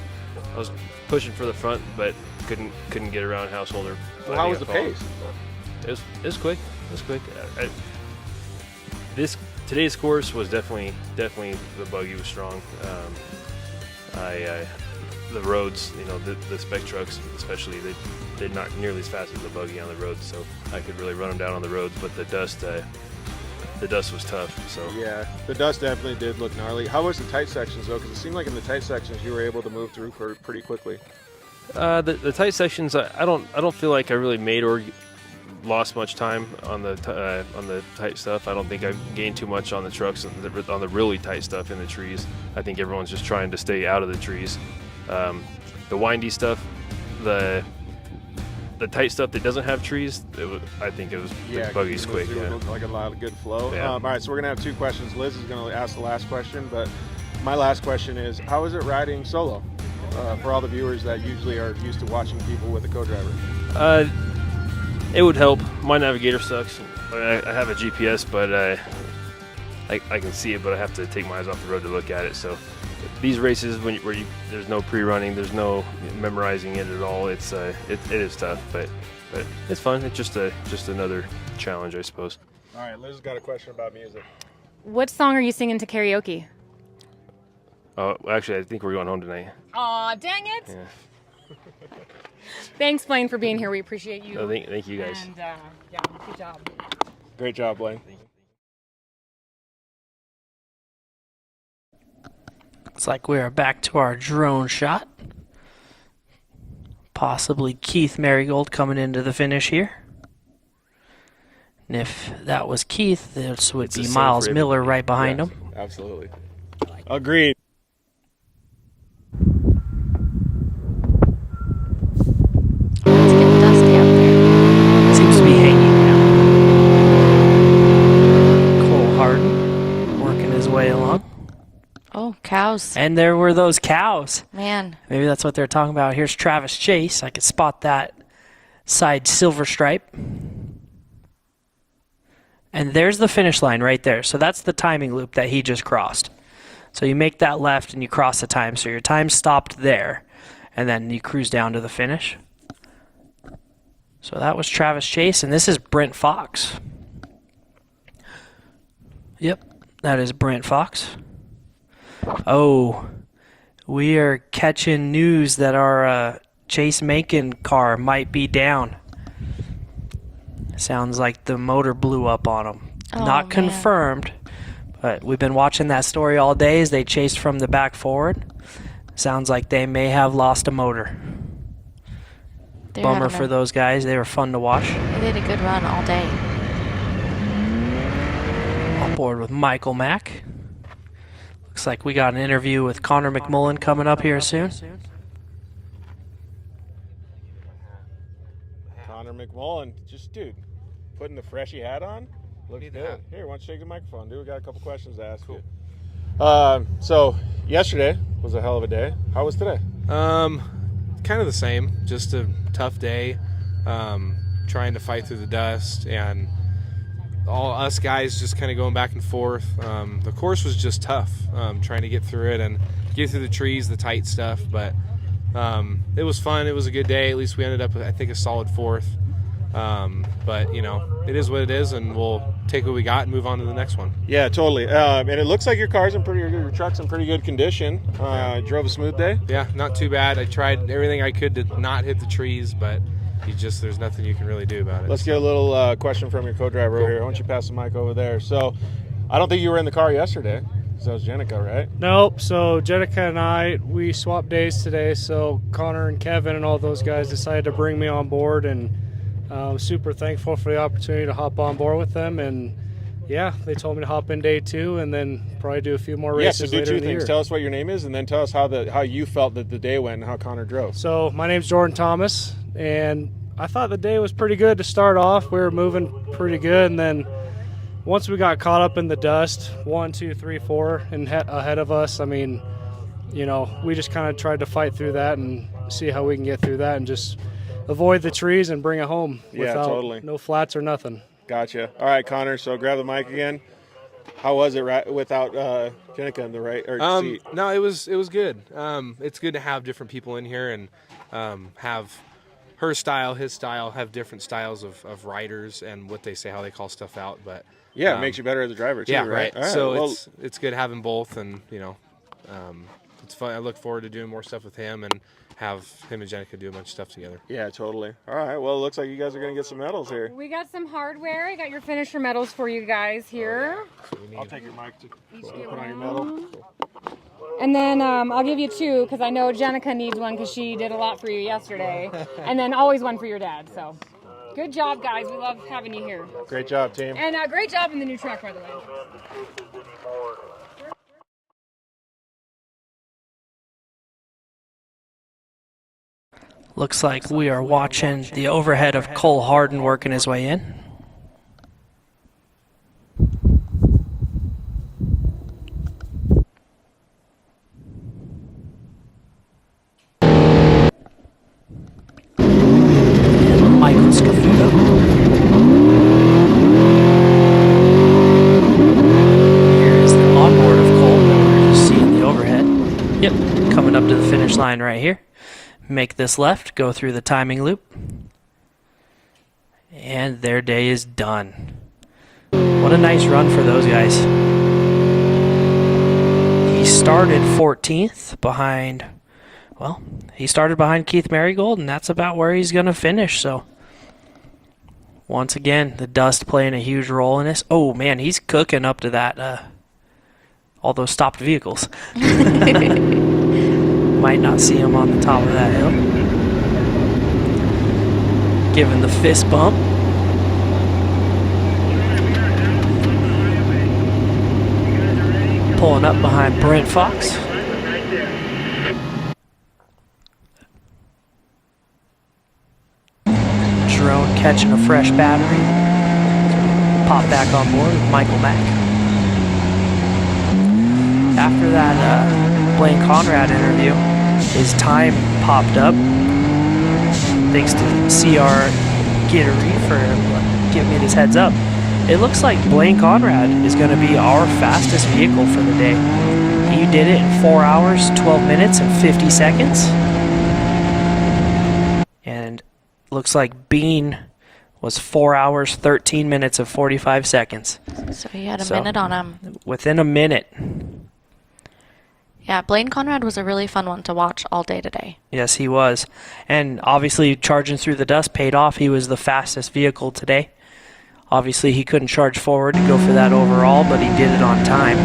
I was pushing for the front, but couldn't get around Householder. Well, how was the pace? It was quick. It was quick. Today's course was definitely the buggy was strong. The roads, the spec trucks especially, they're not nearly as fast as the buggy on the road, so I could really run them down on the roads. But the dust was tough. So yeah, the dust definitely did look gnarly. How was the tight sections though? Because it seemed like in the tight sections you were able to move through pretty quickly. The tight sections, I don't feel like I really made or lost much time on the tight stuff. I don't think I gained too much on the trucks on the really tight stuff in the trees. I think everyone's just trying to stay out of the trees. The windy stuff, the tight stuff that doesn't have trees, I think it was the buggy's quick. It looked like a lot of good flow. Yeah. All right, so we're gonna have 2 questions. Liz is gonna ask the last question, but my last question is, how is it riding solo for all the viewers that usually are used to watching people with a co-driver? It would help. My navigator sucks. I have a GPS, but I can see it, but I have to take my eyes off the road to look at it. So these races, there's no pre-running, there's no memorizing it at all. It is tough, but But it's fun. It's just another challenge, I suppose. All right, Liz got a question about music. What song are you singing to karaoke? Oh, actually, I think we're going home tonight. Aw, dang it! Yeah. Thanks, Blaine, for being here. We appreciate you. No, thank you guys. And yeah, good job. Great job, Blaine. Looks like we are back to our drone shot. Possibly Keith Marigold coming into the finish here. And if that was Keith, this would be Miles Miller right behind him. Absolutely. Agreed. It's getting dusty out there. Seems to be hanging now. Cole Harden working his way along. Oh, cows. And there were those cows. Man. Maybe that's what they're talking about. Here's Travis Chase. I could spot that side silver stripe. And there's the finish line right there. So that's the timing loop that he just crossed. So you make that left and you cross the time. So your time stopped there. And then you cruise down to the finish. So that was Travis Chase. And this is Brent Fox. Yep, that is Brent Fox. Oh, we are catching news that our Chase Macon car might be down. Sounds like the motor blew up on him. Oh, Not man. confirmed, but we've been watching that story all day as they chased from the back forward. Sounds like they may have lost a motor. They're Bummer having for those guys. They were fun to watch. They did a good run all day. On board with Michael Mack. Looks like we got an interview with Connor McMullen coming up here soon. Connor McMullen, just dude, putting the freshy hat on. Looks good. Here, why don't you take the microphone, dude? We got a couple questions to ask you. So yesterday was a hell of a day. How was today? Kind of the same. Just a tough day. Trying to fight through the dust and all us guys just kind of going back and forth. The course was just tough, trying to get through it and get through the trees, the tight stuff. But it was fun. It was a good day. At least we ended up, I think, a solid fourth. But, you know, it is what it is, and we'll take what we got and move on to the next one. Yeah, totally. And it looks like your truck's in pretty good condition. Drove a smooth day? Yeah, not too bad. I tried everything I could to not hit the trees, but there's nothing you can really do about it. Let's get a little question from your co-driver over here. Why don't you pass the mic over there? So, I don't think you were in the car yesterday. So that was Jenica, right? Nope. So Jenica and we swapped days today. So Connor and Kevin and all those guys decided to bring me on board, and super thankful for the opportunity to hop on board with them. And yeah, they told me to hop in day 2 and then probably do a few more races. Yeah, so do later two in the things. year. Tell us what your name is, and then tell us how you felt that the day went and how Connor drove. So my name's Jordan Thomas, and I thought the day was pretty good to start off. We were moving pretty good, and then once we got caught up in the dust, 1, 2, 3, 4, and ahead of us, I mean, you know, we just kind of tried to fight through that and see how we can get through that and just avoid the trees and bring it home without totally. No flats or nothing. Gotcha. All right, Connor, so grab the mic again. How was it without Jenica in the right seat? No, it was good. It's good to have different people in here and have her style, his style, have different styles of riders and what they say, how they call stuff out. But yeah, it makes you better as a driver too, yeah, right? All right. So it's good having both, and you know, it's fun. I look forward to doing more stuff with him and have him and Jenica do a bunch of stuff together. Yeah, totally. All right. Well, it looks like you guys are going to get some medals here. We got some hardware. I got your finisher medals for you guys here. I'll take your mic to put on your medal. And then I'll give you 2 because I know Jenica needs one because she did a lot for you yesterday. And then always one for your dad. So good job, guys. We love having you here. Great job, team. And great job in the new truck, by the way. Looks like we are watching the overhead of Cole Harden working his way in. And Michael Scafuto. Here's the onboard of Cole that we're just seeing the overhead. Yep, coming up to the finish line right here. Make this left, go through the timing loop. And their day is done. What a nice run for those guys. He started 14th behind, well, he started behind Keith Marigold, and that's about where he's going to finish. So, once again, the dust playing a huge role in this. Oh, man, he's cooking up to that, all those stopped vehicles. Might not see him on the top of that hill. Giving the fist bump. Pulling up behind Brent Fox. Drone catching a fresh battery. Pop back on board with Michael Mack. After that Blaine Conrad interview, his time popped up. Thanks to CR Gittery for giving me this heads up. It looks like Blaine Conrad is going to be our fastest vehicle for the day. He did it in 4 hours, 12 minutes, and 50 seconds. And looks like Bean was 4 hours, 13 minutes, and 45 seconds. So he had a minute on him. Within a minute. Yeah, Blaine Conrad was a really fun one to watch all day today. Yes, he was. And obviously charging through the dust paid off. He was the fastest vehicle today. Obviously he couldn't charge forward to go for that overall, but he did it on time.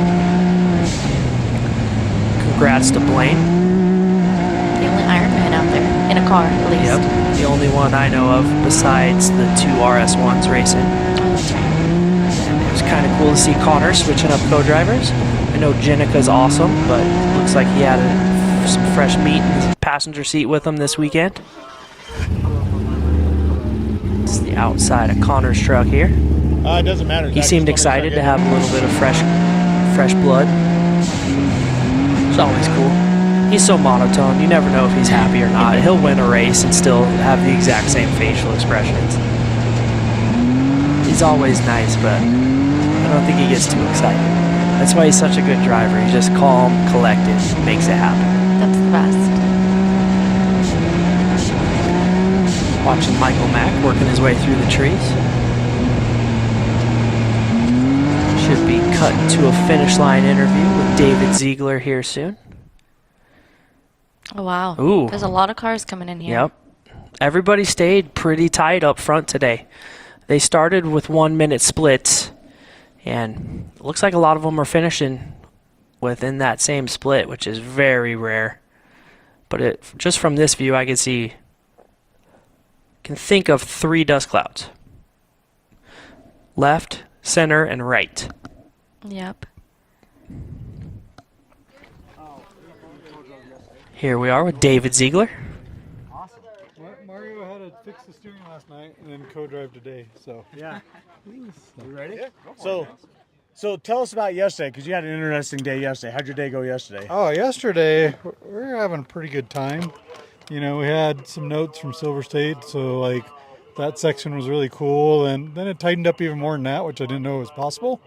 Congrats to Blaine. The only Ironman out there, in a car at least. Yep, the only one I know of besides the two RS1s racing. And it was kind of cool to see Connor switching up co-drivers. I know Jenica's awesome, but looks like he had some fresh meat in the passenger seat with him this weekend. It's the outside of Connor's truck here. It doesn't matter. He seemed excited to have a little bit of fresh blood. It's always cool. He's so monotone, you never know if he's happy or not. He'll win a race and still have the exact same facial expressions. He's always nice, but I don't think he gets too excited. That's why he's such a good driver. He's just calm, collected, makes it happen. That's the best. Watching Michael Mack working his way through the trees. Should be cut to a finish line interview with David Ziegler here soon. Oh, wow. Ooh. There's a lot of cars coming in here. Yep. Everybody stayed pretty tight up front today. They started with 1 minute splits, and it looks like a lot of them are finishing within that same split, which is very rare. But just from this view, I can think of 3 dust clouds. Left, center, and right. Yep. Here we are with David Ziegler. Awesome. Mario had to fix the steering last night and then co-drive today. So yeah. You ready? Yeah. So tell us about yesterday, because you had an interesting day yesterday. How'd your day go yesterday? Oh, yesterday we were having a pretty good time. You know, we had some notes from Silver State, so like that section was really cool, and then it tightened up even more than that, which I didn't know was possible.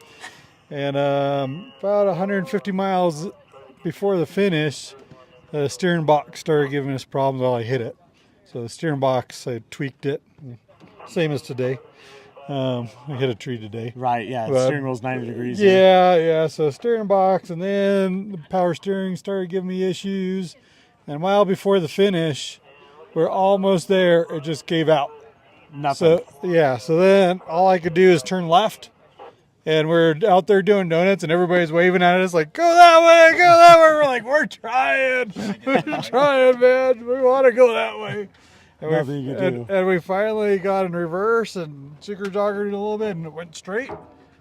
And about 150 miles before the finish, the steering box started giving us problems while I hit it. So the steering box, I tweaked it, same as today. I hit a tree today. Right, yeah, the steering wheel's 90 degrees. Yeah, so steering box, and then the power steering started giving me issues. And a mile before the finish, we're almost there, it just gave out. Nothing. So then all I could do is turn left. And we're out there doing donuts, and everybody's waving at us like, go that way, go that way. We're like, we're trying. We're trying, man. We want to go that way. And Nothing you can do. And we finally got in reverse and jigger-joggered a little bit, and it went straight.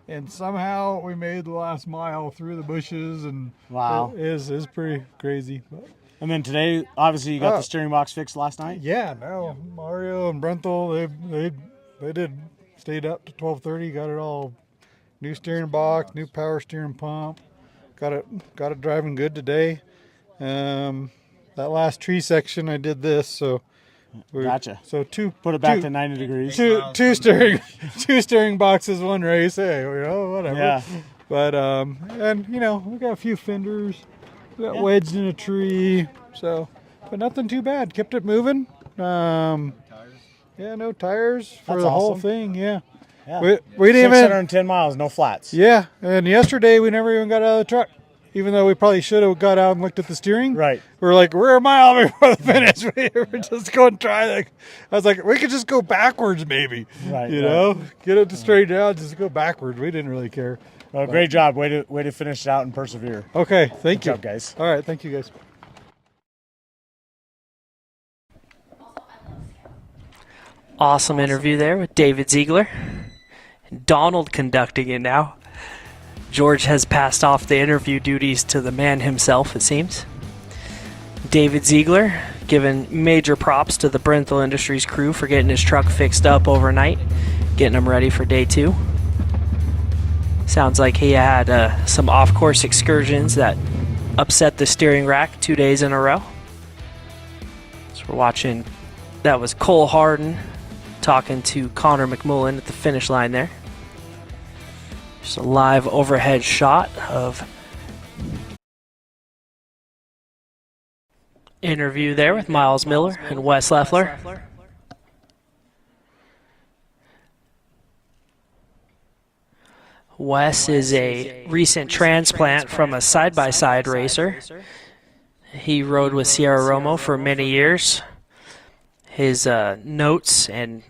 And somehow we made the last mile through the bushes, and wow, it is pretty crazy. But. And then today, obviously, you got the steering box fixed last night? Yeah, no. Mario and Brenthal, they stayed up to 12:30, got it all. New steering box, new power steering pump. Got it driving good today. That last tree section, I did this. So gotcha. So put it back to 90 degrees. Two steering boxes, one race. Hey, whatever. Yeah. But and we got a few fenders. We got wedged in a tree. So, but nothing too bad. Kept it moving. Yeah, no tires for That's the whole awesome. thing. Yeah. Yeah. We didn't even. 610 miles, no flats. Yeah, and yesterday we never even got out of the truck, even though we probably should have got out and looked at the steering. Right. We're like, we're a mile before the finish. We're just going to try that. I was like, we could just go backwards, maybe. Right. You know, get it to straight out, just go backwards. We didn't really care. Well, great job. Way to finish it out and persevere. Okay, thank you. Good job, guys. All right, thank you, guys. Awesome interview there with David Ziegler. Donald conducting it now. George has passed off the interview duties to the man himself, it seems. David Ziegler giving major props to the Brenthel Industries crew for getting his truck fixed up overnight, getting him ready for day 2. Sounds like he had some off-course excursions that upset the steering rack 2 days in a row. So we're watching, that was Cole Harden talking to Connor McMullen at the finish line there. Just a live overhead shot of interview there with Miles Miller and Wes Leffler. Wes is a recent transplant from a side-by-side racer. He rode with Sierra Romo for many years. His notes and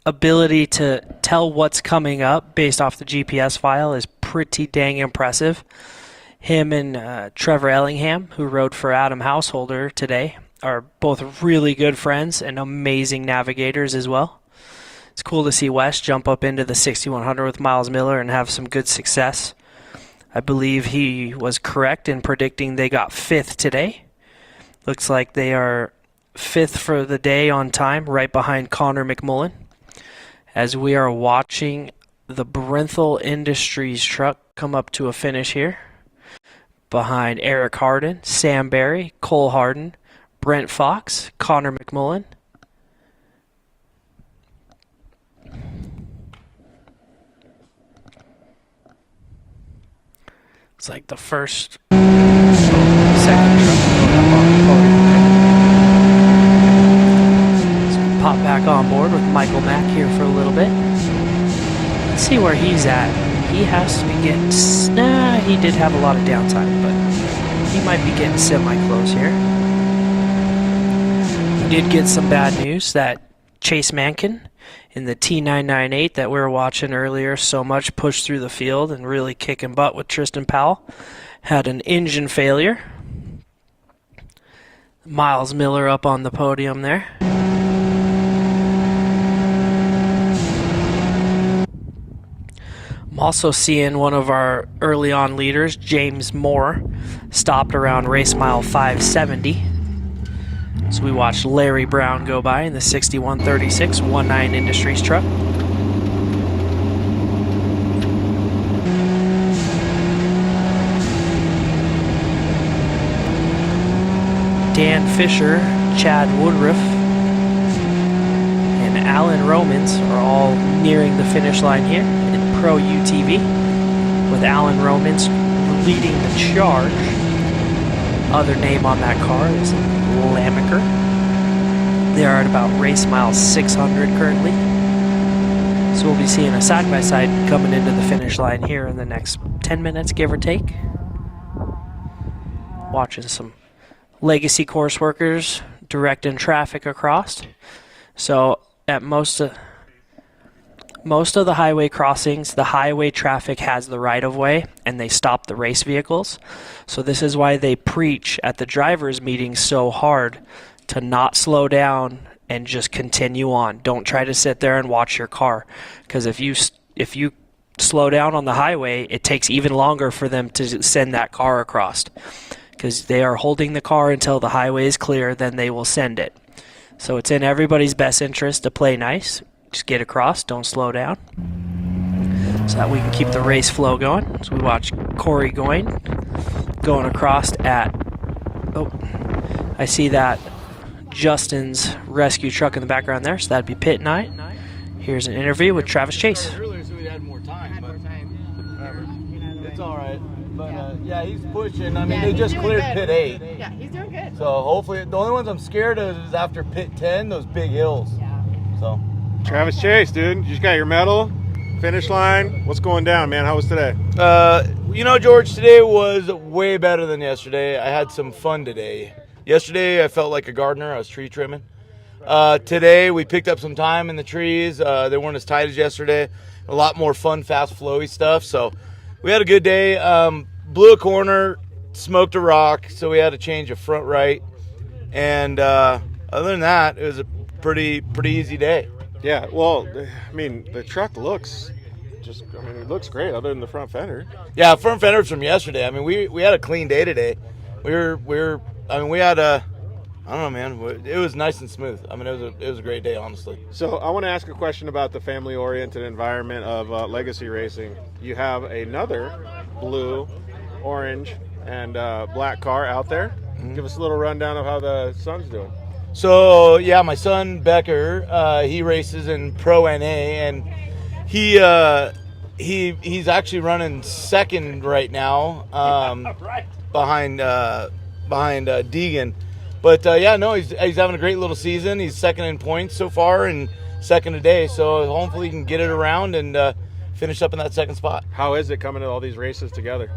ability to tell what's coming up based off the GPS file is pretty dang impressive. Him and Trevor Ellingham, who rode for Adam Householder today, are both really good friends and amazing navigators as well. It's cool to see Wes jump up into the 6100 with Miles Miller and have some good success. I believe he was correct in predicting they got 5th today. Looks like they are 5th for the day on time, right behind Connor McMullen. As we are watching the Brenthel Industries truck come up to a finish here, behind Eric Harden, Sam Barry, Cole Harden, Brent Fox, Connor McMullen. It's like the first, second truck going up on the podium. So we pop back on board with Michael Mack here for a little bit. Let's see where he's at. He has to be getting, he did have a lot of downtime, but he might be getting semi-close here. We did get some bad news that Chase Mankin in the T998 that we were watching earlier so much pushed through the field and really kicking butt with Tristan Powell had an engine failure. Miles Miller up on the podium there. I'm also seeing one of our early on leaders, James Moore, stopped around race mile 570. So we watched Larry Brown go by in the 6136 19 Industries truck. Dan Fisher, Chad Woodruff, and Alan Romans are all nearing the finish line here in Pro UTV, with Alan Romans leading the charge. Other name on that car is Lamaker. They are at about race mile 600 currently. So we'll be seeing a side-by-side coming into the finish line here in the next 10 minutes, give or take. Watching some legacy course workers directing traffic across. So at most of the highway crossings, the highway traffic has the right-of-way, and they stop the race vehicles. So this is why they preach at the drivers' meetings so hard to not slow down and just continue on. Don't try to sit there and watch your car, because if you slow down on the highway, it takes even longer for them to send that car across, because they are holding the car until the highway is clear, then they will send it. So it's in everybody's best interest to play nice. Just get across, don't slow down, so that we can keep the race flow going. So we watch Corey going across at, I see that Justin's rescue truck in the background there, so that'd be pit 9. Here's an interview with Travis Chase. Earlier, so we had more time, but it's all right. But yeah, he's pushing. I mean, they just cleared pit 8. Yeah, he's doing good. So hopefully, the only ones I'm scared of is after pit 10, those big hills. So, Travis Chase, dude, you just got your medal, finish line. What's going down, man? How was today? You know, George, today was way better than yesterday. I had some fun today. Yesterday, I felt like a gardener. I was tree trimming. Today, we picked up some time in the trees. They weren't as tight as yesterday. A lot more fun, fast, flowy stuff. So we had a good day. Blew a corner, smoked a rock, so we had to change a front right. And other than that, it was a pretty easy day. Yeah, well, I mean, the truck looks it looks great other than the front fender. Yeah, front fenders from yesterday. I mean, we had a clean day today. We had a, I don't know, man. It was nice and smooth. I mean, it was a great day, honestly. So I want to ask a question about the family-oriented environment of Legacy Racing. You have another blue, orange, and black car out there. Mm-hmm. Give us a little rundown of how the son's doing. So yeah, my son Becker, he races in Pro NA, and he's actually running second right now, behind Deegan. But he's having a great little season. He's second in points so far and second today. So hopefully he can get it around and finish up in that second spot. How is it coming to all these races together?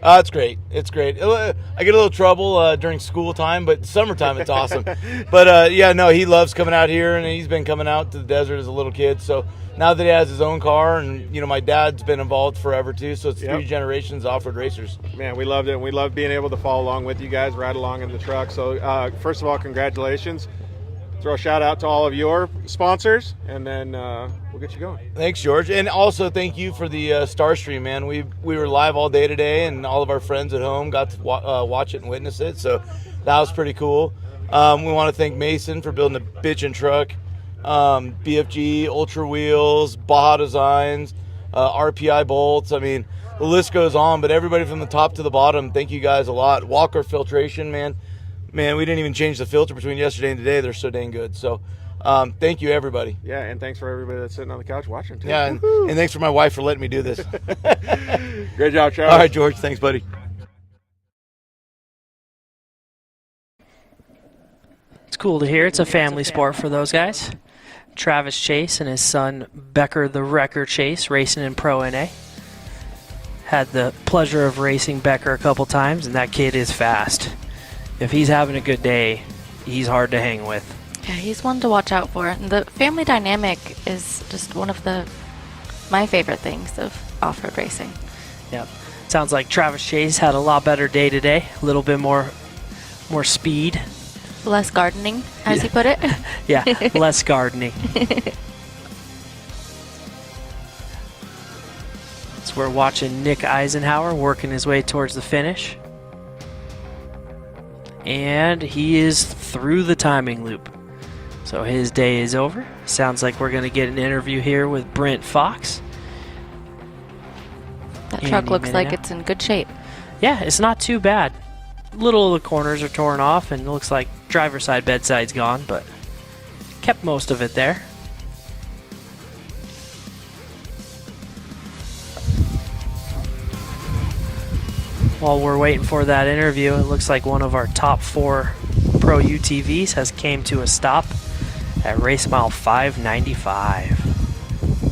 It's great. It's great. I get a little trouble during school time, but summertime it's awesome. But he loves coming out here, and he's been coming out to the desert as a little kid. So now that he has his own car, and my dad's been involved forever too. So it's 3 generations of off-road racers. Man, we loved it. We love being able to follow along with you guys, ride along in the truck. So first of all, congratulations. Throw a shout out to all of your sponsors, and then we'll get you going. Thanks, George. And also thank you for the Star Stream, man. We were live all day today, and all of our friends at home got to watch it and witness it. So that was pretty cool. We want to thank Mason for building a bitchin' truck. BFG, Ultra Wheels, Baja Designs, RPI bolts. I mean, the list goes on, but everybody from the top to the bottom, thank you guys a lot. Walker Filtration, man, we didn't even change the filter between yesterday and today. They're so dang good. So thank you, everybody. Yeah, and thanks for everybody that's sitting on the couch watching, too. Yeah, and thanks for my wife for letting me do this. Great job, Travis. All right, George. Thanks, buddy. It's cool to hear. It's a family sport for those guys. Travis Chase and his son Becker the Wrecker Chase racing in Pro NA. Had the pleasure of racing Becker a couple times, and that kid is fast. If he's having a good day, he's hard to hang with. Yeah, he's one to watch out for. And the family dynamic is just one of my favorite things of off-road racing. Yep. Sounds like Travis Chase had a lot better day today. A little bit more speed. Less gardening, as he put it. Yeah, less gardening. So we're watching Nick Eisenhower working his way towards the finish. And he is through the timing loop. So his day is over. Sounds like we're going to get an interview here with Brent Fox. That truck looks like it's in good shape. Yeah, it's not too bad. Little of the corners are torn off, and it looks like driver's side bedside's gone, but kept most of it there. While we're waiting for that interview, it looks like one of our top 4 Pro UTVs has came to a stop at race mile 595.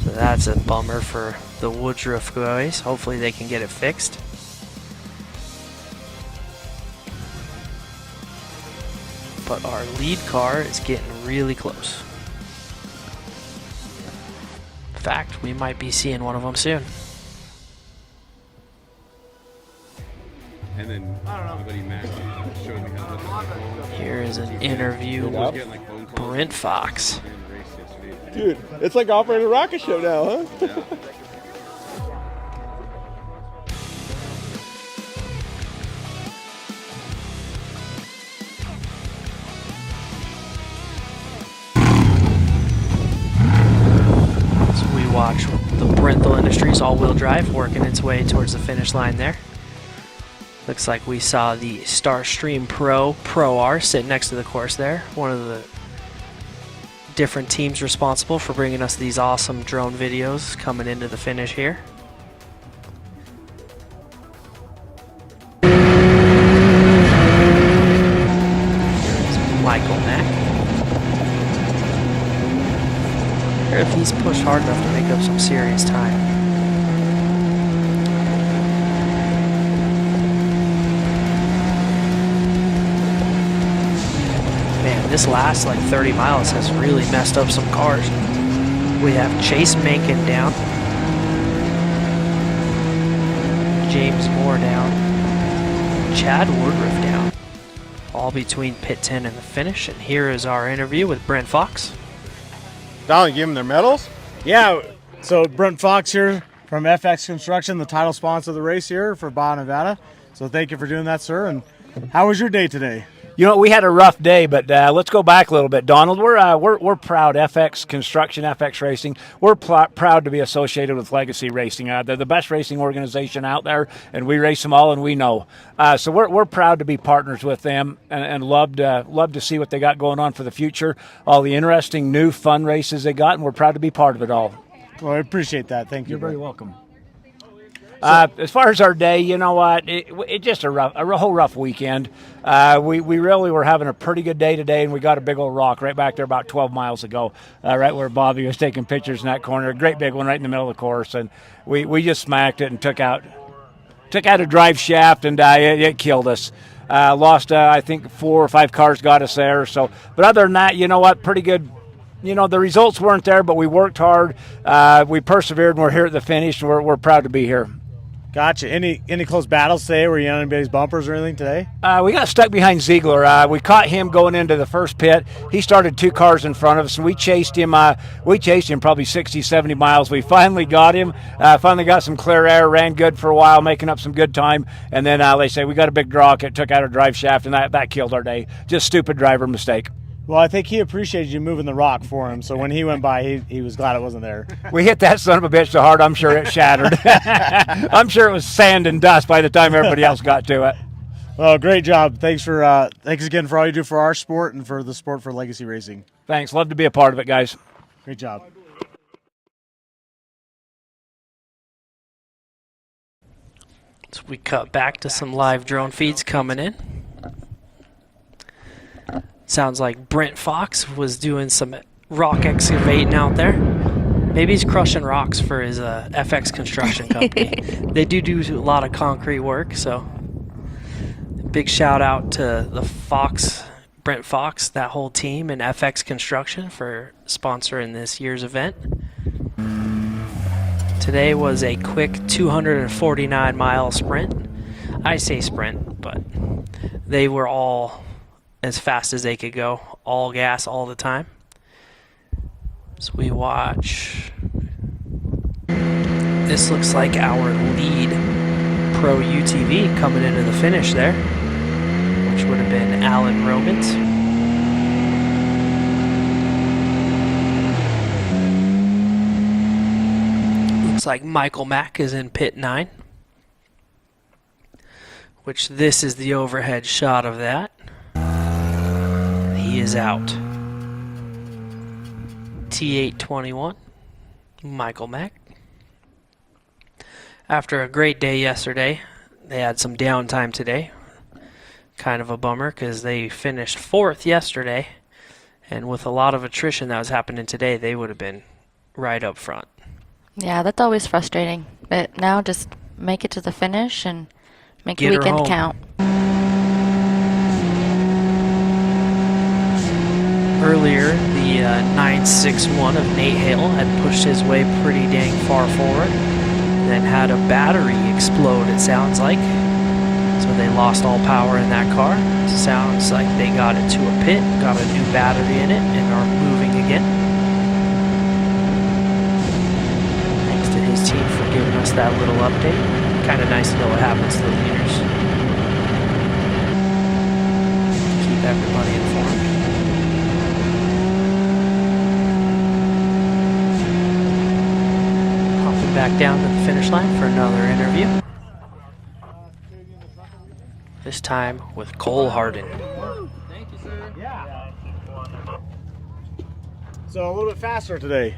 So that's a bummer for the Woodruff guys. Hopefully they can get it fixed. But our lead car is getting really close. In fact, we might be seeing one of them soon. And then my buddy Mac showed me how to. Here is an interview with Brent Fox. Dude, it's like operating a rocket ship now, huh? Yeah. So we watch the Brenthal Industries all-wheel drive working its way towards the finish line there. Looks like we saw the Starstream Pro R sitting next to the course there. One of the different teams responsible for bringing us these awesome drone videos coming into the finish here. Here's Michael Mack. if he's pushed hard enough to make up some serious time. Man, this last like 30 miles has really messed up some cars. We have Chase Mencken down, James Moore down, Chad Woodruff down, all between pit 10 and the finish. And here is our interview with Brent Fox. Don, give them their medals? Yeah, so Brent Fox here from FX Construction, the title sponsor of the race here for Baja Nevada. So thank you for doing that, sir. And how was your day today? You know, we had a rough day, but let's go back a little bit, Donald. We're proud, FX Construction, FX Racing. We're proud to be associated with Legacy Racing. They're the best racing organization out there, and we race them all, and we know. So we're proud to be partners with them, and love to see what they got going on for the future. All the interesting new fun races they got, and we're proud to be part of it all. Well, I appreciate that. Thank you. You're very welcome. As far as our day, you know what? It just a whole rough weekend. We really were having a pretty good day today, and we got a big old rock right back there about 12 miles ago, right where Bobby was taking pictures in that corner. A great big one right in the middle of the course, and we just smacked it and took out a drive shaft, and it killed us. Lost, I think 4 or 5 cars got us there. So, but other than that, you know what? Pretty good. You know, the results weren't there, but we worked hard. We persevered, and we're here at the finish, and we're proud to be here. Gotcha. Any close battles today? Were you on anybody's bumpers or anything today? We got stuck behind Ziegler. We caught him going into the first pit. He started 2 cars in front of us, and we chased him. Probably 60, 70 miles. We finally got him. Finally got some clear air. Ran good for a while, making up some good time. And then they say we got a big draw. It took out a drive shaft, and that killed our day. Just stupid driver mistake. Well, I think he appreciated you moving the rock for him, so when he went by, he was glad it wasn't there. We hit that son of a bitch so hard, I'm sure it shattered. I'm sure it was sand and dust by the time everybody else got to it. Well, great job. Thanks again for all you do for our sport and for the sport for Legacy Racing. Thanks. Love to be a part of it, guys. Great job. So we cut back to some live drone feeds coming in. Sounds like Brent Fox was doing some rock excavating out there. Maybe he's crushing rocks for his FX Construction company. They do a lot of concrete work, so big shout out to the Brent Fox, that whole team, and FX Construction for sponsoring this year's event. Today was a quick 249-mile sprint. I say sprint, but they were all as fast as they could go, all gas all the time. So we watch. This looks like our lead pro UTV coming into the finish there, which would have been Alan Romans. Looks like Michael Mack is in pit 9, which this is the overhead shot of that. He is out. T821, Michael Mack. After a great day yesterday, they had some downtime today. Kind of a bummer because they finished 4th yesterday, and with a lot of attrition that was happening today, they would have been right up front. Yeah, that's always frustrating. But now just make it to the finish and make the weekend count. Earlier, the 961 of Nate Hale had pushed his way pretty dang far forward, then had a battery explode, it sounds like. So they lost all power in that car. Sounds like they got it to a pit, got a new battery in it, and are moving again. Thanks to his team for giving us that little update. Kind of nice to know what happens to the leaders. Keep everybody informed. Back down to the finish line for another interview. This time with Cole Hardin. Thank you, sir. Yeah. So a little bit faster today.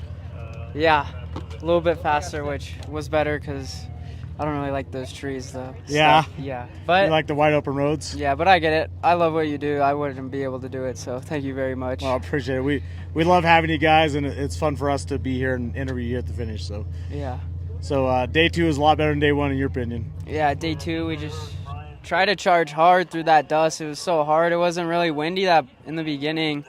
Yeah, a little bit faster, which was better because I don't really like those trees though. Yeah? Yeah. But you like the wide open roads? Yeah, but I get it. I love what you do. I wouldn't be able to do it, so thank you very much. Well, I appreciate it. We love having you guys, and it's fun for us to be here and interview you at the finish. So Yeah. So day 2 is a lot better than day 1 in your opinion. Yeah, day 2 we just tried to charge hard through that dust. It was so hard. It wasn't really windy that in the beginning.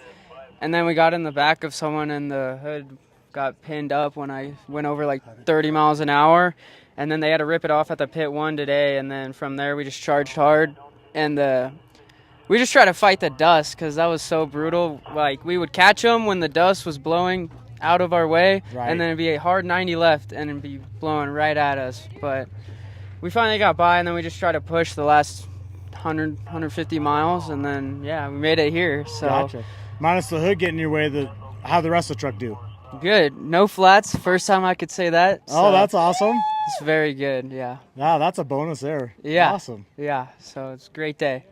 And then we got in the back of someone and the hood got pinned up when I went over like 30 miles an hour. And then they had to rip it off at the pit 1 today. And then from there we just charged hard. And we just tried to fight the dust because that was so brutal. Like we would catch them when the dust was blowing out of our way, Right. and then it'd be a hard 90 left and it'd be blowing right at us. But we finally got by, and then we just tried to push the last 100, 150 miles, and then, yeah, we made it here. So Gotcha. Minus the hood getting in your way, how'd the rest of the truck do? good. No flats. First time I could say that. Oh, so that's awesome. It's very good, yeah. Wow, that's a bonus there. Yeah. Awesome. Yeah, so it's a great day.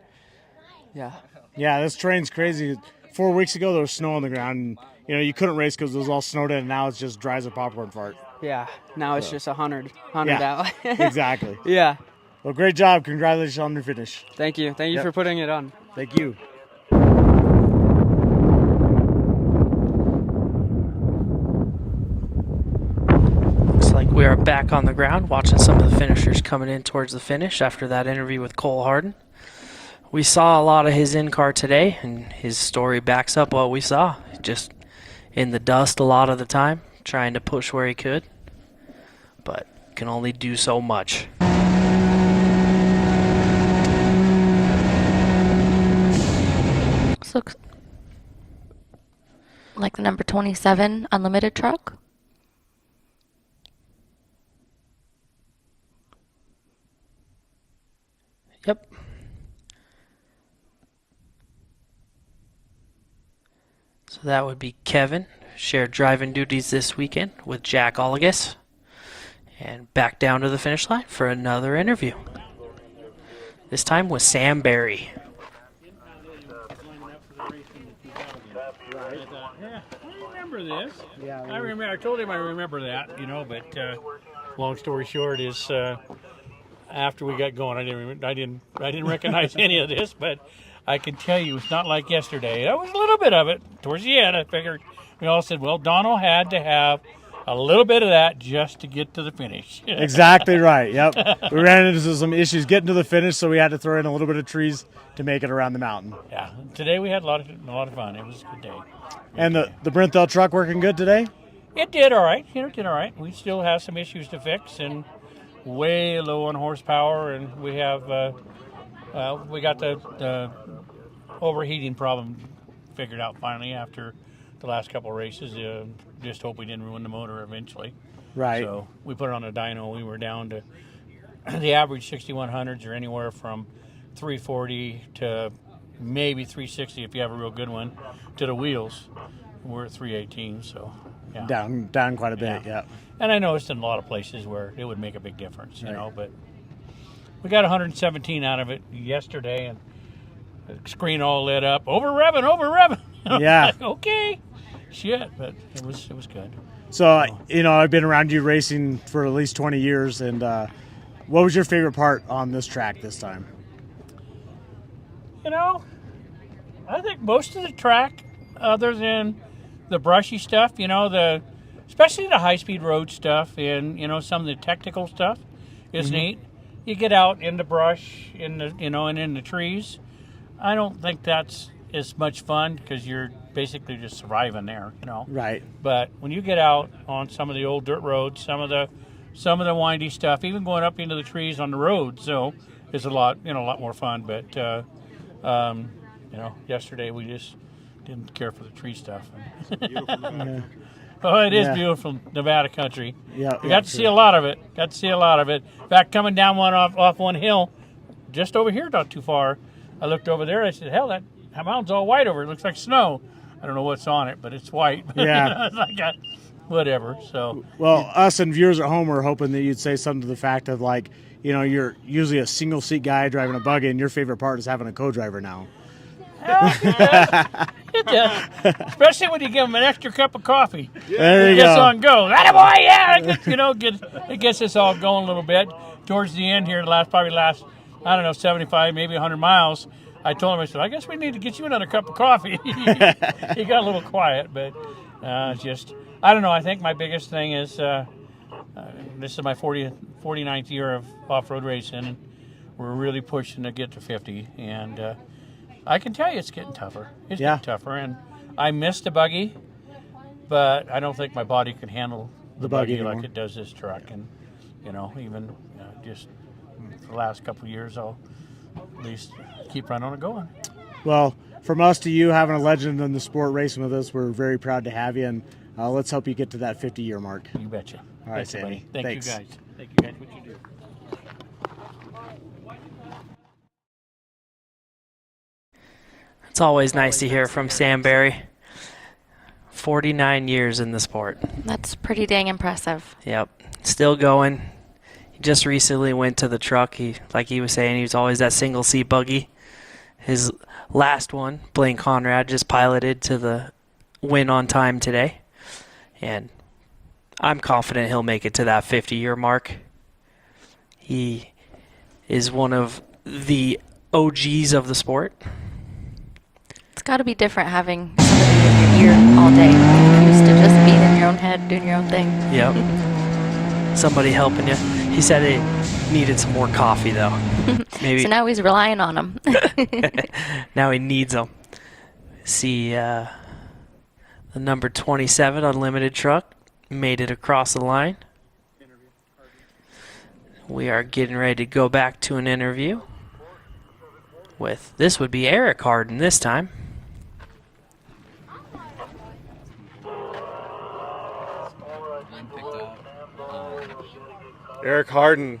Yeah. Yeah, this terrain's crazy. 4 weeks ago, there was snow on the ground, and you couldn't race because it was all snowed in, and now it's just dry as a popcorn fart. Yeah, now it's So. just 100 Yeah, out. exactly. Yeah. Well, great job. Congratulations on your finish. Thank you. Thank you Yep. for putting it on. Thank you. Looks like we are back on the ground watching some of the finishers coming in towards the finish after that interview with Cole Harden. We saw a lot of his in-car today, and his story backs up what we saw. Just in the dust a lot of the time, trying to push where he could, but can only do so much. This looks like the number 27 unlimited truck. Yep. So that would be Kevin. Shared driving duties this weekend with Jack Olligus. And back down to the finish line for another interview. This time with Sam Barry. I remember this. Yeah, I remember. I told him I remember that, But long story short is, after we got going, I didn't recognize any of this, but I can tell you it's not like yesterday. That was a little bit of it towards the end. I figured we all said, well, Donald had to have a little bit of that just to get to the finish. Exactly right. Yep. We ran into some issues getting to the finish, so we had to throw in a little bit of trees to make it around the mountain. Yeah. Today we had a lot of fun. It was a good day. And the Brenthel truck working good today? It did all right. It did all right. We still have some issues to fix and way low on horsepower, and we have we got the overheating problem figured out finally after the last couple of races. Just hope we didn't ruin the motor eventually. Right. So we put it on a dyno. We were down to the average 6100s are anywhere from 340 to maybe 360 if you have a real good one. To the wheels, we're at 318. So yeah. Down quite a bit. Yeah. And I noticed in a lot of places where it would make a big difference, but we got 117 out of it yesterday, and the screen all lit up. Over revving. Yeah. Like, okay. Shit, but it was good. So, I've been around you racing for at least 20 years, and what was your favorite part on this track this time? I think most of the track, other than the brushy stuff, especially the high-speed road stuff and, some of the technical stuff is neat. You get out in the brush, and in the trees. I don't think that's as much fun because you're basically just surviving there, Right. But when you get out on some of the old dirt roads, some of the windy stuff, even going up into the trees on the road, so it's a lot more fun. But yesterday we just didn't care for the tree stuff. Oh, it is beautiful Nevada country. Yeah, we got to see a lot of it. In fact, coming down off one hill, just over here, not too far, I looked over there. I said, "Hell, that mountain's all white over. It looks like snow. I don't know what's on it, but it's white." Yeah. It's like whatever. So. Well, us and viewers at home were hoping that you'd say something to the fact of you're usually a single seat guy driving a buggy, and your favorite part is having a co-driver now. It does. Especially when you give them an extra cup of coffee. There you It gets go. on go. That boy, yeah. It gets us all going a little bit. Towards the end here, probably last, I don't know, 75, maybe 100 miles, I told him, I said, I guess we need to get you another cup of coffee. He got a little quiet, but just, I don't know. I think my biggest thing is this is my 49th year of off-road racing, and we're really pushing to get to 50. And I can tell you it's getting tougher. It's getting tougher. And I missed the buggy, but I don't think my body can handle the buggy like it does this truck. And, even just the last couple of years, I'll at least keep running on it going. Well, from us to you, having a legend in the sport racing with us, we're very proud to have you, and let's hope you get to that 50-year mark. You betcha. All right, Thanks, Sammy. Thank Thanks. you, guys. Thank you, guys, what you do. It's always nice to hear from Sam Barry. 49 years in the sport. That's pretty dang impressive. Yep. Still going. He just recently went to the truck. Like he was saying, he was always that single seat buggy. His last one, Blaine Conrad, just piloted to the win on time today. And I'm confident he'll make it to that 50-year mark. He is one of the OGs of the sport. It's got to be different having somebody in your ear all day, used to just being in your own head, doing your own thing. Yep. Somebody helping you. He said he needed some more coffee, though. Maybe. So now he's relying on them. Now he needs them. See, the number 27 Unlimited truck made it across the line. We are getting ready to go back to an interview with, this would be Eric Harden this time. Eric Harden.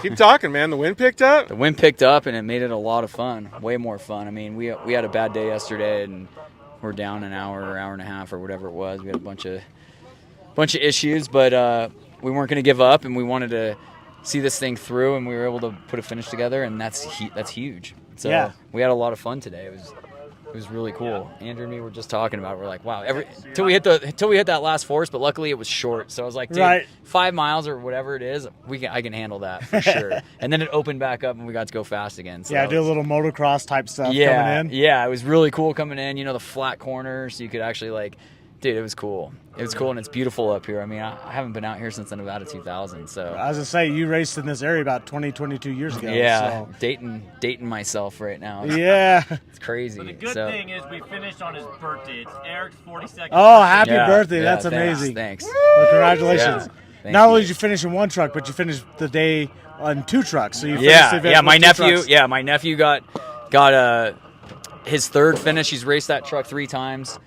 Keep talking, man. The wind picked up? The wind picked up, and it made it a lot of fun. Way more fun. I mean, we had a bad day yesterday, and we're down an hour or hour and a half or whatever it was. We had a bunch of issues, but we weren't going to give up, and we wanted to see this thing through, and we were able to put a finish together, and that's huge. So yeah. We had a lot of fun today. It was really cool. Andrew and me were just talking about it. We're like, wow, till we hit that last force, but luckily it was short. So I was like, dude, 5 miles or whatever it is, I can handle that for sure. And then it opened back up and we got to go fast again. So yeah, do a little motocross type stuff coming in. Yeah, it was really cool coming in. The flat corners, so you could actually dude, it was cool. It was cool, and it's beautiful up here. I mean, I haven't been out here since the Nevada 2000. So I was gonna say, you raced in this area about 22 years ago. Yeah, so. dating myself right now. Yeah, it's crazy. So the good thing is we finished on his birthday. It's Eric's 42nd. Oh, happy birthday! That's amazing. Thanks. Well, congratulations. Yeah, Not only did you finish in one truck, but you finished the day on 2 trucks. So you finished the event with my 2 nephew. trucks. Yeah, my nephew got his 3rd finish. He's raced that truck 3 times.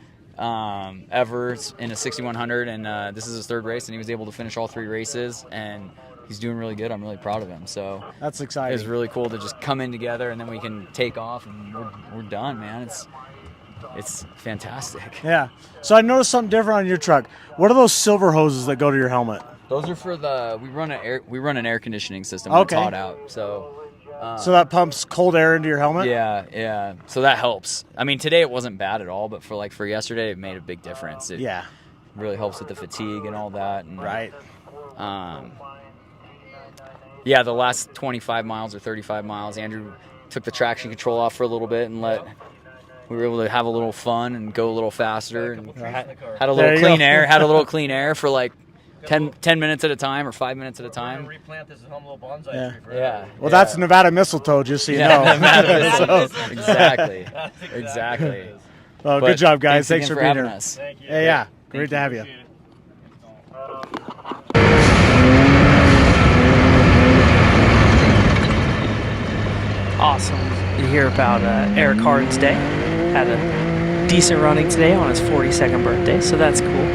Ever in a 6100, and this is his 3rd race, and he was able to finish all 3 races, and he's doing really good. I'm really proud of him. So that's exciting. It's really cool to just come in together, and then we can take off, and we're done, man. It's fantastic. Yeah. So I noticed something different on your truck. What are those silver hoses that go to your helmet? Those are for we run an air conditioning system. Okay. When it's hot out, so. So that pumps cold air into your helmet? Yeah. So that helps. I mean, today it wasn't bad at all, but for yesterday, it made a big difference. It really helps with the fatigue and all that. And, right. Yeah, the last 25 miles or 35 miles, Andrew took the traction control off for a little bit and we were able to have a little fun and go a little faster. And had a little clean air. Had a little clean air for 10 minutes at a time or 5 minutes at a time. Replant this home little bonsai tree Yeah. Well, that's Nevada mistletoe, just so you know. Nevada mistletoe. Exactly. Well, good job, guys. Thanks for being having here. us. Thank you. Yeah. Great to have you. Awesome to hear about Eric Harden's day. Had a decent running today on his 42nd birthday, so that's cool.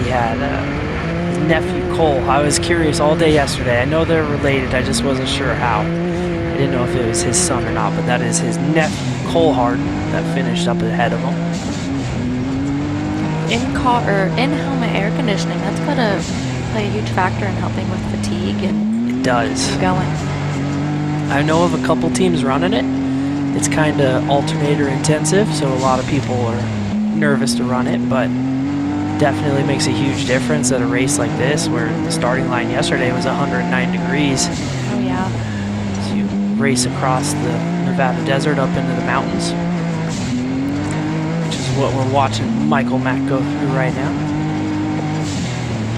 He had his nephew Cole. I was curious all day yesterday. I know they're related. I just wasn't sure how. I didn't know if it was his son or not, but that is his nephew Cole Harden that finished up ahead of him. In-helmet air conditioning, that's got to play a huge factor in helping with fatigue and it does. keep going. I know of a couple teams running it, It's kind of alternator intensive, so a lot of people are nervous to run it, but definitely makes a huge difference at a race like this where the starting line yesterday was 109 degrees. Oh yeah. So you race across the Nevada desert up into the mountains, which is what we're watching Michael Mack go through right now.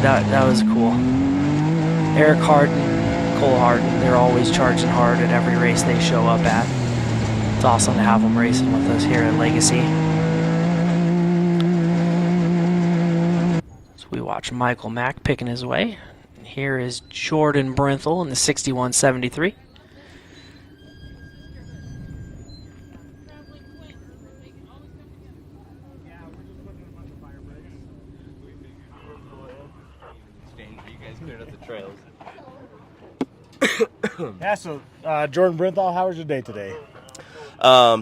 That was cool. Eric Harden, Cole Harden, they're always charging hard at every race they show up at. It's awesome to have them racing with us here at Legacy. So we watch Michael Mack picking his way. Here is Jordan Brenthel in the 6173. Yeah, so Jordan Brinthal, how was your day today?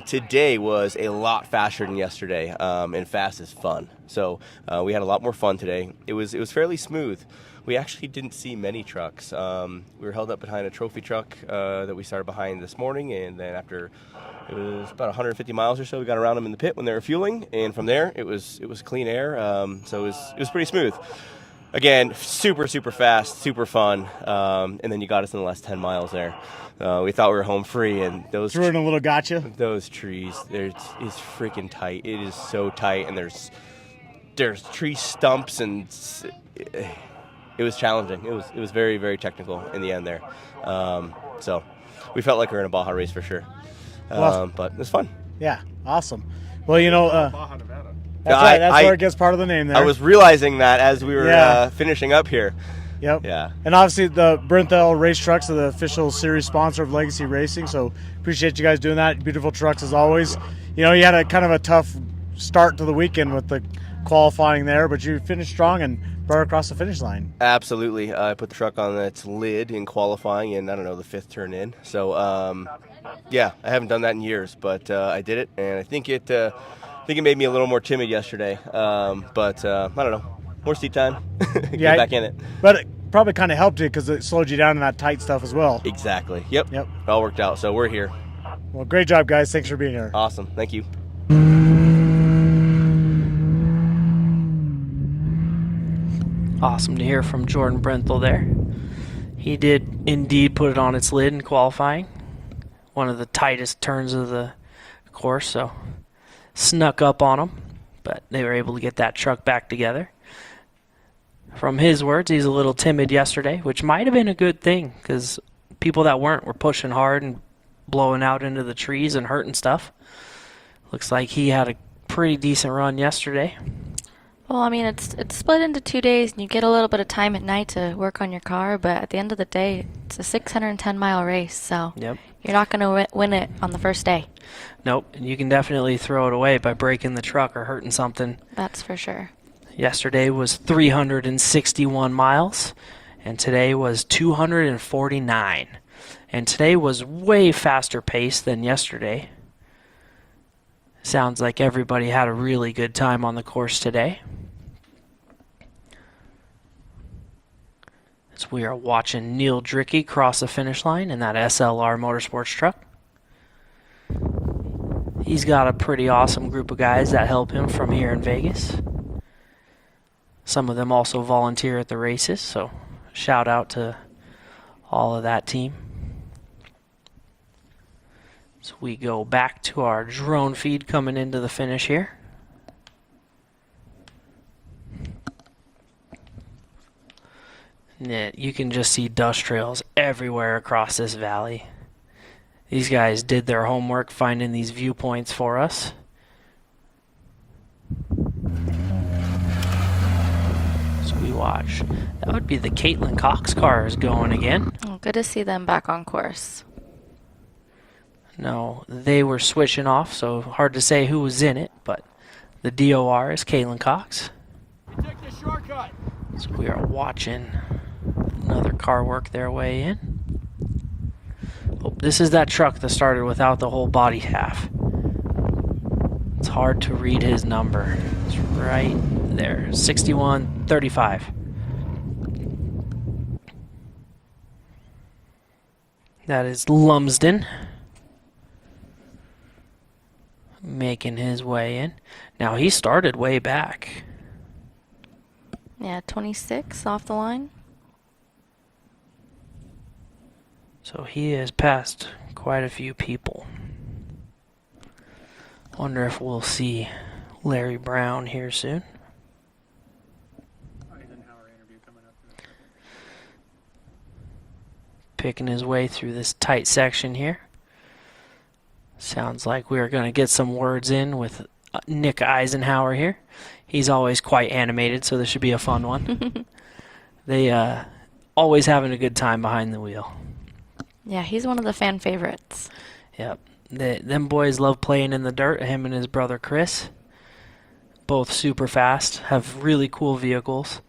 Today was a lot faster than yesterday, and fast is fun. So we had a lot more fun today. It was fairly smooth. We actually didn't see many trucks. We were held up behind a trophy truck that we started behind this morning, and then after it was about 150 miles or so, we got around them in the pit when they were fueling, and from there it was clean air. So it was pretty smooth. Again, super fast, super fun, and then you got us in the last 10 miles there. We thought we were home free, and those threw in a little gotcha. Those trees, it's freaking tight. It is so tight, and there's tree stumps, and it was challenging. It was very technical in the end there. So we felt like we were in a Baja race for sure, but it was fun. Yeah, awesome. Well, Baja Nevada. That's right. That's where it gets part of the name there. I was realizing that as we were finishing up here. Yep. Yeah. And obviously the Brinthal race trucks are the official series sponsor of Legacy Racing, so appreciate you guys doing that. Beautiful trucks as always. You know, you had a kind of a tough start to the weekend with the qualifying there, but you finished strong and brought it across the finish line. Absolutely. I put the truck on its lid in qualifying in, I don't know, the 5th turn in. So, yeah, I haven't done that in years, but I did it, and I think it made me a little more timid yesterday. But I don't know. More seat time. Get back in it. But it probably kind of helped you because it slowed you down in that tight stuff as well. Exactly. Yep. It all worked out. So we're here. Well, great job, guys. Thanks for being here. Awesome. Thank you. Awesome to hear from Jordan Brenthel there. He did indeed put it on its lid in qualifying. One of the tightest turns of the course, so snuck up on him, but they were able to get that truck back together. From his words, he's a little timid yesterday, which might have been a good thing because people that weren't were pushing hard and blowing out into the trees and hurting stuff. Looks like he had a pretty decent run yesterday. Well, I mean, it's split into 2 days, and you get a little bit of time at night to work on your car, but at the end of the day, it's a 610-mile race, so Yep. You're not going to win it on the first day. Nope, and you can definitely throw it away by breaking the truck or hurting something. That's for sure. Yesterday was 361 miles, and today was 249. And today was way faster pace than yesterday. Sounds like everybody had a really good time on the course today. As we are watching Neil Drickey cross the finish line in that SLR Motorsports truck. He's got a pretty awesome group of guys that help him from here in Vegas. Some of them also volunteer at the races, so shout out to all of that team. So we go back to our drone feed coming into the finish here. And you can just see dust trails everywhere across this valley. These guys did their homework finding these viewpoints for us. So we watch. That would be the Caitlin Cox cars going again. Oh, good to see them back on course. No, they were switching off, so hard to say who was in it, but the DOR is Caitlin Cox. You took the shortcut. So we are watching another car work their way in. Oh, this is that truck that started without the whole body half. It's hard to read his number. It's right there, 6135. That is Lumsden. making his way in. Now, he started way back. Yeah, 26 off the line. So he has passed quite a few people. Wonder if we'll see Larry Brown here soon. Picking his way through this tight section here. Sounds like we are going to get some words in with Nick Eisenhower here. He's always quite animated, so this should be a fun one. They always having a good time behind the wheel. Yeah, he's one of the fan favorites. Yep. Them boys love playing in the dirt, him and his brother Chris. Both super fast, have really cool vehicles.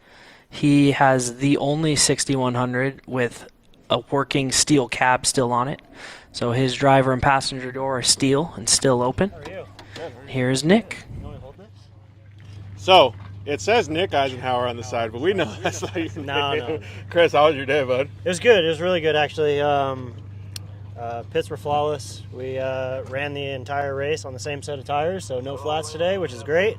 He has the only 6100 with a working steel cab still on it. So his driver and passenger door are steel and still open. Here's Nick. So, it says Nick Eisenhower on the side, but we know that's not your name. Chris, how was your day, bud? It was good. It was really good, actually. Pits were flawless. We ran the entire race on the same set of tires, so no flats today, which is great.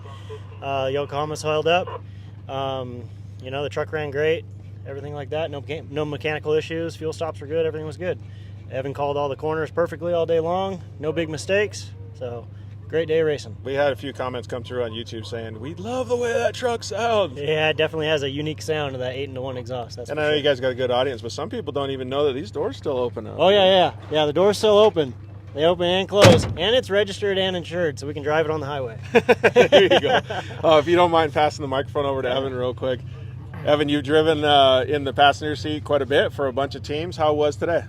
Yokohama's oiled up. The truck ran great, everything like that. No mechanical issues. Fuel stops were good. Everything was good. Evan called all the corners perfectly all day long. No big mistakes. So, great day racing. We had a few comments come through on YouTube saying, we love the way that truck sounds. Yeah, it definitely has a unique sound of that 8-1 exhaust. That's and for I know sure. you guys got a good audience, but some people don't even know that these doors still open up. Oh, yeah. The door's still open. They open and close. And it's registered and insured, so we can drive it on the highway. There you go. If you don't mind passing the microphone over to Evan real quick. Evan, you've driven in the passenger seat quite a bit for a bunch of teams. How was today?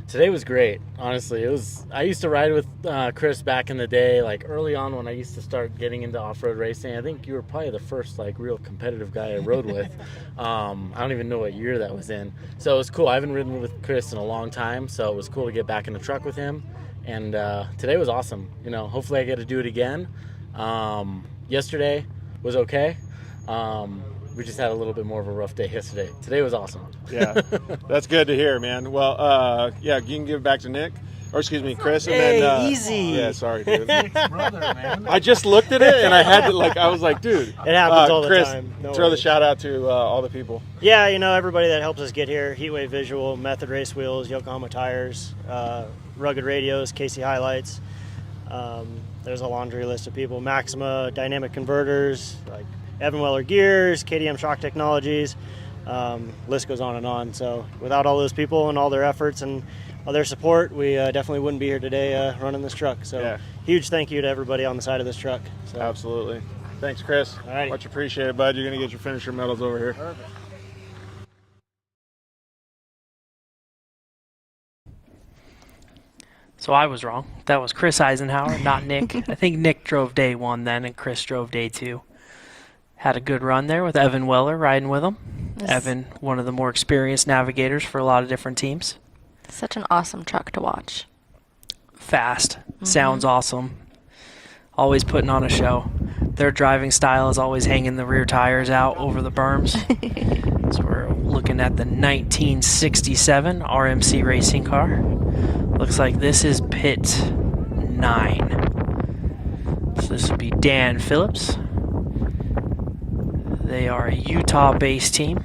Today was great, honestly. I used to ride with Chris back in the day, like early on when I used to start getting into off-road racing. I think you were probably the first real competitive guy I rode with. I don't even know what year that was in. So it was cool. I haven't ridden with Chris in a long time, so it was cool to get back in the truck with him. And today was awesome. Hopefully I get to do it again. Yesterday was okay. We just had a little bit more of a rough day yesterday. Today was awesome. Yeah, that's good to hear, man. Well, you can give it back to Nick. Or excuse me, Chris. And then, easy. Yeah, sorry, dude. Brother, man. I just looked at it and I had to, I was like, dude. It happens all the Chris, time. No throw the worries. shout out to all the people. Yeah, everybody that helps us get here. Heatwave Visual, Method Race Wheels, Yokohama Tires, Rugged Radios, Casey Highlights. There's a laundry list of people. Maxima, Dynamic Converters, like Evan Weller Gears, KDM Shock Technologies. List goes on and on. So without all those people and all their efforts and all their support, we definitely wouldn't be here today running this truck. So huge thank you to everybody on the side of this truck. So. Absolutely. Thanks, Chris. Alrighty. Much appreciated, bud. You're going to get your finisher medals over here. Perfect. So I was wrong. That was Chris Eisenhower, not Nick. I think Nick drove day one then, and Chris drove day two. Had a good run there with Evan Weller riding with him. Yes. Evan, one of the more experienced navigators for a lot of different teams. Such an awesome truck to watch. Fast. Sounds awesome. Always putting on a show. Their driving style is always hanging the rear tires out over the berms. So we're looking at the 1967 RMC racing car. Looks like this is pit 9. So this would be Dan Phillips. They are a Utah-based team.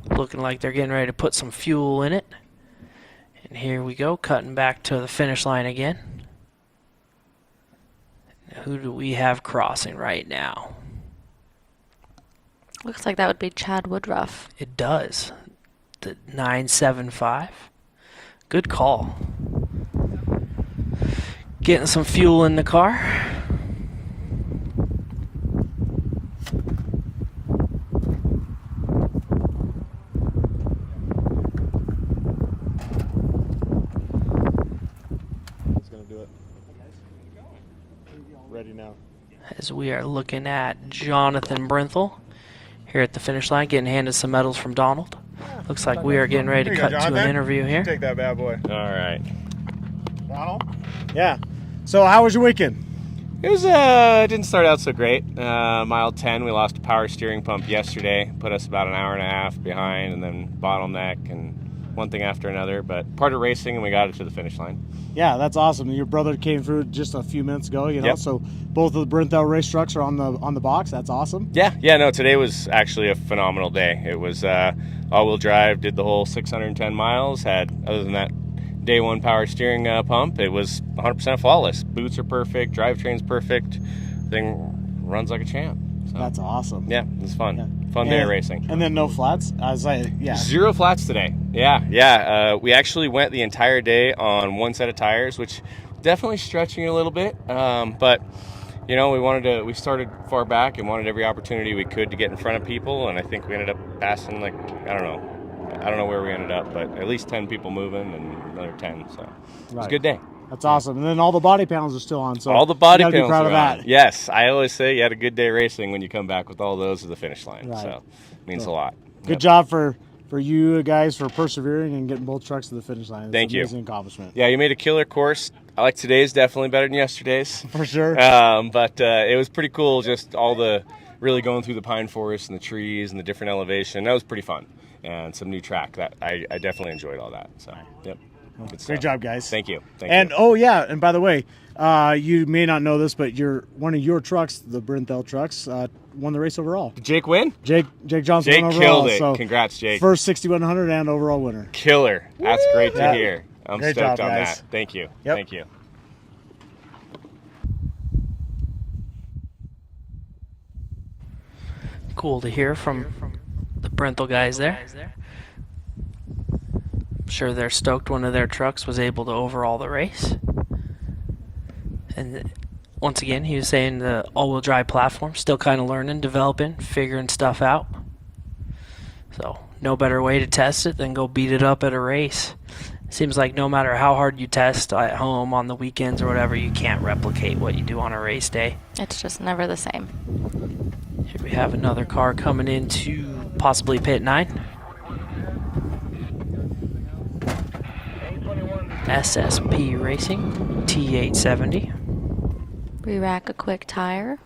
Looking like they're getting ready to put some fuel in it. And here we go, cutting back to the finish line again. Who do we have crossing right now? Looks like that would be Chad Woodruff. It does. The 975. Good call. Getting some fuel in the car. He's going to do it. Ready now. As we are looking at Jonathan Brinthal here at the finish line, getting handed some medals from Donald. Looks like we are getting ready to cut to an interview here. Take that bad boy. All right. Donald? Yeah. So how was your weekend? It was didn't start out so great. Mile 10, we lost a power steering pump yesterday. Put us about an hour and a half behind, and then bottleneck, and one thing after another, but part of racing, and we got it to the finish line. Yeah, that's awesome. Your brother came through just a few minutes ago, you know. Yep. So both of the Brinthel race trucks are on the box. That's awesome. Yeah, no, today was actually a phenomenal day. It was all-wheel drive, did the whole 610 miles, had, other than that day one power steering pump, it was 100% flawless. Boots are perfect, drivetrain's perfect, thing runs like a champ. So, that's awesome. Yeah, it was fun. Yeah. Fun day of racing. And then no flats? Yeah. 0 flats today. Yeah. We actually went the entire day on one set of tires, which definitely stretching it a little bit. But, you know, we started far back and wanted every opportunity we could to get in front of people. And I think we ended up passing, like, I don't know where we ended up, but at least 10 people moving and another 10. So it was a good day. That's awesome. And then all the body panels are still on. So all the body panels be proud are of that. on. Yes, I always say you had a good day racing when you come back with all those to the finish line. Right. So it means a lot. Good job for you guys for persevering and getting both trucks to the finish line. It's Thank an you. Amazing accomplishment. Yeah, you made a killer course. I like today's definitely better than yesterday's. For sure. But it was pretty cool, just all the really going through the pine forest and the trees and the different elevation. That was pretty fun. And some new track. That I definitely enjoyed all that. So, yep. Great job, guys. Thank you. Oh yeah, and by the way, you may not know this, but one of your trucks, the Brinthel trucks, won the race overall. Did Jake win? Jake Johnson Jake won overall. killed it. So congrats, Jake. First 6100 and overall winner. Killer. That's great to Yeah. hear. I'm Great stoked job, on guys. that. Thank you. Yep. Thank you. Cool to hear from the Brinthel guys there. I'm sure they're stoked one of their trucks was able to overall the race. And once again, he was saying the all-wheel drive platform, still kind of learning, developing, figuring stuff out. So no better way to test it than go beat it up at a race. Seems like no matter how hard you test at home on the weekends or whatever, you can't replicate what you do on a race day. It's just never the same. Here we have another car coming into possibly pit 9. SSP Racing T870. Re-rack a quick tire.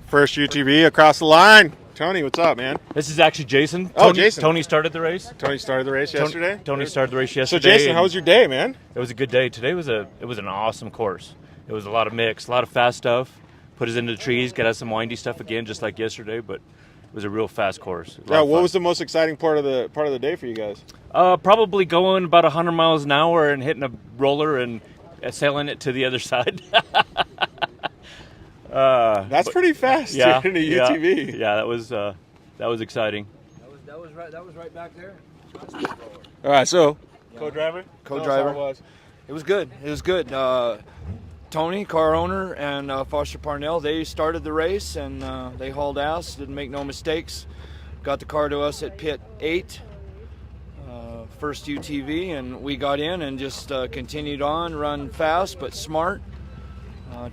First UTV across the line. Tony, what's up, man? This is actually Jason. Jason. Tony started the race. Tony started the race yesterday? Tony started the race So, yesterday. Jason, how was your day, man? It was a good day. Today was an awesome course. It was a lot of mix, a lot of fast stuff. Put us into the trees, got us some windy stuff again, just like yesterday. But it was a real fast course. Yeah, what was the most exciting part of the day for you guys? Probably going about 100 miles an hour and hitting a roller and sailing it to the other side. That's pretty fast. Yeah, in a UTV. Yeah, that was exciting. That was right back there. All right, so Co-driver. It was good. It was good. Tony, car owner, and Foster Parnell, they started the race and they hauled ass, didn't make no mistakes. Got the car to us at pit 8, first UTV, and we got in and just continued on, run fast but smart.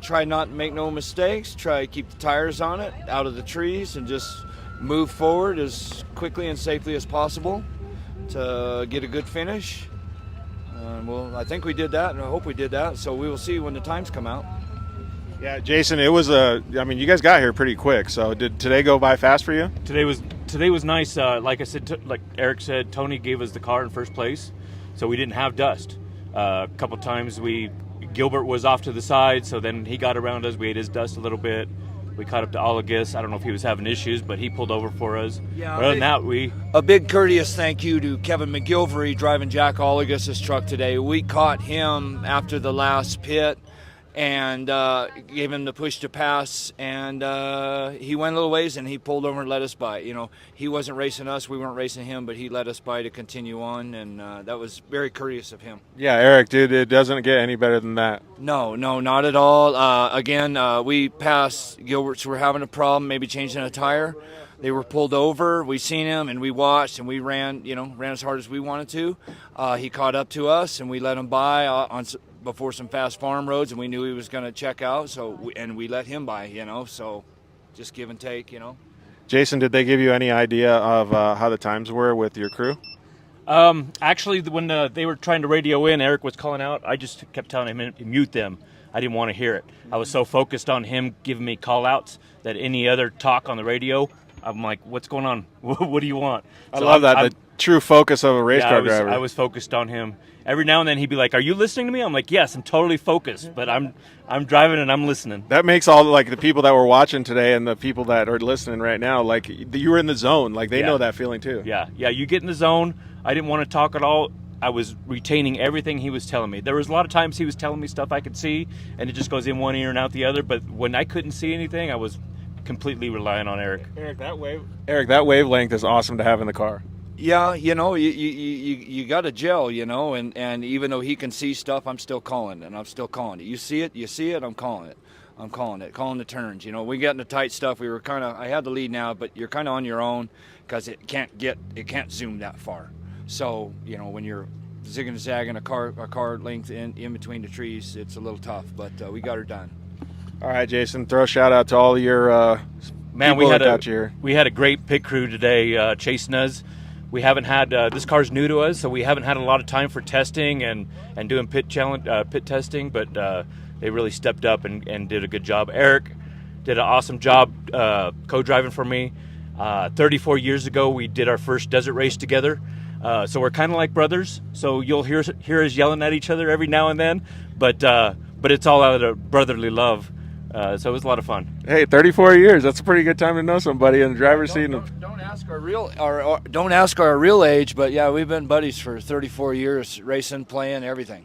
Try not to make no mistakes, try to keep the tires on it, out of the trees, and just move forward as quickly and safely as possible to get a good finish. Well, I think we did that, and I hope we did that, so we will see when the times come out. Yeah, Jason, it was you guys got here pretty quick, so did today go by fast for you? Today was nice. Like I said, like Eric said, Tony gave us the car in first place, so we didn't have dust. A couple times Gilbert was off to the side, so then he got around us. We ate his dust a little bit. We caught up to Olegas. I don't know if he was having issues, but he pulled over for us. Yeah, other than that, a big courteous thank you to Kevin McGilvery driving Jack Olegas' truck today. We caught him after the last pit and gave him the push to pass, and he went a little ways and he pulled over and let us by. You know, he wasn't racing us, we weren't racing him, but he let us by to continue on, and that was very courteous of him. Yeah, Eric, dude, it doesn't get any better than that. No, not at all. Again, we passed Gilbert's. We're having a problem, maybe changing a tire. They were pulled over. We seen him, and we watched, and we ran as hard as we wanted to. He caught up to us, and we let him by before some fast farm roads, and we knew he was going to check out. So we let him by, So just give and take, Jason, did they give you any idea of how the times were with your crew? Actually, when they were trying to radio in, Eric was calling out. I just kept telling him to mute them. I didn't want to hear it. I was so focused on him giving me call outs that any other talk on the radio, I'm like, what's going on? What do you want? I love that. The true focus of a race car driver. I was focused on him. Every now and then he'd be like, "Are you listening to me?" I'm like, "Yes, I'm totally focused, but I'm driving and I'm listening." That makes all like the people that were watching today and the people that are listening right now, like you were in the zone. Like they know that feeling too. Yeah. You get in the zone. I didn't want to talk at all. I was retaining everything he was telling me. There was a lot of times he was telling me stuff I could see, and it just goes in one ear and out the other. But when I couldn't see anything, I was completely relying on Eric. Eric, that wavelength is awesome to have in the car. Yeah, you got to gel, and even though he can see stuff, I'm still calling, and I'm still calling it. You see it, I'm calling it. Calling the turns. We get into tight stuff. We were I had the lead now, but you're kind of on your own because it can't zoom that far. So, when you're zigging and zagging a car length in between the trees, it's a little tough, but we got her done. All right, Jason, throw a shout out to all your man. We had a great pit crew today chasing us. We haven't had this car's new to us, so we haven't had a lot of time for testing and doing pit testing. But they really stepped up and did a good job. Eric did an awesome job co-driving for me. 34 years ago, we did our first desert race together. So we're kind of like brothers. So you'll hear us yelling at each other every now and then, but it's all out of brotherly love. So it was a lot of fun. Hey, 34 years. That's a pretty good time to know somebody in the driver's seat. Don't ask our real age, but yeah, we've been buddies for 34 years, racing, playing, everything.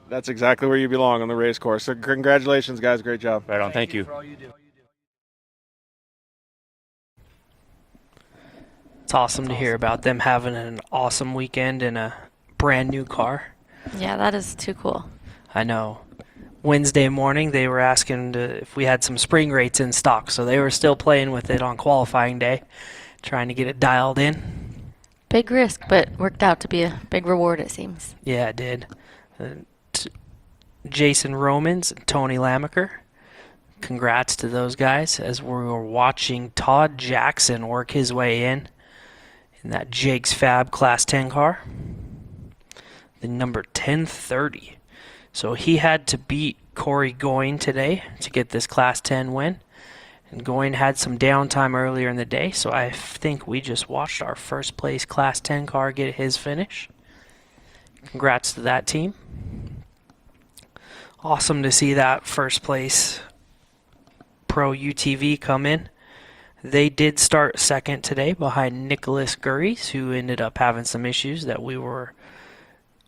That's exactly where you belong on the race course. So congratulations, guys. Great job. Right on. Thank you. For all you do. It's awesome to hear about them having an awesome weekend in a brand new car. Yeah, that is too cool. I know. Wednesday morning, they were asking if we had some spring rates in stock, so they were still playing with it on qualifying day, trying to get it dialed in. Big risk, but worked out to be a big reward, it seems. Yeah, it did. Jason Romans and Tony Lamaker, congrats to those guys as we were watching Todd Jackson work his way in that Jake's Fab Class 10 car, the number 1030. So he had to beat Corey Goyne today to get this Class 10 win. And Goyne had some downtime earlier in the day, so I think we just watched our first place Class 10 car get his finish. Congrats to that team. Awesome to see that first place Pro UTV come in. They did start second today behind Nicholas Gurries, who ended up having some issues that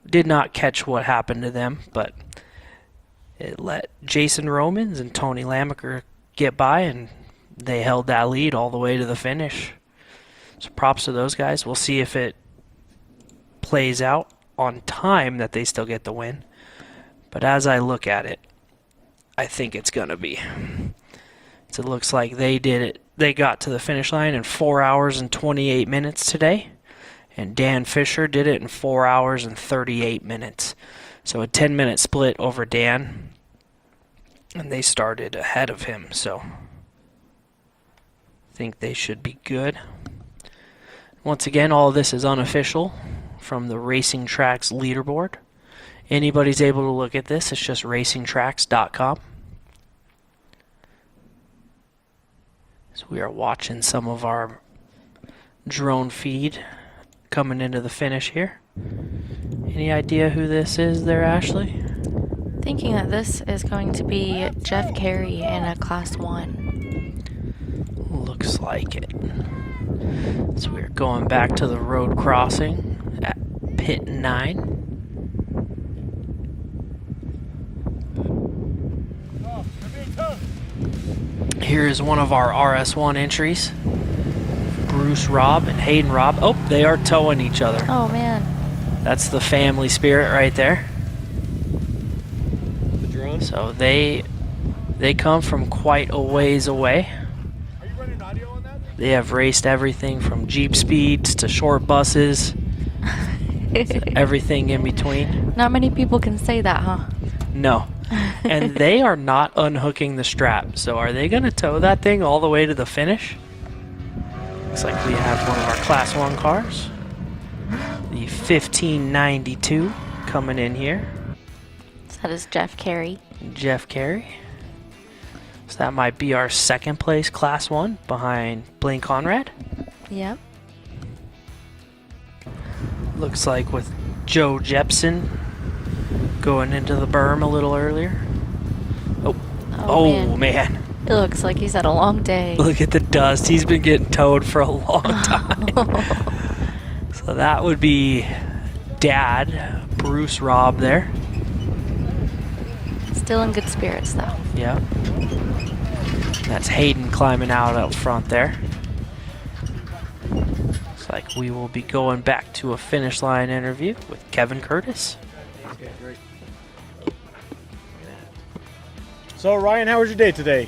did not catch what happened to them, but it let Jason Romans and Tony Lamaker get by, and they held that lead all the way to the finish. So props to those guys. We'll see if it plays out on time that they still get the win. But as I look at it, I think it's going to be. So it looks like they did it. They got to the finish line in 4 hours and 28 minutes today. And Dan Fisher did it in 4 hours and 38 minutes. So a 10-minute split over Dan. And they started ahead of him, so I think they should be good. Once again, all of this is unofficial from the Racing Tracks leaderboard. Anybody's able to look at this. It's just racingtracks.com. So we are watching some of our drone feed coming into the finish here. Any idea who this is there, Ashley? Thinking that this is going to be Jeff Carey in a Class 1. Looks like it. So we're going back to the road crossing at pit 9. Here is one of our RS1 entries. Bruce Robb and Hayden Robb. Oh, they are towing each other. Oh, man. That's the family spirit right there. The drone? So they come from quite a ways away. Are you running audio on that? They have raced everything from Jeep Speeds to short buses. Everything in between. Not many people can say that, huh? No. And they are not unhooking the strap. So are they going to tow that thing all the way to the finish? Looks like we have one of our Class 1 cars. The 1592 coming in here. So that is Jeff Carey. Jeff Carey. So that might be our second place Class 1 behind Blaine Conrad. Yep. Looks like with Joe Jepson going into the berm a little earlier. Oh, man. It looks like he's had a long day. Look at the dust. He's been getting towed for a long time. So that would be Dad, Bruce Robb there. Still in good spirits, though. Yep. That's Hayden climbing out up front there. Looks like we will be going back to a finish line interview with Kevin Curtis. Okay, great. So, Ryan, how was your day today?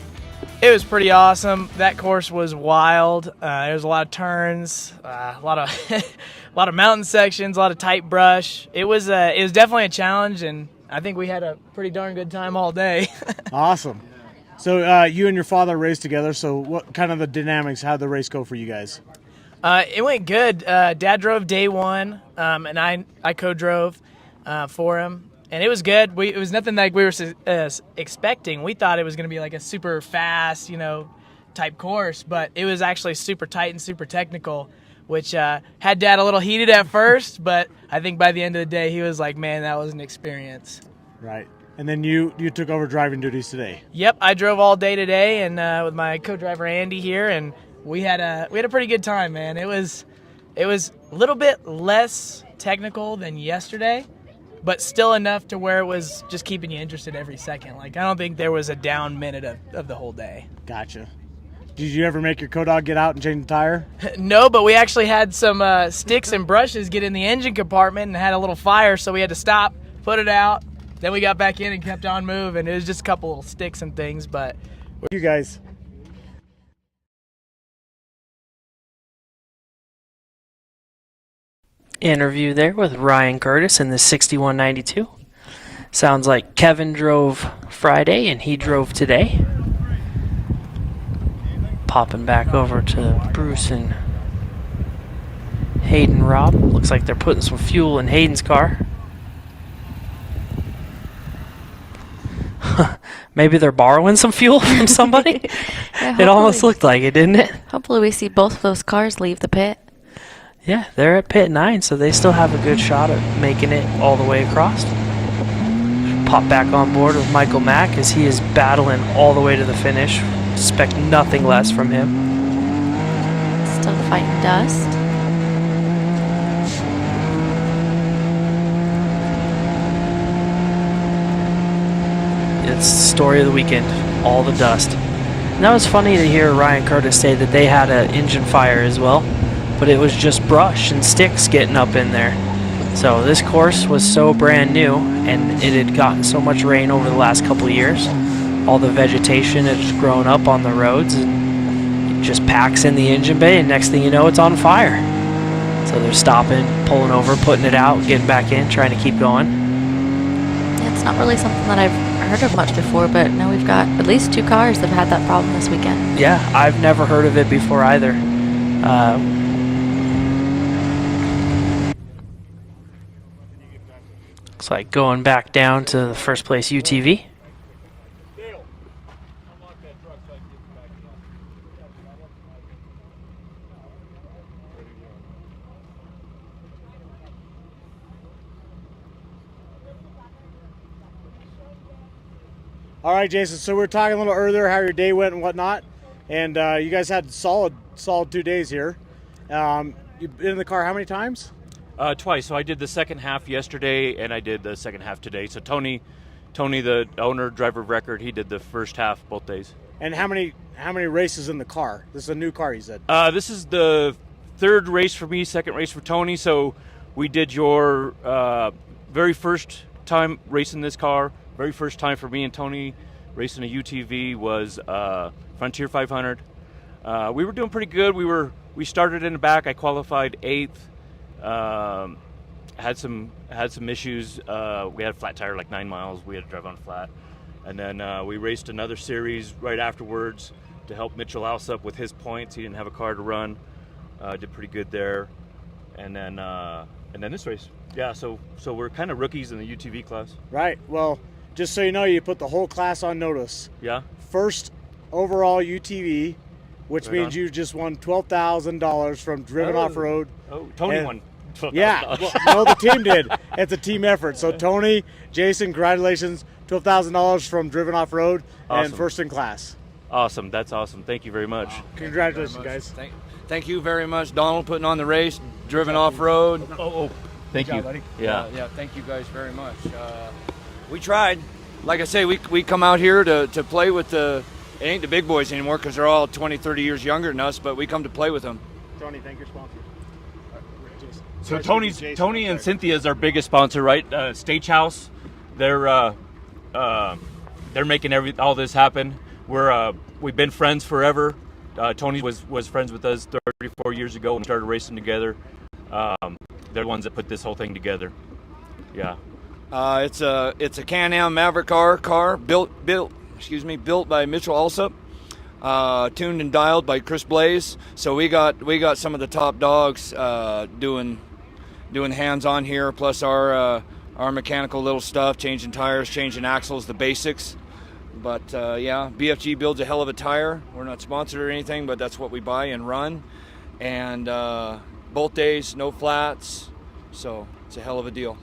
It was pretty awesome. That course was wild. There was a lot of turns, a lot of a lot of mountain sections, a lot of tight brush. It was definitely a challenge, and I think we had a pretty darn good time all day. Awesome. So you and your father raced together. So what kind of the dynamics? How'd the race go for you guys? It went good. Dad drove day one, and I co-drove for him. And it was good. It was nothing like we were expecting. We thought it was going to be like a super fast, type course, but it was actually super tight and super technical, which had Dad a little heated at first, but I think by the end of the day, he was like, man, that was an experience. Right. And then you took over driving duties today. Yep, I drove all day today, and with my co-driver Andy here, and we had a pretty good time, man. It was a little bit less technical than yesterday, but still enough to where it was just keeping you interested every second. Like, I don't think there was a down minute of the whole day. Gotcha. Did you ever make your co-dog get out and change the tire? No, but we actually had some sticks and brushes get in the engine compartment and had a little fire, so we had to stop, put it out. Then we got back in and kept on moving. It was just a couple little sticks and things, but... You guys. Interview there with Ryan Curtis in the 6192. Sounds like Kevin drove Friday and he drove today. Popping back over to Bruce and Hayden Robb. Looks like they're putting some fuel in Hayden's car. Maybe they're borrowing some fuel from somebody? Yeah, it almost looked like it, didn't it? Hopefully we see both of those cars leave the pit. Yeah, they're at pit 9, so they still have a good shot at making it all the way across. Pop back on board with Michael Mack as he is battling all the way to the finish. Expect nothing less from him. Still fighting dust. It's the story of the weekend, all the dust. And that was funny to hear Ryan Curtis say that they had an engine fire as well, but it was just brush and sticks getting up in there. So this course was so brand new, and it had gotten so much rain over the last couple of years. All the vegetation had just grown up on the roads, and it just packs in the engine bay, and next thing you know, it's on fire. So they're stopping, pulling over, putting it out, getting back in, trying to keep going. Yeah, it's not really something that I've heard of much before, but now we've got at least 2 cars that have had that problem this weekend. Yeah, I've never heard of it before either. Looks like going back down to the first place UTV. All right, Jason. So we were talking a little earlier how your day went and whatnot, and you guys had solid 2 days here. You've been in the car how many times? Twice. So I did the second half yesterday, and I did the second half today. So Tony, the owner, driver of record, he did the first half both days. And how many races in the car? This is a new car, you said. This is the third race for me, second race for Tony. So we did your very first time racing this car. Very first time for me and Tony racing a UTV was Frontier 500. We were doing pretty good. We started in the back. I qualified 8th. Had some issues. We had a flat tire, like 9 miles. We had to drive on flat, and then we raced another series right afterwards to help Mitchell Alsop with his points. He didn't have a car to run. Did pretty good there, and then this race. Yeah, so we're kind of rookies in the UTV class. Right. Well, just so you know, you put the whole class on notice. Yeah. First overall UTV, which Right means on. you just won $12,000 from Driven Off Road. Oh, Tony And- won. Yeah, well, no, the team did. It's a team effort. So Tony, Jason, congratulations, $12,000 from Driven Off Road and Awesome. first in class. Awesome. That's awesome. Thank you very much. Congratulations, guys. Thank you very much, Donald, putting on the race, Driven Off Road. Oh, thank Good you. job, buddy. Yeah. Yeah, thank you guys very much. We tried. Like I say, we come out here to play with it ain't the big boys anymore because they're all 20, 30 years younger than us, but we come to play with them. Tony, thank your sponsor. So Tony and Cynthia is our biggest sponsor, right? Stagehouse. They're making all this happen. We've been friends forever. Tony was friends with us 34 years ago and started racing together. They're the ones that put this whole thing together. Yeah. It's a Can-Am Maverick car built by Mitchell Alsop, tuned and dialed by Chris Blaze. So we got some of the top dogs doing hands-on here, plus our mechanical little stuff, changing tires, changing axles, the basics. But yeah, BFG builds a hell of a tire. We're not sponsored or anything, but that's what we buy and run. And both days, no flats, so it's a hell of a deal.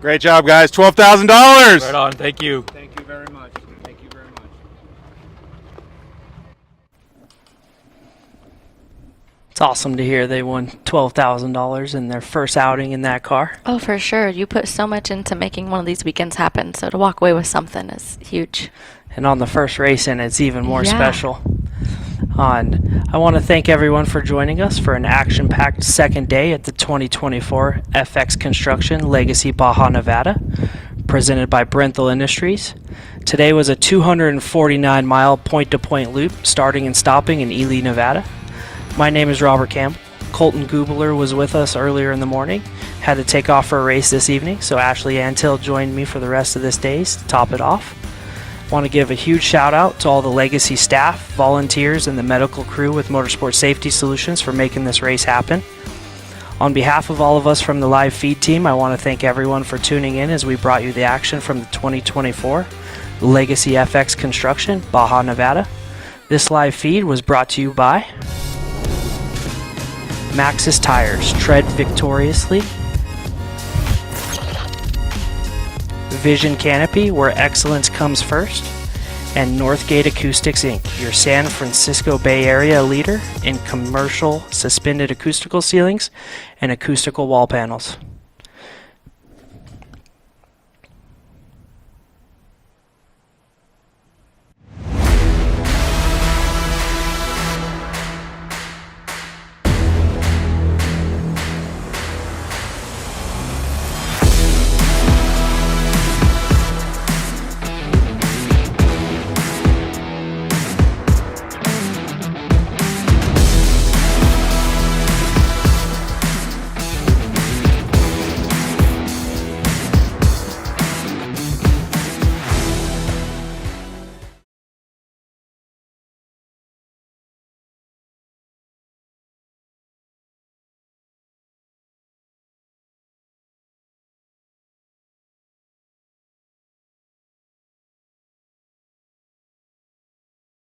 Great job, guys. $12,000. Right on. Thank you. Thank you very much. Thank you very much. It's awesome to hear they won $12,000 in their first outing in that car. Oh, for sure. You put so much into making one of these weekends happen, so to walk away with something is huge. And on the first race in, it's even more Yeah. special. I want to thank everyone for joining us for an action-packed second day at the 2024 FX Construction Legacy Baja Nevada, presented by Brenthel Industries. Today was a 249-mile point-to-point loop, starting and stopping in Ely, Nevada. My name is Robert Campbell. Colton Gubler was with us earlier in the morning. Had to take off for a race this evening, so Ashley Antill joined me for the rest of this day to top it off. Want to give a huge shout out to all the Legacy staff, volunteers, and the medical crew with Motorsport Safety Solutions for making this race happen. On behalf of all of us from the live feed team, I want to thank everyone for tuning in as we brought you the action from the 2024 Legacy FX Construction, Baja Nevada. This live feed was brought to you by Maxxis Tires, tread victoriously. Vision Canopy, where excellence comes first. And Northgate Acoustics Inc., your San Francisco Bay Area leader in commercial suspended acoustical ceilings and acoustical wall panels.